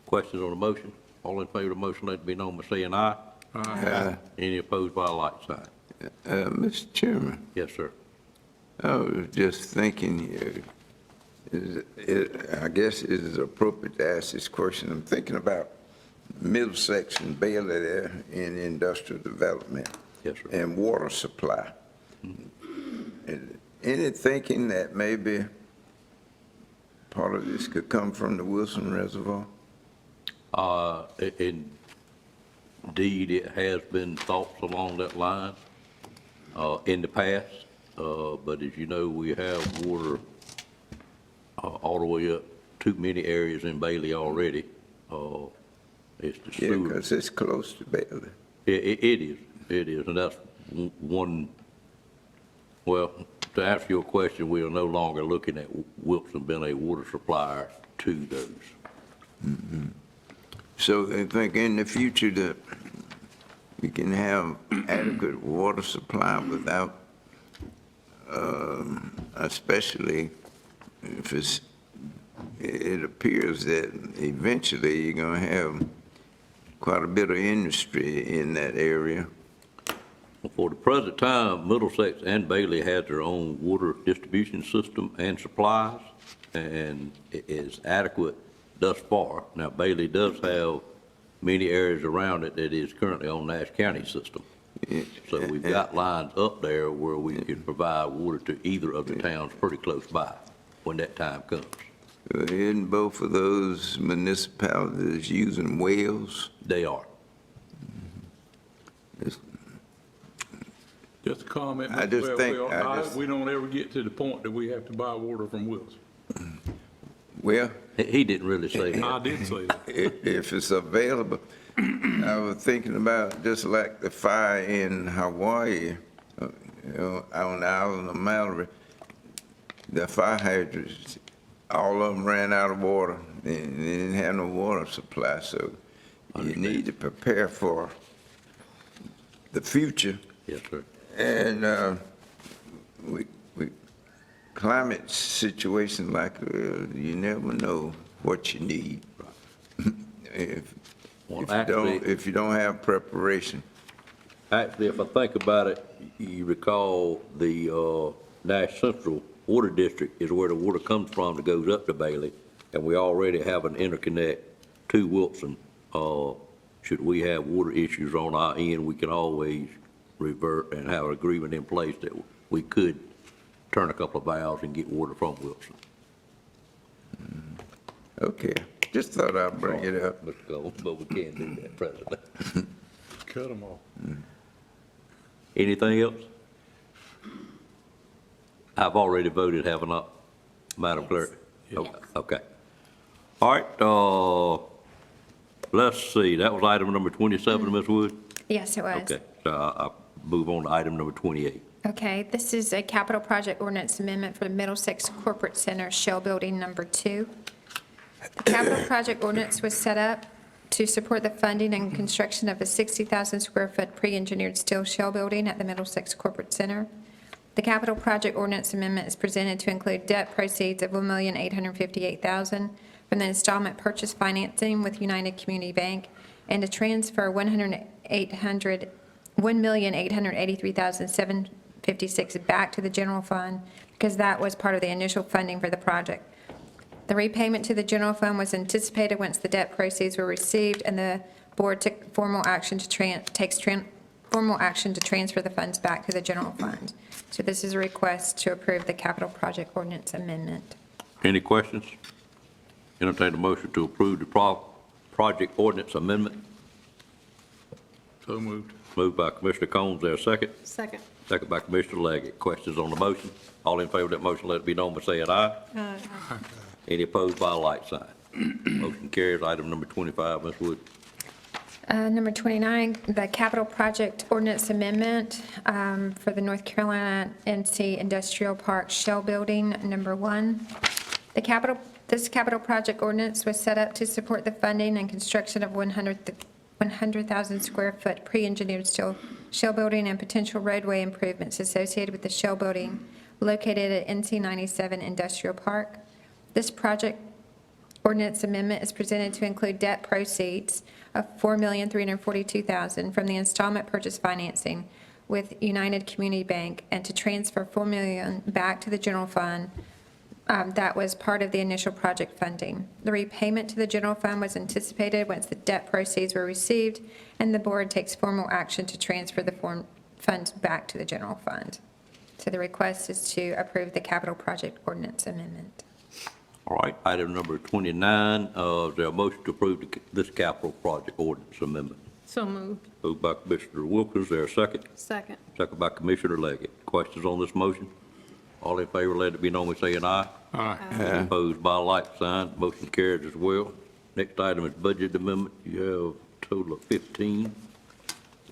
Questions on the motion? All in favor of the motion, let it be known by saying aye. Aye. Any opposed by a like sign? Mr. Chairman, Yes, sir. I was just thinking here, I guess it is appropriate to ask this question. I'm thinking about Middlesex and Bailey there in industrial development. Yes, sir. And water supply. Any thinking that maybe part of this could come from the Wilson Reservoir? Indeed, it has been thoughts along that line in the past, but as you know, we have water all the way up to many areas in Bailey already. It's the Yeah, sewer. because it's close to Bailey. It is, and that's one, well, to answer your question, we are no longer looking at Wilson being a water supplier to those. Mm-hmm. So they think in the future that we can have adequate water supply without, especially if it appears that eventually you're going to have quite a bit of industry in that area. For the present time, Middlesex and Bailey have their own water distribution system and supplies, and it is adequate thus far. Now, Bailey does have many areas around it that is currently on Nash County system. So we've got lines up there where we can provide water to either of the towns pretty close by when that time comes. Isn't both of those municipalities using wells? They are. Just a comment. I just think- We don't ever get to the point that we have to buy water from Wilson. Well, he didn't really say that. I did say that. If it's available. I was thinking about just like the fire in Hawaii, on the island of Mallory, the fire hydrants, all of them ran out of water. They didn't have no water supply, so you need to prepare for the future. Yes, sir. And climate situation like you never know what you need. If you don't have preparation. Actually, if I think about it, you recall the Nash Central Water District is where the water comes from that goes up to Bailey, and we already have an interconnect to Wilson. Should we have water issues on our end, we can always revert and have an agreement in place that we could turn a couple of valves and get water from Wilson. Okay, just thought I'd bring it up. Mr. Gold, but we can't do that presently. Cut them off. Anything else? I've already voted, haven't I, Madam Clerk? Okay. All right, let's see, that was item number 27, Ms. Wood? Yes, it was. Okay, so I'll move on to item number 28. Okay, this is a capital project ordinance amendment for the Middlesex Corporate Center Shell Building Number 2. The capital project ordinance was set up to support the funding and construction of a 60,000 square foot pre-engineered steel shell building at the Middlesex Corporate Center. The capital project ordinance amendment is presented to include debt proceeds of $1,858,000 from the installment purchase financing with United Community Bank and to transfer $1,883,756 back to the general fund because that was part of the initial funding for the project. The repayment to the general fund was anticipated once the debt proceeds were received, and the board took formal action to transfer the funds back to the general fund. So this is a request to approve the capital project ordinance amendment. Any questions? Entertain a motion to approve the project ordinance amendment. So moved. Moved by Commissioner Combs, there a second? Second. Second by Commissioner Leggett. Questions on the motion? All in favor of that motion, let it be known by saying aye. Aye. Any opposed by a like sign. Motion carries. Item number 25, Ms. Wood. Number 29, the capital project ordinance amendment for the North Carolina NC Industrial Park Shell Building, number 1. This capital project ordinance was set up to support the funding and construction of 100,000 square foot pre-engineered steel shell building and potential roadway improvements associated with the shell building located at NC 97 Industrial Park. This project ordinance amendment is presented to include debt proceeds of $4,342,000 from the installment purchase financing with United Community Bank and to transfer $4 million back to the general fund that was part of the initial project funding. The repayment to the general fund was anticipated once the debt proceeds were received, and the board takes formal action to transfer the funds back to the general fund. So the request is to approve the capital project ordinance amendment. All right, item number 29, is there a motion to approve this capital project ordinance amendment? So moved. Moved by Commissioner Wilkins, there a second? Second. Second by Commissioner Leggett. Questions on this motion? All in favor, let it be known by saying aye. Aye. Any opposed by a like sign. Motion carries as well. Next item is budget amendment. You have a total of 15.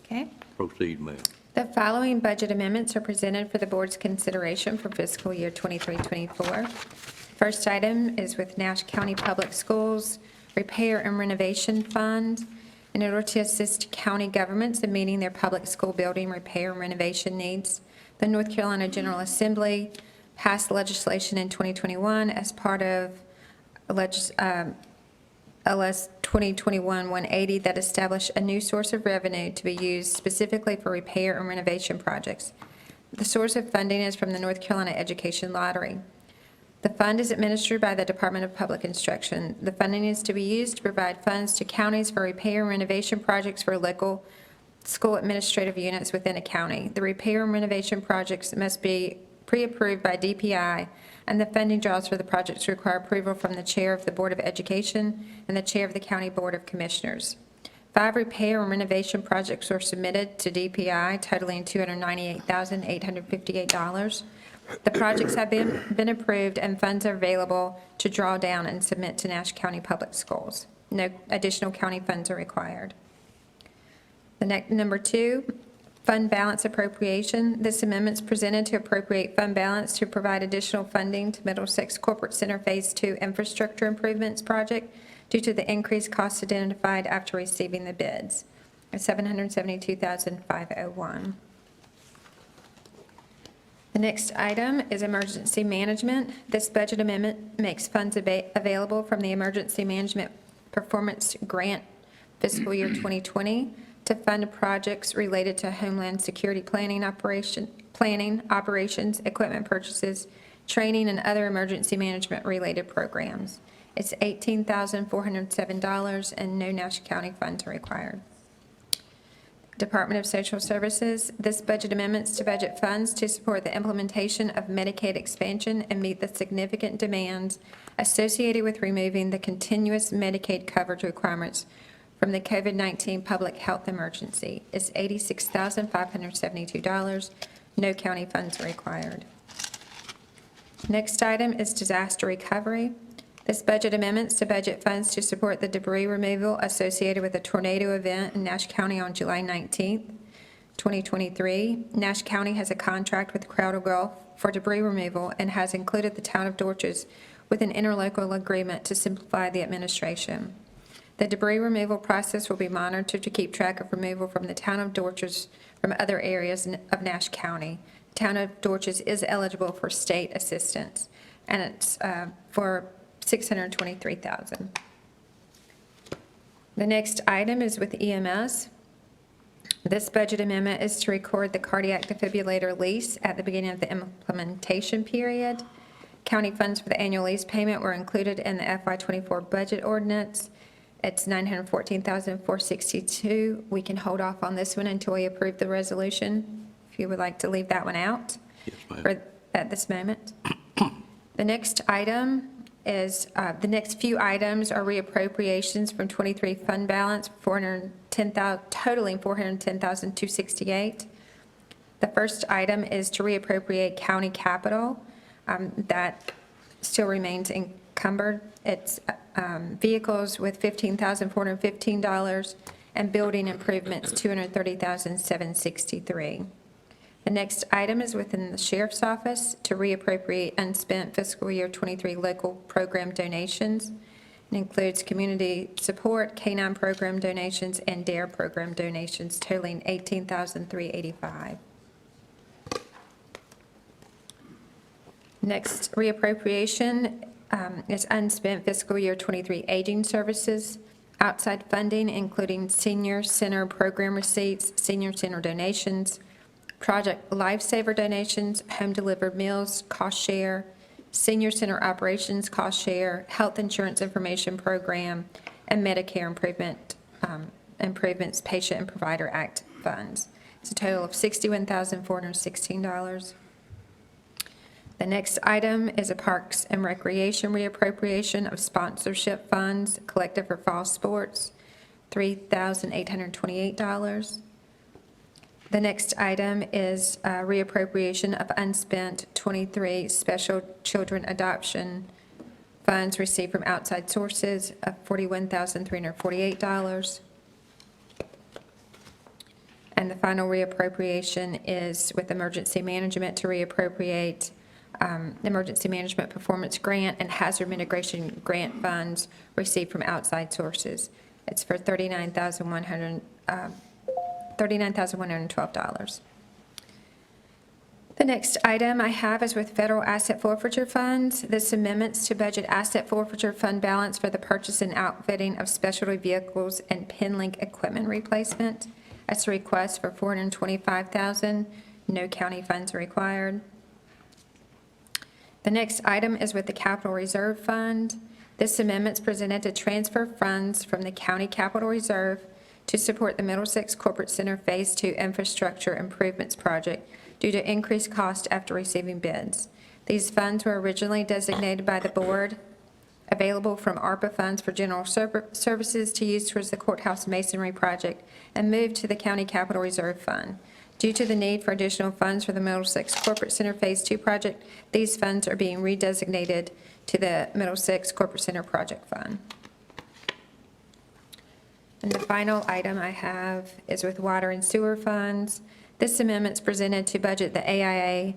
Okay. Proceed, ma'am. The following budget amendments are presented for the board's consideration for fiscal year 23-24. First item is with Nash County Public Schools Repair and Renovation Fund in order to assist county governments in meeting their public school building repair and renovation needs. The North Carolina General Assembly passed legislation in 2021 as part of LS 2021-180 that established a new source of revenue to be used specifically for repair and renovation projects. The source of funding is from the North Carolina Education Lottery. The fund is administered by the Department of Public Instruction. The funding is to be used to provide funds to counties for repair and renovation projects for local school administrative units within a county. The repair and renovation projects must be pre-approved by DPI, and the funding draws for the projects require approval from the Chair of the Board of Education and the Chair of the County Board of Commissioners. 5 repair and renovation projects were submitted to DPI totaling $298,858. The projects have been approved and funds are available to draw down and submit to Nash County Public Schools. No additional county funds are required. The next, number 2, fund balance appropriation. This amendment is presented to appropriate fund balance to provide additional funding to Middlesex Corporate Center Phase 2 infrastructure improvements project due to the increased costs identified after receiving the bids of $772,501. The next item is emergency management. This budget amendment makes funds available from the Emergency Management Performance Grant fiscal year 2020 to fund projects related to Homeland Security planning, operations, equipment purchases, training, and other emergency management-related programs. It's $18,407, and no Nash County funds are required. Department of Social Services, this budget amendments to budget funds to support the implementation of Medicaid expansion and meet the significant demands associated with removing the continuous Medicaid coverage requirements from the COVID-19 public health emergency. It's $86,572. No county funds required. Next item is disaster recovery. This budget amendments to budget funds to support the debris removal associated with a tornado event in Nash County on July 19th, 2023. Nash County has a contract with Crowder Gulf for debris removal and has included the town of Dorchester with an interlocal agreement to simplify the administration. The debris removal process will be monitored to keep track of removal from the town of Dorchester from other areas of Nash County. The town of Dorchester is eligible for state assistance, and it's for $623,000. The next item is with EMS. This budget amendment is to record the cardiac defibrillator lease at the beginning of the implementation period. County funds for the annual lease payment were included in the FY24 budget ordinance. It's $914,462. We can hold off on this one until we approve the resolution, if you would like to leave that one out. Yes, ma'am. At this moment. The next item is, the next few items are reappropriations from 23 fund balance, totaling $410,268. The first item is to reappropriate county capital. That still remains encumbered. It's vehicles with $15,415 and building improvements, $230,763. The next item is within the Sheriff's Office to reappropriate unspent fiscal year 23 local program donations. It includes community support, K-9 program donations, and DARE program donations totaling $18,385. Next reappropriation is unspent fiscal year 23 aging services, outside funding, including senior center program receipts, senior center donations, Project Lifesaver donations, home delivered meals, cost share, senior center operations cost share, health insurance information program, and Medicare improvements, Patient and Provider Act funds. It's a total of $61,416. The next item is a Parks and Recreation reappropriation of sponsorship funds collected for fall sports, $3,828. The next item is reappropriation of unspent 23 special children adoption funds received from outside sources of $41,348. And the final reappropriation is with emergency management to reappropriate emergency management performance grant and hazard mitigation grant funds received from outside sources. It's for $39,112. The next item I have is with federal asset forfeiture funds. This amendments to budget asset forfeiture fund balance for the purchase and outfitting of specialty vehicles and PenLink equipment replacement. That's a request for $425,000. No county funds required. The next item is with the Capital Reserve Fund. This amendment is presented to transfer funds from the County Capital Reserve to support the Middlesex Corporate Center Phase 2 Infrastructure Improvements Project due to increased cost after receiving bids. These funds were originally designated by the board available from ARPA funds for general services to use towards the courthouse masonry project and moved to the County Capital Reserve Fund. Due to the need for additional funds for the Middlesex Corporate Center Phase 2 project, these funds are being redesignated to the Middlesex Corporate Center Project Fund. And the final item I have is with water and sewer funds. This amendment is presented to budget the AIA,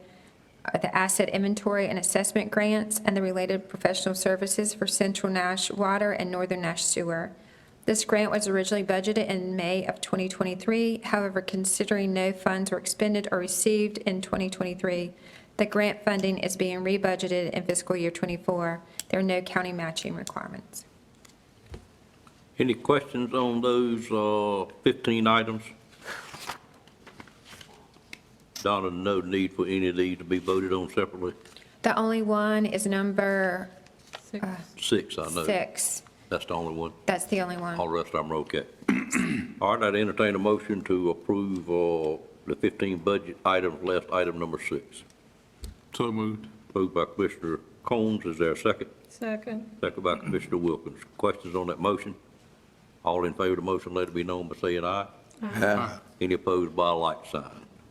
the Asset Inventory and Assessment Grants, and the related professional services for Central Nash Water and Northern Nash Sewer. This grant was originally budgeted in May of 2023. However, considering no funds were expended or received in 2023, the grant funding is being rebudgeted in fiscal year 24. There are no county matching requirements. Any questions on those 15 items? Donna, no need for any of these to be voted on separately? The only one is number 6, I know. 6. That's the only one? That's the only one. All the rest of them are okay. All right, I'd entertain a motion to approve the 15 budget items, last item number 6. So moved. Moved by Commissioner Combs. Is there a second? Second. Second by Commissioner Wilkins. Questions on that motion? All in favor of the motion, let it be known by saying aye. Aye. Any opposed by a like sign.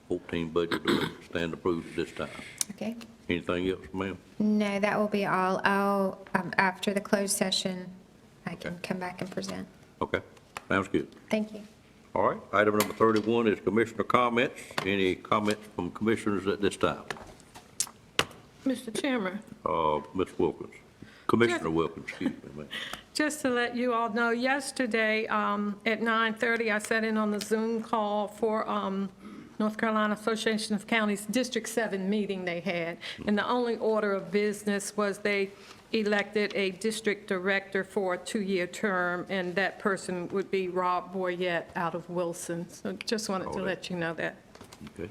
14 budget director stand approved at this time. Okay. Anything else, ma'am? No, that will be all. I'll, after the closed session, I can come back and present. Okay, sounds good. Thank you. All right, item number 31 is commissioner comments. Any comments from commissioners at this time? Mr. Chairman, Ms. Wilkins, Commissioner Wilkins, excuse me, ma'am. just to let you all know, yesterday at 9:30, I sat in on the Zoom call for North Carolina Association of Counties District 7 meeting they had, and the only order of business was they elected a district director for a 2-year term, and that person would be Rob Boyette out of Wilson. So just wanted to let you know that. Okay.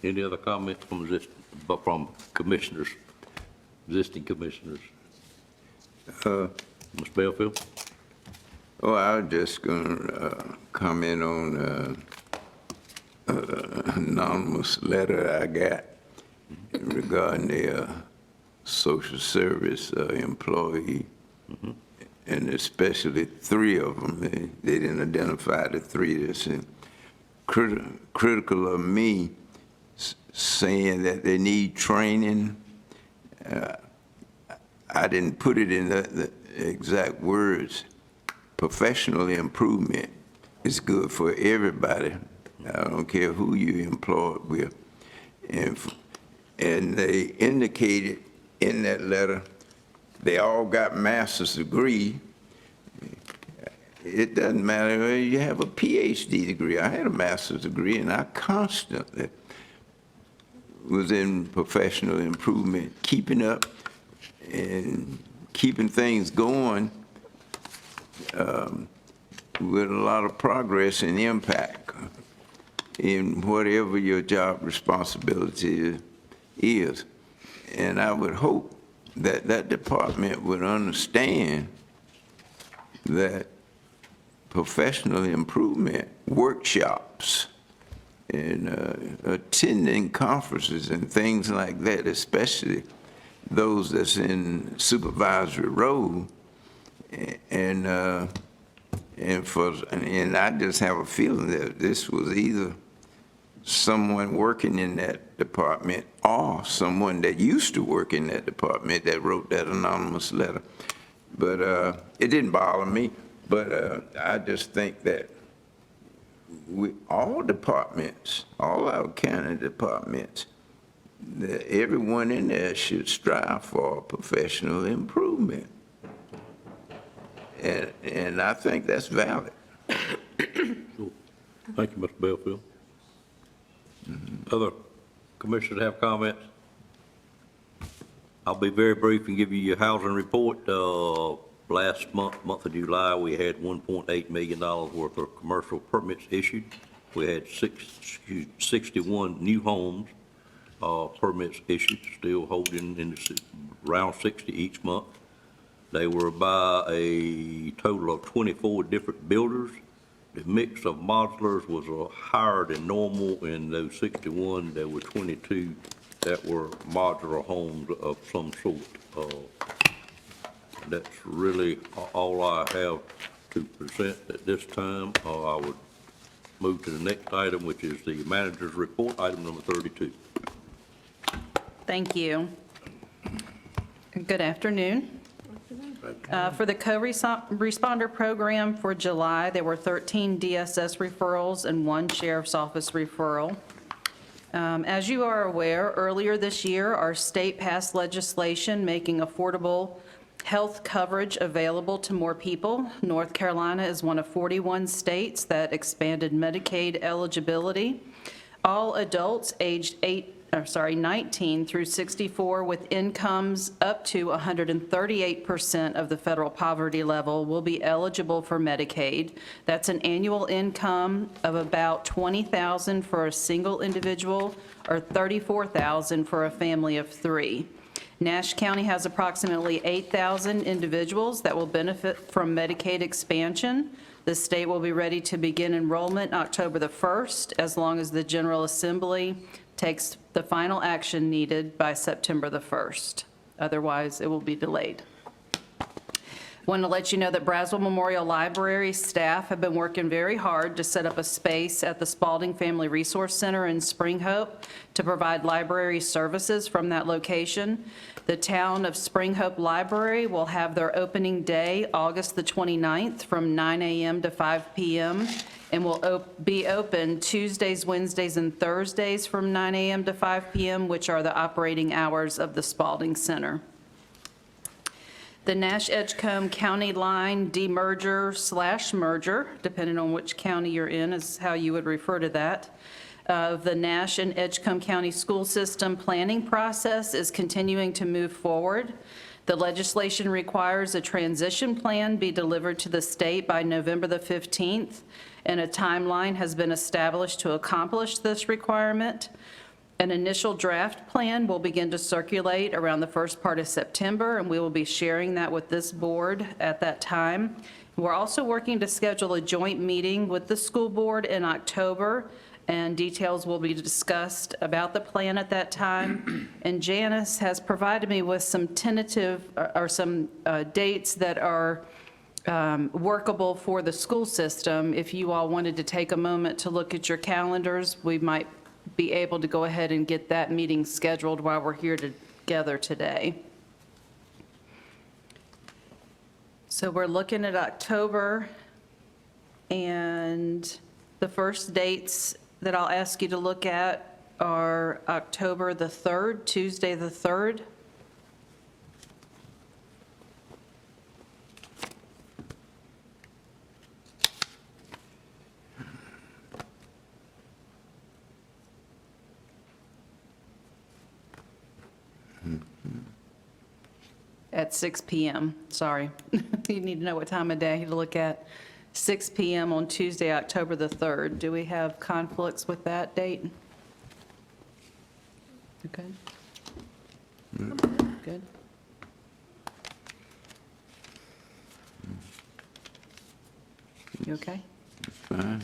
Any other comments from commissioners, existing commissioners? Ms. Belfield? Oh, I was just going to comment on anonymous letter I got regarding the social service employee, and especially 3 of them. They didn't identify the 3 that's critical of me, saying that they need training. I didn't put it in the exact words. Professional improvement is good for everybody. I don't care who you employed with. And they indicated in that letter, they all got master's degree. It doesn't matter whether you have a PhD degree. I had a master's degree, and I constantly was in professional improvement, keeping up and keeping things going with a lot of progress and impact in whatever your job responsibility is. And I would hope that that department would understand that professional improvement workshops and attending conferences and things like that, especially those that's in supervisory role, and I just have a feeling that this was either someone working in that department or someone that used to work in that department that wrote that anonymous letter. But it didn't bother me, but I just think that all departments, all our county departments, that everyone in there should strive for professional improvement. And I think that's valid. Thank you, Mr. Belfield. Other commissioners have comments? I'll be very brief and give you your housing report. Last month of July, we had $1.8 million worth of commercial permits issued. We had 61 new homes permits issued, still holding in around 60 each month. They were by a total of 24 different builders. The mix of modulars was higher than normal. In those 61, there were 22 that were modular homes of some sort. That's really all I have to present at this time. I would move to the next item, which is the manager's report, item number 32. Thank you. Good afternoon. For the co-responder program for July, there were 13 DSS referrals and 1 sheriff's office referral. As you are aware, earlier this year, our state passed legislation making affordable health coverage available to more people. North Carolina is one of 41 states that expanded Medicaid eligibility. All adults aged 19 through 64 with incomes up to 138% of the federal poverty level will be eligible for Medicaid. That's an annual income of about $20,000 for a single individual or $34,000 for a family of 3. Nash County has approximately 8,000 individuals that will benefit from Medicaid expansion. The state will be ready to begin enrollment October the 1st, as long as the General Assembly takes the final action needed by September the 1st. Otherwise, it will be delayed. Want to let you know that Braswell Memorial Library staff have been working very hard to set up a space at the Spalding Family Resource Center in Spring Hope to provide library services from that location. The Town of Spring Hope Library will have their opening day August the 29th from 9 a.m. to 5 p.m. and will be open Tuesdays, Wednesdays, and Thursdays from 9 a.m. to 5 p.m., which are the operating hours of the Spalding Center. The Nash-Edgecombe County Line demerger/merger, depending on which county you're in, is how you would refer to that, of the Nash and Edgecombe County school system planning process is continuing to move forward. The legislation requires a transition plan be delivered to the state by November the 15th, and a timeline has been established to accomplish this requirement. An initial draft plan will begin to circulate around the first part of September, and we will be sharing that with this board at that time. We're also working to schedule a joint meeting with the school board in October, and details will be discussed about the plan at that time. And Janice has provided me with some tentative, or some dates that are workable for the school system. If you all wanted to take a moment to look at your calendars, we might be able to go ahead and get that meeting scheduled while we're here together today. So we're looking at October, and the first dates that I'll ask you to look at are October the 3rd, Tuesday the 3rd. At 6 p.m., sorry. You need to know what time of day to look at. 6 p.m. on Tuesday, October the 3rd. Do we have conflicts with that date? Okay. Good. You okay? Fine.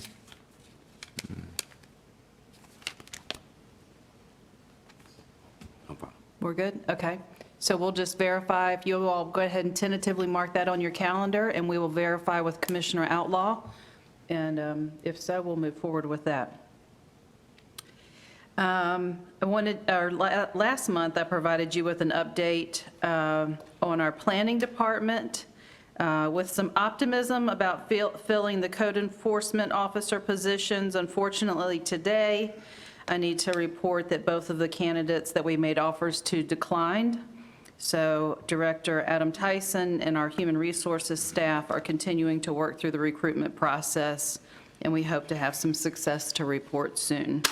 We're good? Okay. So we'll just verify, if you all go ahead and tentatively mark that on your calendar, and we will verify with Commissioner Outlaw. And if so, we'll move forward with that. Last month, I provided you with an update on our planning department with some optimism about filling the code enforcement officer positions. Unfortunately, today, I need to report that both of the candidates that we made offers to declined. So Director Adam Tyson and our human resources staff are continuing to work through the recruitment process, and we hope to have some success to report soon.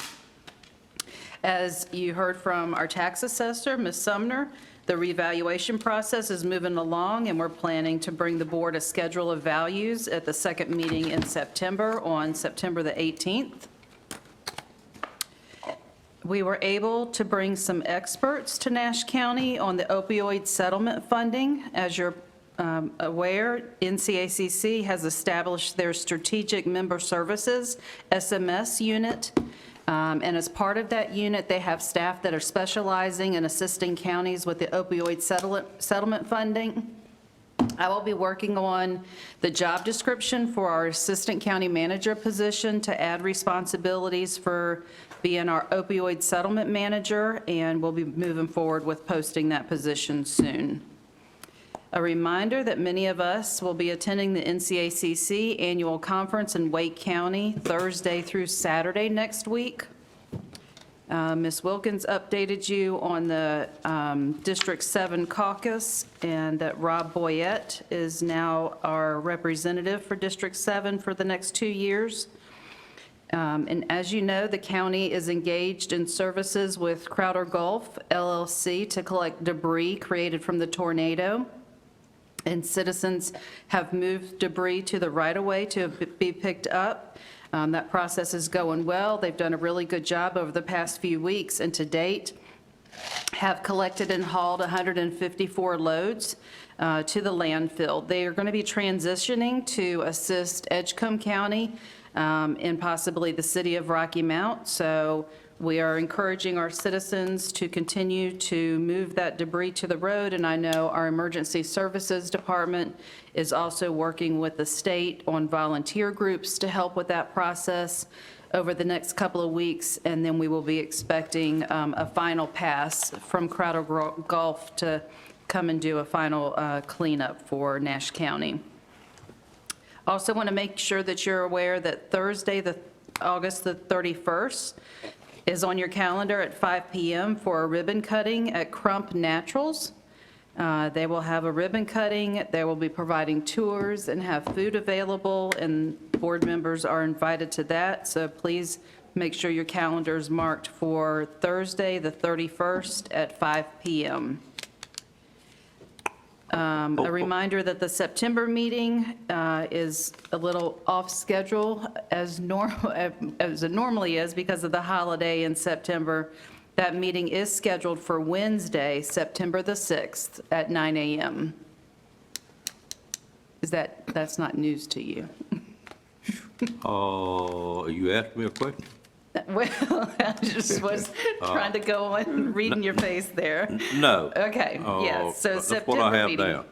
As you heard from our tax assessor, Ms. Sumner, the revaluation process is moving along, and we're planning to bring the board a schedule of values at the second meeting in September, on September the 18th. We were able to bring some experts to Nash County on the opioid settlement funding. As you're aware, NCACC has established their Strategic Member Services, SMS unit. And as part of that unit, they have staff that are specializing in assisting counties with the opioid settlement funding. I will be working on the job description for our Assistant County Manager position to add responsibilities for being our opioid settlement manager, and we'll be moving forward with posting that position soon. A reminder that many of us will be attending the NCACC annual conference in Wake County Thursday through Saturday next week. Ms. Wilkins updated you on the District 7 caucus, and that Rob Boyette is now our representative for District 7 for the next 2 years. And as you know, the county is engaged in services with Crowder Gulf LLC to collect debris created from the tornado. And citizens have moved debris to the right-of-way to be picked up. That process is going well. They've done a really good job over the past few weeks, and to date, have collected and hauled 154 loads to the landfill. They are going to be transitioning to assist Edgecombe County and possibly the city of Rocky Mount. So we are encouraging our citizens to continue to move that debris to the road, and I know our Emergency Services Department is also working with the state on volunteer groups to help with that process over the next couple of weeks, and then we will be expecting a final pass from Crowder Gulf to come and do a final cleanup for Nash County. Also want to make sure that you're aware that Thursday, August the 31st, is on your calendar at 5 p.m. for a ribbon cutting at Crump Naturals. They will have a ribbon cutting, they will be providing tours and have food available, and board members are invited to that. So please make sure your calendar is marked for Thursday, the 31st at 5 p.m. A reminder that the September meeting is a little off schedule as it normally is because of the holiday in September. That meeting is scheduled for Wednesday, September the 6th at 9 a.m. That's not news to you? You asked me a question? Well, I just was trying to go on reading your face there. No. Okay, yes, so That's what I September have meeting. down.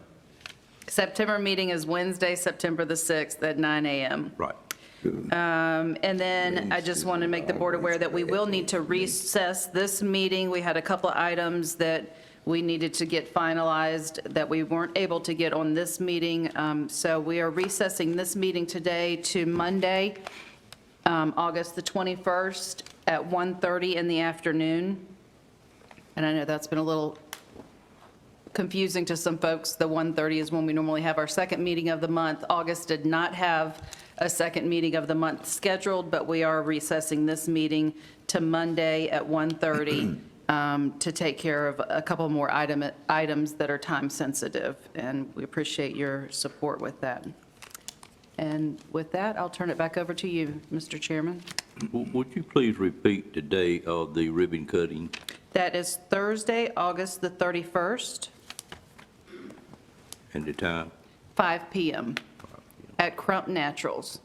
September meeting is Wednesday, September the 6th at 9 a.m. Right. And then I just want to make the board aware that we will need to recess this meeting. We had a couple of items that we needed to get finalized that we weren't able to get on this meeting. So we are recessing this meeting today to Monday, August the 21st at 1:30 in the afternoon. And I know that's been a little confusing to some folks. The 1:30 is when we normally have our second meeting of the month. August did not have a second meeting of the month scheduled, but we are recessing this meeting to Monday at 1:30 to take care of a couple more items that are time sensitive, and we appreciate your support with that. And with that, I'll turn it back over to you, Mr. Chairman. Would you please repeat the day of the ribbon cutting? That is Thursday, August the 31st, And the time? 5 p.m. at Crump Naturals.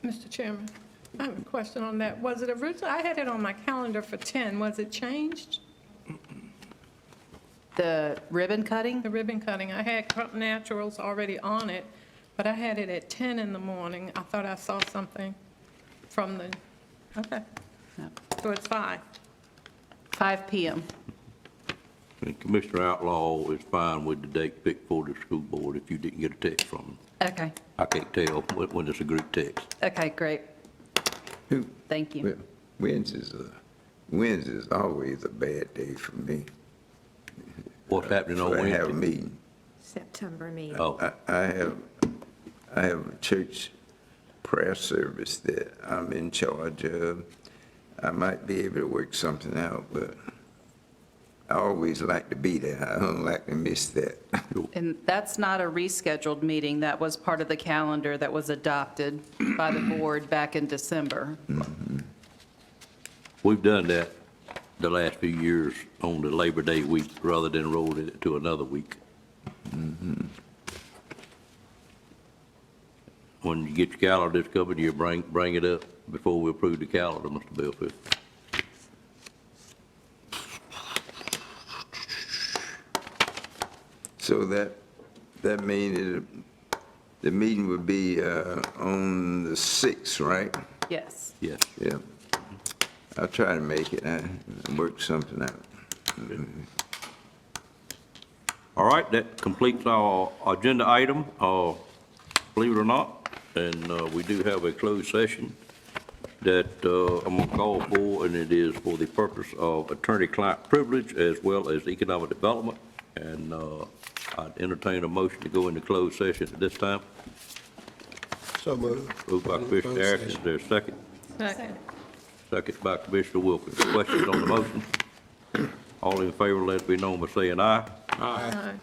Mr. Chairman, I have a question on that. Was it originally, I had it on my calendar for 10, was it changed? The ribbon cutting? The ribbon cutting, I had Crump Naturals already on it, but I had it at 10 in the morning. I thought I saw something from the, okay. So it's 5. 5 p.m. And Commissioner Outlaw is fine with the date picked for the school board if you didn't get a text from him. Okay, I can't tell when it's a group text. okay, great. Thank you. Wednesday's always a bad day for me. What's happening on So I have a Wednesday? meeting. September meeting. Oh, I have a church prayer service that I'm in charge of. I might be able to work something out, but I always like to be there. I don't like to miss that. And that's not a rescheduled meeting. That was part of the calendar that was adopted by the board back in December. we've done that the last few years on the Labor Day week rather than roll it to another week. When you get your calendar discovered, you bring it up before we approve the calendar, Mr. Belfield. So that means the meeting would be on the 6th, right? Yes. Yes. Yeah. I'll try to make it, work something out. All right, that completes our agenda item, believe it or not. And we do have a closed session that I'm going to call for, and it is for the purpose of attorney-client privilege as well as economic development. And I'd entertain a motion to go into closed session at this time. So moved. Moved by Commissioner Harris, is there a second? Second. Second by Commissioner Wilkins. Questions on the motion? All in favor, let it be known by saying aye. Aye.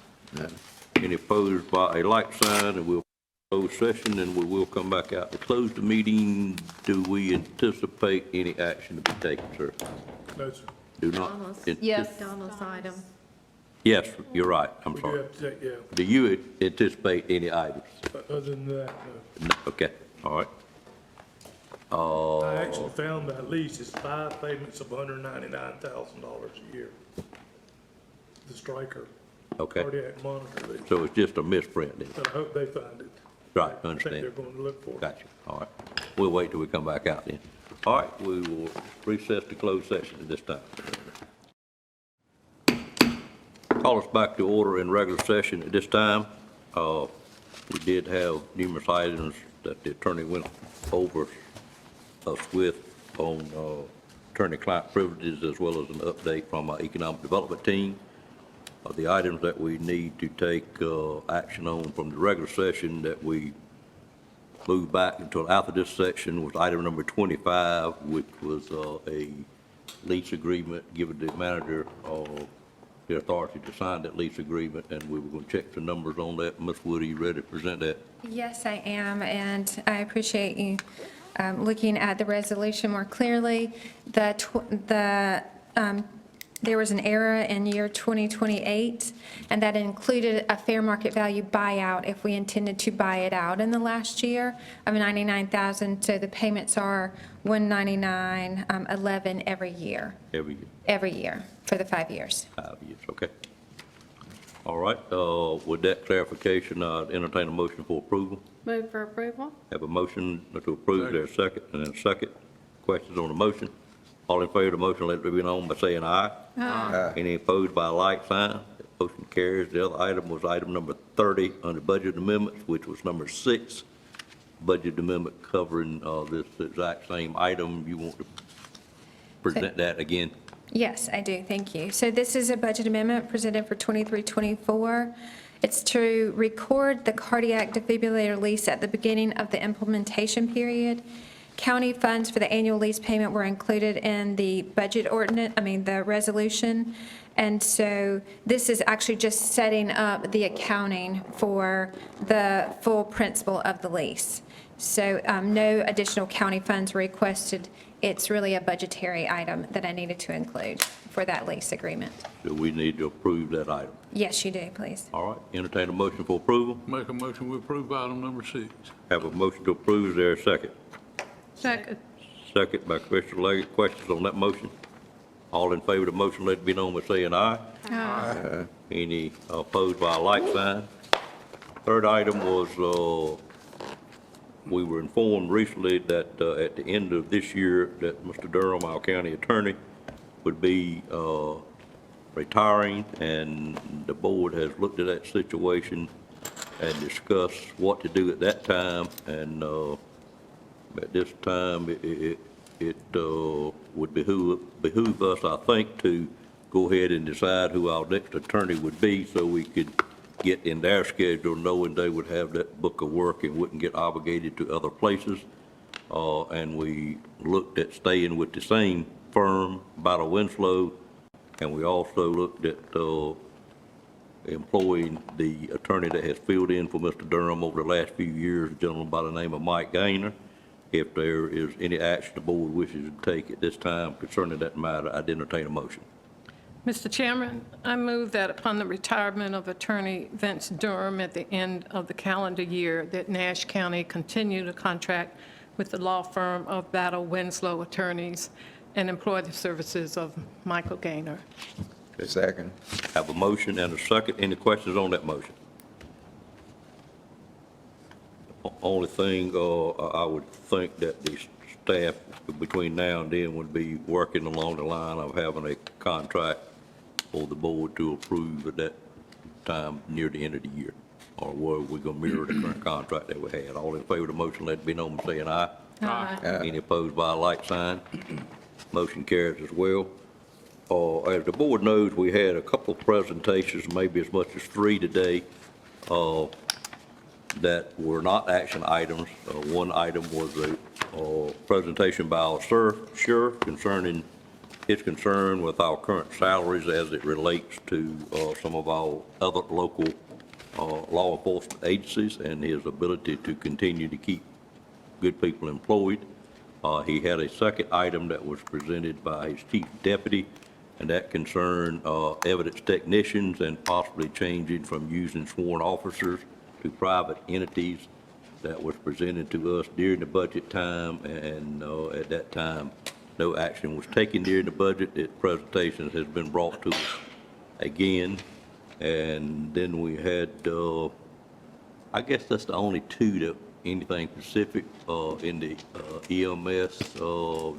Any opposed by a like sign, and we'll close session, and we will come back out to close the meeting. Do we anticipate any action to be taken, sir? No, sir. Do not. Yes. Donna's item. Yes, you're right, I'm sorry. Yeah, Do you anticipate any items? other than that, no. No, okay, all right. I actually found that lease is 5 payments of $199,000 a year. The Stryker Okay, cardiac monitor lease. so it's just a misprint then? But I hope they find it. Right, I think understand. they're going to look for it. Gotcha, all right. We'll wait till we come back out then. All right, we will recess to closed session at this time. Call us back to order in regular session at this time. We did have numerous items that the attorney went over us with on attorney-client privileges, as well as an update from our economic development team. The items that we need to take action on from the regular session that we moved back until after this section was item number 25, which was a lease agreement, giving the manager the authority to sign that lease agreement, and we were going to check the numbers on that. Ms. Wood, are you ready to present that? Yes, I am, and I appreciate you looking at the resolution more clearly. There was an error in year 2028, and that included a fair market value buyout if we intended to buy it out in the last year of $99,000. So the payments are $199.11 every year. Every year? Every year for the 5 years. 5 years, okay. All right, with that clarification, I'd entertain a motion for approval. Move for approval? Have a motion to approve, there's a second, and then a second. Questions on the motion? All in favor of the motion, let it be known by saying aye. Aye. Any opposed by a like sign? Motion carries. The other item was item number 30 under budget amendments, which was number 6. Budget amendment covering this exact same item. You want to present that again? Yes, I do. Thank you. So this is a budget amendment presented for 23-24. It's to record the cardiac defibrillator lease at the beginning of the implementation period. County funds for the annual lease payment were included in the budget ordinance, the resolution. And so this is actually just setting up the accounting for the full principal of the lease. So no additional county funds were requested. It's really a budgetary item that I needed to include for that lease agreement. Do we need to approve that item? Yes, you do, please. All right, entertain a motion for approval. Make a motion, we approve item number 6. Have a motion to approve, is there a second? Second. Second by Commissioner Leggett. Questions on that motion? All in favor of the motion, let it be known by saying aye. Aye. Any opposed by a like sign? Third item was, we were informed recently that at the end of this year, that Mr. Durham, our county attorney, would be retiring, and the board has looked at that situation and discussed what to do at that time, and at this time, it would behoove us, I think, to go ahead and decide who our next attorney would be, so we could get in their schedule, knowing they would have that book of work and wouldn't get obligated to other places. And we looked at staying with the same firm, Battle Winslow, and we also looked at employing the attorney that has filled in for Mr. Durham over the last few years, a gentleman by the name of Mike Gaynor. If there is any action the board wishes to take at this time concerning that matter, I'd entertain a motion. Mr. Chairman, I move that upon the retirement of Attorney Vince Durham at the end of the calendar year, that Nash County continue to contract with the law firm of Battle Winslow Attorneys and employ the services of Michael Gaynor. Second. Have a motion and a second. Any questions on that motion? Only thing, I would think that the staff between now and then would be working along the line of having a contract for the board to approve at that time near the end of the year. Or were we going to mirror the current contract that we had? All in favor of the motion, let it be known by saying aye. Aye. Any opposed by a like sign? Motion carries as well. As the board knows, we had a couple of presentations, maybe as much as 3 today, that were not action items. One item was a presentation by our sheriff concerning his concern with our current salaries as it relates to some of our other local law enforcement agencies and his ability to continue to keep good people employed. He had a second item that was presented by his chief deputy and that concerned evidence technicians and possibly changing from using sworn officers to private entities. That was presented to us during the budget time, and at that time, no action was taken during the budget. The presentation has been brought to us again, and then we had, I guess that's the only two that, anything specific in the EMS,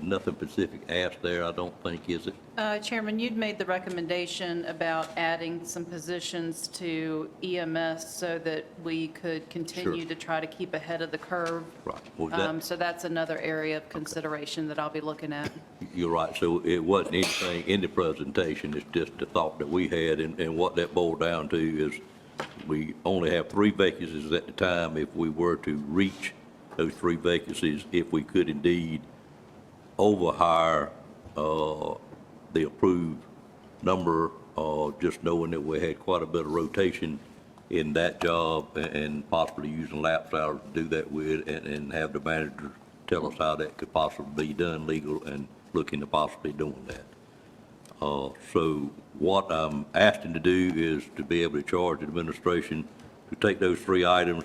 nothing specific asked there, I don't think, is it? Chairman, you'd made the recommendation about adding some positions to EMS so that we could continue Sure. to try to keep ahead of the curve. Right. Was that- So that's another area of consideration that I'll be looking at. You're right, so it wasn't anything in the presentation, it's just the thought that we had, and what that boiled down to is we only have 3 vacancies at the time. If we were to reach those 3 vacancies, if we could indeed overhire the approved number, just knowing that we had quite a bit of rotation in that job and possibly using lapse hours to do that with, and have the manager tell us how that could possibly be done legal and looking to possibly doing that. So what I'm asking to do is to be able to charge the administration to take those 3 items,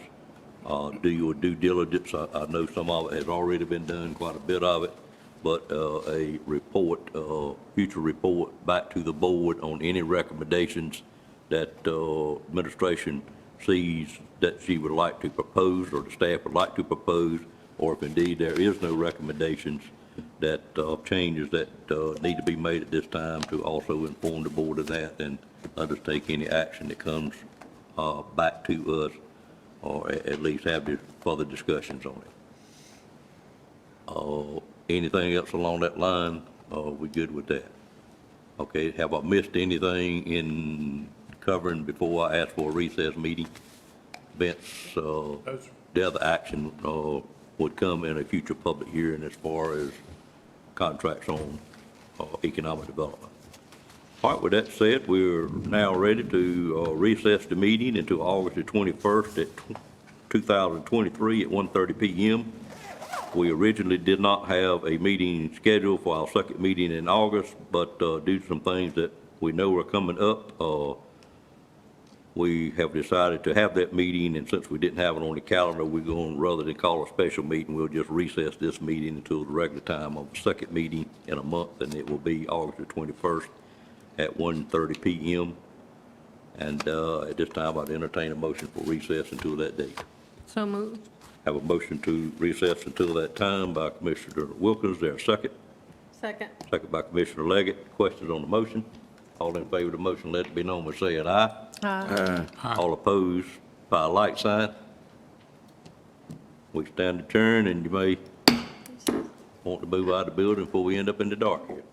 do your due diligence. I know some of it has already been done, quite a bit of it, but a report, future report back to the board on any recommendations that administration sees that she would like to propose or the staff would like to propose, or if indeed there is no recommendations that changes that need to be made at this time, to also inform the board of that and undertake any action that comes back to us, or at least have the further discussions on it. Anything else along that line? We good with that? Okay, have I missed anything in covering before I ask for a recess meeting? Vince, the other action would come in a future public hearing as far as contracts on economic development. All right, with that said, we're now ready to recess the meeting until August the 21st at 2023 at 1:30 p.m. We originally did not have a meeting scheduled for our second meeting in August, but due to some things that we know are coming up, we have decided to have that meeting, and since we didn't have it on the calendar, we're going, rather than call a special meeting, we'll just recess this meeting until the regular time of the second meeting in a month, and it will be August the 21st at 1:30 p.m. And at this time, I'd entertain a motion for recess until that date. So moved. Have a motion to recess until that time by Commissioner Wilkins. There a second? Second. Second by Commissioner Leggett. Questions on the motion? All in favor of the motion, let it be known by saying aye. Aye. All opposed by a like sign. We stand adjourned, and you may want to move out of the building before we end up in the dark here.